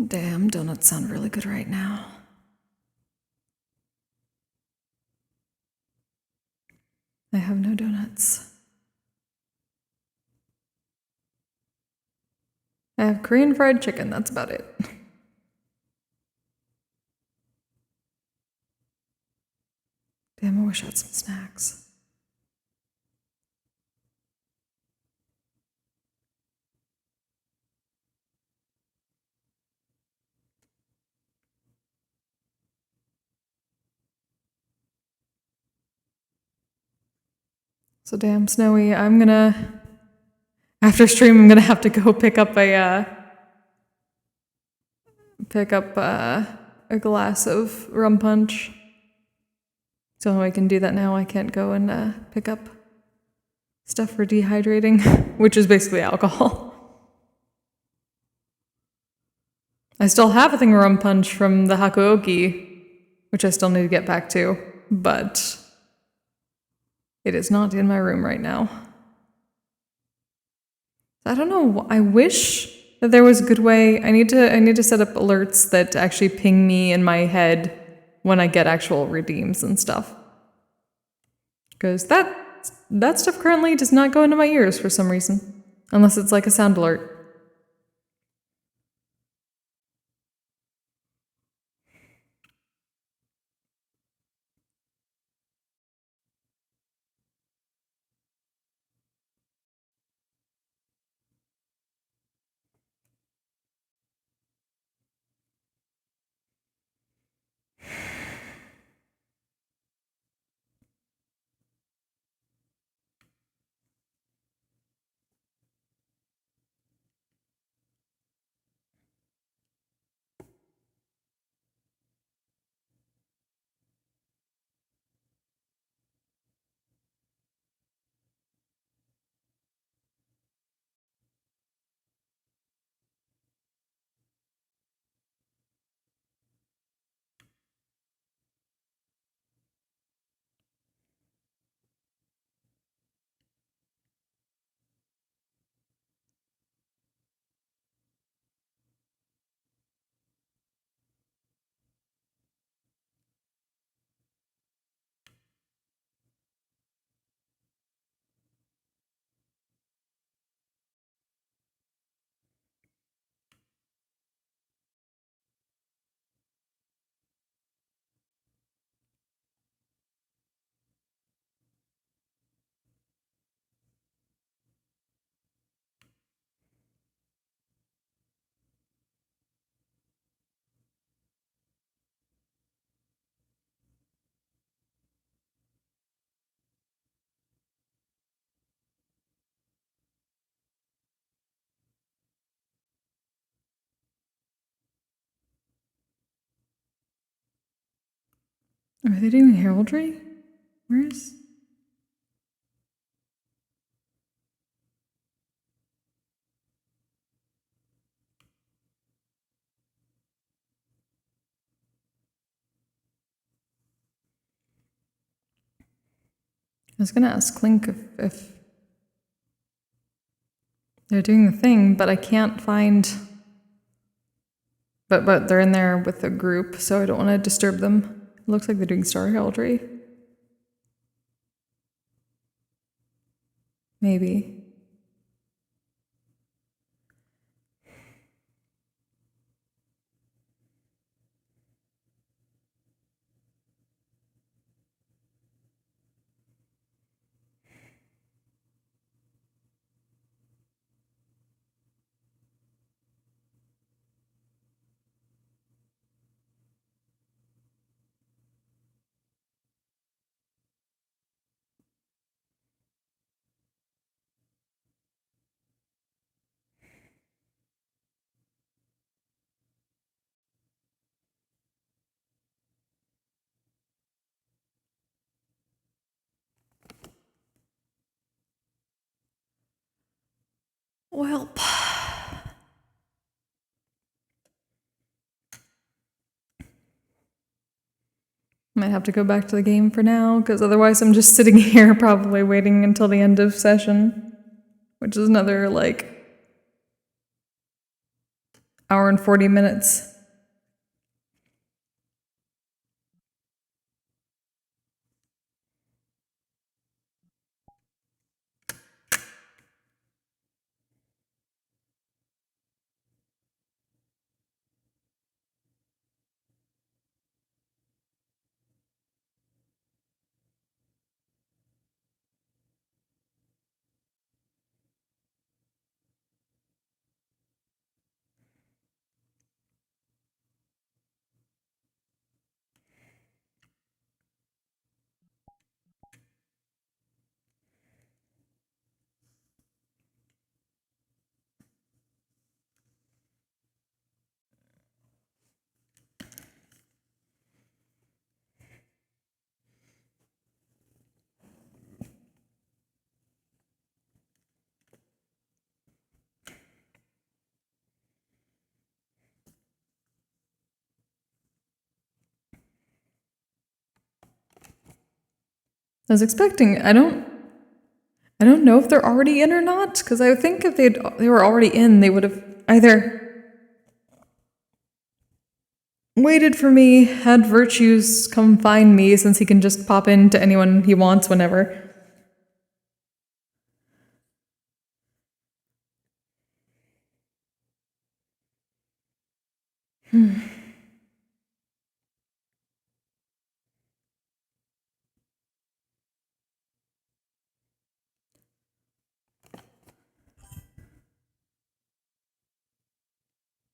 Speaker 1: Damn, donuts sound really good right now. I have no donuts. I have Korean fried chicken, that's about it. Damn, I wish I had some snacks. So damn, Snowy, after stream, I'm gonna have to go pick up a glass of rum punch. So I can do that now. I can't go and pick up stuff for dehydrating, which is basically alcohol. I still have a Thingarum Punch from the Hakuoki, which I still need to get back to, but it is not in my room right now. I don't know. I wish that there was a good way. I need to set up alerts that actually ping me in my head when I get actual redeems and stuff. Because that stuff currently does not go into my ears for some reason, unless it's like a sound alert. Are they doing heraldry? Where's... I was gonna ask Clink if they're doing the thing, but I can't find... But they're in there with a group, so I don't want to disturb them. It looks like they're doing Star Heraldry. Maybe. Well, might have to go back to the game for now, because otherwise I'm just sitting here probably waiting until the end of session, which is another, like, hour and 40 minutes. I was expecting. I don't know if they're already in or not, because I would think if they were already in, they would have either waited for me, had Virtues come find me, since he can just pop into anyone he wants whenever.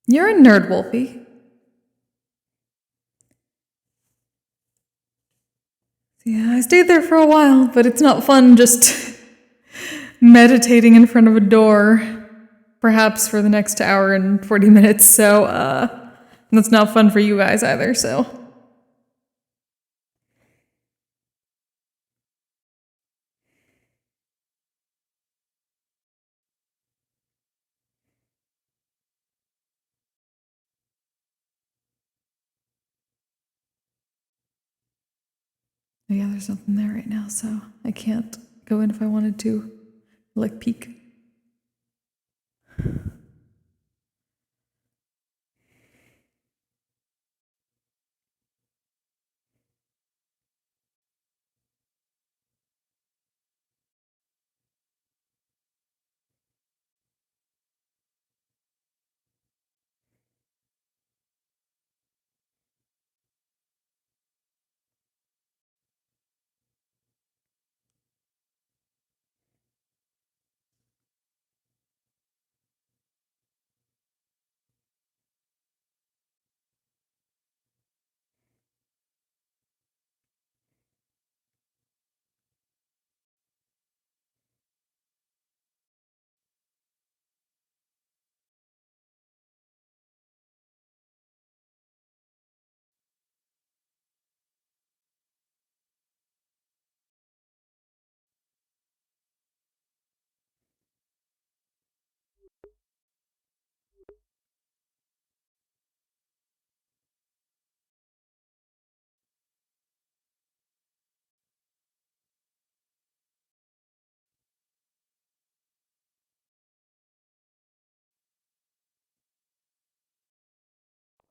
Speaker 1: You're a nerd, Wolfie. Yeah, I stayed there for a while, but it's not fun just meditating in front of a door, perhaps for the next hour and 40 minutes, so, that's not fun for you guys either, so. Yeah, there's nothing there right now, so I can't go in if I wanted to, like, peek.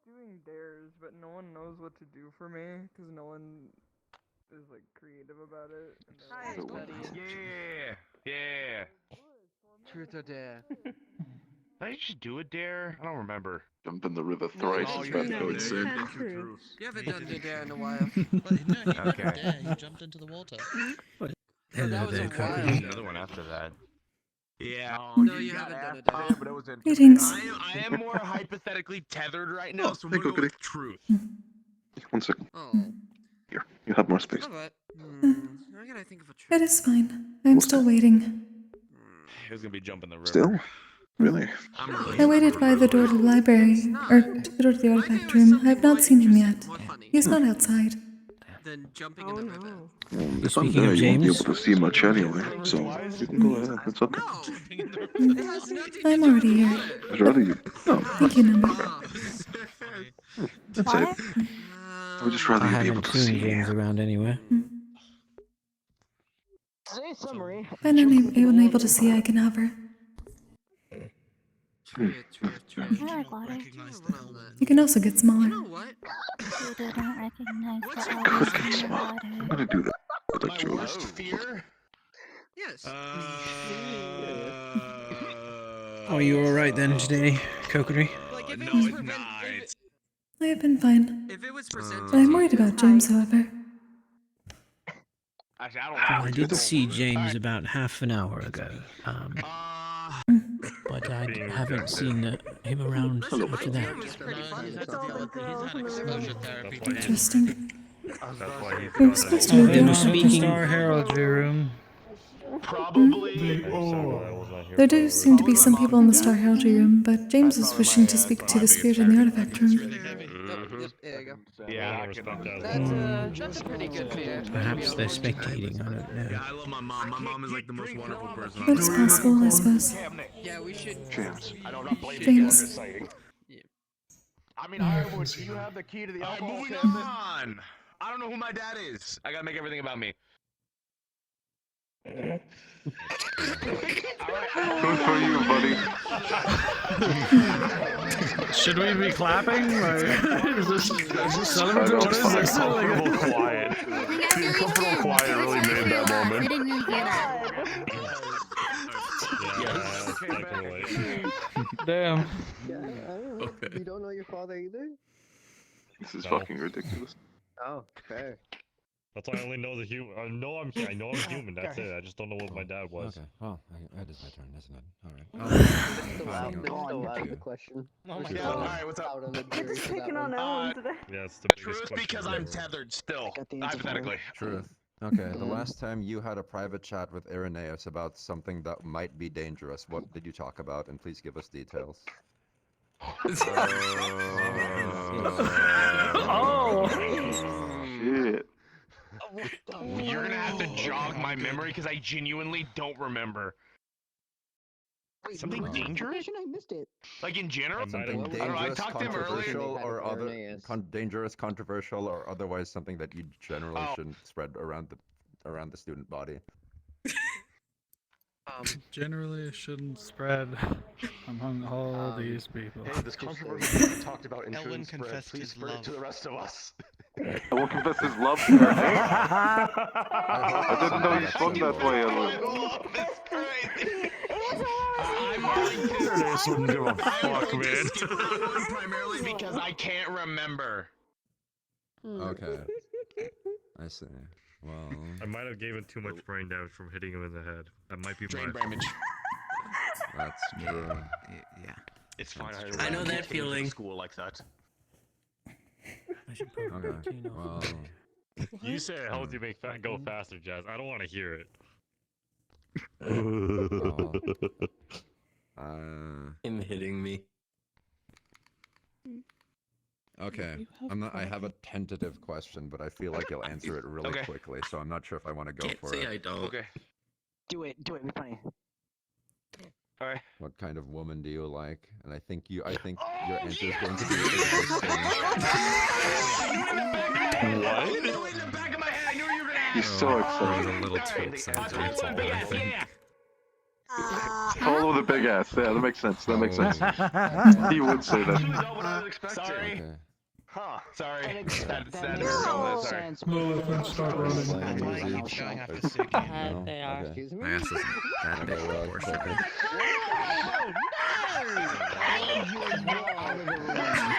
Speaker 14: Doing dares, but no one knows what to do for me, because no one is, like, creative about it.
Speaker 4: Hi, buddy.
Speaker 18: Yeah, yeah.
Speaker 4: Truth or dare?
Speaker 18: Did I just do a dare? I don't remember.
Speaker 12: Jump in the river
Speaker 4: No,
Speaker 12: thrice,
Speaker 4: you
Speaker 12: as
Speaker 4: didn't.
Speaker 12: Fat Code said.
Speaker 4: You haven't done your dare in a while.
Speaker 6: But no, he
Speaker 18: Okay.
Speaker 6: didn't dare. He jumped into the water.
Speaker 4: That was a while
Speaker 18: There's
Speaker 4: ago.
Speaker 18: another one after that. Yeah.
Speaker 4: No, you haven't done a dare.
Speaker 18: But it was in.
Speaker 1: Greetings.
Speaker 18: I am more hypothetically tethered right now, so I'm
Speaker 12: Hey,
Speaker 18: gonna go
Speaker 12: Kokkuri.
Speaker 18: with truth.
Speaker 12: 1 second.
Speaker 4: Oh.
Speaker 12: Here, you have more space.
Speaker 4: Alright. I gotta think of a
Speaker 1: It is fine. I'm still waiting.
Speaker 18: Who's gonna be jumping the river?
Speaker 12: Still? Really?
Speaker 1: I waited by the door to the library, or to the door to the artifact room. I have not seen him yet. He is not outside.
Speaker 4: Than jumping in the river.
Speaker 12: If I'm there, you won't be able to see much anyway, so you can go ahead. It's okay.
Speaker 1: I'm already here.
Speaker 12: I'd rather you. No,
Speaker 1: Thank you, number.
Speaker 12: that's it. I would just rather
Speaker 9: I
Speaker 12: you be able
Speaker 9: haven't
Speaker 12: to
Speaker 9: seen
Speaker 12: see.
Speaker 9: James around anywhere.
Speaker 19: Today's summary.
Speaker 1: If I'm unable to see, I can hover. You can also get smaller.
Speaker 3: Dude, I don't recognize the
Speaker 12: Could be small. I'm gonna do that. But I chose to.
Speaker 18: Fear?
Speaker 4: Yes.
Speaker 9: Oh, you alright then today, Kokkuri?
Speaker 18: No, it's not.
Speaker 1: I have been fine.
Speaker 4: If it was presented
Speaker 1: But I'm worried about James, however.
Speaker 18: Actually, I don't
Speaker 9: Well,
Speaker 18: know.
Speaker 9: I did see James about half an hour ago, but I haven't seen him around after that.
Speaker 1: Interesting.
Speaker 18: That's why he's
Speaker 1: We were supposed to move
Speaker 8: In
Speaker 1: the
Speaker 8: the
Speaker 1: artifact
Speaker 8: Star
Speaker 1: room.
Speaker 8: Heraldry room.
Speaker 18: Probably.
Speaker 1: There do seem to be some people in the Star Heraldry room, but James was wishing to speak to the spirit in the artifact room.
Speaker 4: There you go.
Speaker 18: Yeah, I respect that.
Speaker 4: That's a pretty good fear.
Speaker 9: Perhaps they're spectating, I don't know.
Speaker 18: Yeah, I love my mom. My mom is like the most wonderful person.
Speaker 1: But it's possible, I suppose.
Speaker 4: Yeah, we should.
Speaker 12: James.
Speaker 18: I don't not blame
Speaker 1: James.
Speaker 18: I mean, Ironwood, do you have the key to the alcohol cabinet? Moving on. I don't know who my dad is. I gotta make everything about me.
Speaker 12: Good for you, buddy.
Speaker 8: Should we be clapping? Like, is this celebratory? What is this?
Speaker 18: Uncomfortable quiet. The uncomfortable quiet really made that moment.
Speaker 3: I didn't really hear that.
Speaker 8: Damn.
Speaker 9: Okay. You don't know your father either?
Speaker 12: This is fucking ridiculous.
Speaker 9: Oh, fair.
Speaker 2: That's why I only know the human. I know I'm human. That's it. I just don't know what my dad was.
Speaker 20: Okay. Well, that is my turn, isn't it? All right.
Speaker 9: Still out of the question.
Speaker 18: Oh my
Speaker 9: Still
Speaker 18: god! All right, what's up?
Speaker 9: out on the
Speaker 17: You're
Speaker 9: jury
Speaker 17: just
Speaker 9: for that
Speaker 17: picking on
Speaker 9: one.
Speaker 17: Ellen today.
Speaker 2: Yeah, it's the
Speaker 18: Truth because I'm tethered still. Hypothetically.
Speaker 20: Truth. Okay, the last time you had a private chat with Irenaeus about something that might be dangerous, what did you talk about? And please give us details.
Speaker 12: Shit.
Speaker 18: You're gonna have to jog my memory because I genuinely don't remember. Something dangerous?
Speaker 9: I missed it.
Speaker 18: Like in general?
Speaker 20: Something
Speaker 18: I don't know, I
Speaker 20: dangerous,
Speaker 18: talked to him earlier.
Speaker 20: controversial, or other dangerous, controversial, or otherwise something that you generally shouldn't spread around the student body.
Speaker 8: Generally, it shouldn't spread among all these people.
Speaker 18: Hey, this controversy that we talked about in Ellen confessed please spread it to the rest of us.
Speaker 12: I won't confess his love for her. I didn't know you swung that way, Ellen.
Speaker 18: I'm willing to.
Speaker 2: This wouldn't give a fuck, man.
Speaker 18: Primarily because I can't remember.
Speaker 20: Okay. I see. Well,
Speaker 2: I might have given too much brain damage from hitting him in the head. That might be
Speaker 18: Brain
Speaker 2: my
Speaker 18: damage.
Speaker 20: That's true.
Speaker 15: Yeah.
Speaker 18: It's fine.
Speaker 15: I know that feeling.
Speaker 18: School like that.
Speaker 20: Okay. Well,
Speaker 2: You say it helps you make go faster, Jazz. I don't want to hear it.
Speaker 15: Him hitting me.
Speaker 20: okay. I have a tentative question, but I feel like you'll answer it really quickly, so I'm not sure if I want to go
Speaker 15: Can't
Speaker 20: for
Speaker 15: say
Speaker 20: it.
Speaker 15: I don't.
Speaker 18: Okay.
Speaker 19: Do it, be funny.
Speaker 18: Alright.
Speaker 20: What kind of woman do you like? And I think your answer is going to be
Speaker 12: He's so excited.
Speaker 15: A little too excited. That's all I think.
Speaker 12: Tall with a big ass. Yeah, that makes sense. That makes sense. He would say that.
Speaker 18: Sorry.
Speaker 20: Okay.
Speaker 18: Huh. Sorry. That's
Speaker 19: Sorry.
Speaker 16: No, let's start running.
Speaker 20: No?
Speaker 19: Excuse me?
Speaker 15: My ass isn't that big proportionally.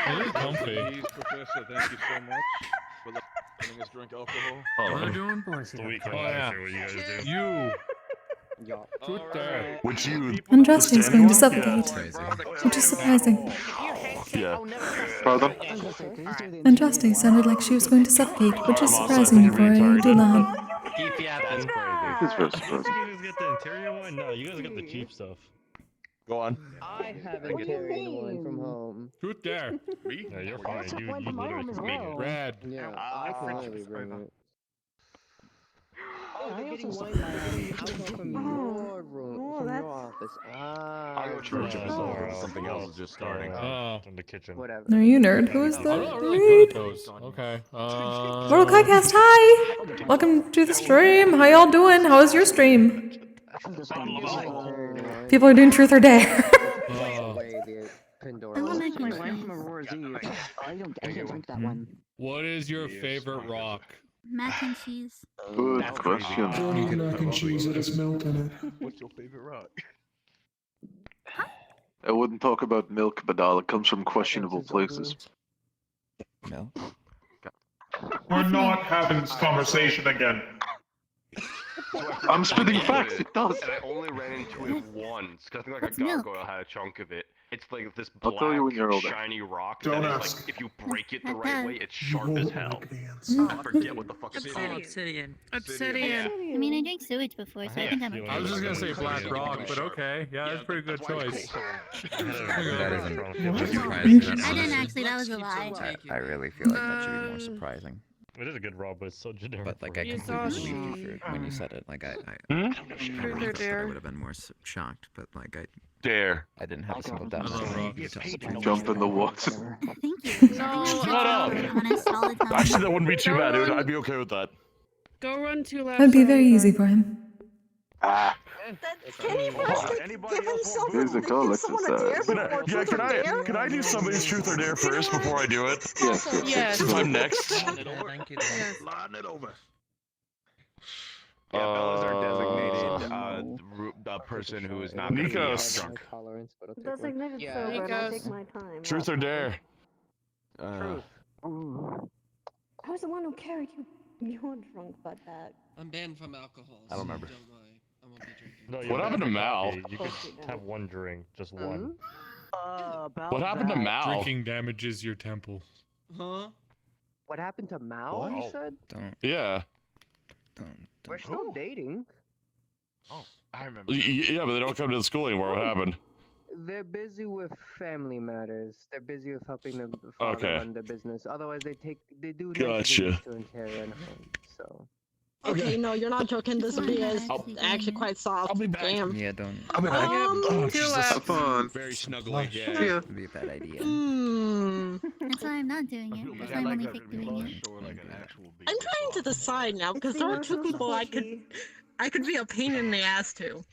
Speaker 2: Really comfy.
Speaker 7: Please, Professor, thank you so much for letting us drink alcohol.
Speaker 2: Oh,
Speaker 8: What are you doing?
Speaker 2: the weekend.
Speaker 8: Oh, yeah.
Speaker 2: What you guys do.
Speaker 8: You.
Speaker 18: Which you?
Speaker 1: Andraste is going to suffocate,
Speaker 15: Crazy.
Speaker 1: which is surprising.
Speaker 12: Yeah. Pardon?
Speaker 1: Andraste sounded like she was going to suffocate, which is surprising for a Dulan.
Speaker 15: Keep yapping.
Speaker 12: It's very surprising.
Speaker 2: You guys get the interior one? No, you guys got the cheap stuff.
Speaker 18: Go on.
Speaker 9: I haven't carried one from home.
Speaker 8: Truth there.
Speaker 2: Me? Yeah, you're fine. You literally can
Speaker 9: well.
Speaker 2: make it.
Speaker 8: Red.
Speaker 9: Yeah, I can hardly bring it. I also want my alcohol from your room, from your office.
Speaker 18: I'll go church if something else is just starting.
Speaker 2: In the kitchen.
Speaker 9: Whatever.
Speaker 1: Are you nerd? Who is
Speaker 8: I'm
Speaker 1: that?
Speaker 8: not really good at those. Okay.
Speaker 1: Mortal Podcast, hi! Welcome to the stream. How y'all doing? How was your stream? People are doing Truth or Dare.
Speaker 9: I want to make my wife from Aurora's Eve. I can't drink that one.
Speaker 8: What is your favorite rock?
Speaker 3: Mac and cheese.
Speaker 12: Good question.
Speaker 16: Don't mac and cheese, it has milk in it.
Speaker 18: What's your favorite rock?
Speaker 12: I wouldn't talk about milk, but it comes from questionable places.
Speaker 20: No.
Speaker 16: We're not having this conversation again.
Speaker 12: I'm spitting facts, it does.
Speaker 18: And I only ran into it once, because I think like
Speaker 3: What's
Speaker 18: a
Speaker 3: milk?
Speaker 18: gargoyle had a chunk of it. It's like this
Speaker 12: I'll tell you when you're
Speaker 18: black,
Speaker 12: older.
Speaker 18: shiny rock
Speaker 16: Don't
Speaker 18: that is
Speaker 16: ask.
Speaker 18: like, if you break it the
Speaker 3: Okay.
Speaker 18: right way, it's sharp
Speaker 16: You
Speaker 18: as
Speaker 16: won't
Speaker 18: hell.
Speaker 16: like the answer.
Speaker 18: I forget what the fuck it's called.
Speaker 15: Obsidian.
Speaker 3: I mean, I drank sewage before, so I think I'm
Speaker 2: Yeah.
Speaker 3: okay.
Speaker 8: I was just gonna say black rock, but okay. Yeah, that's a pretty good choice.
Speaker 15: That isn't
Speaker 1: What?
Speaker 15: surprising.
Speaker 3: I didn't actually, that was a lie.
Speaker 11: I really feel like that should be more surprising.
Speaker 2: It is a good rock, but it's so generic.
Speaker 11: But like I
Speaker 17: You
Speaker 11: completely
Speaker 17: saw
Speaker 11: believed you when you said it. Like I
Speaker 15: Hmm?
Speaker 17: Truth or
Speaker 11: I
Speaker 17: Dare?
Speaker 11: would have been more shocked, but like
Speaker 18: Dare.
Speaker 11: I didn't have a single doubt.
Speaker 12: Jump in the water.
Speaker 3: Thank you.
Speaker 17: No,
Speaker 18: Shut up!
Speaker 3: Honest all the time.
Speaker 18: Actually, that wouldn't be too bad, dude. I'd be okay with that.
Speaker 17: Go run 2 laps.
Speaker 1: That would be
Speaker 17: around
Speaker 1: very
Speaker 17: the
Speaker 1: easy
Speaker 17: park.
Speaker 1: for him.
Speaker 12: Ah.
Speaker 13: Can you first give him something?
Speaker 12: Here's the call,
Speaker 13: Give someone a dare before
Speaker 18: Yeah,
Speaker 13: truth or dare?
Speaker 18: can I do somebody's truth or dare first before I do it?
Speaker 12: Yes,
Speaker 3: Yes.
Speaker 18: Since I'm next.
Speaker 6: Thank you.
Speaker 5: Line it over.
Speaker 18: Yeah,
Speaker 11: Bell is our
Speaker 18: designated
Speaker 11: person who is
Speaker 18: not gonna be
Speaker 11: Nikos.
Speaker 18: drunk.
Speaker 17: Designated
Speaker 3: Yeah.
Speaker 17: sober, and I'll
Speaker 3: Nikos.
Speaker 17: take my time.
Speaker 18: Truth or dare?
Speaker 11: Truth.
Speaker 17: I was the one who carried you your drunk butt back.
Speaker 4: I'm banned from alcohol.
Speaker 18: I don't remember.
Speaker 4: Don't worry. I won't be drinking.
Speaker 21: No,
Speaker 18: What happened to Mal?
Speaker 21: You could have one drink, just one.
Speaker 19: About
Speaker 18: What happened to
Speaker 19: that.
Speaker 18: Mal?
Speaker 16: Drinking damages your temple.
Speaker 4: Huh?
Speaker 19: What happened to Mal?
Speaker 18: What?
Speaker 19: You said
Speaker 18: Yeah.
Speaker 19: we're still dating.
Speaker 18: Oh, I remember. Yeah, but they don't come to the school anymore. What happened?
Speaker 19: They're busy with family matters. They're busy with helping the father
Speaker 18: Okay.
Speaker 19: run the business. Otherwise, they do
Speaker 18: Gotcha.
Speaker 19: nice visits to Ontario and home. So.
Speaker 13: Okay, no, you're not joking. This will be actually quite soft.
Speaker 18: I'll be back.
Speaker 13: Damn.
Speaker 11: Yeah, don't.
Speaker 18: I'll be back.
Speaker 13: Oh,
Speaker 18: Jesus.
Speaker 12: Have fun.
Speaker 18: Very snuggly. Yeah.
Speaker 12: See ya.
Speaker 11: That'd be a bad idea.
Speaker 3: That's why I'm not doing it. That's why I'm only fake doing it.
Speaker 13: I'm trying to decide now because there are two people I could be a pain in the ass to.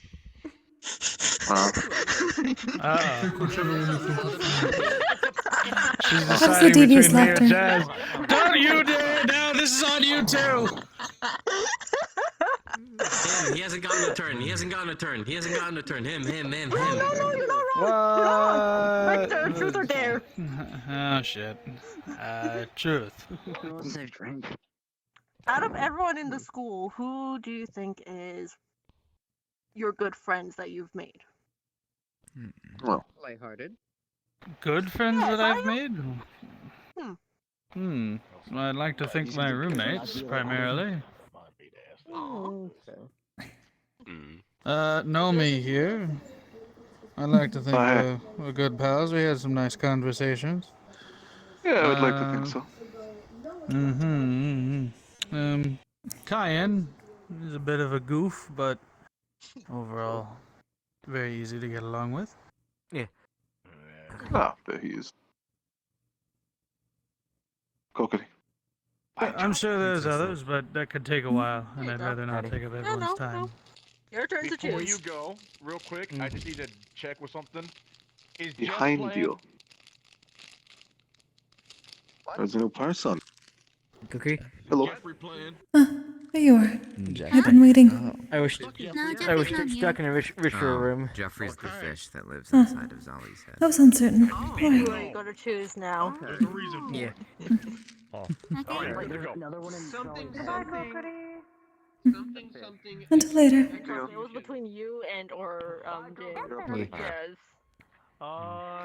Speaker 8: She's
Speaker 1: What's the
Speaker 8: deciding
Speaker 1: devious
Speaker 8: between me and
Speaker 1: laughter?
Speaker 8: Jazz. Don't you dare! Now this is on you too.
Speaker 15: Him, he hasn't gotten a turn. He hasn't gotten a turn. He hasn't gotten a turn. Him.
Speaker 13: No, you're not wrong.
Speaker 8: What?
Speaker 13: Right there, truth or dare.
Speaker 8: Oh shit. Truth.
Speaker 13: Out of everyone in the school, who do you think is your good friends that you've made?
Speaker 12: Well,
Speaker 19: lighthearted.
Speaker 8: Good friends that I've made?
Speaker 13: Hmm.
Speaker 8: Well, I'd like to think my roommates, primarily.
Speaker 13: Oh,
Speaker 8: Nomi here. I'd like to think we're good pals. We had some nice conversations.
Speaker 12: yeah, I would like to think so.
Speaker 8: Cayenne is a bit of a goof, but overall, very easy to get along with.
Speaker 11: Yeah.
Speaker 12: Ah, there he is. Kokkuri.
Speaker 8: I'm sure there's others, but that could take a while, and I'd rather not take up everyone's time.
Speaker 13: Your turn to
Speaker 18: Before
Speaker 13: choose.
Speaker 18: you go, real quick, I just need to check with something. Is Jeff
Speaker 12: Behind
Speaker 18: playing?
Speaker 12: you. There's a new person.
Speaker 11: Cookie?
Speaker 12: Hello.
Speaker 1: There you are.
Speaker 11: Jack.
Speaker 1: I've been waiting.
Speaker 11: I was
Speaker 3: No,
Speaker 11: I
Speaker 3: Jeffrey's
Speaker 11: was
Speaker 3: not
Speaker 11: stuck in a ritual room.
Speaker 22: Jeffrey's the fish that lives
Speaker 1: Huh.
Speaker 22: inside of Zolly's head.
Speaker 1: That was uncertain.
Speaker 13: Who
Speaker 1: Alright.
Speaker 13: are you going to choose now?
Speaker 18: There's a reason for
Speaker 11: Yeah.
Speaker 18: it.
Speaker 3: Okay.
Speaker 18: Alright, let's go.
Speaker 4: Something.
Speaker 1: Until later.
Speaker 13: It was between you and or Jim. Yes.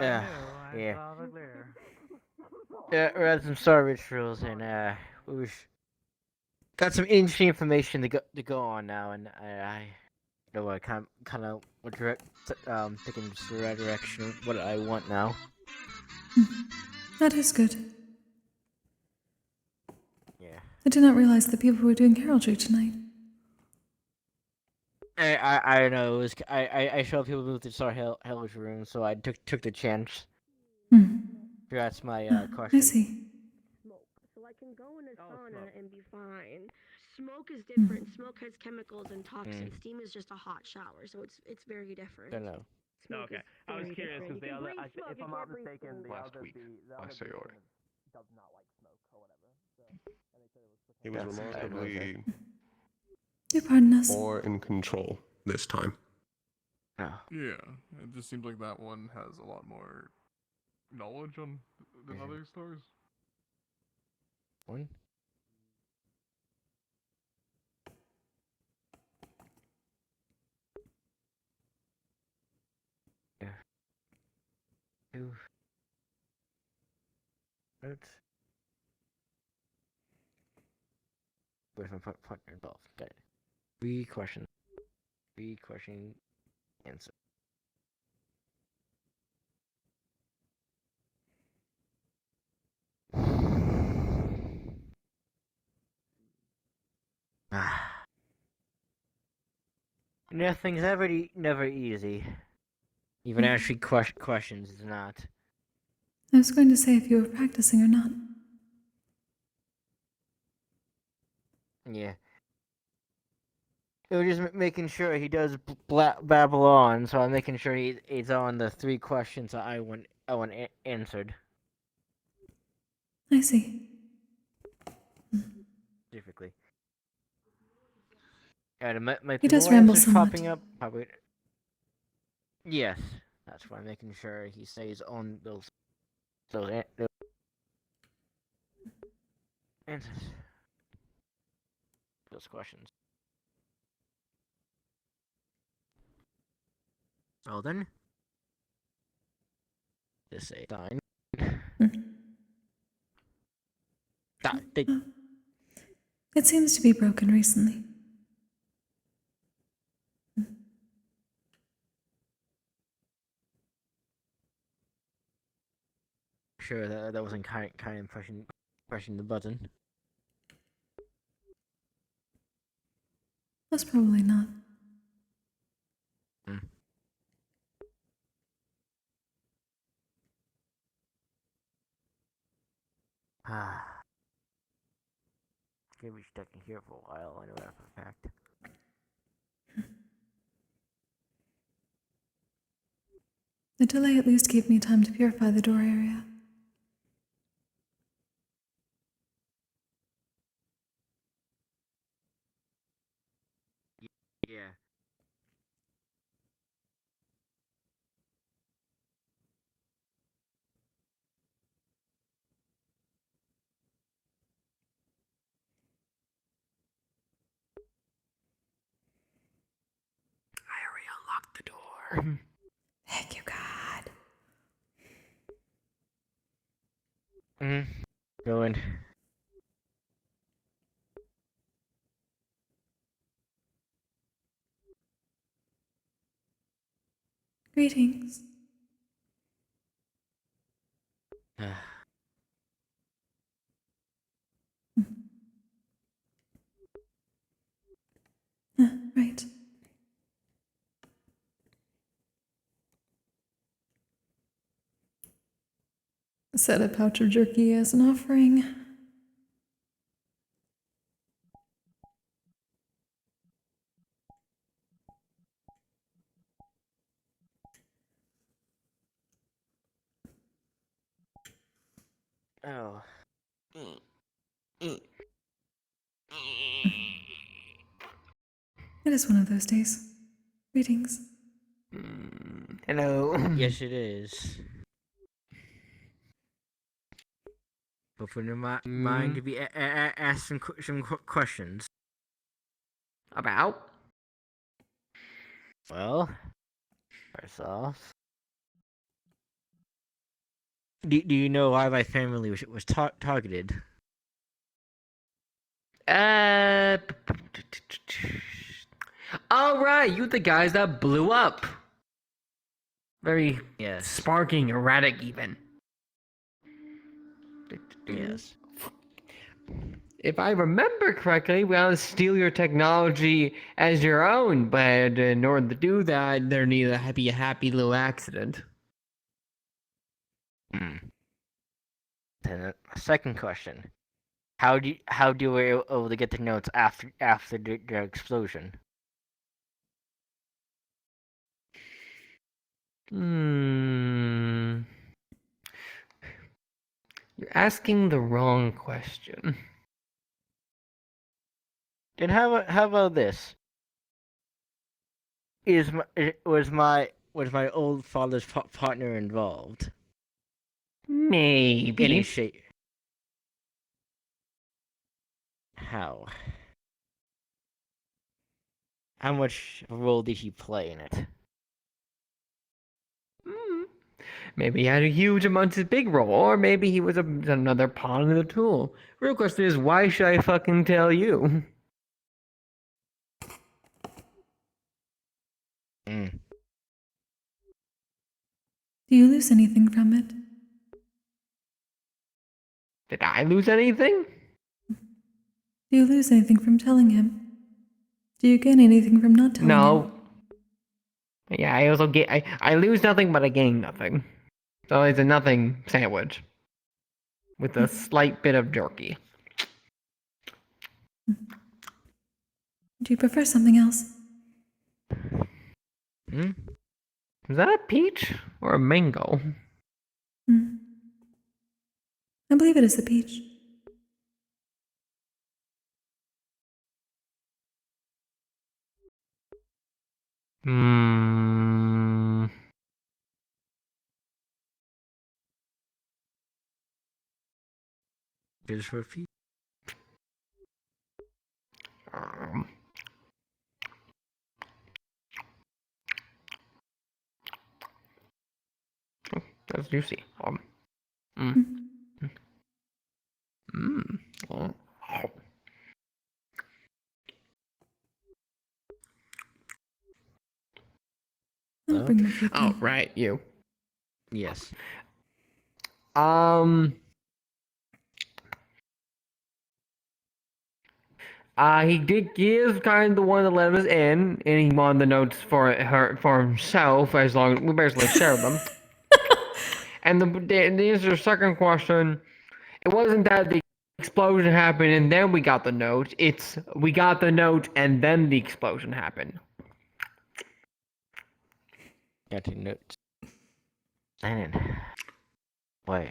Speaker 11: Yeah. Yeah, we had some star rituals and we got some interesting information to go on now, and I know I kind of what thinking just the right direction what I want now.
Speaker 1: That is good.
Speaker 11: Yeah.
Speaker 1: I did not realize that people were doing heraldry tonight.
Speaker 11: I know it was I showed people moved to Star Hell's room, so I took the chance. That's my question.
Speaker 1: I see.
Speaker 23: So I can go in a sauna and be fine. Smoke is different. Smoke has chemicals and toxins. Steam is just a hot shower, so it's very different.
Speaker 11: I know.
Speaker 23: Smoke
Speaker 5: Okay,
Speaker 23: is
Speaker 5: I was
Speaker 23: very
Speaker 5: curious
Speaker 23: different.
Speaker 5: because
Speaker 23: You can breathe smoke,
Speaker 5: if
Speaker 23: you
Speaker 5: I'm not
Speaker 23: can't breathe
Speaker 5: mistaken,
Speaker 23: smoke.
Speaker 5: the
Speaker 12: Last
Speaker 5: other
Speaker 12: week, I say or.
Speaker 5: does not like smoke or whatever.
Speaker 2: He was remarkably
Speaker 1: Do pardon us.
Speaker 2: more in control this time.
Speaker 16: Yeah, it just seems like that one has a lot more knowledge on than other stars.
Speaker 11: One. Yeah. Two. That's. Where's my partner involved? Got it. Three question answer. Nothing's never easy. Even answering questions is not.
Speaker 1: I was going to say if you were practicing or not.
Speaker 11: Yeah. We're just making sure he does babble on, so I'm making sure he's on the 3 questions that I want answered.
Speaker 1: I see.
Speaker 11: Specifically. And my
Speaker 1: He does
Speaker 11: more
Speaker 1: ramble
Speaker 11: answers
Speaker 1: somewhat.
Speaker 11: popping up, probably. Yes, that's why I'm making sure he stays on those answers. Those questions. Well then, this a sign.
Speaker 1: It seems to be broken recently.
Speaker 11: Sure, that wasn't kind of pressing the button.
Speaker 1: Most probably not. Gonna be stuck in here for a while, I know that for a fact. The delay at least gave me time to purify the door area.
Speaker 11: Yeah.
Speaker 9: I already unlocked the door.
Speaker 1: Thank you, God.
Speaker 11: Go in.
Speaker 1: Greetings. Right. Set a pouch of jerky as an offering.
Speaker 11: Oh.
Speaker 1: It is one of those days. Greetings.
Speaker 9: Hello.
Speaker 11: Yes, it is. Open your mind to be ask some questions.
Speaker 9: About?
Speaker 11: Well, first off, do you know why my family was targeted?
Speaker 9: All right, you the guys that blew up. Very sparking, erratic, even.
Speaker 11: Yes.
Speaker 9: If I remember correctly, we want to steal your technology as your own, but in order to do that, there needs to be a happy little accident.
Speaker 11: Then a second question: How do you were able to get the notes after the explosion?
Speaker 9: You're asking the wrong question.
Speaker 11: Then how about this? Was my old father's partner involved?
Speaker 9: Maybe.
Speaker 11: Any shape. How? How much of a role did he play in it?
Speaker 9: Maybe he had a huge amount of big role, or maybe he was another pawn in the tool. Real question is, why should I fucking tell you?
Speaker 1: Do you lose anything from it?
Speaker 9: Did I lose anything?
Speaker 1: Do you lose anything from telling him? Do you gain anything from not telling him?
Speaker 9: No. Yeah, I also get. I lose nothing, but I gain nothing. So it's a nothing sandwich with a slight bit of jerky.
Speaker 1: Do you prefer something else?
Speaker 9: Hmm? Is that a peach or a mango?
Speaker 1: Hmm. I believe it is the peach.
Speaker 9: Hmm.
Speaker 15: Just for a few.
Speaker 9: Um, that's juicy. Mm. Mm. Oh.
Speaker 1: I'll bring more food
Speaker 9: Oh,
Speaker 1: then.
Speaker 9: right, you.
Speaker 15: Yes.
Speaker 9: He did give kind of the one that let us in, and he wanted the notes for himself as long as we basically shared them. And the answer to the second question, it wasn't that the explosion happened and then we got the note. It's we got the note and then the explosion happened.
Speaker 11: Getting notes. Man. Wait.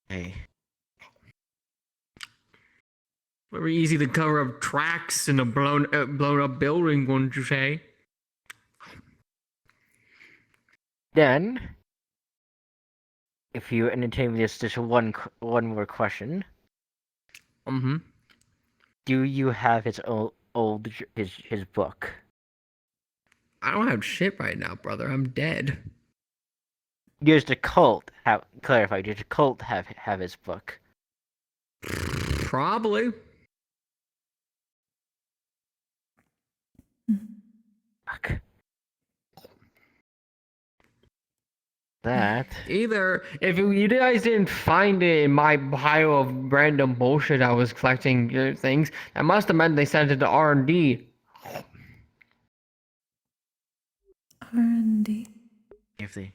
Speaker 11: Hey.
Speaker 9: Very easy to cover up tracks in a blown up building, wouldn't you say?
Speaker 11: Then, if you entertain me just one more question.
Speaker 9: Mm-hmm.
Speaker 11: Do you have his his book?
Speaker 9: I don't have shit right now, brother. I'm dead.
Speaker 11: Does the cult have clarify? Does the cult have his book?
Speaker 9: Probably.
Speaker 11: Fuck. That.
Speaker 9: Either if you guys didn't find it in my pile of random bullshit I was collecting things, that must have meant they sent it to R&D.
Speaker 1: R&D.
Speaker 11: If they.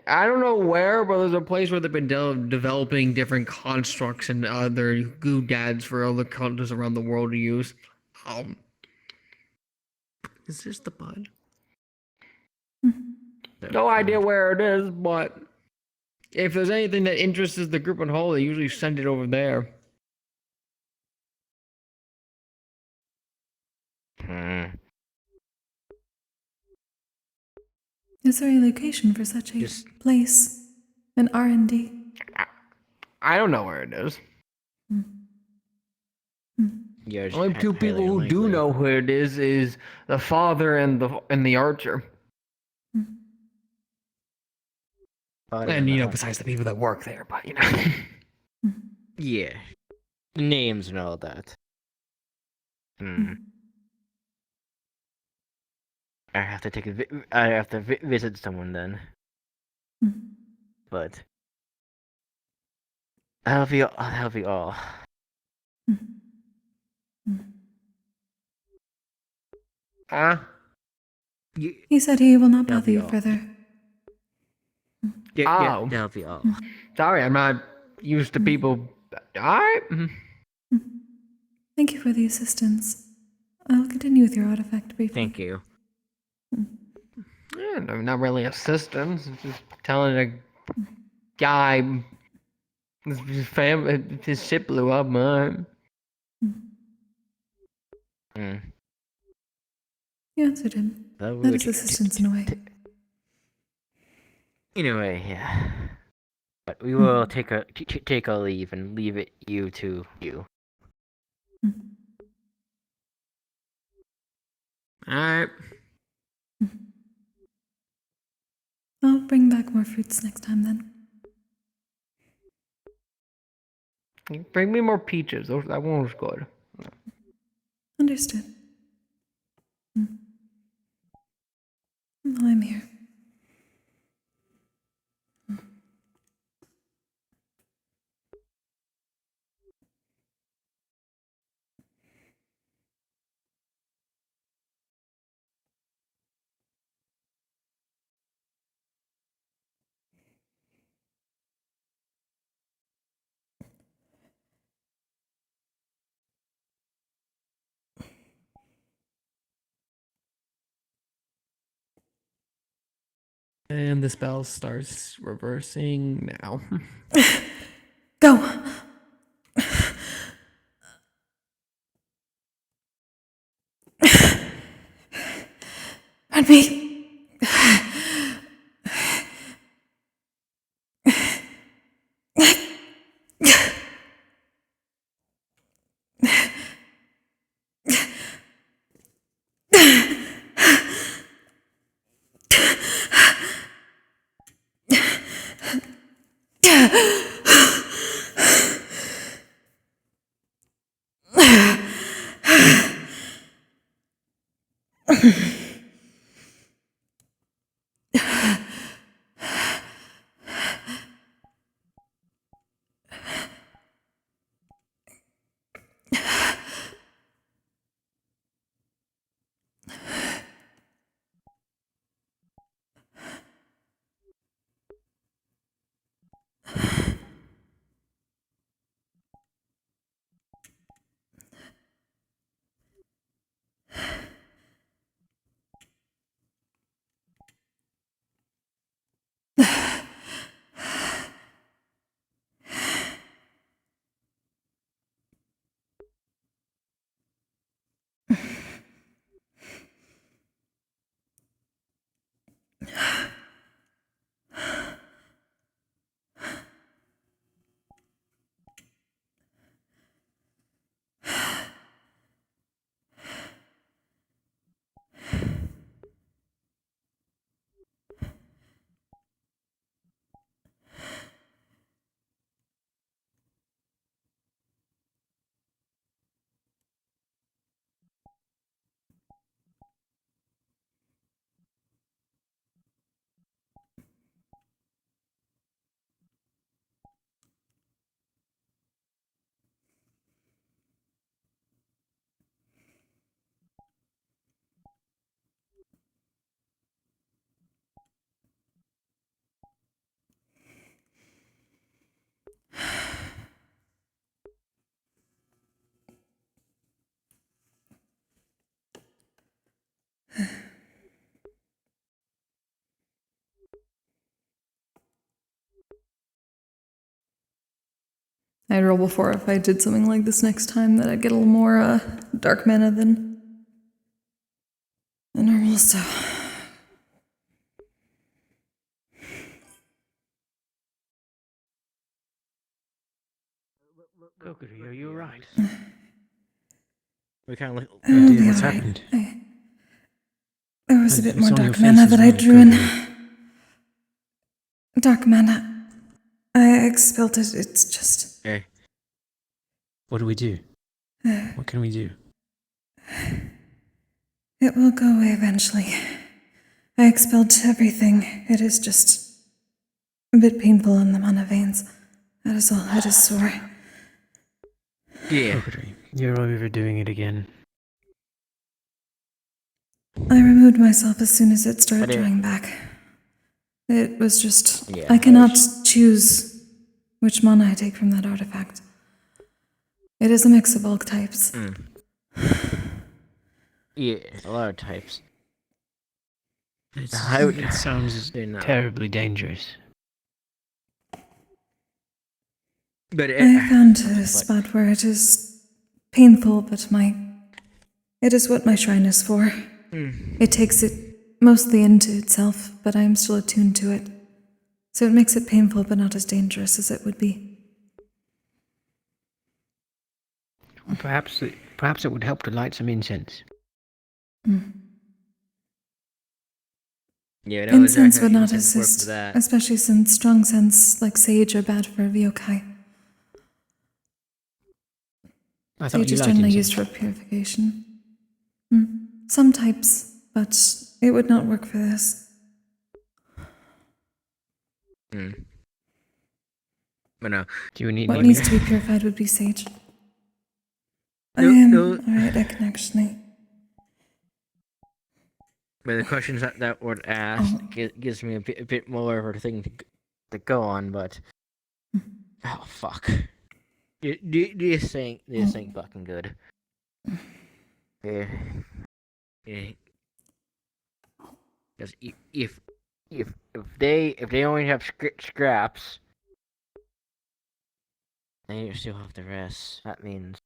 Speaker 9: I don't know where, but there's a place where they've been developing different constructs and other goodads for other countries around the world to use. Is this the bud? No idea where it is, but if there's anything that interests the group in whole, they usually send it over there.
Speaker 1: Is there a location for such a place? An R&D?
Speaker 9: I don't know where it is.
Speaker 11: Yes,
Speaker 9: Only two people who do know where it is the father and the archer. And you know, besides the people that work there, but you know.
Speaker 11: Yeah. Names and all that. I have to I have to visit someone then. But that'll be all.
Speaker 1: He said he will not
Speaker 11: That'll
Speaker 1: bother
Speaker 11: be
Speaker 1: you
Speaker 11: all.
Speaker 1: further.
Speaker 11: Yeah, that'll be all.
Speaker 9: Sorry, I'm not used to people. Alright.
Speaker 1: Thank you for the assistance. I'll continue with your artifact briefly.
Speaker 11: Thank you.
Speaker 9: Yeah, no, not really assistance. It's just telling a guy his family, his ship blew up, man.
Speaker 1: You answered him. That is assistance in a way.
Speaker 11: Anyway, yeah. But we will take a leave and leave it you to you.
Speaker 9: Alright.
Speaker 1: I'll bring back more fruits next time then.
Speaker 9: Bring me more peaches. That one was good.
Speaker 1: Understood. Well, I'm here.
Speaker 7: And the spell starts reversing now.
Speaker 1: Go. Run me. I'd roll before if I did something like this next time that I'd get a little more dark mana than normal, so.
Speaker 9: Kokkuri, are you alright?
Speaker 11: We kind of
Speaker 1: Oh, yeah,
Speaker 9: what's happened?
Speaker 1: There was a bit
Speaker 9: It's
Speaker 1: more
Speaker 9: on your
Speaker 1: dark mana
Speaker 9: face
Speaker 1: that
Speaker 9: as
Speaker 1: I
Speaker 9: well,
Speaker 1: drew in.
Speaker 9: Kokkuri.
Speaker 1: Dark mana. I expelled it, it's just.
Speaker 11: Hey.
Speaker 7: What do we do? What can we do?
Speaker 1: It will go away eventually. I expelled everything. It is just a bit painful in the mana veins. That is all. It is sore.
Speaker 11: Yeah.
Speaker 7: Kokkuri, you're overdoing it again.
Speaker 1: I removed myself as soon as it started
Speaker 11: But
Speaker 1: drawing back. It was just.
Speaker 11: Yeah,
Speaker 1: I cannot choose which mana I take from that artifact. It is a mix of all types.
Speaker 11: Yeah, a lot of types.
Speaker 7: It sounds terribly dangerous.
Speaker 11: But
Speaker 1: I found a spot where it is painful, but it is what my shrine is for. It takes it mostly into itself, but I am still attuned to it. So it makes it painful, but not as dangerous as it would be.
Speaker 7: Perhaps it would help to light some incense.
Speaker 11: Yeah, no,
Speaker 1: Incense would not
Speaker 11: incense work for
Speaker 1: assist,
Speaker 11: that.
Speaker 1: especially since strong scents like sage are bad for Vyokai.
Speaker 7: I thought
Speaker 1: Sage
Speaker 7: you
Speaker 1: is
Speaker 7: liked
Speaker 1: generally
Speaker 7: incense.
Speaker 1: used for purification. Some types, but it would not work for this.
Speaker 11: But no.
Speaker 7: Do you need
Speaker 1: What needs to be purified would be sage. Alright, I can actually.
Speaker 11: But the questions that were asked gives me a bit more of a thing to go on, but oh fuck, this ain't fucking good. Yeah. Because if if they only have scraps, then you still have the rest. That means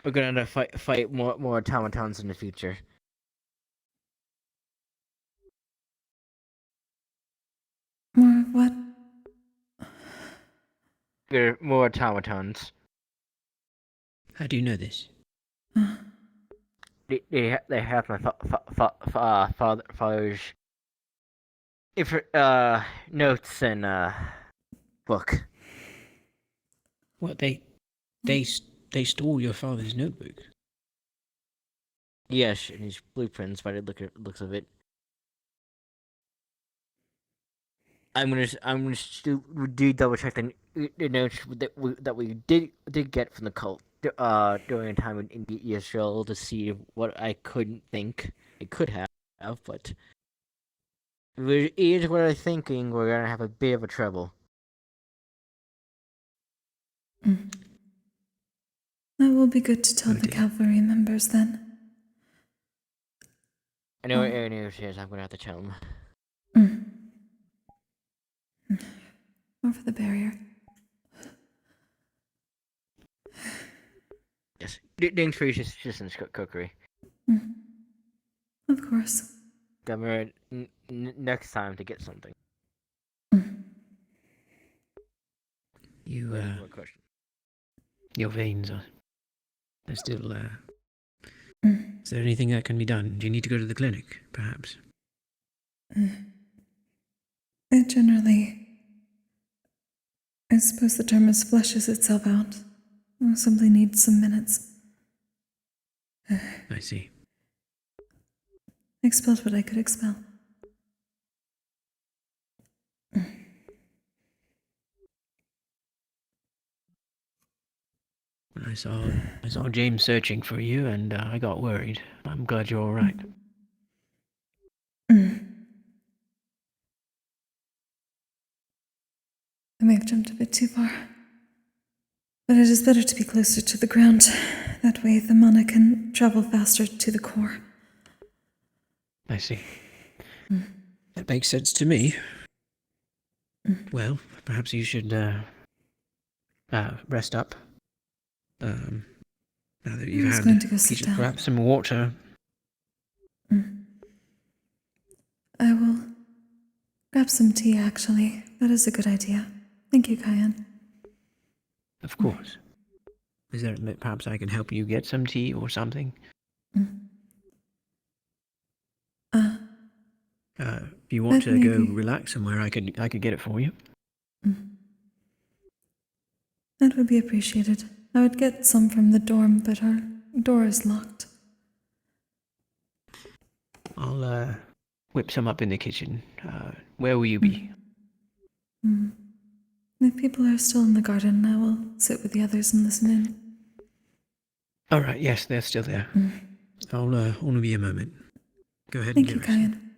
Speaker 11: we're gonna have to fight more automatons in the future.
Speaker 1: More what?
Speaker 11: There are more automatons.
Speaker 7: How do you know this?
Speaker 11: They have my father's notes and book.
Speaker 7: What they stole your father's notebook?
Speaker 11: Yes, and his blueprints by the looks of it. I'm gonna double check the notes that we did get from the cult during a time in Israel to see what I couldn't think it could have, but if it is what I'm thinking, we're gonna have a bit of a trouble.
Speaker 1: That will be good to tell the cavalry members then.
Speaker 11: I know what Aaron is. I'm gonna have to tell him.
Speaker 1: Or for the barrier.
Speaker 11: Yes. Thanks for your assistance, Kokkuri.
Speaker 1: Of course.
Speaker 11: I'm gonna next time to get something.
Speaker 7: You
Speaker 11: What question?
Speaker 7: your veins are they're still. Is there anything that can be done? Do you need to go to the clinic, perhaps?
Speaker 1: It generally, I suppose the term is flushes itself out. Simply needs some minutes.
Speaker 7: I see.
Speaker 1: Expelled what I could expel.
Speaker 7: I saw James searching for you, and I got worried. I'm glad you're all right.
Speaker 1: I may have jumped a bit too far. But it is better to be closer to the ground. That way the mana can travel faster to the core.
Speaker 7: I see. That makes sense to me. Well, perhaps you should rest up. Now that you've had
Speaker 1: going to go sit down.
Speaker 7: perhaps some water.
Speaker 1: I will grab some tea, actually. That is a good idea. Thank you, Cayenne.
Speaker 7: Of course. Is there perhaps I can help you get some tea or something? If you want to go relax somewhere, I could get it for you.
Speaker 1: That would be appreciated. I would get some from the dorm, but our door is locked.
Speaker 7: I'll whip some up in the kitchen. Where will you be?
Speaker 1: If people are still in the garden, I will sit with the others and listen in.
Speaker 7: All right. Yes, they're still there. I'll only be a moment. Go ahead
Speaker 1: Thank
Speaker 7: and
Speaker 1: you,
Speaker 7: get rested.
Speaker 1: Cayenne.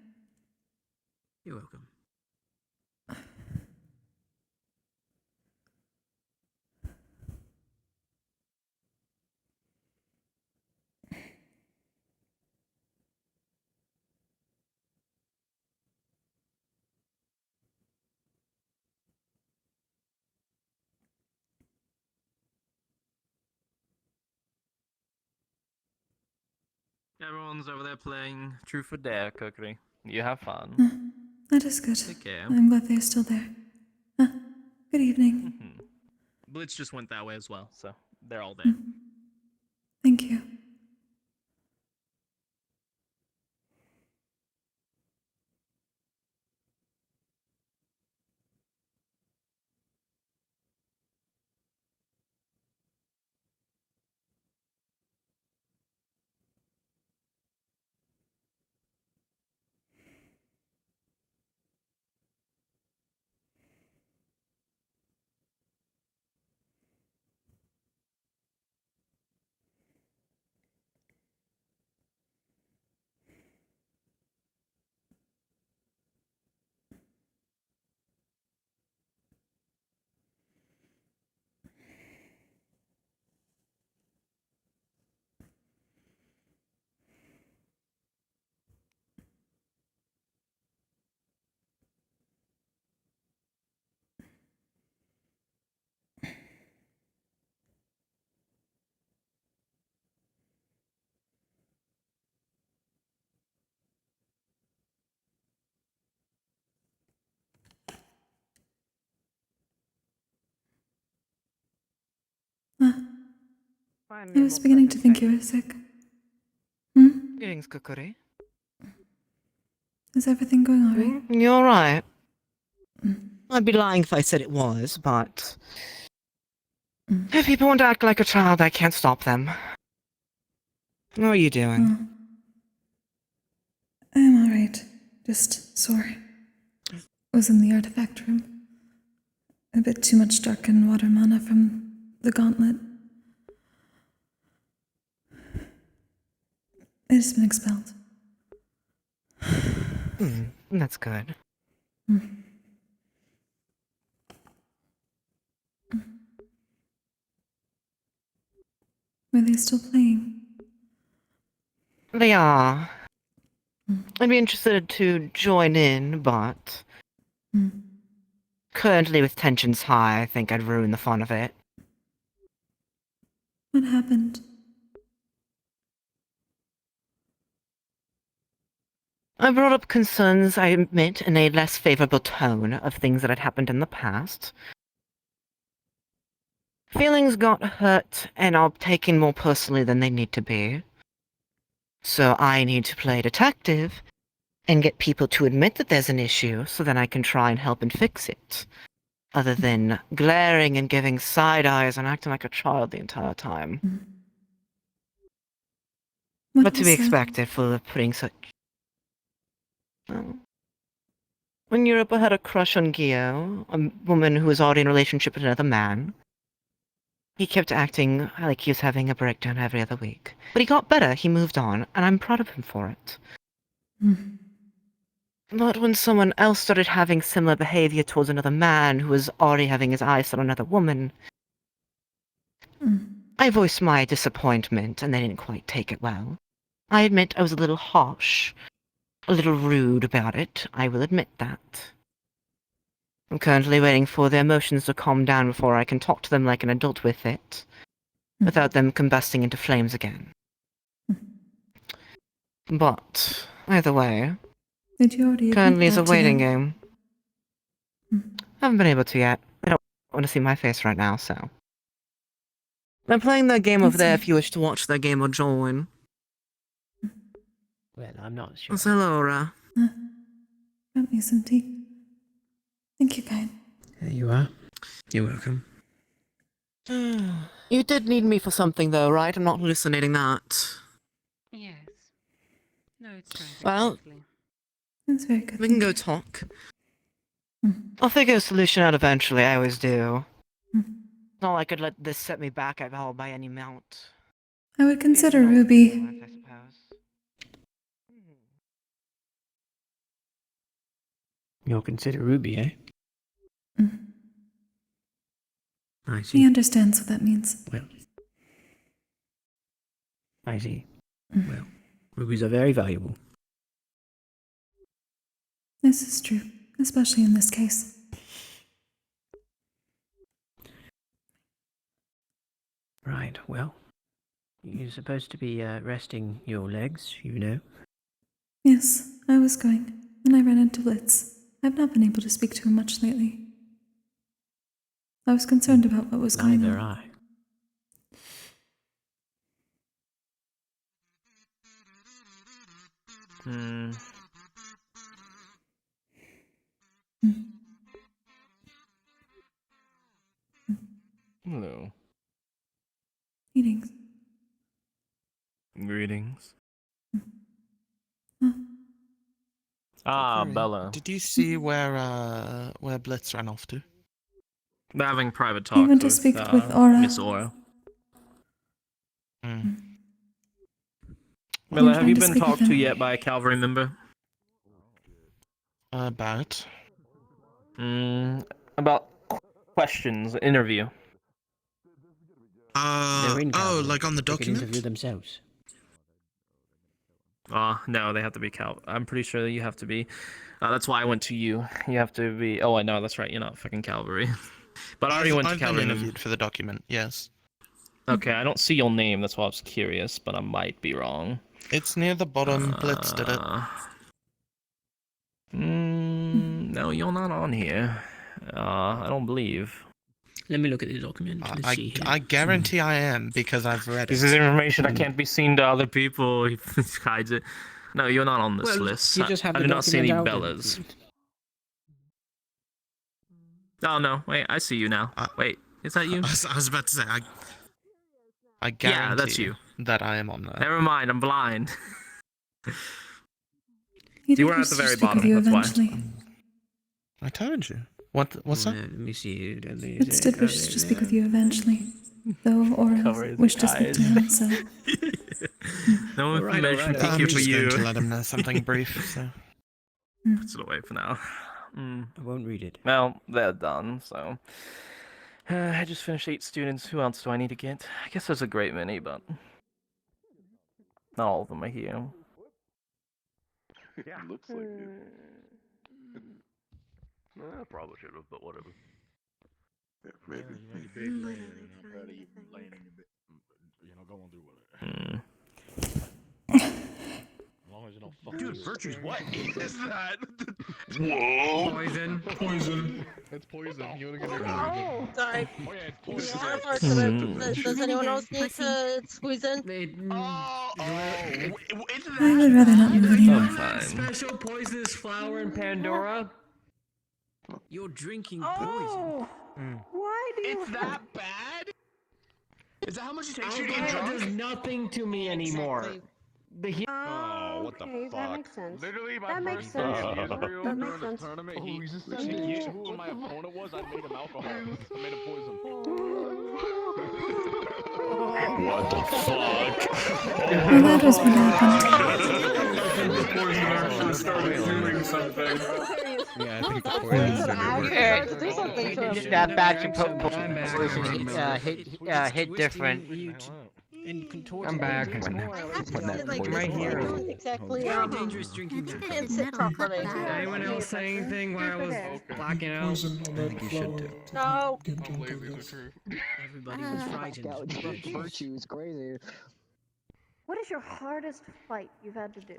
Speaker 7: You're welcome.
Speaker 5: Everyone's over there playing Truth or Dare, Kokkuri. You have fun.
Speaker 1: That is good.
Speaker 5: Take care.
Speaker 1: I'm glad they're still there. Good evening.
Speaker 6: Blitz just went that way as well, so they're all there.
Speaker 1: Thank you. I was beginning to think you were sick. Hmm?
Speaker 19: Greetings, Kokkuri.
Speaker 1: Is everything going alright?
Speaker 19: You're right. I'd be lying if I said it was, but if people want to act like a child, I can't stop them. How are you doing?
Speaker 1: I'm alright. Just sore. Was in the artifact room. A bit too much dark and water mana from the gauntlet. It has been expelled.
Speaker 19: That's good.
Speaker 1: Were they still playing?
Speaker 19: They are. I'd be interested to join in, but currently with tensions high, I think I'd ruin the fun of it.
Speaker 1: What happened?
Speaker 19: I brought up concerns, I admit, in a less favorable tone of things that had happened in the past. Feelings got hurt and are taken more personally than they need to be. So I need to play detective and get people to admit that there's an issue so then I can try and help and fix it. Other than glaring and giving side eyes and acting like a child the entire time. But to be expected for putting such... When Europa had a crush on Gio, a woman who was already in a relationship with another man, he kept acting like he was having a breakdown every other week. But he got better, he moved on, and I'm proud of him for it. But when someone else started having similar behavior towards another man who was already having his eyes on another woman, I voiced my disappointment, and they didn't quite take it well. I admit I was a little harsh, a little rude about it, I will admit that. I'm currently waiting for their emotions to calm down before I can talk to them like an adult with it, without them combusting into flames again. But, either way,
Speaker 1: Did you already
Speaker 19: currently
Speaker 1: admit
Speaker 19: is a
Speaker 1: that to
Speaker 19: waiting
Speaker 1: them?
Speaker 19: game. Haven't been able to yet. They don't want to see my face right now, so. I'm playing their game over there if you wish to watch their game or join.
Speaker 7: Well, I'm not sure.
Speaker 19: So, Laura.
Speaker 1: Got me some tea. Thank you, kind.
Speaker 7: There you are. You're welcome.
Speaker 19: You did need me for something, though, right? I'm not hallucinating that.
Speaker 4: Yes. No, it's right.
Speaker 19: Well,
Speaker 1: That's very good.
Speaker 19: we can go talk. I'll figure a solution out eventually, I always do. It's not like I could let this set me back at all by any amount.
Speaker 1: I would consider Ruby.
Speaker 7: You'll consider Ruby, eh? I see.
Speaker 1: He understands what that means.
Speaker 7: Well, I see. Well, rubies are very valuable.
Speaker 1: This is true, especially in this case.
Speaker 7: Right, well, you're supposed to be resting your legs, you know.
Speaker 1: Yes, I was going, and I ran into Blitz. I've not been able to speak to him much lately. I was concerned about what was going
Speaker 7: Neither
Speaker 1: on.
Speaker 18: Hello.
Speaker 1: Greetings.
Speaker 18: Greetings.
Speaker 5: Ah,
Speaker 6: Kokkuri,
Speaker 5: Bella.
Speaker 6: Did you see where Blitz ran off to?
Speaker 5: They're having private
Speaker 1: He
Speaker 5: talks
Speaker 1: went to
Speaker 5: with,
Speaker 1: speak with Aura.
Speaker 5: Miss Aura.
Speaker 1: You
Speaker 5: Miller,
Speaker 1: were
Speaker 5: have
Speaker 1: trying
Speaker 5: you
Speaker 1: to
Speaker 5: been
Speaker 1: speak with
Speaker 5: talked to
Speaker 1: him?
Speaker 5: yet by a cavalry member?
Speaker 6: About?
Speaker 5: About questions, interview.
Speaker 7: They're in Calvary.
Speaker 6: Like on the
Speaker 7: They could
Speaker 6: document?
Speaker 7: interview themselves.
Speaker 5: No, they have to be I'm pretty sure that you have to be. That's why I went to you. You have to be. Oh, I know. That's right. You're not fucking cavalry. But I already went to
Speaker 6: I've been
Speaker 5: cavalry.
Speaker 6: interviewed for the document, yes.
Speaker 5: Okay, I don't see your name. That's why I was curious, but I might be wrong.
Speaker 6: It's near the bottom. Blitz did it.
Speaker 5: No, you're not on here. I don't believe.
Speaker 7: Let me look at the document. Let's see here.
Speaker 6: I guarantee I am because I've read it.
Speaker 5: This is information that can't be seen to other people. He hides it. No, you're not on this
Speaker 7: Well,
Speaker 5: list.
Speaker 7: you just have
Speaker 5: I
Speaker 7: the
Speaker 5: do not see any
Speaker 7: document out
Speaker 5: Bellas. Oh no! Wait, I see you now. Wait, is that you?
Speaker 6: I was about to say I guarantee
Speaker 5: Yeah, that's you.
Speaker 6: that I am on there.
Speaker 5: Never mind, I'm blind.
Speaker 1: You
Speaker 5: were at the very
Speaker 1: speak
Speaker 5: bottom.
Speaker 1: with you
Speaker 5: That's why.
Speaker 1: eventually.
Speaker 6: I told you. What's that?
Speaker 7: Let me see.
Speaker 1: Fitz did wish to speak with you eventually, though Aura
Speaker 5: Cover his
Speaker 1: wished to speak to him, so...
Speaker 5: No information
Speaker 6: I'm
Speaker 5: for
Speaker 6: just
Speaker 5: you.
Speaker 6: going to let him know something brief. So.
Speaker 5: Puts it away for now.
Speaker 7: I won't read it.
Speaker 5: Well, they're done, so... I just finished 8 students. Who else do I need to get? I guess there's a great many, but... Not all of them are here.
Speaker 12: Yeah. Looks like it.
Speaker 18: I probably should have, but whatever.
Speaker 12: Yeah, maybe.
Speaker 18: Dude, Virtue's what is that?
Speaker 5: Whoa!
Speaker 7: Poison.
Speaker 16: Poison.
Speaker 21: It's poison. You wanna get
Speaker 13: Oh, sorry.
Speaker 21: Oh yeah, it's poison.
Speaker 13: Does anyone else need to squeeze in?
Speaker 1: I would rather not move anymore.
Speaker 9: Special poisonous flower in Pandora.
Speaker 7: You're drinking
Speaker 17: Oh, why do you?
Speaker 5: It's that bad? Is that how much it takes you to get
Speaker 9: Alcohol
Speaker 5: drunk?
Speaker 9: does nothing to me anymore. The
Speaker 21: Oh, what the
Speaker 17: okay,
Speaker 21: fuck?
Speaker 17: that makes sense.
Speaker 21: Literally, my
Speaker 17: That makes
Speaker 21: first
Speaker 17: sense.
Speaker 21: day in Israel
Speaker 17: That
Speaker 21: during
Speaker 17: makes
Speaker 21: the
Speaker 17: sense.
Speaker 21: tournament, he guessed who my opponent was. I made him alcohol. I made him poison.
Speaker 18: What the fuck?
Speaker 1: Well, that was what happened.
Speaker 16: The poison actually started doing something.
Speaker 22: Yeah, I think the poison started
Speaker 13: Do something to him.
Speaker 11: That batch of
Speaker 7: I'm
Speaker 11: poison
Speaker 7: back.
Speaker 11: hit different.
Speaker 9: I'm back.
Speaker 13: I'm
Speaker 9: right here.
Speaker 13: Exactly.
Speaker 7: Very dangerous drinking
Speaker 13: It
Speaker 7: that.
Speaker 13: didn't sit properly.
Speaker 17: Did
Speaker 9: Anyone else say anything while I was blacking out?
Speaker 16: Poison on that flower.
Speaker 13: No.
Speaker 16: Get drunk, I guess.
Speaker 7: Everybody was frightened.
Speaker 9: Virtue is crazy.
Speaker 17: What is your hardest fight you've had to do?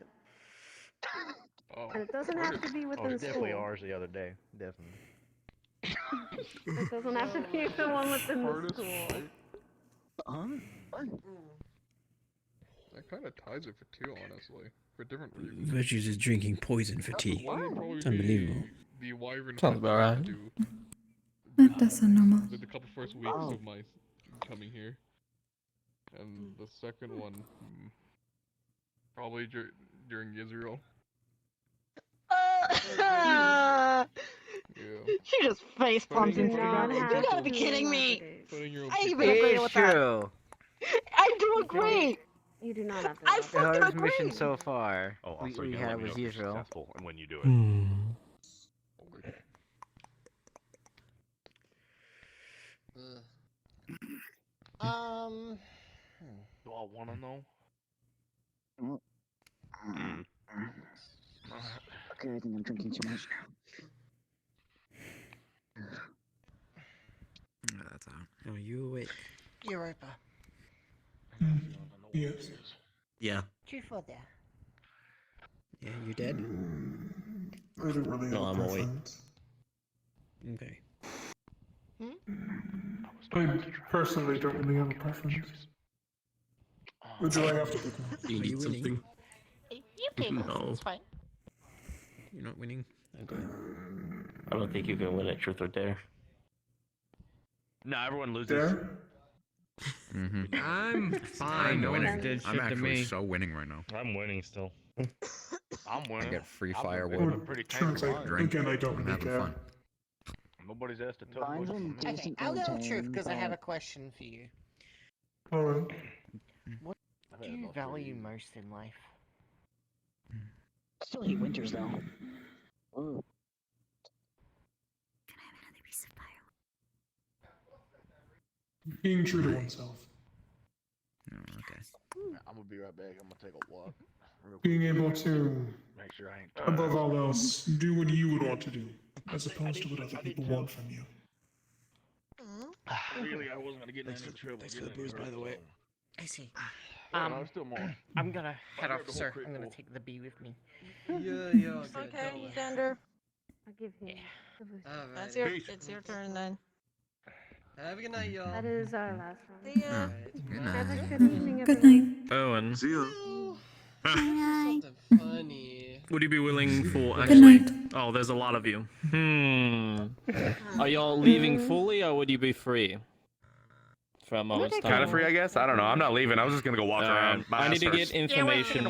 Speaker 21: Oh,
Speaker 17: And it doesn't have to be within
Speaker 21: definitely
Speaker 17: school.
Speaker 21: ours the other day. Definitely.
Speaker 17: It doesn't have to be the one within the school.
Speaker 21: That kind of ties it for 2, honestly, for different reasons.
Speaker 7: Virtues is drinking poison for tea.
Speaker 21: One would probably
Speaker 7: It's unbelievable.
Speaker 21: be the wyvern.
Speaker 5: Sounds about right.
Speaker 1: That does sound normal.
Speaker 21: The couple first weeks of my coming here, and the second one probably during Israel. Yeah.
Speaker 13: She just face pumped
Speaker 21: Putting
Speaker 13: into
Speaker 21: your-
Speaker 13: the ground. You gotta be kidding me.
Speaker 21: Putting your
Speaker 13: I even agree
Speaker 11: It's
Speaker 13: with that.
Speaker 11: true.
Speaker 13: I do agree.
Speaker 17: You do not have to.
Speaker 13: I
Speaker 11: The
Speaker 13: fucking
Speaker 11: hardest
Speaker 13: agree.
Speaker 11: mission so far
Speaker 18: Oh,
Speaker 11: we
Speaker 18: also, you
Speaker 11: had
Speaker 18: let me
Speaker 11: was
Speaker 18: know if you're
Speaker 11: Israel.
Speaker 18: successful and when you do it.
Speaker 21: Do I want to know?
Speaker 9: Okay, I think I'm drinking too much.
Speaker 7: That's out. Are you awake?
Speaker 11: You're right, Bob.
Speaker 16: Yes.
Speaker 7: Yeah.
Speaker 11: Truthful there.
Speaker 7: Yeah, you dead?
Speaker 16: I don't really
Speaker 21: No,
Speaker 16: have
Speaker 21: I'm
Speaker 16: a
Speaker 21: awake.
Speaker 16: preference.
Speaker 7: Okay.
Speaker 16: I personally don't really have a preference. But do I have to pick one?
Speaker 7: Do you need something?
Speaker 13: You pick.
Speaker 7: No.
Speaker 13: It's fine.
Speaker 7: You're not winning? Okay.
Speaker 5: I don't think you can win at Truth or Dare.
Speaker 18: No, everyone loses.
Speaker 16: There?
Speaker 9: I'm fine. No one did
Speaker 2: I'm
Speaker 9: shit to
Speaker 2: actually
Speaker 9: me.
Speaker 2: so winning right now.
Speaker 21: I'm winning still.
Speaker 18: I'm
Speaker 22: I
Speaker 18: winning.
Speaker 22: get free
Speaker 18: I'm
Speaker 22: firewood.
Speaker 18: living pretty
Speaker 16: Turns out,
Speaker 2: Drink.
Speaker 16: again, I don't
Speaker 2: I'm
Speaker 16: really
Speaker 2: having
Speaker 16: care.
Speaker 2: fun.
Speaker 18: Nobody's asked to touch
Speaker 9: Find
Speaker 18: me.
Speaker 9: them
Speaker 11: Okay,
Speaker 9: decent
Speaker 11: I'll go with truth
Speaker 9: content,
Speaker 11: because I have a
Speaker 9: but-
Speaker 11: question for you.
Speaker 16: Alright.
Speaker 11: What do you value most in life?
Speaker 9: I still hate winters though. Ooh.
Speaker 16: Being true to oneself.
Speaker 2: Oh, okay.
Speaker 21: I'm gonna be right back. I'm gonna take a walk.
Speaker 16: Being able to,
Speaker 21: Make sure I ain't.
Speaker 16: above all else, do what you would want to do, as opposed to what other people want from you.
Speaker 21: Really, I wasn't gonna get in any trouble.
Speaker 6: Thanks for the booze, by the way.
Speaker 11: I see.
Speaker 21: I'm still more.
Speaker 11: I'm gonna head
Speaker 21: I
Speaker 11: off,
Speaker 21: heard the whole
Speaker 11: sir.
Speaker 21: crate
Speaker 11: I'm gonna
Speaker 21: full.
Speaker 11: take the bee with me.
Speaker 13: Okay, Xander.
Speaker 17: I'll give him.
Speaker 13: That's your. It's your turn then.
Speaker 5: Have a good night, y'all.
Speaker 17: That is our last one.
Speaker 13: See ya.
Speaker 15: Good
Speaker 17: Have a
Speaker 15: night.
Speaker 17: good evening,
Speaker 1: Good
Speaker 17: everyone.
Speaker 1: night.
Speaker 21: Owen,
Speaker 12: See ya.
Speaker 5: Something funny.
Speaker 21: would you be willing for
Speaker 1: Good
Speaker 21: actually?
Speaker 1: night.
Speaker 21: Oh, there's a lot of you.
Speaker 9: Are y'all leaving fully, or would you be free? For a moment's time.
Speaker 18: Kind of free, I guess. I don't know. I'm not leaving. I was just gonna go walk around. My
Speaker 9: I need
Speaker 18: ass
Speaker 9: to get
Speaker 18: hurts.
Speaker 9: information.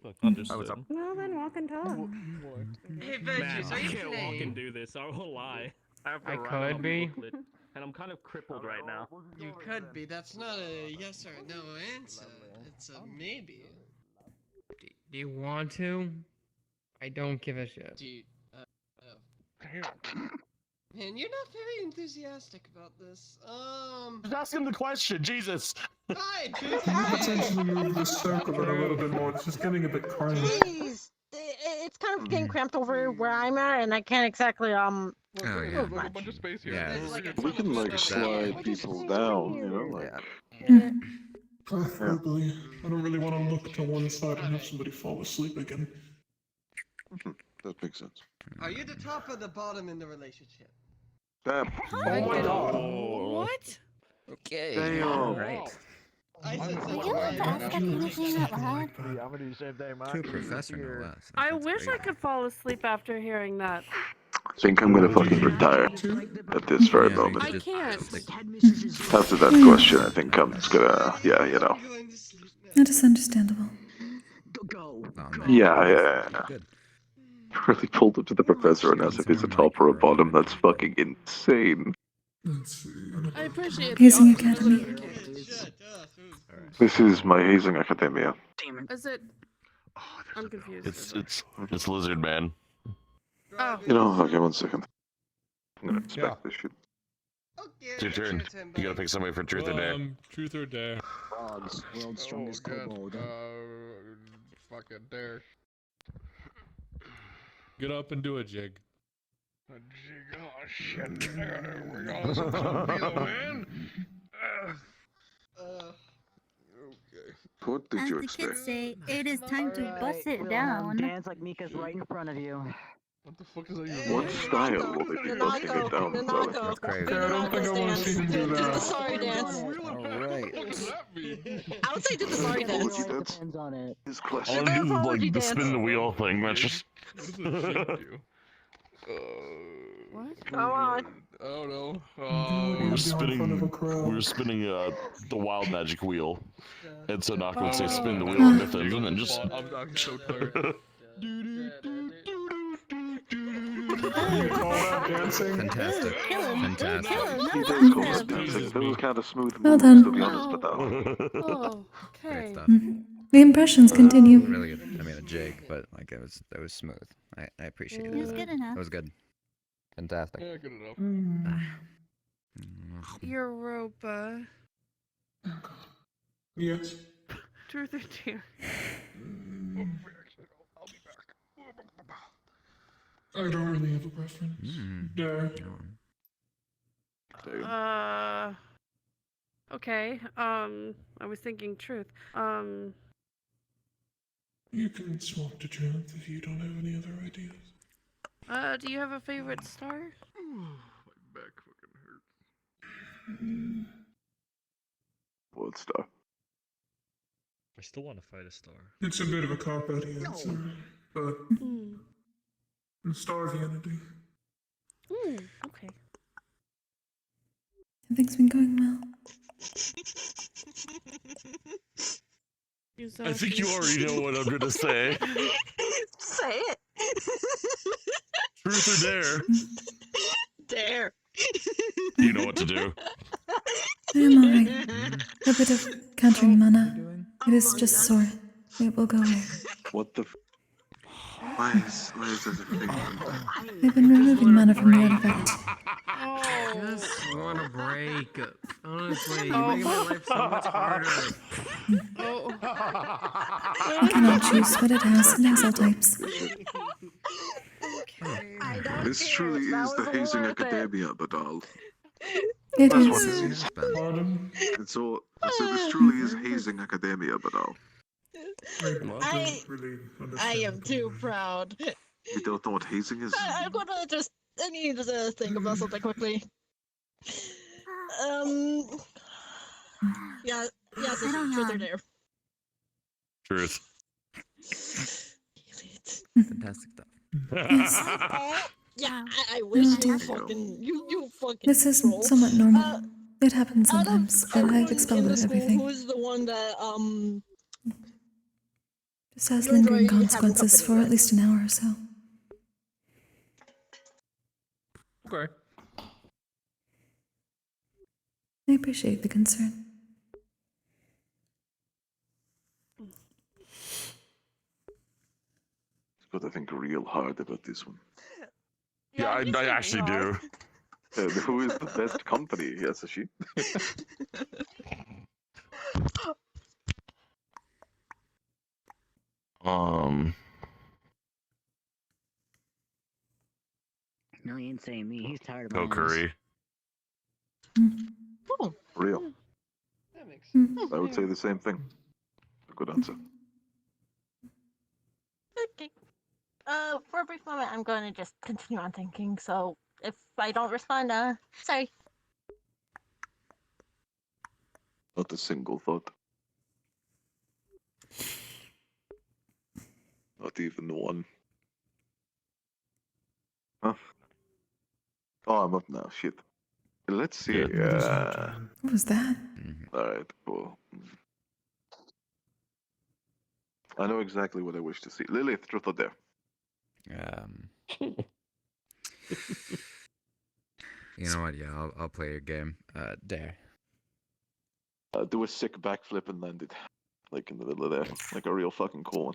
Speaker 21: Look, understood.
Speaker 18: what's up?
Speaker 17: Well, then walk and talk.
Speaker 5: Hey,
Speaker 21: Man,
Speaker 5: Veggies,
Speaker 21: I
Speaker 5: are you
Speaker 21: can't walk
Speaker 5: today?
Speaker 21: and do this. I won't lie. I have to
Speaker 9: I
Speaker 21: write on
Speaker 9: could
Speaker 21: a
Speaker 9: be.
Speaker 21: booklet, and I'm kind of crippled right now.
Speaker 5: You could be. That's not a yes or no answer. It's a maybe.
Speaker 9: Do you want to? I don't give a shit.
Speaker 5: Do you, Man, you're not very enthusiastic about this.
Speaker 18: Just ask him the question, Jesus.
Speaker 5: Hi,
Speaker 16: Can you potentially move the circle in a little bit more? It's just getting a bit cramped.
Speaker 13: Jeez. It's kind of getting cramped over where I'm at, and I can't exactly
Speaker 15: Oh yeah.
Speaker 21: There's like a bunch of space here.
Speaker 15: Yeah.
Speaker 5: There's like a
Speaker 12: We
Speaker 5: ton
Speaker 12: can
Speaker 5: of
Speaker 12: like
Speaker 5: stuff over
Speaker 12: slide
Speaker 5: here.
Speaker 12: people down, you know, like.
Speaker 16: Preferably. I don't really want to look to one side and have somebody fall asleep again.
Speaker 12: That makes sense.
Speaker 5: Are you the top or the bottom in the relationship?
Speaker 12: Damn.
Speaker 21: Oh my god.
Speaker 9: What?
Speaker 15: Okay.
Speaker 12: Damn.
Speaker 15: Alright.
Speaker 5: I said
Speaker 17: Are
Speaker 5: something
Speaker 17: you
Speaker 5: like
Speaker 17: allowed to ask that anything out loud?
Speaker 18: I'm gonna do the same thing, man.
Speaker 15: To a professor, no less.
Speaker 17: I
Speaker 15: That's
Speaker 17: wish I
Speaker 15: great.
Speaker 17: could fall asleep after hearing that.
Speaker 12: I think I'm gonna fucking retire at this very
Speaker 15: Yeah,
Speaker 12: moment.
Speaker 17: I
Speaker 15: just
Speaker 17: can't.
Speaker 15: stick-
Speaker 12: After that question, I think I'm just gonna, yeah, you know.
Speaker 1: That is understandable.
Speaker 15: Oh, man.
Speaker 12: Yeah.
Speaker 15: Good.
Speaker 12: Really pulled up to the professor and asked if he's a top or a bottom. That's fucking insane.
Speaker 16: Let's see.
Speaker 17: I appreciate
Speaker 1: Hazing
Speaker 17: the
Speaker 1: Academy.
Speaker 12: This is my hazing academia.
Speaker 17: Is it? I'm confused.
Speaker 18: It's Lizard Man.
Speaker 17: Oh.
Speaker 12: You know, okay, one second. I'm gonna inspect this shit.
Speaker 18: It's your turn. You gotta pick somebody for truth or dare.
Speaker 21: Truth or dare?
Speaker 10: Frogs, world's strongest kobold.
Speaker 21: Fucking dare. Get up and do a jig.
Speaker 10: A jig, oh shit. I gotta work on some below, man.
Speaker 5: Okay.
Speaker 12: What did
Speaker 3: As
Speaker 12: you
Speaker 3: the kids
Speaker 12: expect?
Speaker 3: say, it is time to bust it down.
Speaker 10: Dance like Mika's right in front of you.
Speaker 21: What the fuck is that even?
Speaker 12: What style will they be busting it down, brother?
Speaker 13: Nanako.
Speaker 15: crazy.
Speaker 13: Do
Speaker 16: I don't think I want to see him do
Speaker 13: the
Speaker 16: that.
Speaker 13: sorry dance.
Speaker 15: Alright.
Speaker 21: What does that mean?
Speaker 13: I would say do the sorry dance.
Speaker 12: That's
Speaker 10: Depends on it.
Speaker 12: his
Speaker 18: All
Speaker 12: question.
Speaker 18: I do is
Speaker 13: apology
Speaker 18: like the
Speaker 13: dance.
Speaker 18: spin the wheel thing. That's just.
Speaker 21: What does a jig do?
Speaker 17: What?
Speaker 13: Come on.
Speaker 21: I don't know.
Speaker 16: We were
Speaker 18: spinning the wild magic wheel, and so Naka would say spin the wheel
Speaker 1: Oh.
Speaker 18: and Mythos, and then just.
Speaker 21: I'm so tired.
Speaker 16: You call that dancing?
Speaker 15: Fantastic. Fantastic.
Speaker 12: He does call that dancing. That was kind of smooth
Speaker 1: Well
Speaker 12: moves,
Speaker 1: done.
Speaker 12: to be honest, but
Speaker 17: Oh,
Speaker 15: Great
Speaker 17: okay.
Speaker 15: stuff.
Speaker 1: The impressions continue.
Speaker 15: Really good. I mean, a jig, but like it was smooth. I appreciated
Speaker 3: It was
Speaker 15: that.
Speaker 3: good enough.
Speaker 15: That was good. Fantastic.
Speaker 21: Yeah, good enough.
Speaker 17: Europa.
Speaker 16: Yes.
Speaker 17: Truth or dare?
Speaker 16: I don't really have a preference. Dare.
Speaker 17: Okay. I was thinking truth.
Speaker 16: You can swap to truth if you don't have any other ideas.
Speaker 17: Do you have a favorite star?
Speaker 21: My back fucking hurts.
Speaker 12: what star?
Speaker 21: I still want to fight a star.
Speaker 16: It's a bit of a cop-out answer, but star of unity.
Speaker 17: Okay.
Speaker 1: Everything's been going well.
Speaker 18: I think you already know what I'm gonna say.
Speaker 13: Say it.
Speaker 18: Truth or dare?
Speaker 13: Dare.
Speaker 18: You know what to do.
Speaker 1: I am alright. A bit of countering mana. It is just sore. It will go away.
Speaker 12: What the? Why is that a thing?
Speaker 1: I've been removing mana from the artifact.
Speaker 15: I just want a break. Honestly, you're making my life so much harder.
Speaker 1: I cannot choose what it has in exile types.
Speaker 12: This truly is the hazing academia, Badal.
Speaker 1: It
Speaker 12: That's what
Speaker 1: is.
Speaker 12: it is.
Speaker 16: Pardon?
Speaker 12: It's all. So this truly is hazing academia, Badal.
Speaker 13: I am too proud.
Speaker 12: You don't know what hazing is?
Speaker 13: I need to think about something quickly. Yeah, yeah,
Speaker 3: I don't
Speaker 13: truth or
Speaker 3: know.
Speaker 13: dare.
Speaker 18: Truth.
Speaker 15: Fantastic stuff.
Speaker 1: Yes.
Speaker 13: Oh, yeah, I
Speaker 1: Oh
Speaker 13: wish you
Speaker 1: dear.
Speaker 13: fucking you fucking
Speaker 1: This is
Speaker 13: troll.
Speaker 1: somewhat normal. It happens
Speaker 13: Out of
Speaker 1: sometimes, but I've
Speaker 13: everyone
Speaker 1: expelled
Speaker 13: in the
Speaker 1: it,
Speaker 13: school,
Speaker 1: everything.
Speaker 13: who is the one that
Speaker 1: This has
Speaker 13: you enjoy
Speaker 1: lingering
Speaker 13: having
Speaker 1: consequences
Speaker 13: company
Speaker 1: for
Speaker 13: with?
Speaker 1: at least an hour or so.
Speaker 15: Okay.
Speaker 1: I appreciate the concern.
Speaker 12: Got to think real hard about this one.
Speaker 18: Yeah, I actually do.
Speaker 12: Who is the best company? Yes, she.
Speaker 8: No, he ain't saying me. He's tired of my ass.
Speaker 18: Kokkuri.
Speaker 13: Oh,
Speaker 12: real.
Speaker 17: That makes
Speaker 12: I would say the same thing. A good answer.
Speaker 13: Okay. For a brief moment, I'm going to just continue on thinking. So if I don't respond, sorry.
Speaker 12: Not a single thought. Not even one. Huh? Oh, I'm up now. Shit. Let's see.
Speaker 1: What was that?
Speaker 12: Alright, cool. I know exactly what I wish to see. Lilith, truth or dare?
Speaker 15: You know what? Yeah, I'll play your game. Dare.
Speaker 12: Do a sick backflip and land it. Like in the middle of there. Like a real fucking cool one.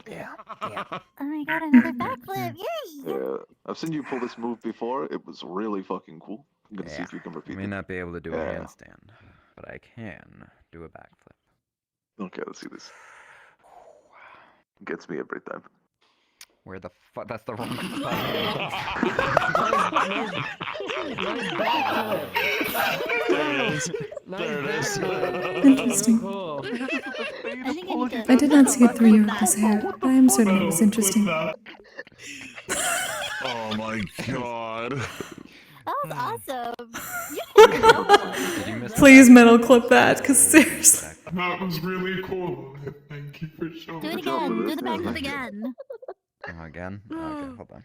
Speaker 3: Oh my god, another backflip! Yay!
Speaker 12: Yeah. I've seen you pull this move before. It was really fucking cool. I'm gonna see if you can
Speaker 15: I
Speaker 12: repeat
Speaker 15: may
Speaker 12: it.
Speaker 15: not be able to do a
Speaker 12: Yeah.
Speaker 15: handstand, but I can do a backflip.
Speaker 12: Okay, let's see this. Gets me every time.
Speaker 15: Where the fuck? That's the wrong button.
Speaker 21: There it is.
Speaker 1: Interesting.
Speaker 9: Cool.
Speaker 3: I think I need to.
Speaker 1: I did not see it through your uncle's hair, but I am certain it was interesting.
Speaker 18: Oh my god.
Speaker 3: That was awesome.
Speaker 15: Did you miss
Speaker 1: Please metal clip that, because seriously.
Speaker 16: That was really cool. Thank you for showing
Speaker 3: Do it
Speaker 12: Good job
Speaker 3: again.
Speaker 12: with
Speaker 3: Do
Speaker 12: it.
Speaker 3: the
Speaker 12: Yeah,
Speaker 3: backflip
Speaker 12: thank you.
Speaker 3: again.
Speaker 15: Oh, again? Okay, hold on.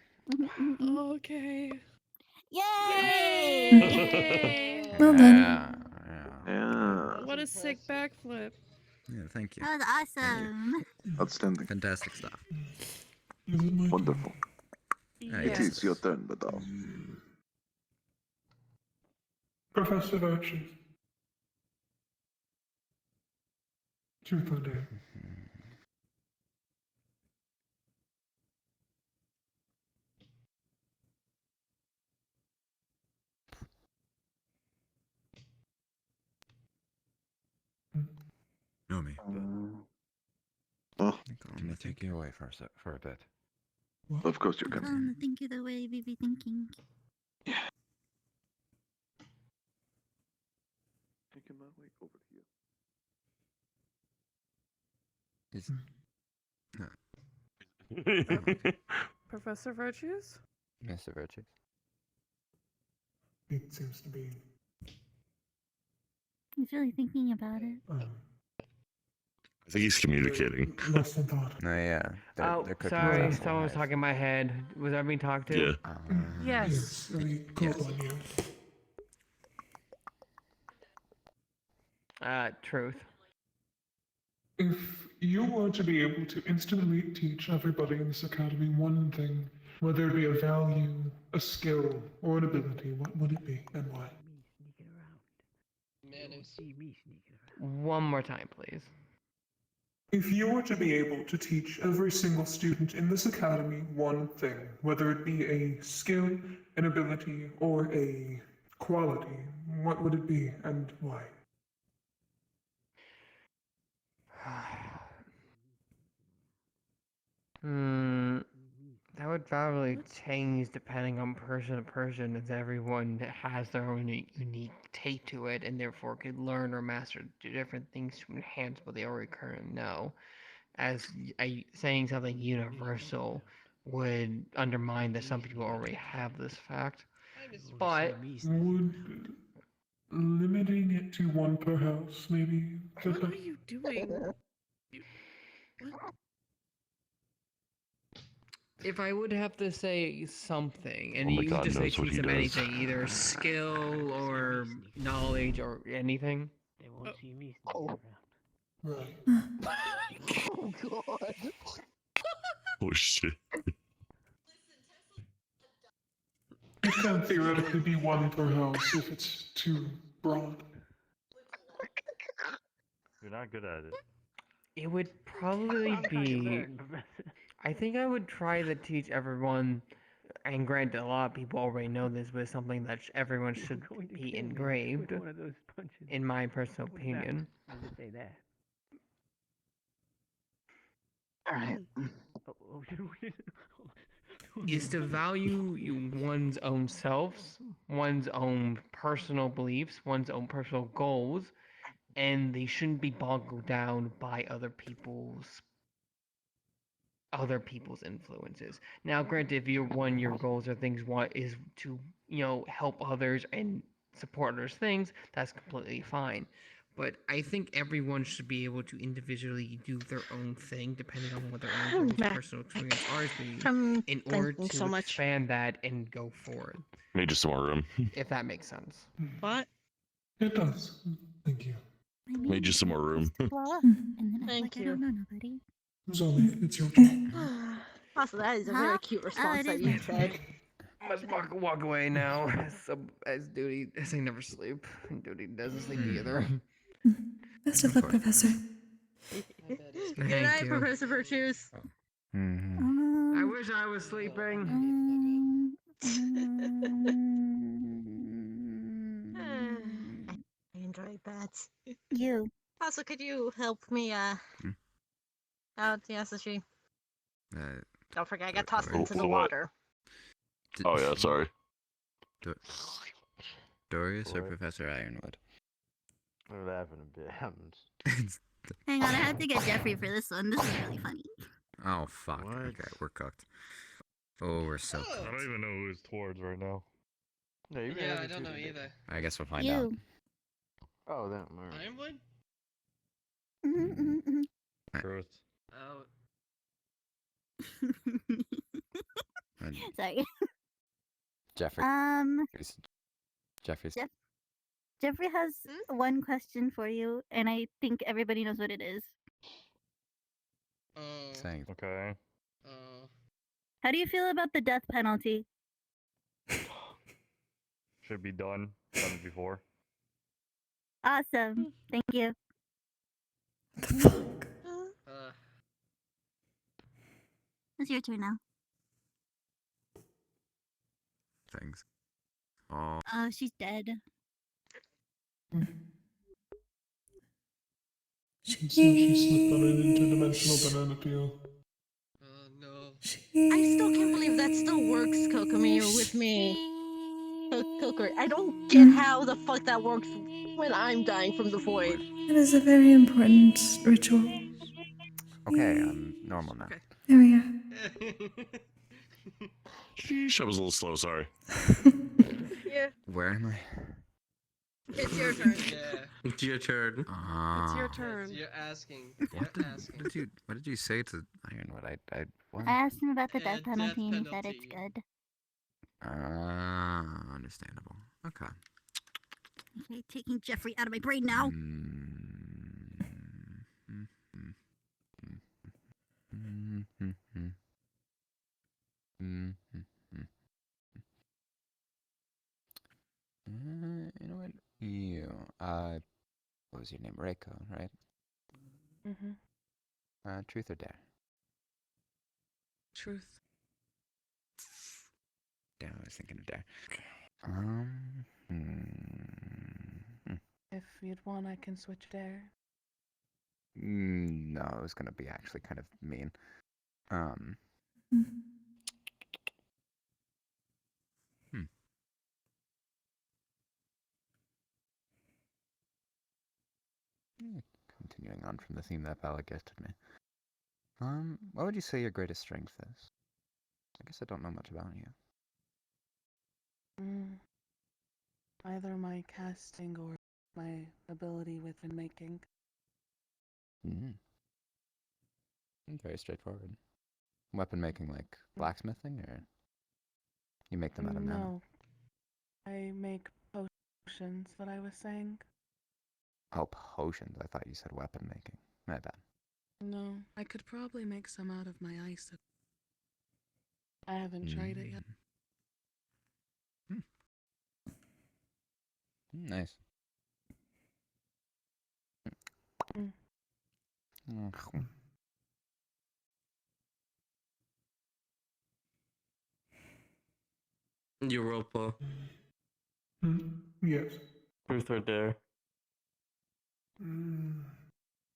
Speaker 17: Okay.
Speaker 3: Yay!
Speaker 1: Well done.
Speaker 12: Yeah.
Speaker 17: What a sick backflip.
Speaker 15: Yeah, thank you.
Speaker 3: That was awesome.
Speaker 12: Outstanding.
Speaker 15: Fantastic stuff.
Speaker 12: Wonderful.
Speaker 15: Yes.
Speaker 12: It is your turn, madame.
Speaker 16: Professor VRChat. Truth or dare?
Speaker 15: Know me.
Speaker 12: Oh,
Speaker 15: Let me take you away for a bit.
Speaker 12: of course you
Speaker 3: Tell
Speaker 12: can.
Speaker 3: him to think you the way we be thinking.
Speaker 12: Taking my way over here.
Speaker 15: Is
Speaker 17: Professor Virtues?
Speaker 15: Mr. Virtue?
Speaker 16: It seems to be.
Speaker 3: He's really thinking about it.
Speaker 18: I think he's communicating.
Speaker 16: Less than thought.
Speaker 15: No, yeah.
Speaker 9: Oh,
Speaker 15: they're cooking
Speaker 9: sorry.
Speaker 15: his ass
Speaker 9: Someone was
Speaker 15: alive.
Speaker 9: talking in my head. Was I being talked to?
Speaker 18: Yeah.
Speaker 17: Yes.
Speaker 16: I called on you.
Speaker 9: Truth.
Speaker 16: If you were to be able to instantly teach everybody in this academy one thing, whether it be a value, a skill, or an ability, what would it be and why?
Speaker 9: One more time, please.
Speaker 16: If you were to be able to teach every single student in this academy one thing, whether it be a skill, an ability, or a quality, what would it be and why?
Speaker 9: That would probably change depending on person to person, as everyone has their own unique take to it, and therefore could learn or master different things to enhance what they already currently know. As saying something universal would undermine that some people already have this fact. But
Speaker 16: limiting it to one per house, maybe.
Speaker 15: What are you doing? If I would have to say something, and
Speaker 18: Only
Speaker 15: you
Speaker 18: God
Speaker 15: just say
Speaker 18: knows what
Speaker 15: teach
Speaker 18: he
Speaker 15: them
Speaker 18: does.
Speaker 15: anything, either skill or knowledge or anything.
Speaker 4: They won't see me sneaking around.
Speaker 16: Right.
Speaker 13: Oh god.
Speaker 18: Oh shit.
Speaker 16: It can theoretically be one per house if it's too broad.
Speaker 14: You're not good at it.
Speaker 15: It would probably be. I think I would try to teach everyone, and granted, a lot of people already know this, but it's something that everyone should be engraved,
Speaker 4: One of those punches.
Speaker 15: in my personal opinion.
Speaker 4: I'll just say that.
Speaker 8: Alright.
Speaker 15: Is to value one's own selves, one's own personal beliefs, one's own personal goals, and they shouldn't be boggled down by other people's influences. Now, granted, if your goals or things is to help others and support others' things, that's completely fine. But I think everyone should be able to individually do their own thing, depending on what their own goals, personal experience are, in order
Speaker 13: Thank you
Speaker 15: to
Speaker 13: so much.
Speaker 15: expand that and go forward.
Speaker 18: Need just some more room.
Speaker 15: If that makes sense.
Speaker 13: What?
Speaker 16: It does. Thank you.
Speaker 18: Need just some more room.
Speaker 3: And then I
Speaker 13: Thank
Speaker 3: I don't know nobody.
Speaker 16: Zoe, it's your turn.
Speaker 13: Also, that is a very cute response that you said.
Speaker 15: Must walk away now. As I never sleep. And Duty doesn't sleep either.
Speaker 1: Best of luck, Professor.
Speaker 13: Good
Speaker 15: Thank
Speaker 13: night,
Speaker 15: you.
Speaker 13: Professor Virtues.
Speaker 15: I wish I was sleeping.
Speaker 13: I enjoy that.
Speaker 3: You.
Speaker 13: Also, could you help me out, Yasushi? Don't forget, I got tossed into the
Speaker 18: what?
Speaker 13: water.
Speaker 18: Oh yeah, sorry.
Speaker 22: Dorius or Professor Ironwood?
Speaker 14: We're laughing a bit.
Speaker 3: Hang on, I have to get Jeffrey for this one. This is really funny.
Speaker 22: Oh fuck. Okay, we're cooked. Oh, we're so
Speaker 14: I
Speaker 22: cooked.
Speaker 14: don't even know who is towards right now.
Speaker 6: Yeah, I don't know either.
Speaker 22: I guess we'll find out.
Speaker 14: Oh, that Mark.
Speaker 6: Ironwood?
Speaker 14: Truth.
Speaker 6: Oh.
Speaker 3: Sorry.
Speaker 22: Jeffrey. Jeffrey's.
Speaker 3: Jeffrey has one question for you, and I think everybody knows what it is.
Speaker 22: Saying.
Speaker 14: Okay.
Speaker 3: How do you feel about the death penalty?
Speaker 14: Should be done. Done it before.
Speaker 3: Awesome. Thank you. It's your turn now.
Speaker 22: Things. Oh.
Speaker 3: Oh, she's dead.
Speaker 16: She slipped on an interdimensional banana peel.
Speaker 13: I still can't believe that still works, Kokomi, with me. Kokkuri. I don't get how the fuck that works when I'm dying from the void.
Speaker 1: It is a very important ritual.
Speaker 22: Okay, I'm normal now.
Speaker 1: There we are.
Speaker 18: Sheesh, I was a little slow, sorry.
Speaker 13: Yeah.
Speaker 22: Where am I?
Speaker 13: It's your turn.
Speaker 6: Yeah.
Speaker 15: It's your turn.
Speaker 6: It's your turn. You're asking.
Speaker 22: What did you say to Ironwood? What?
Speaker 3: I asked him about the death penalty, and he said it's good.
Speaker 22: Understandable. Okay.
Speaker 3: Okay, taking Jeffrey out of my brain now.
Speaker 22: You know what? What was your name? Reiko, right? Truth or dare?
Speaker 15: Truth.
Speaker 22: Damn, I was thinking of dare.
Speaker 6: If you'd want, I can switch there.
Speaker 22: No, it was gonna be actually kind of mean. Continuing on from the theme that Bala gifted me. What would you say your greatest strength is? I guess I don't know much about you.
Speaker 19: either my casting or my ability with making.
Speaker 22: Mm. Very straightforward. Weapon making, like blacksmithing, or you make them out of mana?
Speaker 19: No. I make potions, what I was saying.
Speaker 22: Oh, potions. I thought you said weapon making. My bad.
Speaker 19: No, I could probably make some out of my icicle. I haven't tried it yet.
Speaker 22: Nice.
Speaker 5: Europa.
Speaker 16: Yes.
Speaker 5: Truth or dare?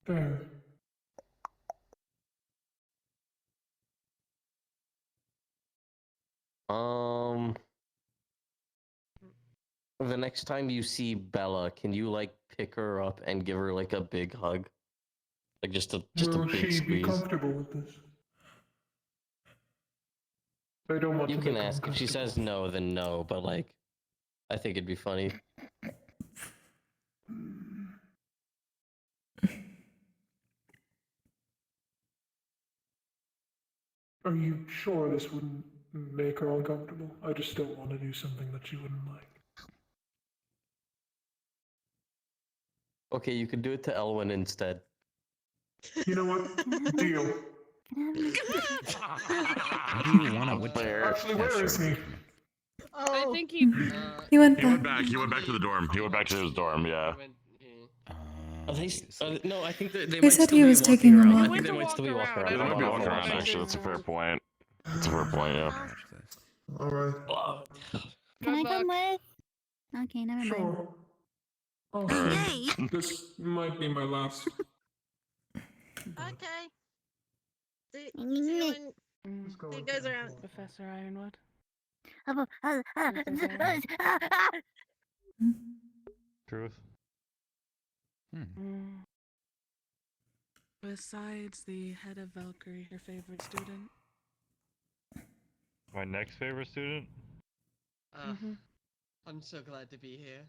Speaker 16: There.
Speaker 5: The next time you see Bella, can you like pick her up and give her like a big hug? Like just a
Speaker 16: Will
Speaker 5: big
Speaker 16: she be
Speaker 5: squeeze.
Speaker 16: comfortable with this? I don't want
Speaker 5: You
Speaker 16: to
Speaker 5: can
Speaker 16: make her
Speaker 5: ask. If she
Speaker 16: uncomfortable.
Speaker 5: says no, then no, but like I think it'd be funny.
Speaker 16: Are you sure this wouldn't make her uncomfortable? I just don't want to do something that she wouldn't like.
Speaker 5: Okay, you could do it to Elwyn instead.
Speaker 16: You know what? Deal.
Speaker 22: What do you want to
Speaker 16: Actually, where is he?
Speaker 13: Oh.
Speaker 1: I think
Speaker 13: he.
Speaker 1: He went
Speaker 18: He went
Speaker 1: back.
Speaker 18: back. He went back to the dorm. He went back to his dorm. Yeah.
Speaker 5: Are they? No, I think they
Speaker 1: He
Speaker 5: might
Speaker 1: said
Speaker 5: still
Speaker 1: he
Speaker 5: be
Speaker 1: was
Speaker 5: walking
Speaker 1: taking a
Speaker 5: around. I
Speaker 1: walk.
Speaker 5: think they might still be walking around.
Speaker 18: Yeah, they might be walking around. Actually, that's a fair point. That's a fair point. Yeah.
Speaker 16: All right.
Speaker 3: Can I come with? Okay, never mind.
Speaker 16: Sure. Oh,
Speaker 3: Yay!
Speaker 16: this might be my last.
Speaker 13: Okay. See you guys around.
Speaker 19: Professor Ironwood.
Speaker 14: Truth.
Speaker 19: Besides the head of Valkyrie, your favorite student?
Speaker 14: My next favorite student?
Speaker 15: I'm so glad to be here.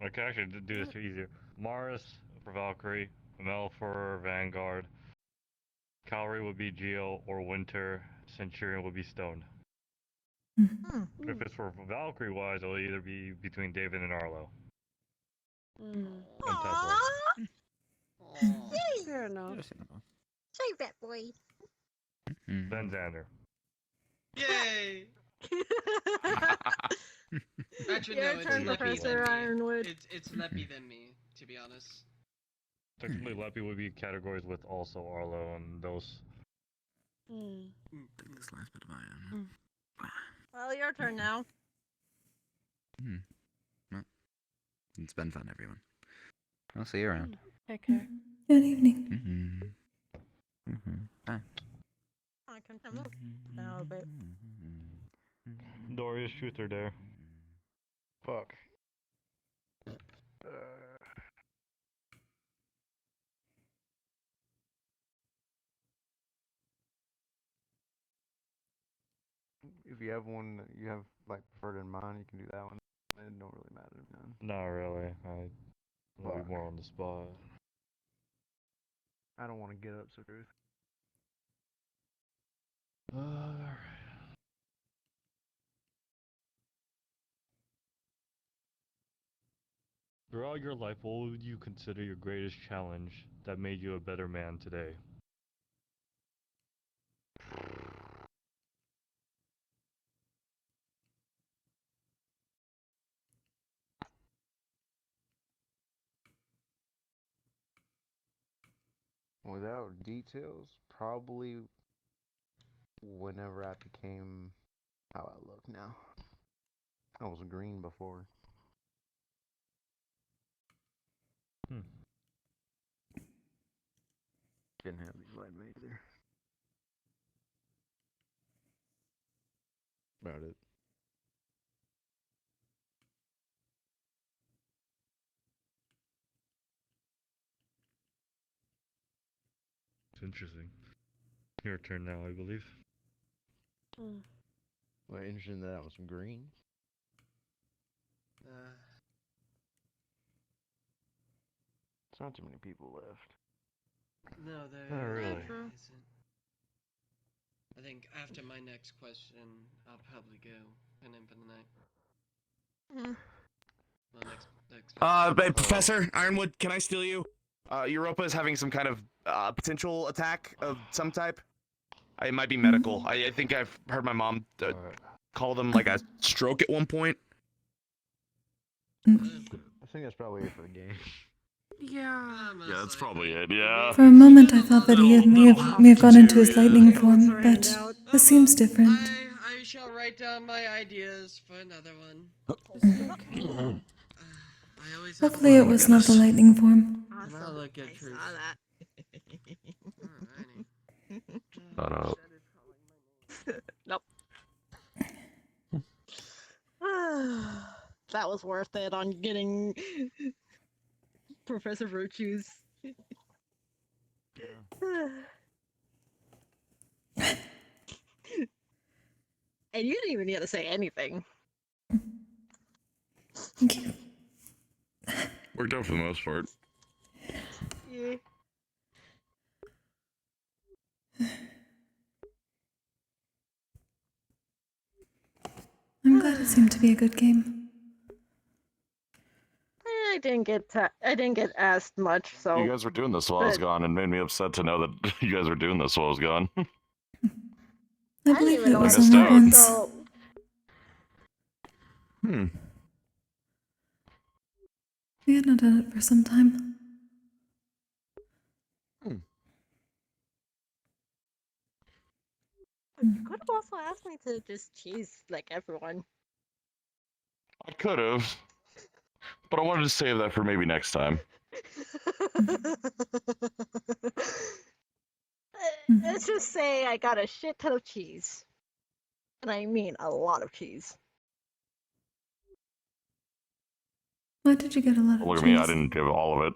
Speaker 14: I can actually do this easier. Mars for Valkyrie, Mel for Vanguard, Cavalry would be Geo, or Winter, Centurion would be Stoned. If it's for Valkyrie wise, it'll either be between David and Arlo. And Tesla.
Speaker 17: Fair enough.
Speaker 13: Save that boy.
Speaker 14: Then Xander.
Speaker 15: Yay! Actually,
Speaker 13: Your
Speaker 15: no, it's
Speaker 13: turn,
Speaker 15: Leppy
Speaker 13: Professor
Speaker 15: than me.
Speaker 13: Ironwood.
Speaker 15: It's Leppy than me, to be honest.
Speaker 14: Technically, Leppy would be categories with also Arlo and those.
Speaker 22: Take this last bit of iron.
Speaker 13: Well, your turn now.
Speaker 22: Well, it's been fun, everyone. I'll see you around.
Speaker 19: Take care.
Speaker 1: Good evening.
Speaker 22: Bye.
Speaker 13: I can come up now a bit.
Speaker 14: Doria's truth or dare? Fuck.
Speaker 20: If you have one that you have like preferred in mind, you can do that one. It don't really matter to me.
Speaker 14: Not really. I'll be more on the spot.
Speaker 20: I don't want to get up so truth.
Speaker 14: Alright. Throughout your life, what would you consider your greatest challenge that made you a better man today?
Speaker 20: Without details, probably whenever I became how I look now. I was green before. Didn't have these light either. About it.
Speaker 14: It's interesting. Your turn now, I believe.
Speaker 20: Well, interesting that I was green. There's not too many people left.
Speaker 15: No, there
Speaker 20: Oh, really?
Speaker 15: isn't. I think after my next question, I'll probably go and in for the night. Well, next.
Speaker 18: Professor Ironwood, can I steal you? Europa is having some kind of potential attack of some type. It might be medical. I think I've heard my mom call them like a stroke at one point.
Speaker 20: I think that's probably it for the game.
Speaker 19: Yeah.
Speaker 18: Yeah, that's probably it. Yeah.
Speaker 1: For a moment, I thought that he may have gone into his lightning form, but this seems different.
Speaker 15: I shall write down my ideas for another one. I always have
Speaker 1: Hopefully, it was not the lightning form.
Speaker 15: I'll look at truth.
Speaker 18: Shut up.
Speaker 13: Nope. That was worth it on getting Professor Virtue's. And you didn't even get to say anything.
Speaker 1: Thank you.
Speaker 18: Worked out for the most part.
Speaker 13: Yeah.
Speaker 1: I'm glad it seemed to be a good game.
Speaker 13: I didn't get asked much, so.
Speaker 18: You guys were doing this while I was gone, and made me upset to know that you guys were doing this while I was gone.
Speaker 1: I believe it was
Speaker 18: missed
Speaker 1: only
Speaker 18: out.
Speaker 1: once. We had not done it for some time.
Speaker 13: You could have also asked me to just cheese like everyone.
Speaker 18: I could have, but I wanted to save that for maybe next time.
Speaker 13: Let's just say I got a shit ton of cheese. And I mean a lot of cheese.
Speaker 1: Why did you get a lot of
Speaker 18: Look
Speaker 1: cheese?
Speaker 18: at me, I didn't give all of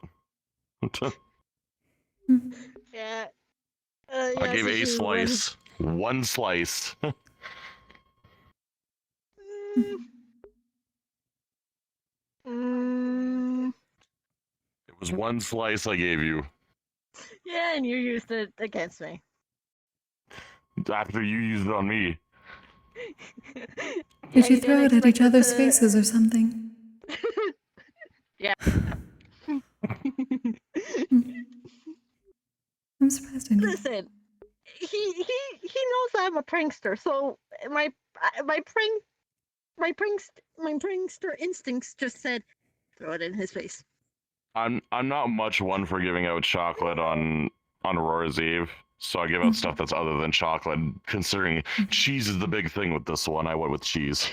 Speaker 18: it.
Speaker 13: Yeah.
Speaker 18: I gave a slice. One slice. It was one slice I gave you.
Speaker 13: Yeah, and you used it against me.
Speaker 18: After you used it on me.
Speaker 1: Did you throw it at each other's faces or something?
Speaker 13: Yeah.
Speaker 1: I'm surprised I knew.
Speaker 13: Listen, he knows I'm a prankster, so my prankster instincts just said throw it in his face.
Speaker 18: I'm not much one for giving out chocolate on Aurora's Eve, so I give out stuff that's other than chocolate. Considering cheese is the big thing with this one, I went with cheese.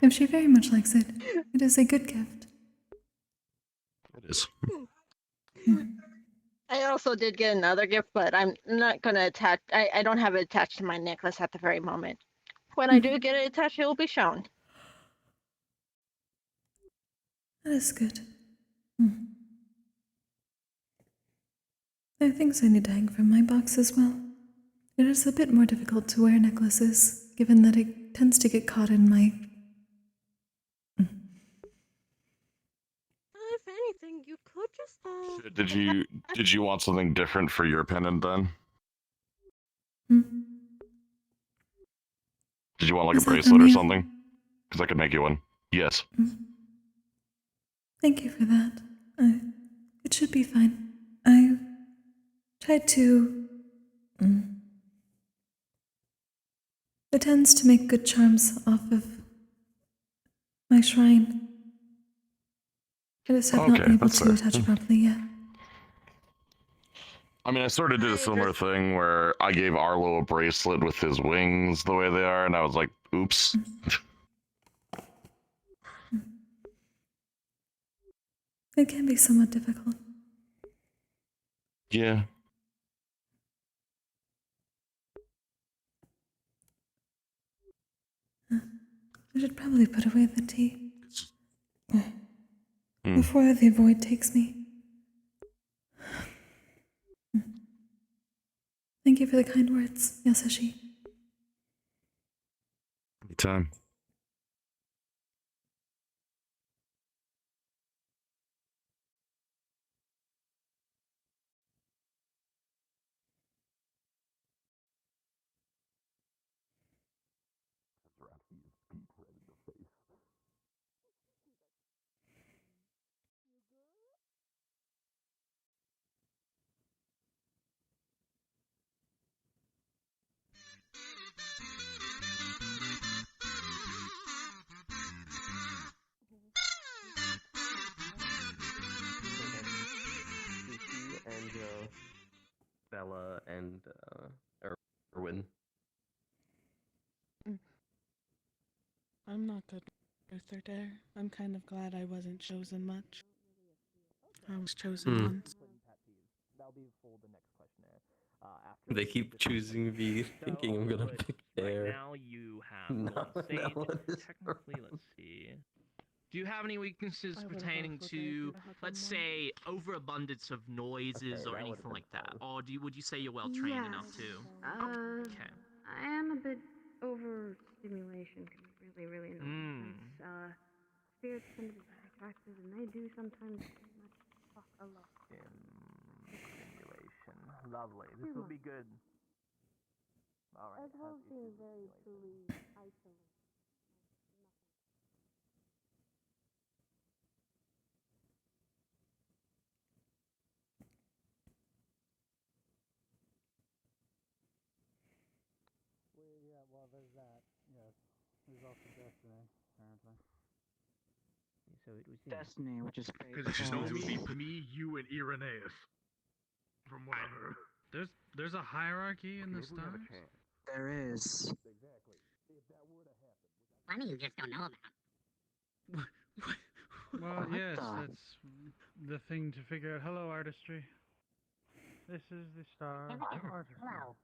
Speaker 1: If she very much likes it, it is a good gift.
Speaker 18: It is.
Speaker 13: I also did get another gift, but I'm not gonna attach. I don't have it attached to my necklace at the very moment. When I do get it attached, it will be shown.
Speaker 1: That is good. There are things I need to hang from my box as well. It is a bit more difficult to wear necklaces, given that it tends to get caught in my...
Speaker 13: If anything, you could just.
Speaker 18: Did you want something different for your pendant then? Did you want like
Speaker 1: Is
Speaker 18: a
Speaker 1: that
Speaker 18: bracelet
Speaker 1: from
Speaker 18: or
Speaker 1: you?
Speaker 18: something? Because I could make you one. Yes.
Speaker 1: Thank you for that. It should be fine. I tried to... It tends to make good charms off of my shrine. I just have not
Speaker 18: Okay,
Speaker 1: been able
Speaker 18: that's
Speaker 1: to
Speaker 18: fair.
Speaker 1: attach properly yet.
Speaker 18: I mean, I sort of did a similar thing where I gave Arlo a bracelet with his wings the way they are, and I was like, oops.
Speaker 1: It can be somewhat difficult.
Speaker 18: Yeah.
Speaker 1: I should probably put away the tea. Before the void takes me. Thank you for the kind words, Yasashi.
Speaker 18: Anytime.
Speaker 5: Bella and Erwin.
Speaker 19: I'm not good with truth or dare. I'm kind of glad I wasn't chosen much. I was chosen once.
Speaker 11: That'll be for the next questionnaire.
Speaker 5: They keep choosing me, thinking I'm gonna pick Dare.
Speaker 2: Right now you have
Speaker 5: No,
Speaker 2: Sage.
Speaker 5: no, it's
Speaker 2: Technically, let's see. Do you have any weaknesses pertaining to, let's say, overabundance of noises or anything like that? Or would you say you're well trained enough to? Okay.
Speaker 7: I am a bit overstimulation can be really, really annoying. Spirits tend to be very attractive, and they do sometimes pretty much fuck a lot.
Speaker 11: Stimulation. Lovely. This will be good. Alright.
Speaker 7: As well as being very truly isolated.
Speaker 22: Yeah, well, there's that. Yes. There's also Destiny, apparently.
Speaker 11: So it was Destiny, which is
Speaker 10: Because it just knows it would be me, you, and Irenaeus. From what I heard.
Speaker 23: There's a hierarchy in the stars?
Speaker 11: There is.
Speaker 7: Funny you just don't know about.
Speaker 23: Well, yes, that's the thing to figure out. Hello, artistry. This is the star artistry.
Speaker 7: Hello.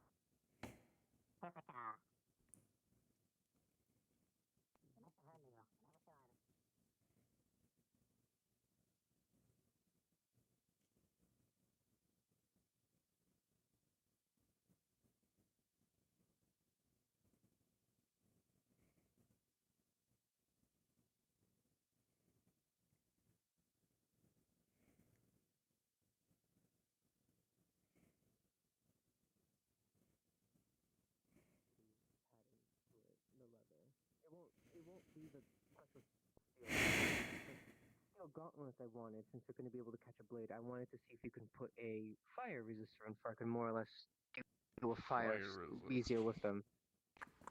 Speaker 11: It won't be the special steel gauntlet I wanted, since you're going to be able to catch a blade. I wanted to see if you can put a fire resistor on, so I can more or less deal with fire easier with them.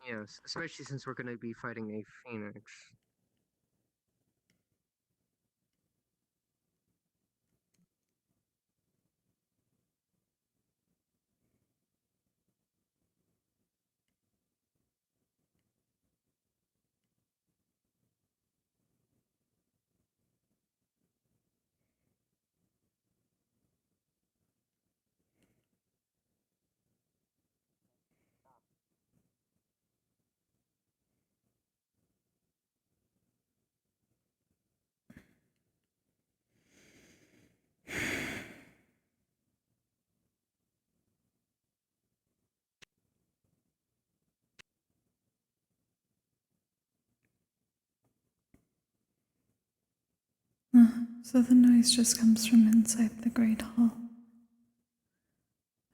Speaker 11: Yes, especially since we're going to be fighting a phoenix.
Speaker 1: So the noise just comes from inside the Great Hall.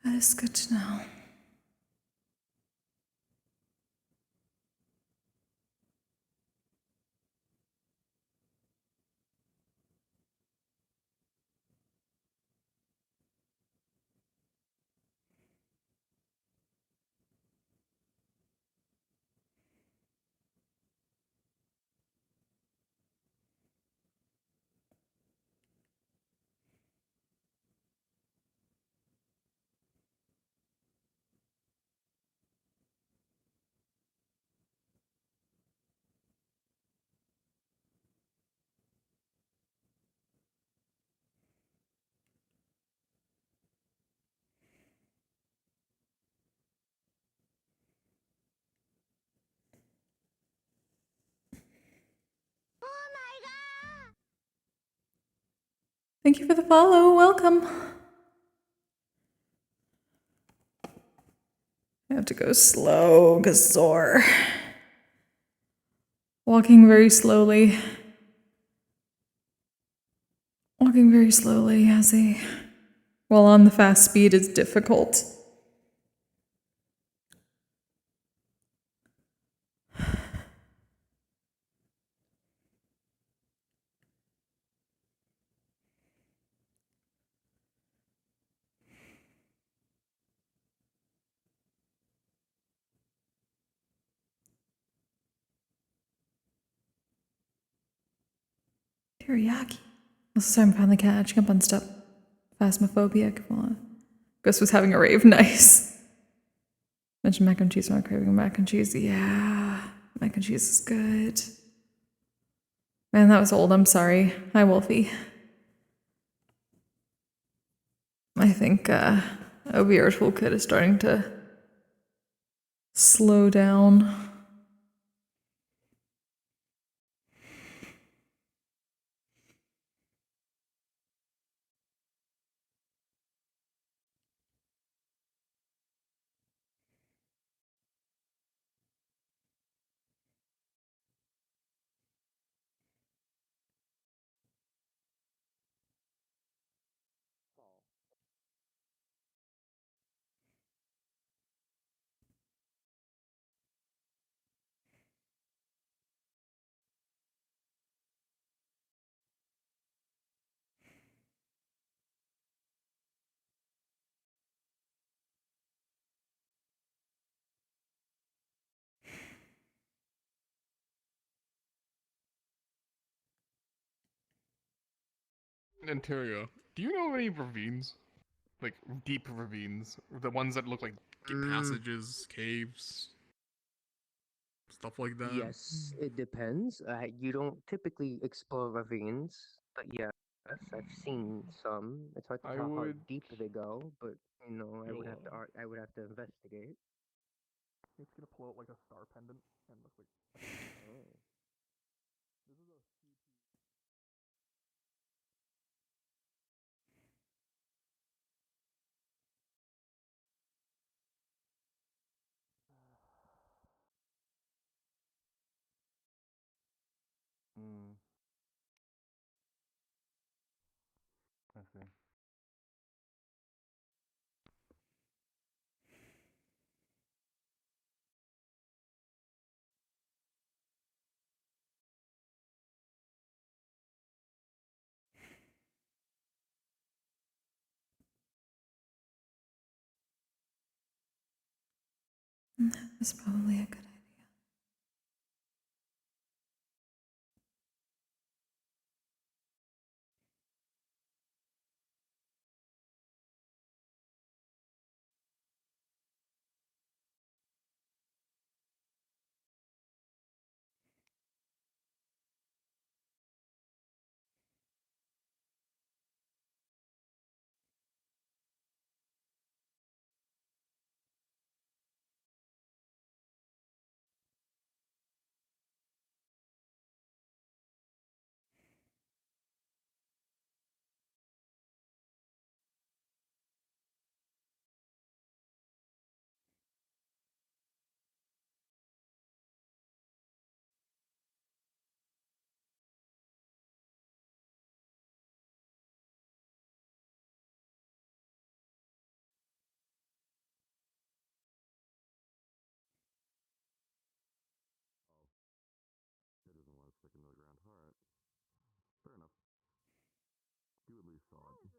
Speaker 1: That is good to know. Thank you for the follow. Welcome. I have to go slow because sore. Walking very slowly. Walking very slowly has a... While on the fast speed is difficult. Teriyaki. This is time finally catching up on stuff. Phasmophobia. Gus was having a rave. Nice. Mentioned mac and cheese. I'm not craving mac and cheese. Yeah, mac and cheese is good. Man, that was old. I'm sorry. Hi, Wolfie. I think OBR toolkit is starting to slow down.
Speaker 6: Interior. Do you know of any ravines? Like deep ravines? The ones that look like passages, caves, stuff like that?
Speaker 9: Yes, it depends. You don't typically explore ravines, but yes, I've seen some. It's hard to tell how deep they go, but I would have to I would have to investigate.
Speaker 6: It's gonna pull out like a star pendant and look like.
Speaker 20: Mm. I see.
Speaker 1: That's probably a good idea.
Speaker 20: It doesn't want to stick into the ground. Alright. Fair enough. You at least saw it.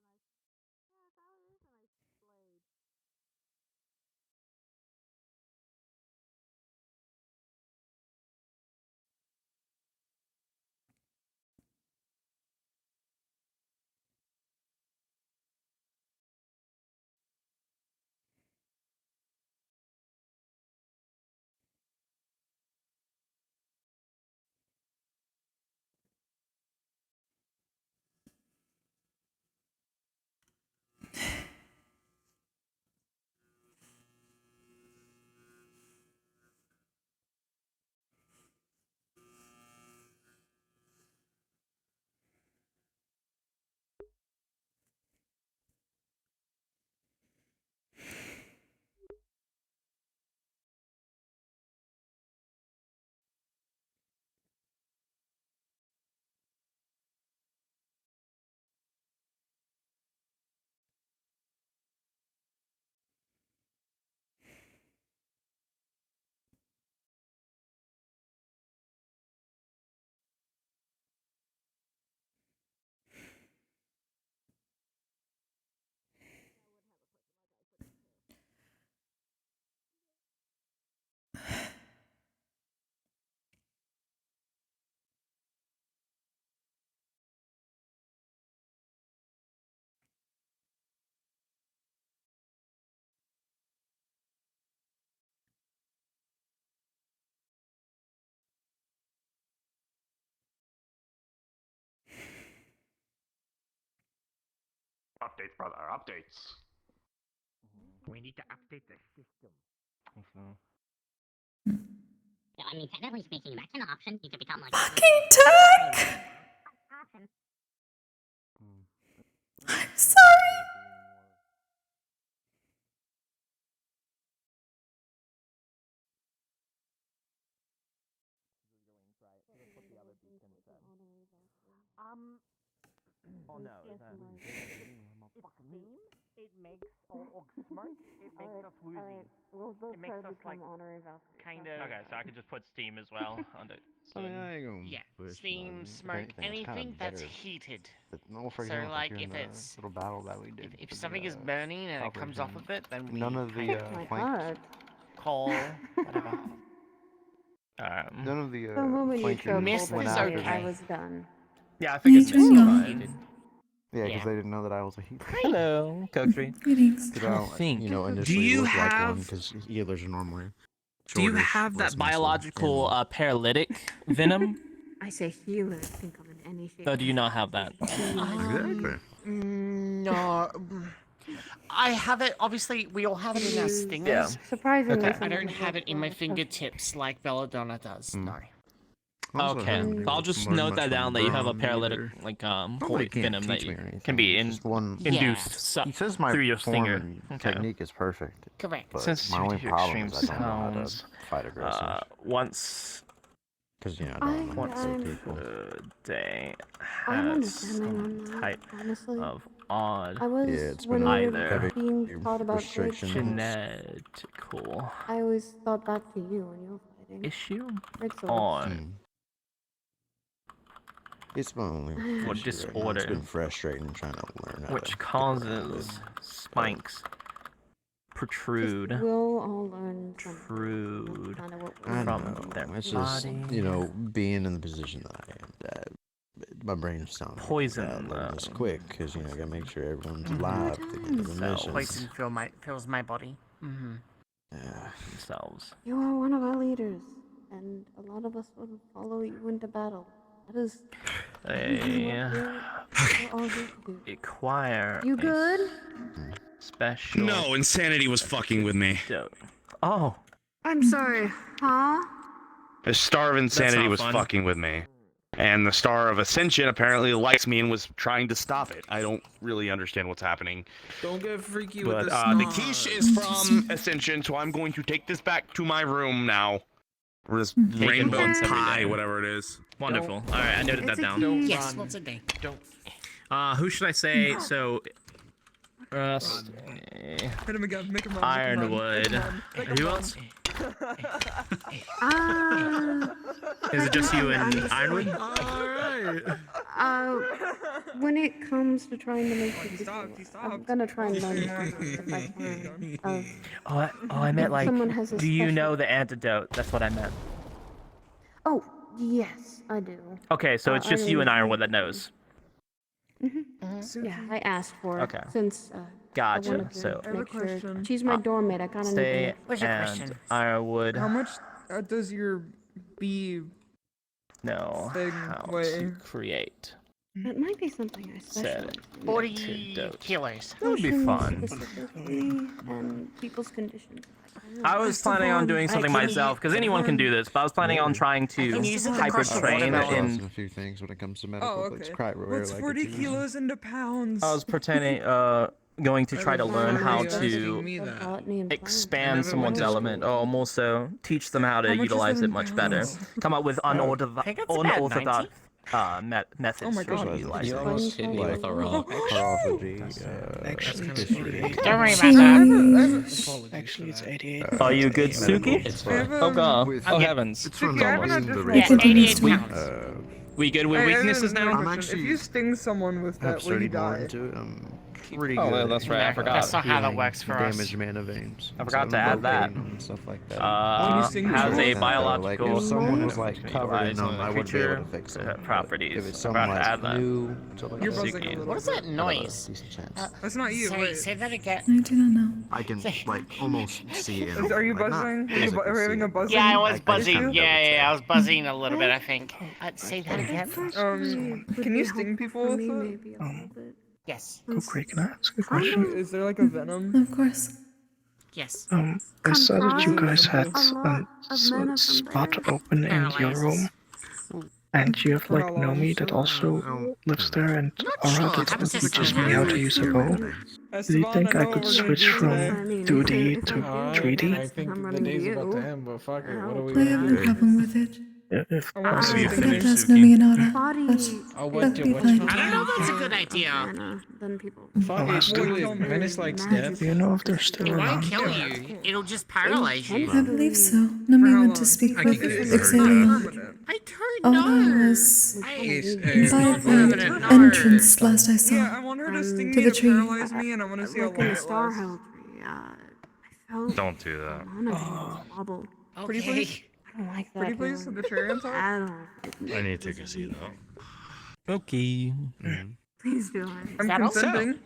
Speaker 5: Updates, brother. Updates.
Speaker 8: We need to update the system.
Speaker 4: Yeah, I mean, technically speaking, that's an option. You could become like
Speaker 1: Fucking tech! I'm sorry.
Speaker 2: Oh no, is that...
Speaker 8: It makes smart. It makes us woozy.
Speaker 7: We'll both
Speaker 8: It makes
Speaker 7: try to
Speaker 8: us
Speaker 7: become
Speaker 8: like
Speaker 7: honorary Valkyries.
Speaker 8: kind of.
Speaker 2: Okay, so I could just put Steam as well on the...
Speaker 20: I mean, I ain't gonna
Speaker 8: Yeah,
Speaker 20: push,
Speaker 8: steam,
Speaker 20: but if
Speaker 8: smoke,
Speaker 20: anything, it's
Speaker 8: anything
Speaker 20: kinda
Speaker 8: that's
Speaker 20: better.
Speaker 8: heated.
Speaker 20: But, well, for
Speaker 8: So,
Speaker 20: example,
Speaker 8: like,
Speaker 20: during
Speaker 8: if
Speaker 20: the
Speaker 8: it's-
Speaker 20: little battle that we did,
Speaker 8: If
Speaker 20: for
Speaker 8: something
Speaker 20: the,
Speaker 8: is burning and it comes off
Speaker 20: operation,
Speaker 8: of it, then we
Speaker 20: none of the
Speaker 8: kind of
Speaker 7: My
Speaker 20: flank,
Speaker 7: heart.
Speaker 8: coal, whatever.
Speaker 20: none of the
Speaker 7: The moment you
Speaker 20: flankers
Speaker 7: tripled
Speaker 20: went
Speaker 7: the
Speaker 20: after
Speaker 7: fight,
Speaker 20: me.
Speaker 7: I was done.
Speaker 2: Yeah, I
Speaker 1: Me
Speaker 2: figured
Speaker 1: too.
Speaker 2: Missy was
Speaker 1: Fine.
Speaker 20: Yeah, because
Speaker 8: Yeah.
Speaker 20: they didn't know that I was a healer.
Speaker 11: Hello, Kokkuri.
Speaker 1: Greetings.
Speaker 20: Because I don't,
Speaker 2: think.
Speaker 20: you know,
Speaker 2: Do
Speaker 20: initially
Speaker 2: you
Speaker 20: look like one,
Speaker 2: have-
Speaker 20: because healers are normally
Speaker 2: Do you
Speaker 20: shortish,
Speaker 2: have
Speaker 20: less
Speaker 2: that
Speaker 20: muscle,
Speaker 2: biological
Speaker 20: and-
Speaker 2: paralytic venom?
Speaker 7: I say healer, think of in any shape.
Speaker 2: Or do you not have that?
Speaker 20: Exactly.
Speaker 8: No. I have it, obviously, we all have it in our stingers.
Speaker 2: Yeah.
Speaker 7: Surprisingly,
Speaker 2: Okay.
Speaker 8: I don't have it in my fingertips like Belladonna does, no.
Speaker 20: Also,
Speaker 2: Okay,
Speaker 20: haven't
Speaker 2: I'll
Speaker 20: really
Speaker 2: just
Speaker 20: learned
Speaker 2: note
Speaker 20: much
Speaker 2: that
Speaker 20: from
Speaker 2: down that you have a
Speaker 20: Braun
Speaker 2: paralytic,
Speaker 20: either.
Speaker 2: like,
Speaker 20: Nobody can't
Speaker 2: venom that
Speaker 20: teach me
Speaker 2: you
Speaker 20: or anything.
Speaker 2: can be
Speaker 20: It's just one.
Speaker 2: induced
Speaker 20: He says my
Speaker 2: through your
Speaker 20: form
Speaker 2: stinger.
Speaker 20: and
Speaker 2: Okay.
Speaker 20: technique is perfect.
Speaker 8: Correct.
Speaker 20: But
Speaker 2: Sensitivity
Speaker 20: my only
Speaker 2: to
Speaker 20: problem
Speaker 2: extreme
Speaker 20: is I don't know how to
Speaker 2: sounds.
Speaker 20: fight aggressive.
Speaker 2: Once
Speaker 20: Because, you know, I don't like
Speaker 2: once
Speaker 20: to
Speaker 7: I'm-
Speaker 20: people.
Speaker 2: per day
Speaker 7: I'm
Speaker 2: has
Speaker 7: understanding on
Speaker 2: some
Speaker 7: that,
Speaker 2: type
Speaker 7: honestly.
Speaker 2: of odd
Speaker 7: I was,
Speaker 20: Yeah, it's
Speaker 7: when
Speaker 20: been
Speaker 7: we
Speaker 20: a
Speaker 7: were
Speaker 2: either
Speaker 7: being taught about trade
Speaker 20: restriction.
Speaker 7: skills,
Speaker 2: genetical
Speaker 7: I always thought back to you when you were fighting.
Speaker 2: issue
Speaker 7: Trade swords.
Speaker 2: on
Speaker 20: It's my only
Speaker 2: or
Speaker 20: issue right now. It's
Speaker 2: disorder
Speaker 20: been frustrating trying to learn how to
Speaker 2: which
Speaker 20: get
Speaker 2: causes
Speaker 20: around
Speaker 2: spikes protrude
Speaker 7: Just, we'll all learn something.
Speaker 2: protrude
Speaker 7: Kind of what
Speaker 20: it. I
Speaker 2: from
Speaker 20: know.
Speaker 2: their
Speaker 20: It's just,
Speaker 2: body.
Speaker 20: you know, being in the position that I am, that my brain's telling me
Speaker 2: Poison,
Speaker 20: I learn this quick, because, you know, I gotta make sure everyone's
Speaker 2: Mhm.
Speaker 20: alive to get to the
Speaker 2: So,
Speaker 20: missions.
Speaker 8: Poison fills my body. Mm-hmm.
Speaker 20: Yeah.
Speaker 2: themselves.
Speaker 7: You are one of our leaders, and a lot of us will follow you into battle. That is
Speaker 2: They
Speaker 7: we're all here to do.
Speaker 2: acquire
Speaker 7: You
Speaker 2: a
Speaker 7: good?
Speaker 2: special
Speaker 18: No, insanity was fucking with me.
Speaker 2: Oh,
Speaker 7: I'm sorry. Huh?
Speaker 18: The star of insanity
Speaker 2: not
Speaker 18: was
Speaker 2: fun.
Speaker 18: fucking with me. And the star of ascension apparently likes me and was trying to stop it. I don't really understand what's happening.
Speaker 6: Don't get freaky
Speaker 18: But
Speaker 6: with the
Speaker 18: the quiche is from ascension, so I'm going to take this back to my room now. Or this
Speaker 2: Taken
Speaker 18: rainbow
Speaker 2: once every
Speaker 18: pie,
Speaker 2: day.
Speaker 18: whatever it is.
Speaker 2: Wonderful. All right, I noted that down.
Speaker 8: Yes, once a day.
Speaker 6: Don't.
Speaker 2: Who should I say? So, Rust,
Speaker 6: Hit him again. Make him run.
Speaker 2: Ironwood.
Speaker 6: Make him
Speaker 2: Who
Speaker 6: run.
Speaker 2: else?
Speaker 7: Ah.
Speaker 2: Is it just you and Ironwood?
Speaker 7: When it comes to trying to make you I'm gonna try and learn more if I can.
Speaker 2: I meant like,
Speaker 7: someone has a
Speaker 2: do you
Speaker 7: special-
Speaker 2: know the antidote? That's what I meant.
Speaker 7: Oh, yes, I do.
Speaker 2: Okay, so it's just you and Ironwood that knows.
Speaker 7: Yeah, I asked for it.
Speaker 2: Okay.
Speaker 7: Since
Speaker 2: Gotcha,
Speaker 7: I wanted to
Speaker 2: so-
Speaker 7: make
Speaker 2: I have a
Speaker 7: sure.
Speaker 2: question.
Speaker 7: She's my doormate. I kinda
Speaker 2: Stay
Speaker 7: need to.
Speaker 2: and Ironwood
Speaker 6: How much does your bee
Speaker 2: know
Speaker 6: thing
Speaker 2: how
Speaker 6: weigh?
Speaker 2: to create
Speaker 7: It might be something I
Speaker 2: said
Speaker 7: specialize in.
Speaker 8: 40
Speaker 2: antidote.
Speaker 8: kilos.
Speaker 2: That would be
Speaker 7: Potions
Speaker 2: fun.
Speaker 7: specifically, and people's conditions.
Speaker 2: I was planning on doing something myself, because anyone can do this, but I was planning on trying to hyper train
Speaker 20: in
Speaker 2: in.
Speaker 20: a few things when it comes to medical,
Speaker 6: Oh,
Speaker 20: but it's
Speaker 6: okay.
Speaker 20: quite rare.
Speaker 6: What's
Speaker 20: like
Speaker 6: 40
Speaker 20: it's
Speaker 6: kilos into pounds?
Speaker 2: I was pretending, going to try to learn how to
Speaker 6: I
Speaker 2: expand
Speaker 6: never
Speaker 2: someone's
Speaker 6: went to
Speaker 2: element, or more so teach them how to
Speaker 6: How much is
Speaker 2: utilize
Speaker 6: that
Speaker 2: it
Speaker 6: in
Speaker 2: much better.
Speaker 6: pounds?
Speaker 2: Come up with
Speaker 8: I think it's about
Speaker 2: unorthodox methods
Speaker 6: Oh my
Speaker 2: for
Speaker 6: God.
Speaker 2: utilizing
Speaker 6: You
Speaker 2: it.
Speaker 6: almost hit me with a rock.
Speaker 20: Carotophagy, history.
Speaker 8: Don't worry
Speaker 6: See,
Speaker 8: about
Speaker 6: I
Speaker 8: that.
Speaker 6: haven't-
Speaker 19: Actually, it's 88.
Speaker 2: Are you good, Suki?
Speaker 19: It's
Speaker 6: I have,
Speaker 2: Oh god.
Speaker 20: with-
Speaker 2: Oh
Speaker 8: Okay.
Speaker 2: heavens.
Speaker 20: It's from
Speaker 6: Suki, I haven't
Speaker 20: almost
Speaker 6: had
Speaker 20: the
Speaker 6: this
Speaker 8: Yes,
Speaker 6: one.
Speaker 8: 88
Speaker 2: We-
Speaker 8: pounds.
Speaker 2: We good with
Speaker 6: I have
Speaker 2: weaknesses
Speaker 6: another
Speaker 2: now?
Speaker 20: I'm
Speaker 6: question.
Speaker 20: actually-
Speaker 6: If you sting someone with
Speaker 20: I've
Speaker 6: that, will you
Speaker 20: studied more
Speaker 6: die?
Speaker 20: into it. I'm pretty
Speaker 2: Oh,
Speaker 20: good.
Speaker 2: that's right, I
Speaker 8: No,
Speaker 2: forgot.
Speaker 8: that's not how that
Speaker 20: healing
Speaker 8: works for us.
Speaker 20: damaged mana veins.
Speaker 2: I forgot to add that.
Speaker 20: And stuff like that.
Speaker 6: When you sting
Speaker 2: Has
Speaker 6: people?
Speaker 2: a
Speaker 20: Like that, though.
Speaker 2: biological.
Speaker 20: Like if someone was like
Speaker 2: Can
Speaker 20: covered in
Speaker 2: utilize
Speaker 20: them, I would be able to fix
Speaker 2: creature
Speaker 20: them.
Speaker 2: properties.
Speaker 20: If it's
Speaker 2: I forgot
Speaker 20: someone
Speaker 2: to add
Speaker 20: like
Speaker 2: that.
Speaker 20: new, stuff like
Speaker 6: You're
Speaker 20: that,
Speaker 6: buzzing a little
Speaker 8: What is
Speaker 6: bit.
Speaker 8: that noise?
Speaker 20: decent chance.
Speaker 6: That's not you.
Speaker 8: Say,
Speaker 6: Wait.
Speaker 8: say that again.
Speaker 1: I do not know.
Speaker 20: I can like almost see it.
Speaker 6: Are you
Speaker 20: like, not
Speaker 6: buzzing? Are you
Speaker 20: physically
Speaker 6: are you having
Speaker 20: see
Speaker 6: a
Speaker 20: it.
Speaker 6: buzzing?
Speaker 8: Yeah, I was
Speaker 20: I
Speaker 8: buzzing.
Speaker 20: kind of
Speaker 8: Yeah, I was buzzing a little bit, I think. Say that again.
Speaker 6: Can you sting people with it?
Speaker 7: Maybe a little bit.
Speaker 8: Yes.
Speaker 10: Kokkuri, can I ask a question?
Speaker 3: Is there like a venom?
Speaker 1: Of course.
Speaker 8: Yes.
Speaker 10: I saw that you guys had
Speaker 7: a lot of men of
Speaker 10: spot
Speaker 7: them
Speaker 10: open in your room. And you have like Nomi that also lives there, and Aura that teaches me how to use a bow. Do you think I could switch from 2D to 3D?
Speaker 3: I think the day's about to end, but fuck it. What do we
Speaker 1: I have no problem with it.
Speaker 10: If
Speaker 1: I'd have to ask Nomi and Ara, but
Speaker 3: what
Speaker 1: that would be
Speaker 3: what
Speaker 1: fine.
Speaker 8: I don't know if that's a good idea.
Speaker 7: Then people.
Speaker 3: Fuck it, literally, Menace likes death.
Speaker 10: Do you know if they're still
Speaker 8: It won't
Speaker 10: around?
Speaker 8: kill you. It'll just paralyze you.
Speaker 1: I believe so. Nomi went to speak with Ixalia.
Speaker 8: I don't
Speaker 1: Ara
Speaker 8: know.
Speaker 1: was by
Speaker 8: It's not
Speaker 1: the
Speaker 8: permanent, no.
Speaker 1: entrance last I saw.
Speaker 3: Yeah, I want her to sting
Speaker 1: to
Speaker 3: me
Speaker 1: the
Speaker 3: to
Speaker 1: tree.
Speaker 3: paralyze me, and I want to see how
Speaker 7: Like
Speaker 3: long
Speaker 7: in
Speaker 3: it
Speaker 7: the Star
Speaker 3: lasts.
Speaker 7: Hell tree, I felt
Speaker 14: Don't do that.
Speaker 7: none of it wobble.
Speaker 3: Pretty please?
Speaker 7: I don't like that.
Speaker 3: Pretty please? The cherry on top?
Speaker 7: I don't.
Speaker 14: I need to take a seat though.
Speaker 2: Okay.
Speaker 7: Please do it.
Speaker 3: I'm
Speaker 8: that also?
Speaker 3: consenting.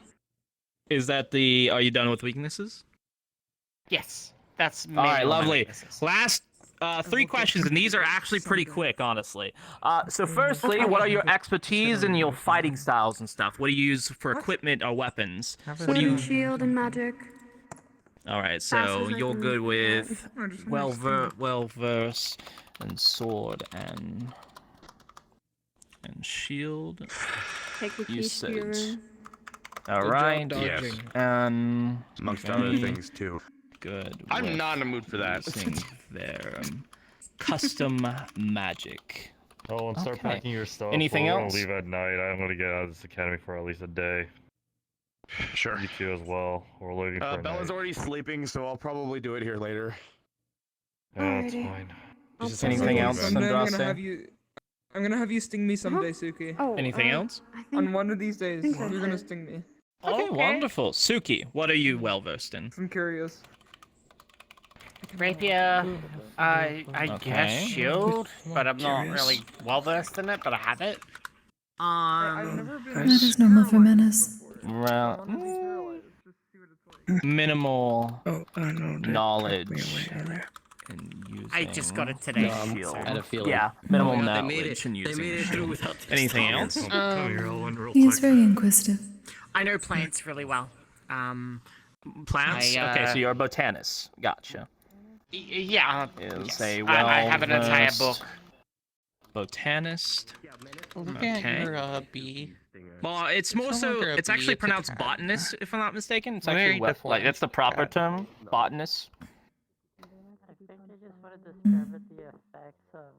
Speaker 2: Is that the? Are you done with weaknesses?
Speaker 8: Yes. That's
Speaker 2: All right,
Speaker 8: mainly my
Speaker 2: lovely.
Speaker 8: weaknesses.
Speaker 2: Last 3 questions, and these are actually pretty quick, honestly. So firstly, what are your expertise and your fighting styles and stuff? What do you use for equipment or weapons? What
Speaker 7: Sword
Speaker 2: do you?
Speaker 7: and shield and magic.
Speaker 2: All right, so
Speaker 7: Fastest I
Speaker 2: you're
Speaker 7: can
Speaker 2: good with
Speaker 7: get.
Speaker 2: well versed and sword and shield
Speaker 7: Take the key spear.
Speaker 2: usage. All right.
Speaker 18: Yes. Amongst other
Speaker 2: okay.
Speaker 18: things too.
Speaker 2: Good.
Speaker 18: I'm not in the mood for that.
Speaker 2: using their custom magic.
Speaker 14: Oh, and start
Speaker 2: Okay.
Speaker 14: packing your stuff.
Speaker 2: Anything
Speaker 14: We're
Speaker 2: else?
Speaker 14: gonna leave at night. I'm gonna get out of this academy for at least a day.
Speaker 18: Sure.
Speaker 14: You two as well. We're leaving for a
Speaker 18: Bella's
Speaker 14: night.
Speaker 18: already sleeping, so I'll probably do it here later.
Speaker 14: Yeah, that's
Speaker 7: Alrighty.
Speaker 14: fine.
Speaker 2: Anything else,
Speaker 3: Someday I'm
Speaker 2: Andraste?
Speaker 3: gonna have you sting me someday, Suki.
Speaker 7: Oh,
Speaker 2: Anything else?
Speaker 7: I think
Speaker 3: On one of these days,
Speaker 7: think I
Speaker 3: you're gonna
Speaker 7: did.
Speaker 3: sting me.
Speaker 2: Okay, wonderful. Suki, what are you well versed in?
Speaker 3: I'm curious.
Speaker 8: Rapier, I
Speaker 2: Okay.
Speaker 8: guess shield, but I'm not really well versed in it, but I have it.
Speaker 3: I've never been.
Speaker 1: That is normal for Menace.
Speaker 2: Well, minimal
Speaker 10: Oh, I know. They
Speaker 2: knowledge
Speaker 10: took me away earlier.
Speaker 2: in using.
Speaker 8: I just got it today.
Speaker 2: shield.
Speaker 11: I had a feeling.
Speaker 2: Yeah, minimal
Speaker 11: Oh my God,
Speaker 2: knowledge
Speaker 11: they made it.
Speaker 2: in
Speaker 11: They
Speaker 2: using.
Speaker 11: made it
Speaker 2: shield.
Speaker 11: through without this.
Speaker 2: Anything else?
Speaker 1: He is very inquisitive.
Speaker 8: I know plants really well.
Speaker 2: Plants?
Speaker 8: I,
Speaker 2: Okay, so you're a botanist. Gotcha.
Speaker 8: Yeah.
Speaker 2: Is
Speaker 8: Yes.
Speaker 2: a
Speaker 8: I have an entire
Speaker 2: well-versed
Speaker 8: book.
Speaker 2: Botanist.
Speaker 6: Look at
Speaker 2: Okay.
Speaker 6: your bee.
Speaker 2: Well, it's more
Speaker 6: no
Speaker 2: so.
Speaker 6: longer a
Speaker 2: It's
Speaker 6: bee,
Speaker 2: actually
Speaker 6: it's a
Speaker 2: pronounced
Speaker 6: cat.
Speaker 2: botanist, if I'm not mistaken. It's
Speaker 6: Very
Speaker 2: actually like
Speaker 6: deformed
Speaker 2: that's the proper
Speaker 6: cat.
Speaker 2: term, botanist.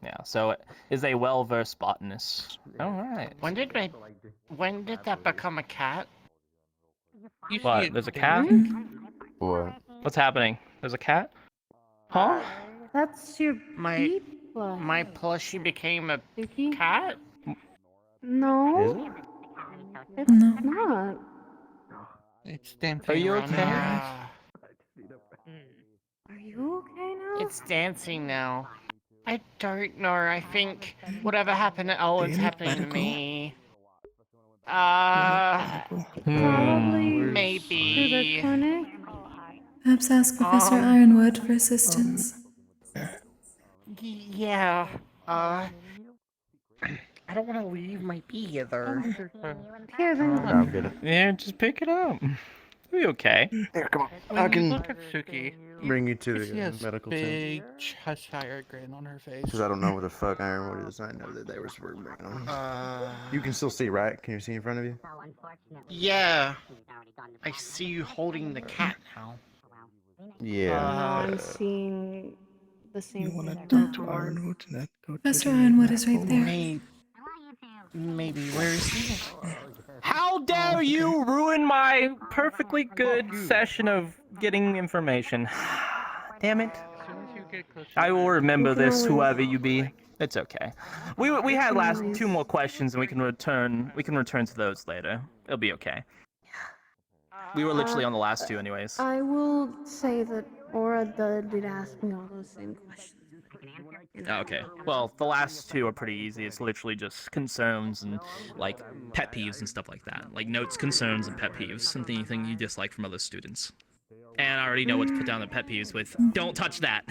Speaker 2: Yeah, so it is a well-versed botanist. All right.
Speaker 8: When did that become a cat?
Speaker 2: What? There's a cat?
Speaker 22: What?
Speaker 2: What's happening? There's a cat? Huh?
Speaker 7: That's your
Speaker 8: My
Speaker 7: plush.
Speaker 8: my plushie became a
Speaker 7: Suki?
Speaker 8: cat?
Speaker 7: No. It's
Speaker 1: No.
Speaker 7: not.
Speaker 6: It's dancing.
Speaker 2: Are you
Speaker 6: around
Speaker 2: okay?
Speaker 6: the house.
Speaker 7: Are you okay now?
Speaker 8: It's dancing now. I don't know. I think whatever happened to Owen's happening to me.
Speaker 7: Probably to the
Speaker 8: Maybe.
Speaker 7: clinic.
Speaker 1: Perhaps ask Professor Ironwood for assistance.
Speaker 8: Yeah. I don't want to leave my bee either.
Speaker 7: Here, then.
Speaker 22: I'm good.
Speaker 2: Yeah, just pick it up. It'll be okay.
Speaker 20: Here, come on.
Speaker 6: When
Speaker 20: I
Speaker 6: you
Speaker 20: can
Speaker 6: look at Suki,
Speaker 20: bring you to
Speaker 6: she
Speaker 20: the
Speaker 6: has
Speaker 20: medical tent.
Speaker 6: big Cheshire grin on her face.
Speaker 20: Because I don't know what the fuck Ironwood is. I know that they were bringing on. You can still see, right? Can you see in front of you?
Speaker 8: Yeah. I see you holding the cat now.
Speaker 20: Yeah.
Speaker 7: I'm seeing the same
Speaker 10: You
Speaker 7: thing.
Speaker 10: want to
Speaker 7: that
Speaker 10: talk to
Speaker 7: Purple
Speaker 10: Ironwood and then go to
Speaker 1: Professor
Speaker 10: the
Speaker 1: Ironwood is right
Speaker 10: medical
Speaker 1: there.
Speaker 8: Maybe. Where is he?
Speaker 2: How dare you ruin my perfectly good session of getting information? Damn it.
Speaker 6: As soon as you get closer,
Speaker 2: I will remember
Speaker 7: You can
Speaker 2: this,
Speaker 7: always-
Speaker 2: whoever you be. It's okay. We had last 2 more questions, and we can return to those later. It'll be okay. We were literally on the last 2 anyways.
Speaker 7: I will say that Aura did ask me all those same questions.
Speaker 2: Okay. Well, the last 2 are pretty easy. It's literally just concerns and like pet peeves and stuff like that. Like notes, concerns, and pet peeves, and anything you dislike from other students. And I already know what to put down the pet peeves with. Don't touch that.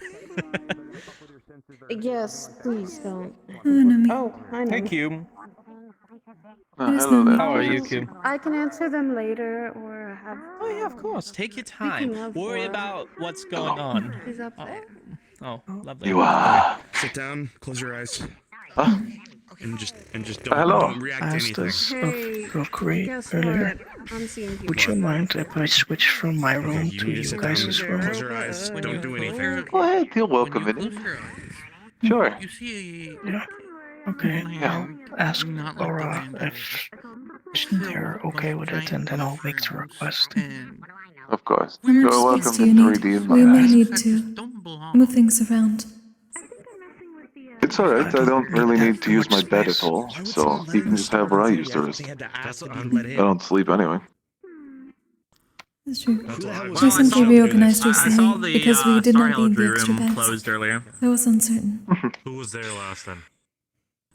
Speaker 7: Yes, please don't.
Speaker 1: Oh, no, me.
Speaker 7: Oh, I know.
Speaker 2: Thank you.
Speaker 1: It is no need.
Speaker 12: How are you, Kim?
Speaker 7: I can answer them later or have.
Speaker 12: Oh yeah, of course. Take your
Speaker 7: Speaking
Speaker 12: time.
Speaker 7: of
Speaker 12: Worry
Speaker 7: war,
Speaker 12: about what's going on.
Speaker 7: He's up there.
Speaker 12: Oh, lovely.
Speaker 18: You sit down, close your eyes, and just don't react to
Speaker 10: Asked
Speaker 18: anything.
Speaker 10: us
Speaker 7: Hey,
Speaker 10: of Kokkuri
Speaker 7: guess
Speaker 10: earlier.
Speaker 7: what? I'm seeing people.
Speaker 10: Would you mind if I switch from my
Speaker 18: Okay,
Speaker 10: room
Speaker 18: you
Speaker 10: to
Speaker 18: need to
Speaker 10: you
Speaker 18: sit
Speaker 10: guys'
Speaker 18: down,
Speaker 10: room?
Speaker 18: close your eyes, don't do anything.
Speaker 5: Go
Speaker 12: ahead,
Speaker 5: feel welcome
Speaker 12: when you
Speaker 5: in it.
Speaker 12: close your eyes,
Speaker 5: Sure.
Speaker 12: you see
Speaker 10: Yeah. Okay,
Speaker 5: Yeah.
Speaker 10: I'll ask
Speaker 12: not like the
Speaker 10: Laura
Speaker 12: Vanguard.
Speaker 10: if they're okay with it, and then I'll make the request.
Speaker 5: Of course.
Speaker 1: How
Speaker 5: You're
Speaker 1: much space
Speaker 5: welcome
Speaker 1: do you
Speaker 5: to
Speaker 1: need?
Speaker 5: 3D in
Speaker 1: We
Speaker 5: my
Speaker 1: may
Speaker 5: eyes.
Speaker 1: need to move things around.
Speaker 5: It's alright, I don't really need to use my bed at
Speaker 10: space.
Speaker 5: all, so you can just have where I used to rest. I don't sleep anyway.
Speaker 1: That's true.
Speaker 2: Well,
Speaker 1: We
Speaker 2: I
Speaker 1: simply
Speaker 2: saw-
Speaker 1: reorganized
Speaker 2: I saw
Speaker 1: recently
Speaker 2: the
Speaker 1: because we did
Speaker 2: Star
Speaker 1: not need the
Speaker 2: Helical
Speaker 1: extra
Speaker 2: room
Speaker 1: beds.
Speaker 2: closed earlier.
Speaker 1: I was uncertain.
Speaker 18: Who was there last then?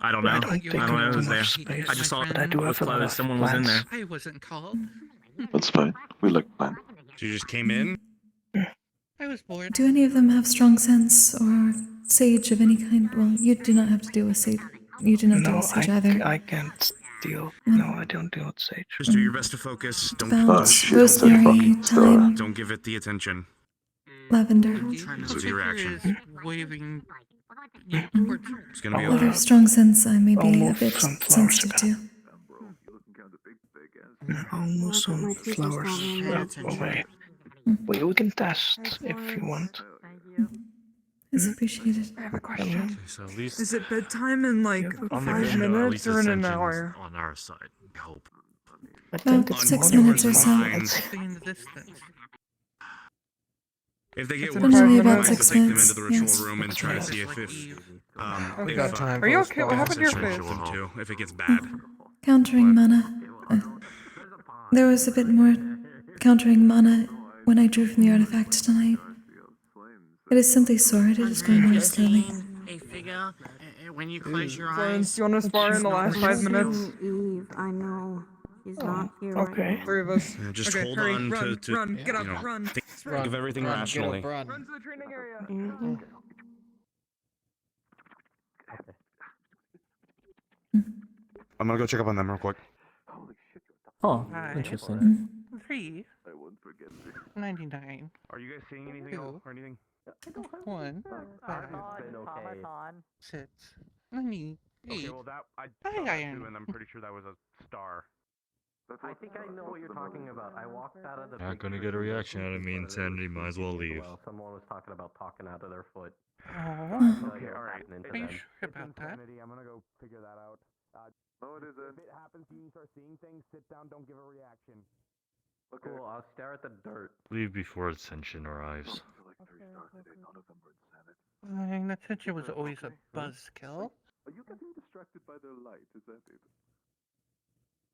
Speaker 2: I don't know.
Speaker 10: I don't think
Speaker 2: I don't know
Speaker 10: I have
Speaker 2: who's
Speaker 10: too
Speaker 2: there.
Speaker 10: much space,
Speaker 2: I just saw
Speaker 10: but I do
Speaker 2: it was
Speaker 10: have a lot
Speaker 2: closed.
Speaker 10: of
Speaker 2: Someone was in there.
Speaker 10: plans.
Speaker 12: I wasn't called.
Speaker 5: That's fine. We like plan.
Speaker 18: So you just came in?
Speaker 12: I was bored.
Speaker 1: Do any of them have strong sense or sage of any kind? Well, you do not have to deal with sage. You do not deal
Speaker 10: No,
Speaker 1: with sage either.
Speaker 10: I can't deal. No, I don't deal with sage.
Speaker 18: Just do your best to focus. Don't
Speaker 1: Found
Speaker 5: shit,
Speaker 1: rosemary,
Speaker 5: fucking
Speaker 1: thyme,
Speaker 18: don't give it the attention.
Speaker 1: lavender.
Speaker 18: This will be your action.
Speaker 12: Waving.
Speaker 18: It's gonna be
Speaker 1: Other
Speaker 18: okay.
Speaker 1: strong sense I may
Speaker 10: I'll
Speaker 1: be a
Speaker 10: move
Speaker 1: bit
Speaker 10: some flowers
Speaker 1: sensitive
Speaker 10: about.
Speaker 1: to.
Speaker 10: I'll move some flowers away. We can test if you want.
Speaker 1: It's appreciated.
Speaker 3: I have a question.
Speaker 18: Okay, so at least
Speaker 3: Is it bedtime in like
Speaker 18: on the
Speaker 3: 5
Speaker 18: window, at
Speaker 3: minutes
Speaker 18: least
Speaker 3: or in an
Speaker 18: Ascension's
Speaker 3: hour?
Speaker 18: on our side. I hope.
Speaker 10: I think
Speaker 1: About
Speaker 10: it's
Speaker 1: 6
Speaker 10: more
Speaker 1: minutes or
Speaker 10: than
Speaker 1: so.
Speaker 10: fine.
Speaker 12: Stay in the distance.
Speaker 18: If they get
Speaker 3: It's in
Speaker 18: worse,
Speaker 1: Generally
Speaker 3: five
Speaker 18: we
Speaker 1: about
Speaker 18: might have to
Speaker 1: 6
Speaker 18: take them
Speaker 1: minutes,
Speaker 18: into the ritual
Speaker 1: yes.
Speaker 18: room and try to see if
Speaker 3: We
Speaker 18: if,
Speaker 3: got
Speaker 15: time
Speaker 3: Are you
Speaker 15: for
Speaker 3: okay? What happened to your
Speaker 18: Ascension
Speaker 3: face?
Speaker 18: wants them to, if it gets bad.
Speaker 1: Countering mana. There was a bit more countering mana when I drew from the artifact tonight. It is simply sword, it is going more slowly.
Speaker 2: A figure when you close your
Speaker 3: Florence,
Speaker 2: eyes.
Speaker 3: do you want to spar in the last 5 minutes?
Speaker 7: Eve, I know. She's not here right
Speaker 10: Okay.
Speaker 7: now.
Speaker 3: 3 of us.
Speaker 18: Just
Speaker 3: Okay,
Speaker 18: hold
Speaker 3: hurry,
Speaker 18: on
Speaker 3: run,
Speaker 18: to
Speaker 3: run, get
Speaker 18: you
Speaker 3: up,
Speaker 18: know,
Speaker 3: run.
Speaker 18: think of everything
Speaker 12: Run,
Speaker 18: rationally.
Speaker 12: Get up, run.
Speaker 3: Run to the training area.
Speaker 7: Mhm.
Speaker 18: I'm gonna go check up on them real quick.
Speaker 16: Oh,
Speaker 12: Hi.
Speaker 16: interesting.
Speaker 12: 3.99.
Speaker 18: Are you guys seeing anything
Speaker 12: Two.
Speaker 18: or anything?
Speaker 12: 1 5 6 9
Speaker 18: Okay,
Speaker 12: 8.
Speaker 18: well that I
Speaker 12: Hi,
Speaker 18: saw that
Speaker 12: Iron.
Speaker 18: too, and I'm pretty sure that was a star.
Speaker 9: I think I know what you're talking about. I walked out of the.
Speaker 14: Not gonna get a reaction out of me, Insanity. Might as well leave.
Speaker 9: Well, someone was talking about talking out of their foot.
Speaker 12: Oh,
Speaker 18: Okay, all right.
Speaker 12: are you sure about that?
Speaker 18: I'm gonna go figure that out. Oh, it isn't. If it happens to you, start seeing things. Sit down. Don't give a reaction.
Speaker 9: Okay. Cool. I'll stare at the dirt.
Speaker 14: Leave before Ascension arrives.
Speaker 12: Fine, Ascension was always a buzzkill.
Speaker 20: Are you getting distracted by their light? Is that it?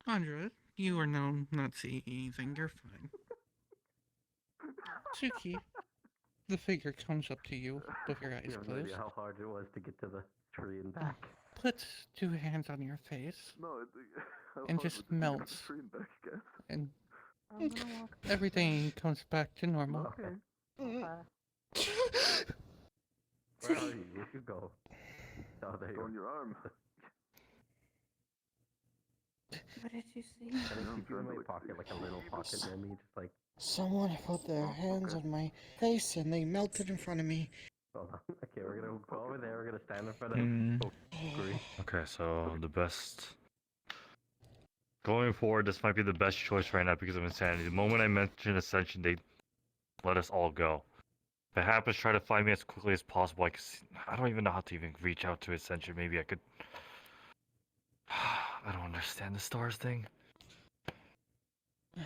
Speaker 12: 100, you are known not seeing anything. You're fine. Suki, the figure comes up to you with your eyes
Speaker 9: You have no
Speaker 12: closed.
Speaker 9: idea how hard it was to get to the tree and back.
Speaker 12: Puts 2 hands on your face
Speaker 20: No,
Speaker 12: and just melts.
Speaker 20: Back, guys.
Speaker 12: And everything comes back to normal.
Speaker 9: Okay. Where are you? Where'd you go? Oh, there you
Speaker 20: On your arm.
Speaker 7: What did you see?
Speaker 9: And I keep you in my pocket like a little pocket Remy, just like.
Speaker 6: Someone put their hands on my face and they melted in front of me.
Speaker 9: Hold on. Okay, we're gonna go over there. We're gonna stand in front of. Kokkuri.
Speaker 14: Okay, so the best. Going forward, this might be the best choice right now because of Insanity. The moment I mention Ascension, they let us all go. If it happens, try to find me as quickly as possible. I don't even know how to even reach out to Ascension. Maybe I could. I don't understand the stars thing.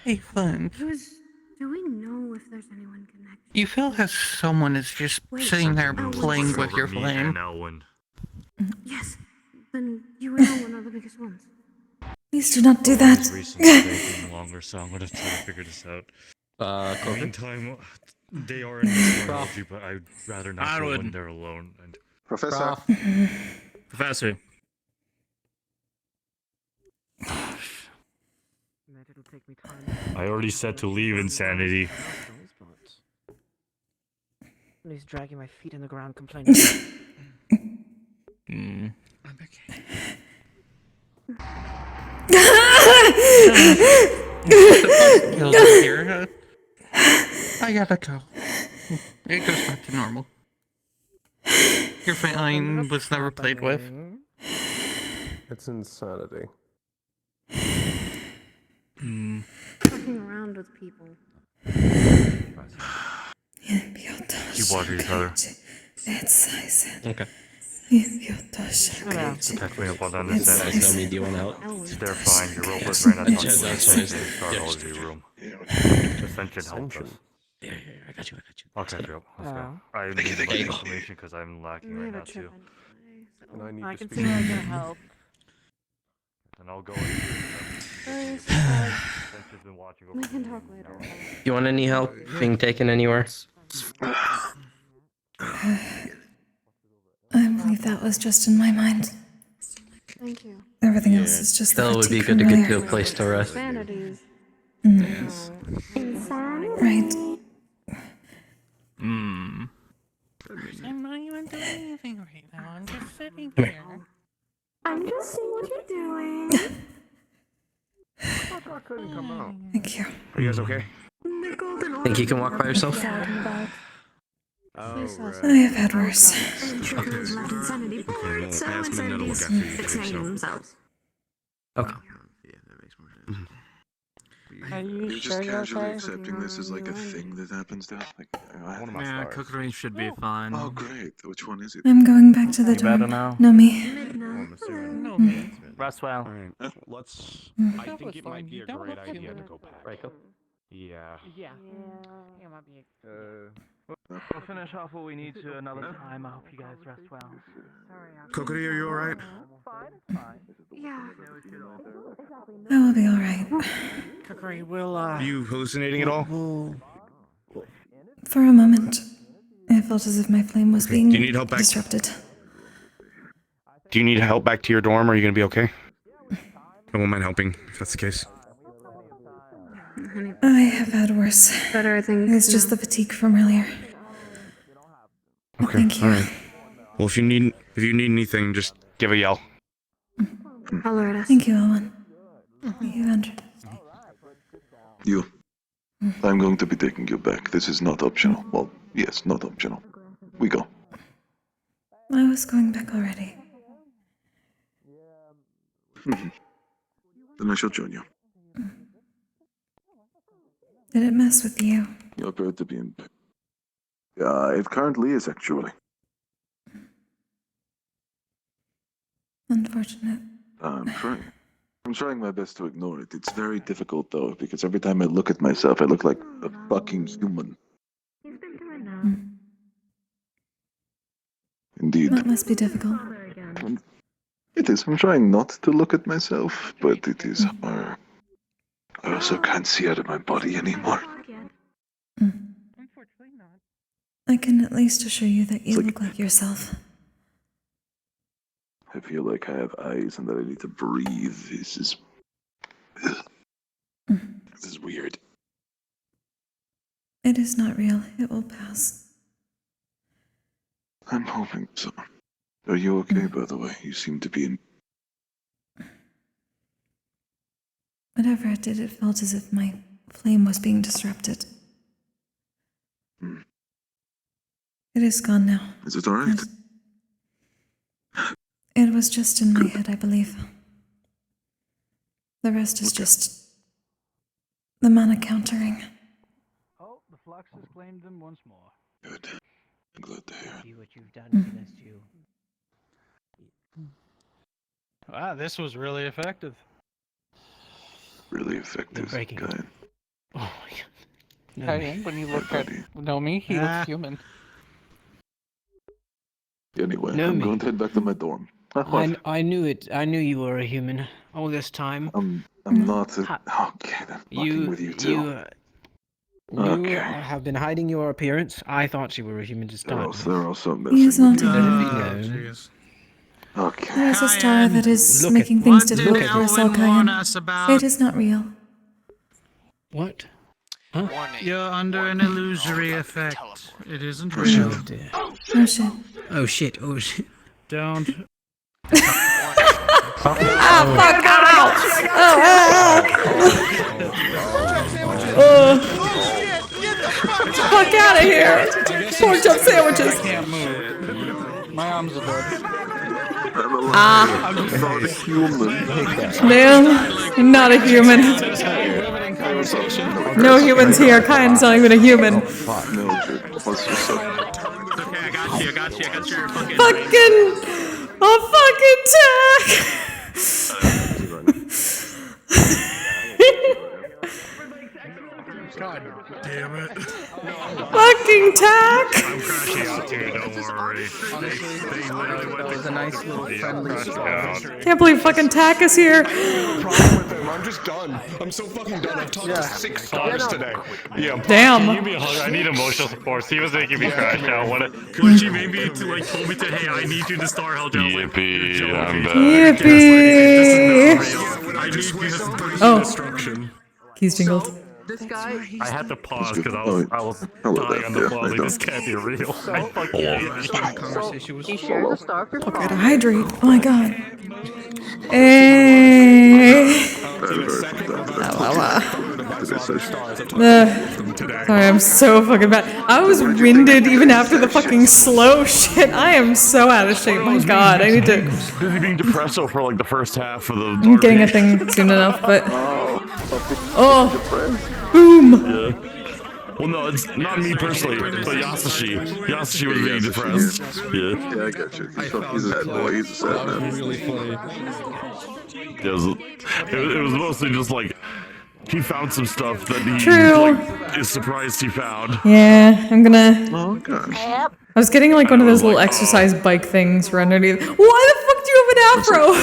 Speaker 12: Hey, Flint.
Speaker 7: Do we know if there's anyone connected?
Speaker 12: You feel as someone is just sitting there playing with your
Speaker 14: Me
Speaker 12: flame.
Speaker 14: and Elwyn.
Speaker 7: Yes. Then you and Elwyn are the biggest ones.
Speaker 1: Please do not do that.
Speaker 14: Taking longer, so I'm gonna try to figure this out. In the meantime, they are in this technology, but I'd rather not go in there alone. And
Speaker 20: Professor.
Speaker 2: Professor.
Speaker 3: It'll take me time.
Speaker 14: I already said to leave Insanity.
Speaker 3: He's dragging my feet in the ground, complaining.
Speaker 12: I'm okay. Killed you here. I gotta go. It goes back to normal. Your fine was never played with.
Speaker 13: It's insanity.
Speaker 7: Fucking around with people.
Speaker 14: Keep watching each other.
Speaker 18: Okay.
Speaker 14: Catch me up on understanding.
Speaker 17: Nice, Nomi, do you want help?
Speaker 14: They're fine. Your rope was right
Speaker 17: Yeah, that's fine.
Speaker 14: Start all
Speaker 17: Yeah.
Speaker 14: room. Ascension helped us.
Speaker 17: Yeah, I got you.
Speaker 14: I'll catch you up. Let's go.
Speaker 17: Oh.
Speaker 14: I
Speaker 17: Thank you,
Speaker 14: need
Speaker 17: thank
Speaker 14: more
Speaker 17: you.
Speaker 14: information because I'm lacking right now too.
Speaker 20: And I need
Speaker 3: I
Speaker 20: to
Speaker 3: can
Speaker 20: speak
Speaker 3: see where I
Speaker 20: to
Speaker 3: can
Speaker 20: you.
Speaker 3: help.
Speaker 14: And I'll go into Ascension's been watching over
Speaker 7: We can talk later.
Speaker 17: You want any help being taken anywhere?
Speaker 1: I believe that was just in my mind.
Speaker 7: Thank you.
Speaker 1: Everything else is just the
Speaker 17: Still, it would be
Speaker 1: fatigue
Speaker 17: good to
Speaker 1: from
Speaker 17: get to a
Speaker 1: earlier.
Speaker 17: place to rest.
Speaker 7: Vanities.
Speaker 1: Right.
Speaker 8: I'm not even doing anything right now. I'm just sitting
Speaker 17: Come
Speaker 8: here.
Speaker 7: I'm just seeing what you're doing.
Speaker 20: I couldn't come out.
Speaker 1: Thank you.
Speaker 18: Are you guys okay?
Speaker 17: Think you can walk by yourself?
Speaker 20: Oh, right.
Speaker 1: I have had worse.
Speaker 7: Insanity board, so insanity's fixating themselves.
Speaker 17: Okay.
Speaker 8: Are you
Speaker 21: You're
Speaker 8: sure
Speaker 21: just
Speaker 8: you're
Speaker 21: casually
Speaker 8: okay?
Speaker 21: accepting this as like a thing that happens now. Like,
Speaker 18: One of my
Speaker 2: Yeah,
Speaker 18: stars.
Speaker 2: Kokkuri should be fine.
Speaker 21: oh great, which one is it?
Speaker 1: I'm going back to the
Speaker 2: You better
Speaker 1: dorm.
Speaker 2: now?
Speaker 1: No me.
Speaker 20: I'm assuming.
Speaker 8: No, man.
Speaker 2: Rest well.
Speaker 18: Alright, let's.
Speaker 1: Mm.
Speaker 18: I
Speaker 8: That
Speaker 18: think
Speaker 8: was
Speaker 18: it might
Speaker 8: fine.
Speaker 18: be
Speaker 8: You
Speaker 18: a
Speaker 8: don't
Speaker 18: great
Speaker 8: look
Speaker 18: idea to
Speaker 8: human.
Speaker 18: go back.
Speaker 17: Right,
Speaker 18: Yeah.
Speaker 8: Yeah. Yeah, might be.
Speaker 2: We'll finish off what we need to another time. I hope you guys rest well.
Speaker 18: Kokkuri, are you alright?
Speaker 7: Yeah.
Speaker 1: I will be alright.
Speaker 8: Kokkuri, we'll,
Speaker 18: Are you hallucinating at all?
Speaker 1: For a moment, I felt as if my flame was being
Speaker 18: Do you need help back?
Speaker 1: disrupted.
Speaker 18: Do you need help back to your dorm? Or are you gonna be okay? I won't mind helping if that's the case.
Speaker 1: I have had worse.
Speaker 7: Better, I think.
Speaker 1: It's just the fatigue from earlier.
Speaker 18: Okay.
Speaker 1: Thank you.
Speaker 18: Alright. Well, if you need anything, just give a yell.
Speaker 7: Alert us.
Speaker 1: Thank you, Owen. You entered.
Speaker 21: You. I'm going to be taking you back. This is not optional. Well, yes, not optional. We go.
Speaker 1: I was going back already.
Speaker 21: Then I shall join you.
Speaker 1: Did it mess with you?
Speaker 21: You appear to be in pain. Yeah, it currently is actually.
Speaker 1: Unfortunate.
Speaker 21: I'm trying. I'm trying my best to ignore it. It's very difficult though, because every time I look at myself, I look like a fucking human. Indeed.
Speaker 1: That must be difficult.
Speaker 21: It is. I'm trying not to look at myself, but it is hard. I also can't see out of my body anymore.
Speaker 8: Unfortunately not.
Speaker 1: I can at least assure you that you look like yourself.
Speaker 21: I feel like I have eyes and that I need to breathe. This is weird.
Speaker 1: It is not real. It will pass.
Speaker 21: I'm hoping so. Are you okay, by the way? You seem to be in.
Speaker 1: Whatever it did, it felt as if my flame was being disrupted. It is gone now.
Speaker 21: Is it alright?
Speaker 1: It was just in my head, I believe. The rest is just the mana countering.
Speaker 23: Oh, the flux has claimed them once more.
Speaker 21: Good. I'm glad to hear it.
Speaker 3: See what you've done to this too.
Speaker 23: Ah, this was really effective.
Speaker 21: Really effective.
Speaker 3: breaking.
Speaker 21: Guy.
Speaker 3: Oh my god.
Speaker 8: I mean, when you look at Nomi, he looks human.
Speaker 21: Anyway,
Speaker 3: No,
Speaker 21: I'm
Speaker 3: me.
Speaker 21: going to head back to my dorm. What?
Speaker 3: I knew it. I knew you were a human all this time.
Speaker 21: I'm not. Okay, then. Fucking with you too.
Speaker 3: You
Speaker 21: Okay.
Speaker 3: have been hiding your appearance. I thought you were a human to start with.
Speaker 21: They're also
Speaker 1: He is
Speaker 21: messing
Speaker 1: not
Speaker 21: with
Speaker 1: a
Speaker 21: me.
Speaker 1: human.
Speaker 21: Okay.
Speaker 1: There is a star that is
Speaker 3: Look
Speaker 1: making
Speaker 3: at-
Speaker 1: things
Speaker 3: what did
Speaker 1: difficult for us all,
Speaker 2: Elwin warn
Speaker 1: Kyan.
Speaker 2: us about?
Speaker 1: It is not real.
Speaker 3: What?
Speaker 23: You're under an illusory effect. It isn't
Speaker 21: Oh,
Speaker 23: real.
Speaker 21: shit.
Speaker 1: Oh shit.
Speaker 3: Oh shit. Oh shit.
Speaker 23: Don't.
Speaker 1: Ah, fuck! Ow! Fuck out of here! Pork chop sandwiches!
Speaker 12: I can't move. My arms are dead.
Speaker 1: Ah.
Speaker 21: I'm not a human.
Speaker 1: Man, I'm not a human. No humans here. Kyan's not even a human.
Speaker 21: No, dude. What's just up?
Speaker 2: Okay, I got you. I got your fucking.
Speaker 1: Fucking tack!
Speaker 6: God damn it.
Speaker 1: Fucking tack!
Speaker 14: I'm crashing out too, don't worry. They literally went to
Speaker 3: a nice little friendly
Speaker 1: Can't believe fucking tack is here.
Speaker 18: I'm just done. I'm so fucking done. I've talked to 6 stars today. Yeah.
Speaker 1: Damn.
Speaker 14: Can you give me a hug? I need emotional support. He was making me crash out. When she made me to like told me to, hey, I need you to star held down. Yippee! I'm back.
Speaker 1: Yippee!
Speaker 14: I need you to
Speaker 1: Oh.
Speaker 14: destruction.
Speaker 1: Keys jingled.
Speaker 9: This guy.
Speaker 14: I had to pause because I was dying on the floor. Like, this can't be real. I fucking hate this
Speaker 9: So, he shares a star for
Speaker 1: I gotta hydrate. Oh my god. Hey. Sorry, I'm so fucking bad. I was winded even after the fucking slow shit. I am so out of shape. My god, I need to.
Speaker 18: Busy being depresso for like the first half of the.
Speaker 1: I'm getting a thing soon enough, but. Oh. Boom.
Speaker 18: Yeah. Well, no, it's not me personally, but Yasushi. Yasushi was being depressed. Yeah.
Speaker 21: Yeah, I got you. He's a sad boy. He's a sad man.
Speaker 18: Really funny. It was mostly just like he found some stuff that he like, is surprised he found.
Speaker 1: Yeah, I'm gonna.
Speaker 21: Oh gosh.
Speaker 1: I was getting like one of those little exercise bike things for underneath. Why the fuck do you have an afro?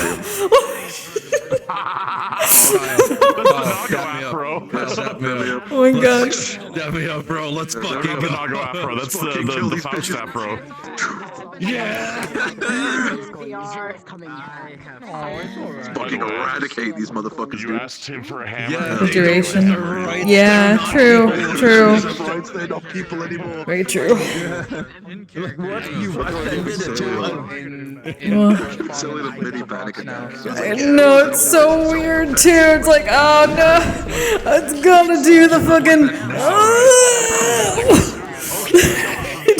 Speaker 1: Oh my gosh.
Speaker 18: Dab me up, bro. Let's fucking the Nago afro. That's the Faust afro.
Speaker 21: Yeah. Fucking eradicate these motherfuckers.
Speaker 18: You asked him for a hammer.
Speaker 1: The duration. Yeah, true. Very true.
Speaker 21: What? You silly little mini panic attack.
Speaker 1: I know, it's so weird too. It's like, oh no, it's gonna do the fucking.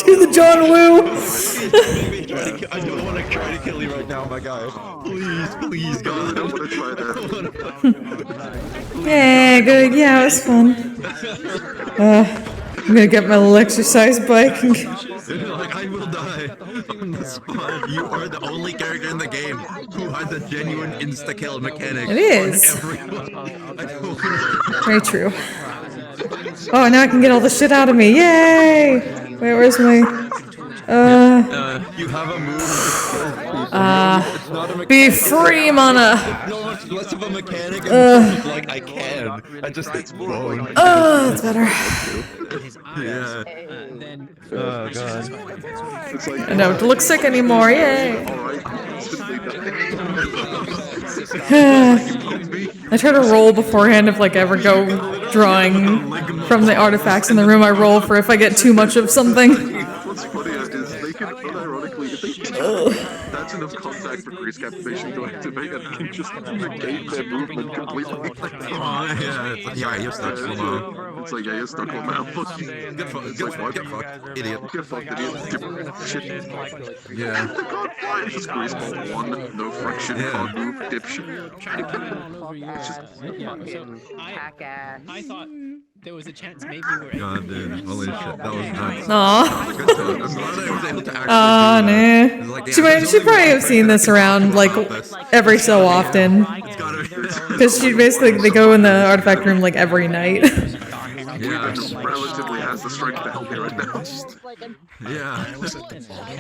Speaker 1: Do the John Woo.
Speaker 18: I don't want to try to kill you right now, my guy. Please, God. I don't want to try that.
Speaker 1: Yeah, good. Yeah, it was fun. I'm gonna get my little exercise bike. And...
Speaker 18: Like, I will die on the spot. You are the only character in the game who has a genuine insta-kill mechanic.
Speaker 1: It is. Very true. Oh, now I can get all the shit out of me. Yay! Wait, where's my...
Speaker 18: You have a move.
Speaker 1: Be free, mana!
Speaker 18: No, it's less of a mechanic and like I can. I just it's wrong.
Speaker 1: Oh, that's better.
Speaker 18: Yeah. Oh god.
Speaker 1: I don't look sick anymore, yay! I try to roll beforehand if like I ever go drawing from the artifacts in the room. I roll for if I get too much of something.
Speaker 21: What's funny is they can unironically, if they that's enough contact for grease captivation to activate and they can just negate their movement completely.
Speaker 18: Yeah, it's like, yeah, you're stuck.
Speaker 21: It's like, yeah, you're stuck on that.
Speaker 18: Get fucked, idiot.
Speaker 21: Get fucked, idiot. Shit.
Speaker 18: Yeah.
Speaker 21: It's just grease ball 1, no friction, can't move, dipshit.
Speaker 9: I
Speaker 4: thought there was a chance maybe we were.
Speaker 18: God, dude, holy shit, that was nuts.
Speaker 1: Aw.
Speaker 18: I'm glad I was able to actually
Speaker 1: Oh, nah. She probably have seen this around like every so often. Because she basically, they go in the artifact room like every night.
Speaker 21: Yeah, just relatively has the strength to help me right now.
Speaker 18: Yeah.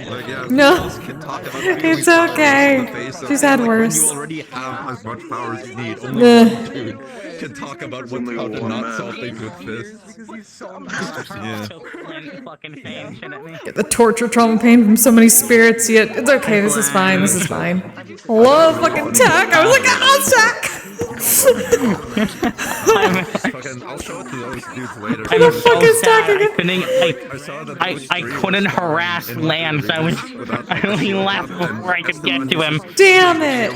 Speaker 18: Like, yeah.
Speaker 1: No. It's okay. She's had worse.
Speaker 18: You already have as much power as you need. Only one dude can talk about how to not solve things with fists. Yeah.
Speaker 1: Get the torture trauma pain from so many spirits yet. It's okay, this is fine, this is fine. Hello, fucking Tack! I was like, oh, Tack!
Speaker 11: I'll show it to those dudes later.
Speaker 8: I'm so sad. I couldn't harass Lance. I only left before I could get to him.
Speaker 1: Damn it!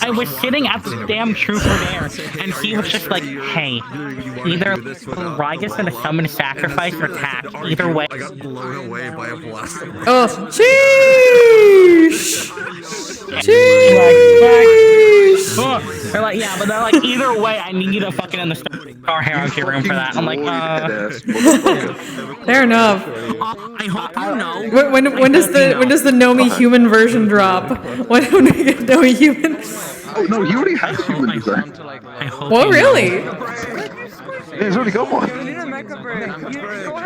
Speaker 8: I was sitting at the damn trooper there, and he was just like, "Hey, either Rigus and a summoned sacrifice or attack. Either way."
Speaker 11: I got blown away by a blast.
Speaker 1: Oh, sheesh! Sheesh!
Speaker 8: They're like, yeah, but they're like, either way, I need you to fucking in the star hierarchy room for that. I'm like,
Speaker 1: Fair enough.
Speaker 8: I hope you know.
Speaker 1: When does the Nomi human version drop? When do we get Nomi human?
Speaker 21: Oh no, he already has human design.
Speaker 1: Well, really?
Speaker 21: Yeah, he's already got one.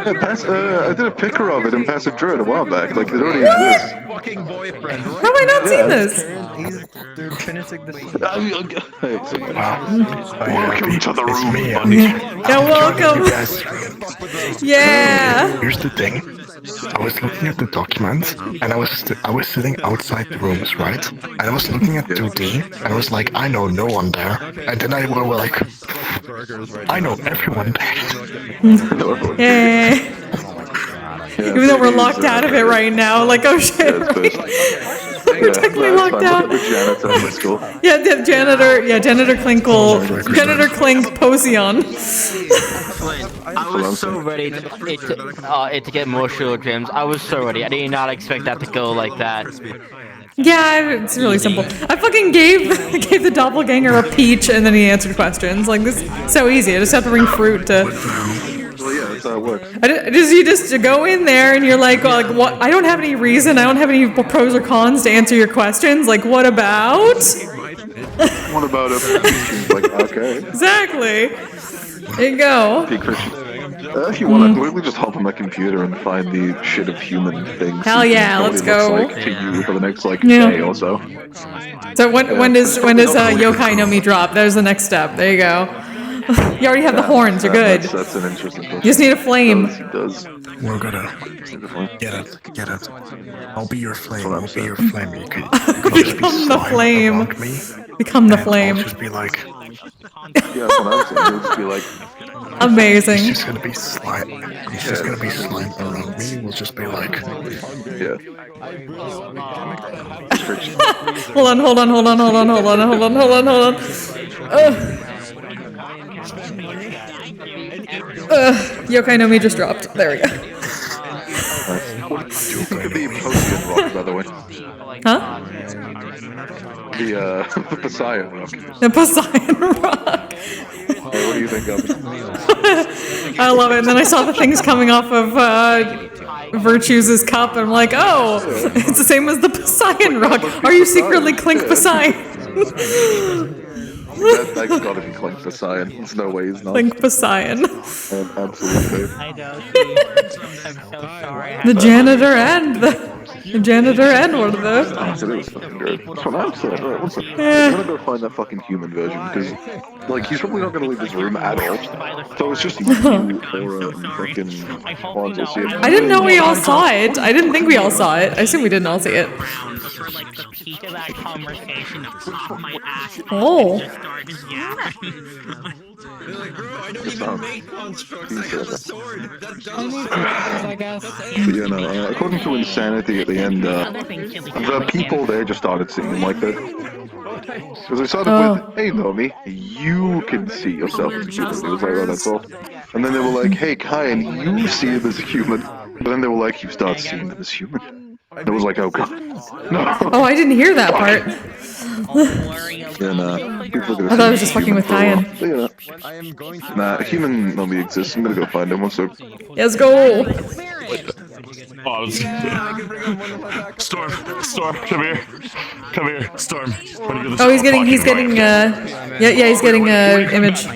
Speaker 21: Yeah, I did a picture of it in Passive Druid a while back. Like, it already exists.
Speaker 11: Fucking boyfriend.
Speaker 1: How have I not seen this?
Speaker 10: They're finishing this.
Speaker 21: Welcome to the room, buddy.
Speaker 1: Yeah, welcome. Yeah.
Speaker 10: Here's the thing. I was looking at the documents, and I was sitting outside the rooms, right? And I was looking at 2D, and I was like, I know no one there. And then I were like, I know everyone there.
Speaker 1: Yeah. Even though we're locked out of it right now, like, oh shit, right? We're technically locked out. Yeah, Janitor Klinkle, Janitor Klink Posion.
Speaker 19: I was so ready to get more Shield Gems. I was so ready. I did not expect that to go like that.
Speaker 1: Yeah, it's really simple. I fucking gave the doppelganger a peach and then he answered questions. Like, this is so easy. I just have to bring fruit to...
Speaker 21: Well, yeah, that's how it works.
Speaker 1: You just go in there and you're like, well, like, what? I don't have any reason. I don't have any pros or cons to answer your questions. Like, what about?
Speaker 21: What about a peach? Like, okay.
Speaker 1: Exactly. There you go.
Speaker 21: If you want, I can literally just hop on my computer and find the shit of human things.
Speaker 1: Hell yeah, let's go.
Speaker 21: Like, to you for the next day or so.
Speaker 1: So when does Yokai no Mi drop? There's the next step. There you go. You already have the horns. You're good.
Speaker 21: That's an interesting question.
Speaker 1: You just need a flame.
Speaker 10: We're gonna get it. I'll be your flame. I'll be your flame. You can
Speaker 1: become the flame. Become the flame.
Speaker 10: I'll just be like.
Speaker 21: Yeah, that's what I'm saying. You'll just be like.
Speaker 1: Amazing.
Speaker 10: He's just gonna be slime. He's just gonna be slime around me. We'll just be like.
Speaker 21: Yeah.
Speaker 1: Hold on. Yokai no Mi just dropped. There we go.
Speaker 21: It could be Potion Rock, by the way.
Speaker 1: Huh?
Speaker 21: The Poseidon Rock.
Speaker 1: The Poseidon Rock.
Speaker 21: What do you think of it?
Speaker 1: I love it. And then I saw the things coming off of Virtue's cup, and I'm like, oh, it's the same as the Poseidon Rock. Are you secretly Clink Poseidon?
Speaker 21: That's gotta be Clink Poseidon. There's no way he's not.
Speaker 1: Clink Poseidon.
Speaker 21: Absolutely.
Speaker 8: I know. I'm so sorry.
Speaker 1: The janitor and one of those.
Speaker 21: It is fucking good. That's what I'm saying. Right, one second.
Speaker 1: Yeah.
Speaker 21: I'm gonna go find that fucking human version, because, like, he's probably not gonna leave his room at all. So it's just you, Aura, and fucking Fonzo.
Speaker 1: I didn't know we all saw it. I didn't think we all saw it. I assume we didn't all see it.
Speaker 8: For like the peak of that conversation, the top of my ass.
Speaker 1: Oh.
Speaker 8: Just started yapping.
Speaker 21: I according to Insanity at the end, the people there just started seeing like that. Because they started with, hey Nomi, you can see yourself as a human. It was like, oh, that's all. And then they were like, hey Kyan, you see him as a human. But then they were like, you start seeing them as human. And it was like, oh god. No.
Speaker 1: Oh, I didn't hear that part.
Speaker 21: Then,
Speaker 1: I thought I was just fucking with Kyan.
Speaker 21: Yeah. Nah, human Nomi exists. I'm gonna go find him. Let's
Speaker 1: Let's go.
Speaker 18: Storm, come here, Storm.
Speaker 1: Oh, he's getting, he's getting image.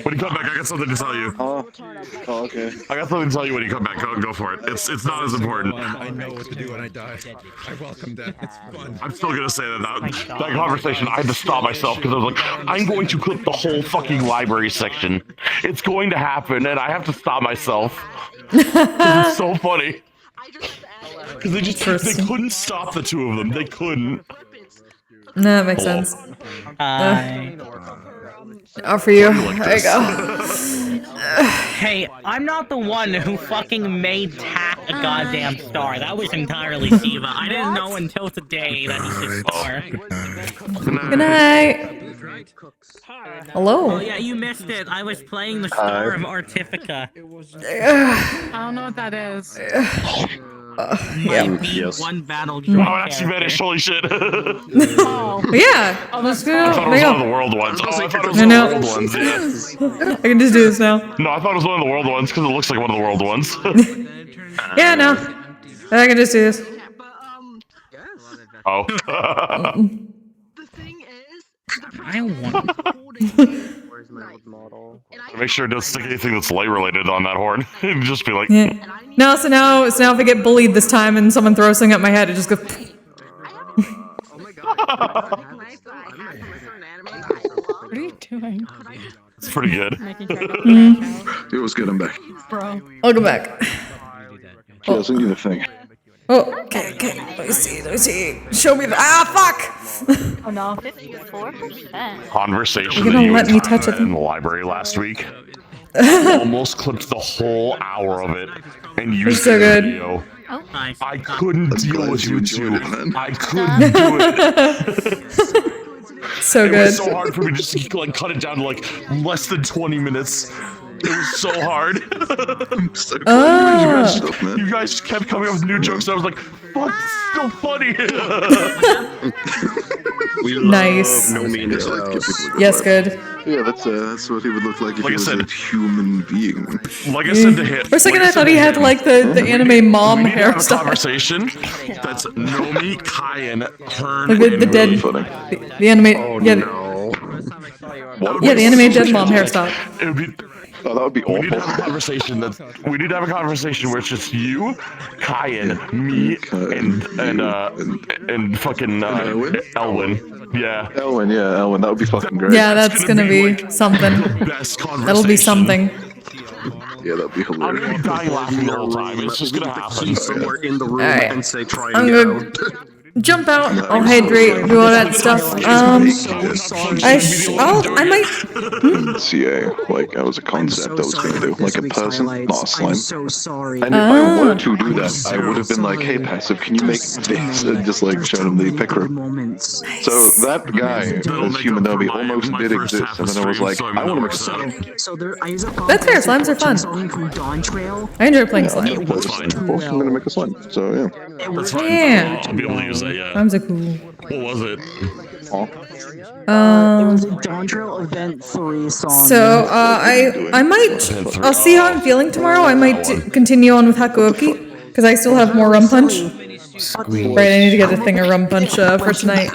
Speaker 18: When you come back, I got something to tell you.
Speaker 21: Oh, okay.
Speaker 18: I got something to tell you when you come back. Go for it. It's not as important.
Speaker 11: I know what to do when I die. I welcome that. It's fun.
Speaker 18: I'm still gonna say that conversation, I had to stop myself because I was like, I'm going to clip the whole fucking library section. It's going to happen, and I have to stop myself. It's so funny. Because they couldn't stop the two of them. They couldn't.
Speaker 1: No, that makes sense. For you. There you go.
Speaker 8: Hey, I'm not the one who fucking made Tack a goddamn star. That was entirely Shiva. I didn't know until today that he's a star.
Speaker 1: Good night. Hello.
Speaker 8: Oh yeah, you missed it. I was playing the Star of Artifica.
Speaker 5: I don't know what that is.
Speaker 1: Yeah.
Speaker 14: Yes.
Speaker 8: One battle.
Speaker 14: Oh, it actually vanished. Holy shit.
Speaker 1: Yeah. Let's go.
Speaker 14: I thought it was one of the world ones. Oh, I thought it was one of the world ones. Yeah.
Speaker 1: I can just do this now.
Speaker 14: No, I thought it was one of the world ones because it looks like one of the world ones.
Speaker 1: Yeah, no. I can just do this.
Speaker 14: Oh.
Speaker 8: I want.
Speaker 14: Make sure it doesn't stick anything that's light related on that horn. And just be like.
Speaker 1: Yeah. No, so now if I get bullied this time and someone throws something at my head, it just goes.
Speaker 5: What are you doing?
Speaker 14: It's pretty good.
Speaker 21: It was good. I'm back.
Speaker 5: Bro.
Speaker 1: Welcome back.
Speaker 21: Yeah, I'll send you the thing.
Speaker 1: Oh, okay. Let me see. Show me the. Fuck!
Speaker 15: Oh no, 54%.
Speaker 14: Conversation
Speaker 1: You're
Speaker 14: that
Speaker 1: gonna
Speaker 14: you
Speaker 1: let
Speaker 14: and
Speaker 1: me
Speaker 14: Tyler
Speaker 1: touch
Speaker 14: had
Speaker 1: it?
Speaker 14: in the library last week. Almost clipped the whole hour of it and used
Speaker 1: so
Speaker 14: the
Speaker 1: good.
Speaker 14: video.
Speaker 15: Oh,
Speaker 8: nice.
Speaker 14: I couldn't deal with you two. I couldn't do it.
Speaker 1: So
Speaker 14: It
Speaker 1: good.
Speaker 14: was so hard for me just to like cut it down to like less than 20 minutes. It was so hard. You guys kept coming up with new jokes. And I was like, "Fuck, this is so funny."
Speaker 21: We
Speaker 1: Nice.
Speaker 21: love Nomi in this house.
Speaker 1: Yes, good.
Speaker 21: Yeah, that's what he would look like if he was a human being.
Speaker 14: Like I said to him.
Speaker 1: For a second, I thought he had like the anime mom
Speaker 14: We need to have a
Speaker 1: hairstyle.
Speaker 14: conversation that's Nomi, Kayan, Hearn,
Speaker 1: Like the
Speaker 14: and
Speaker 1: dead, the anime, yeah, the anime dead mom hairstyle.
Speaker 14: It would be.
Speaker 21: Oh, that would be
Speaker 14: We need to
Speaker 21: awful.
Speaker 14: have a conversation we need to have a conversation where it's just you, Kayan, me, and fucking Elwin. Yeah.
Speaker 21: Elwin, that would be fucking great.
Speaker 1: Yeah, that's gonna be something.
Speaker 14: Best conversation.
Speaker 1: That'll be something.
Speaker 21: Yeah, that'd be
Speaker 14: I'm gonna be
Speaker 21: hilarious.
Speaker 14: dying laughing the whole time. It's just gonna happen.
Speaker 21: Somewhere in the room
Speaker 1: Alright.
Speaker 21: and say try
Speaker 1: I'm
Speaker 21: and
Speaker 1: gonna jump out. I'll hydrate, do all that stuff. I might.
Speaker 21: CA, like I was a concept I was gonna do, like a person, not a slime.
Speaker 9: I'm so sorry.
Speaker 21: And if I wanted to do that, I would have been like, "Hey, passive, can you make this?" And just like show him the picker. So that guy, this human Nomi, almost did exist, and then I was like, "I want to make a slime."
Speaker 9: So there, I use a
Speaker 1: That's fair. Slimes are fun.
Speaker 9: from Dawn Trail.
Speaker 1: I enjoy playing slime.
Speaker 21: I'm gonna make a slime. So yeah.
Speaker 1: Yeah.
Speaker 14: I'll be able to use that. Yeah.
Speaker 1: Slimes are cool.
Speaker 14: What was it?
Speaker 9: It was a Dawn Trail Event 3 song.
Speaker 1: So I might. I'll see how I'm feeling tomorrow. I might continue on with Hakuoki because I still have more rum punch. Right, I need to get a thing of rum punch for tonight.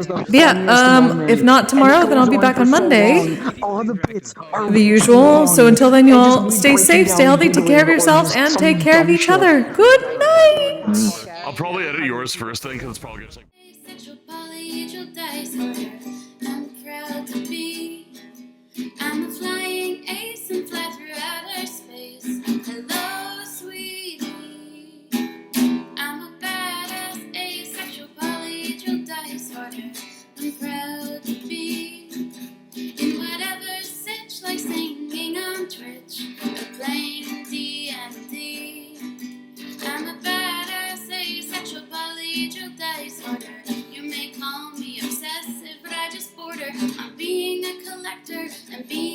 Speaker 1: But yeah, if not tomorrow, then I'll be back on Monday. The usual. So until then, you all stay safe, stay healthy, take care of yourselves, and take care of each other. Good night.
Speaker 14: I'll probably edit yours first then, because it's probably gonna take.
Speaker 22: I'm proud to be. I'm a flying ace and fly through outer space. Hello, sweetie. I'm a badass asexual polyhedral dice order. I'm proud to be in whatever sitch, like singing on Twitch or playing D&D. I'm a badass asexual polyhedral dice order. You may call me obsessive, but I just border on being a collector and being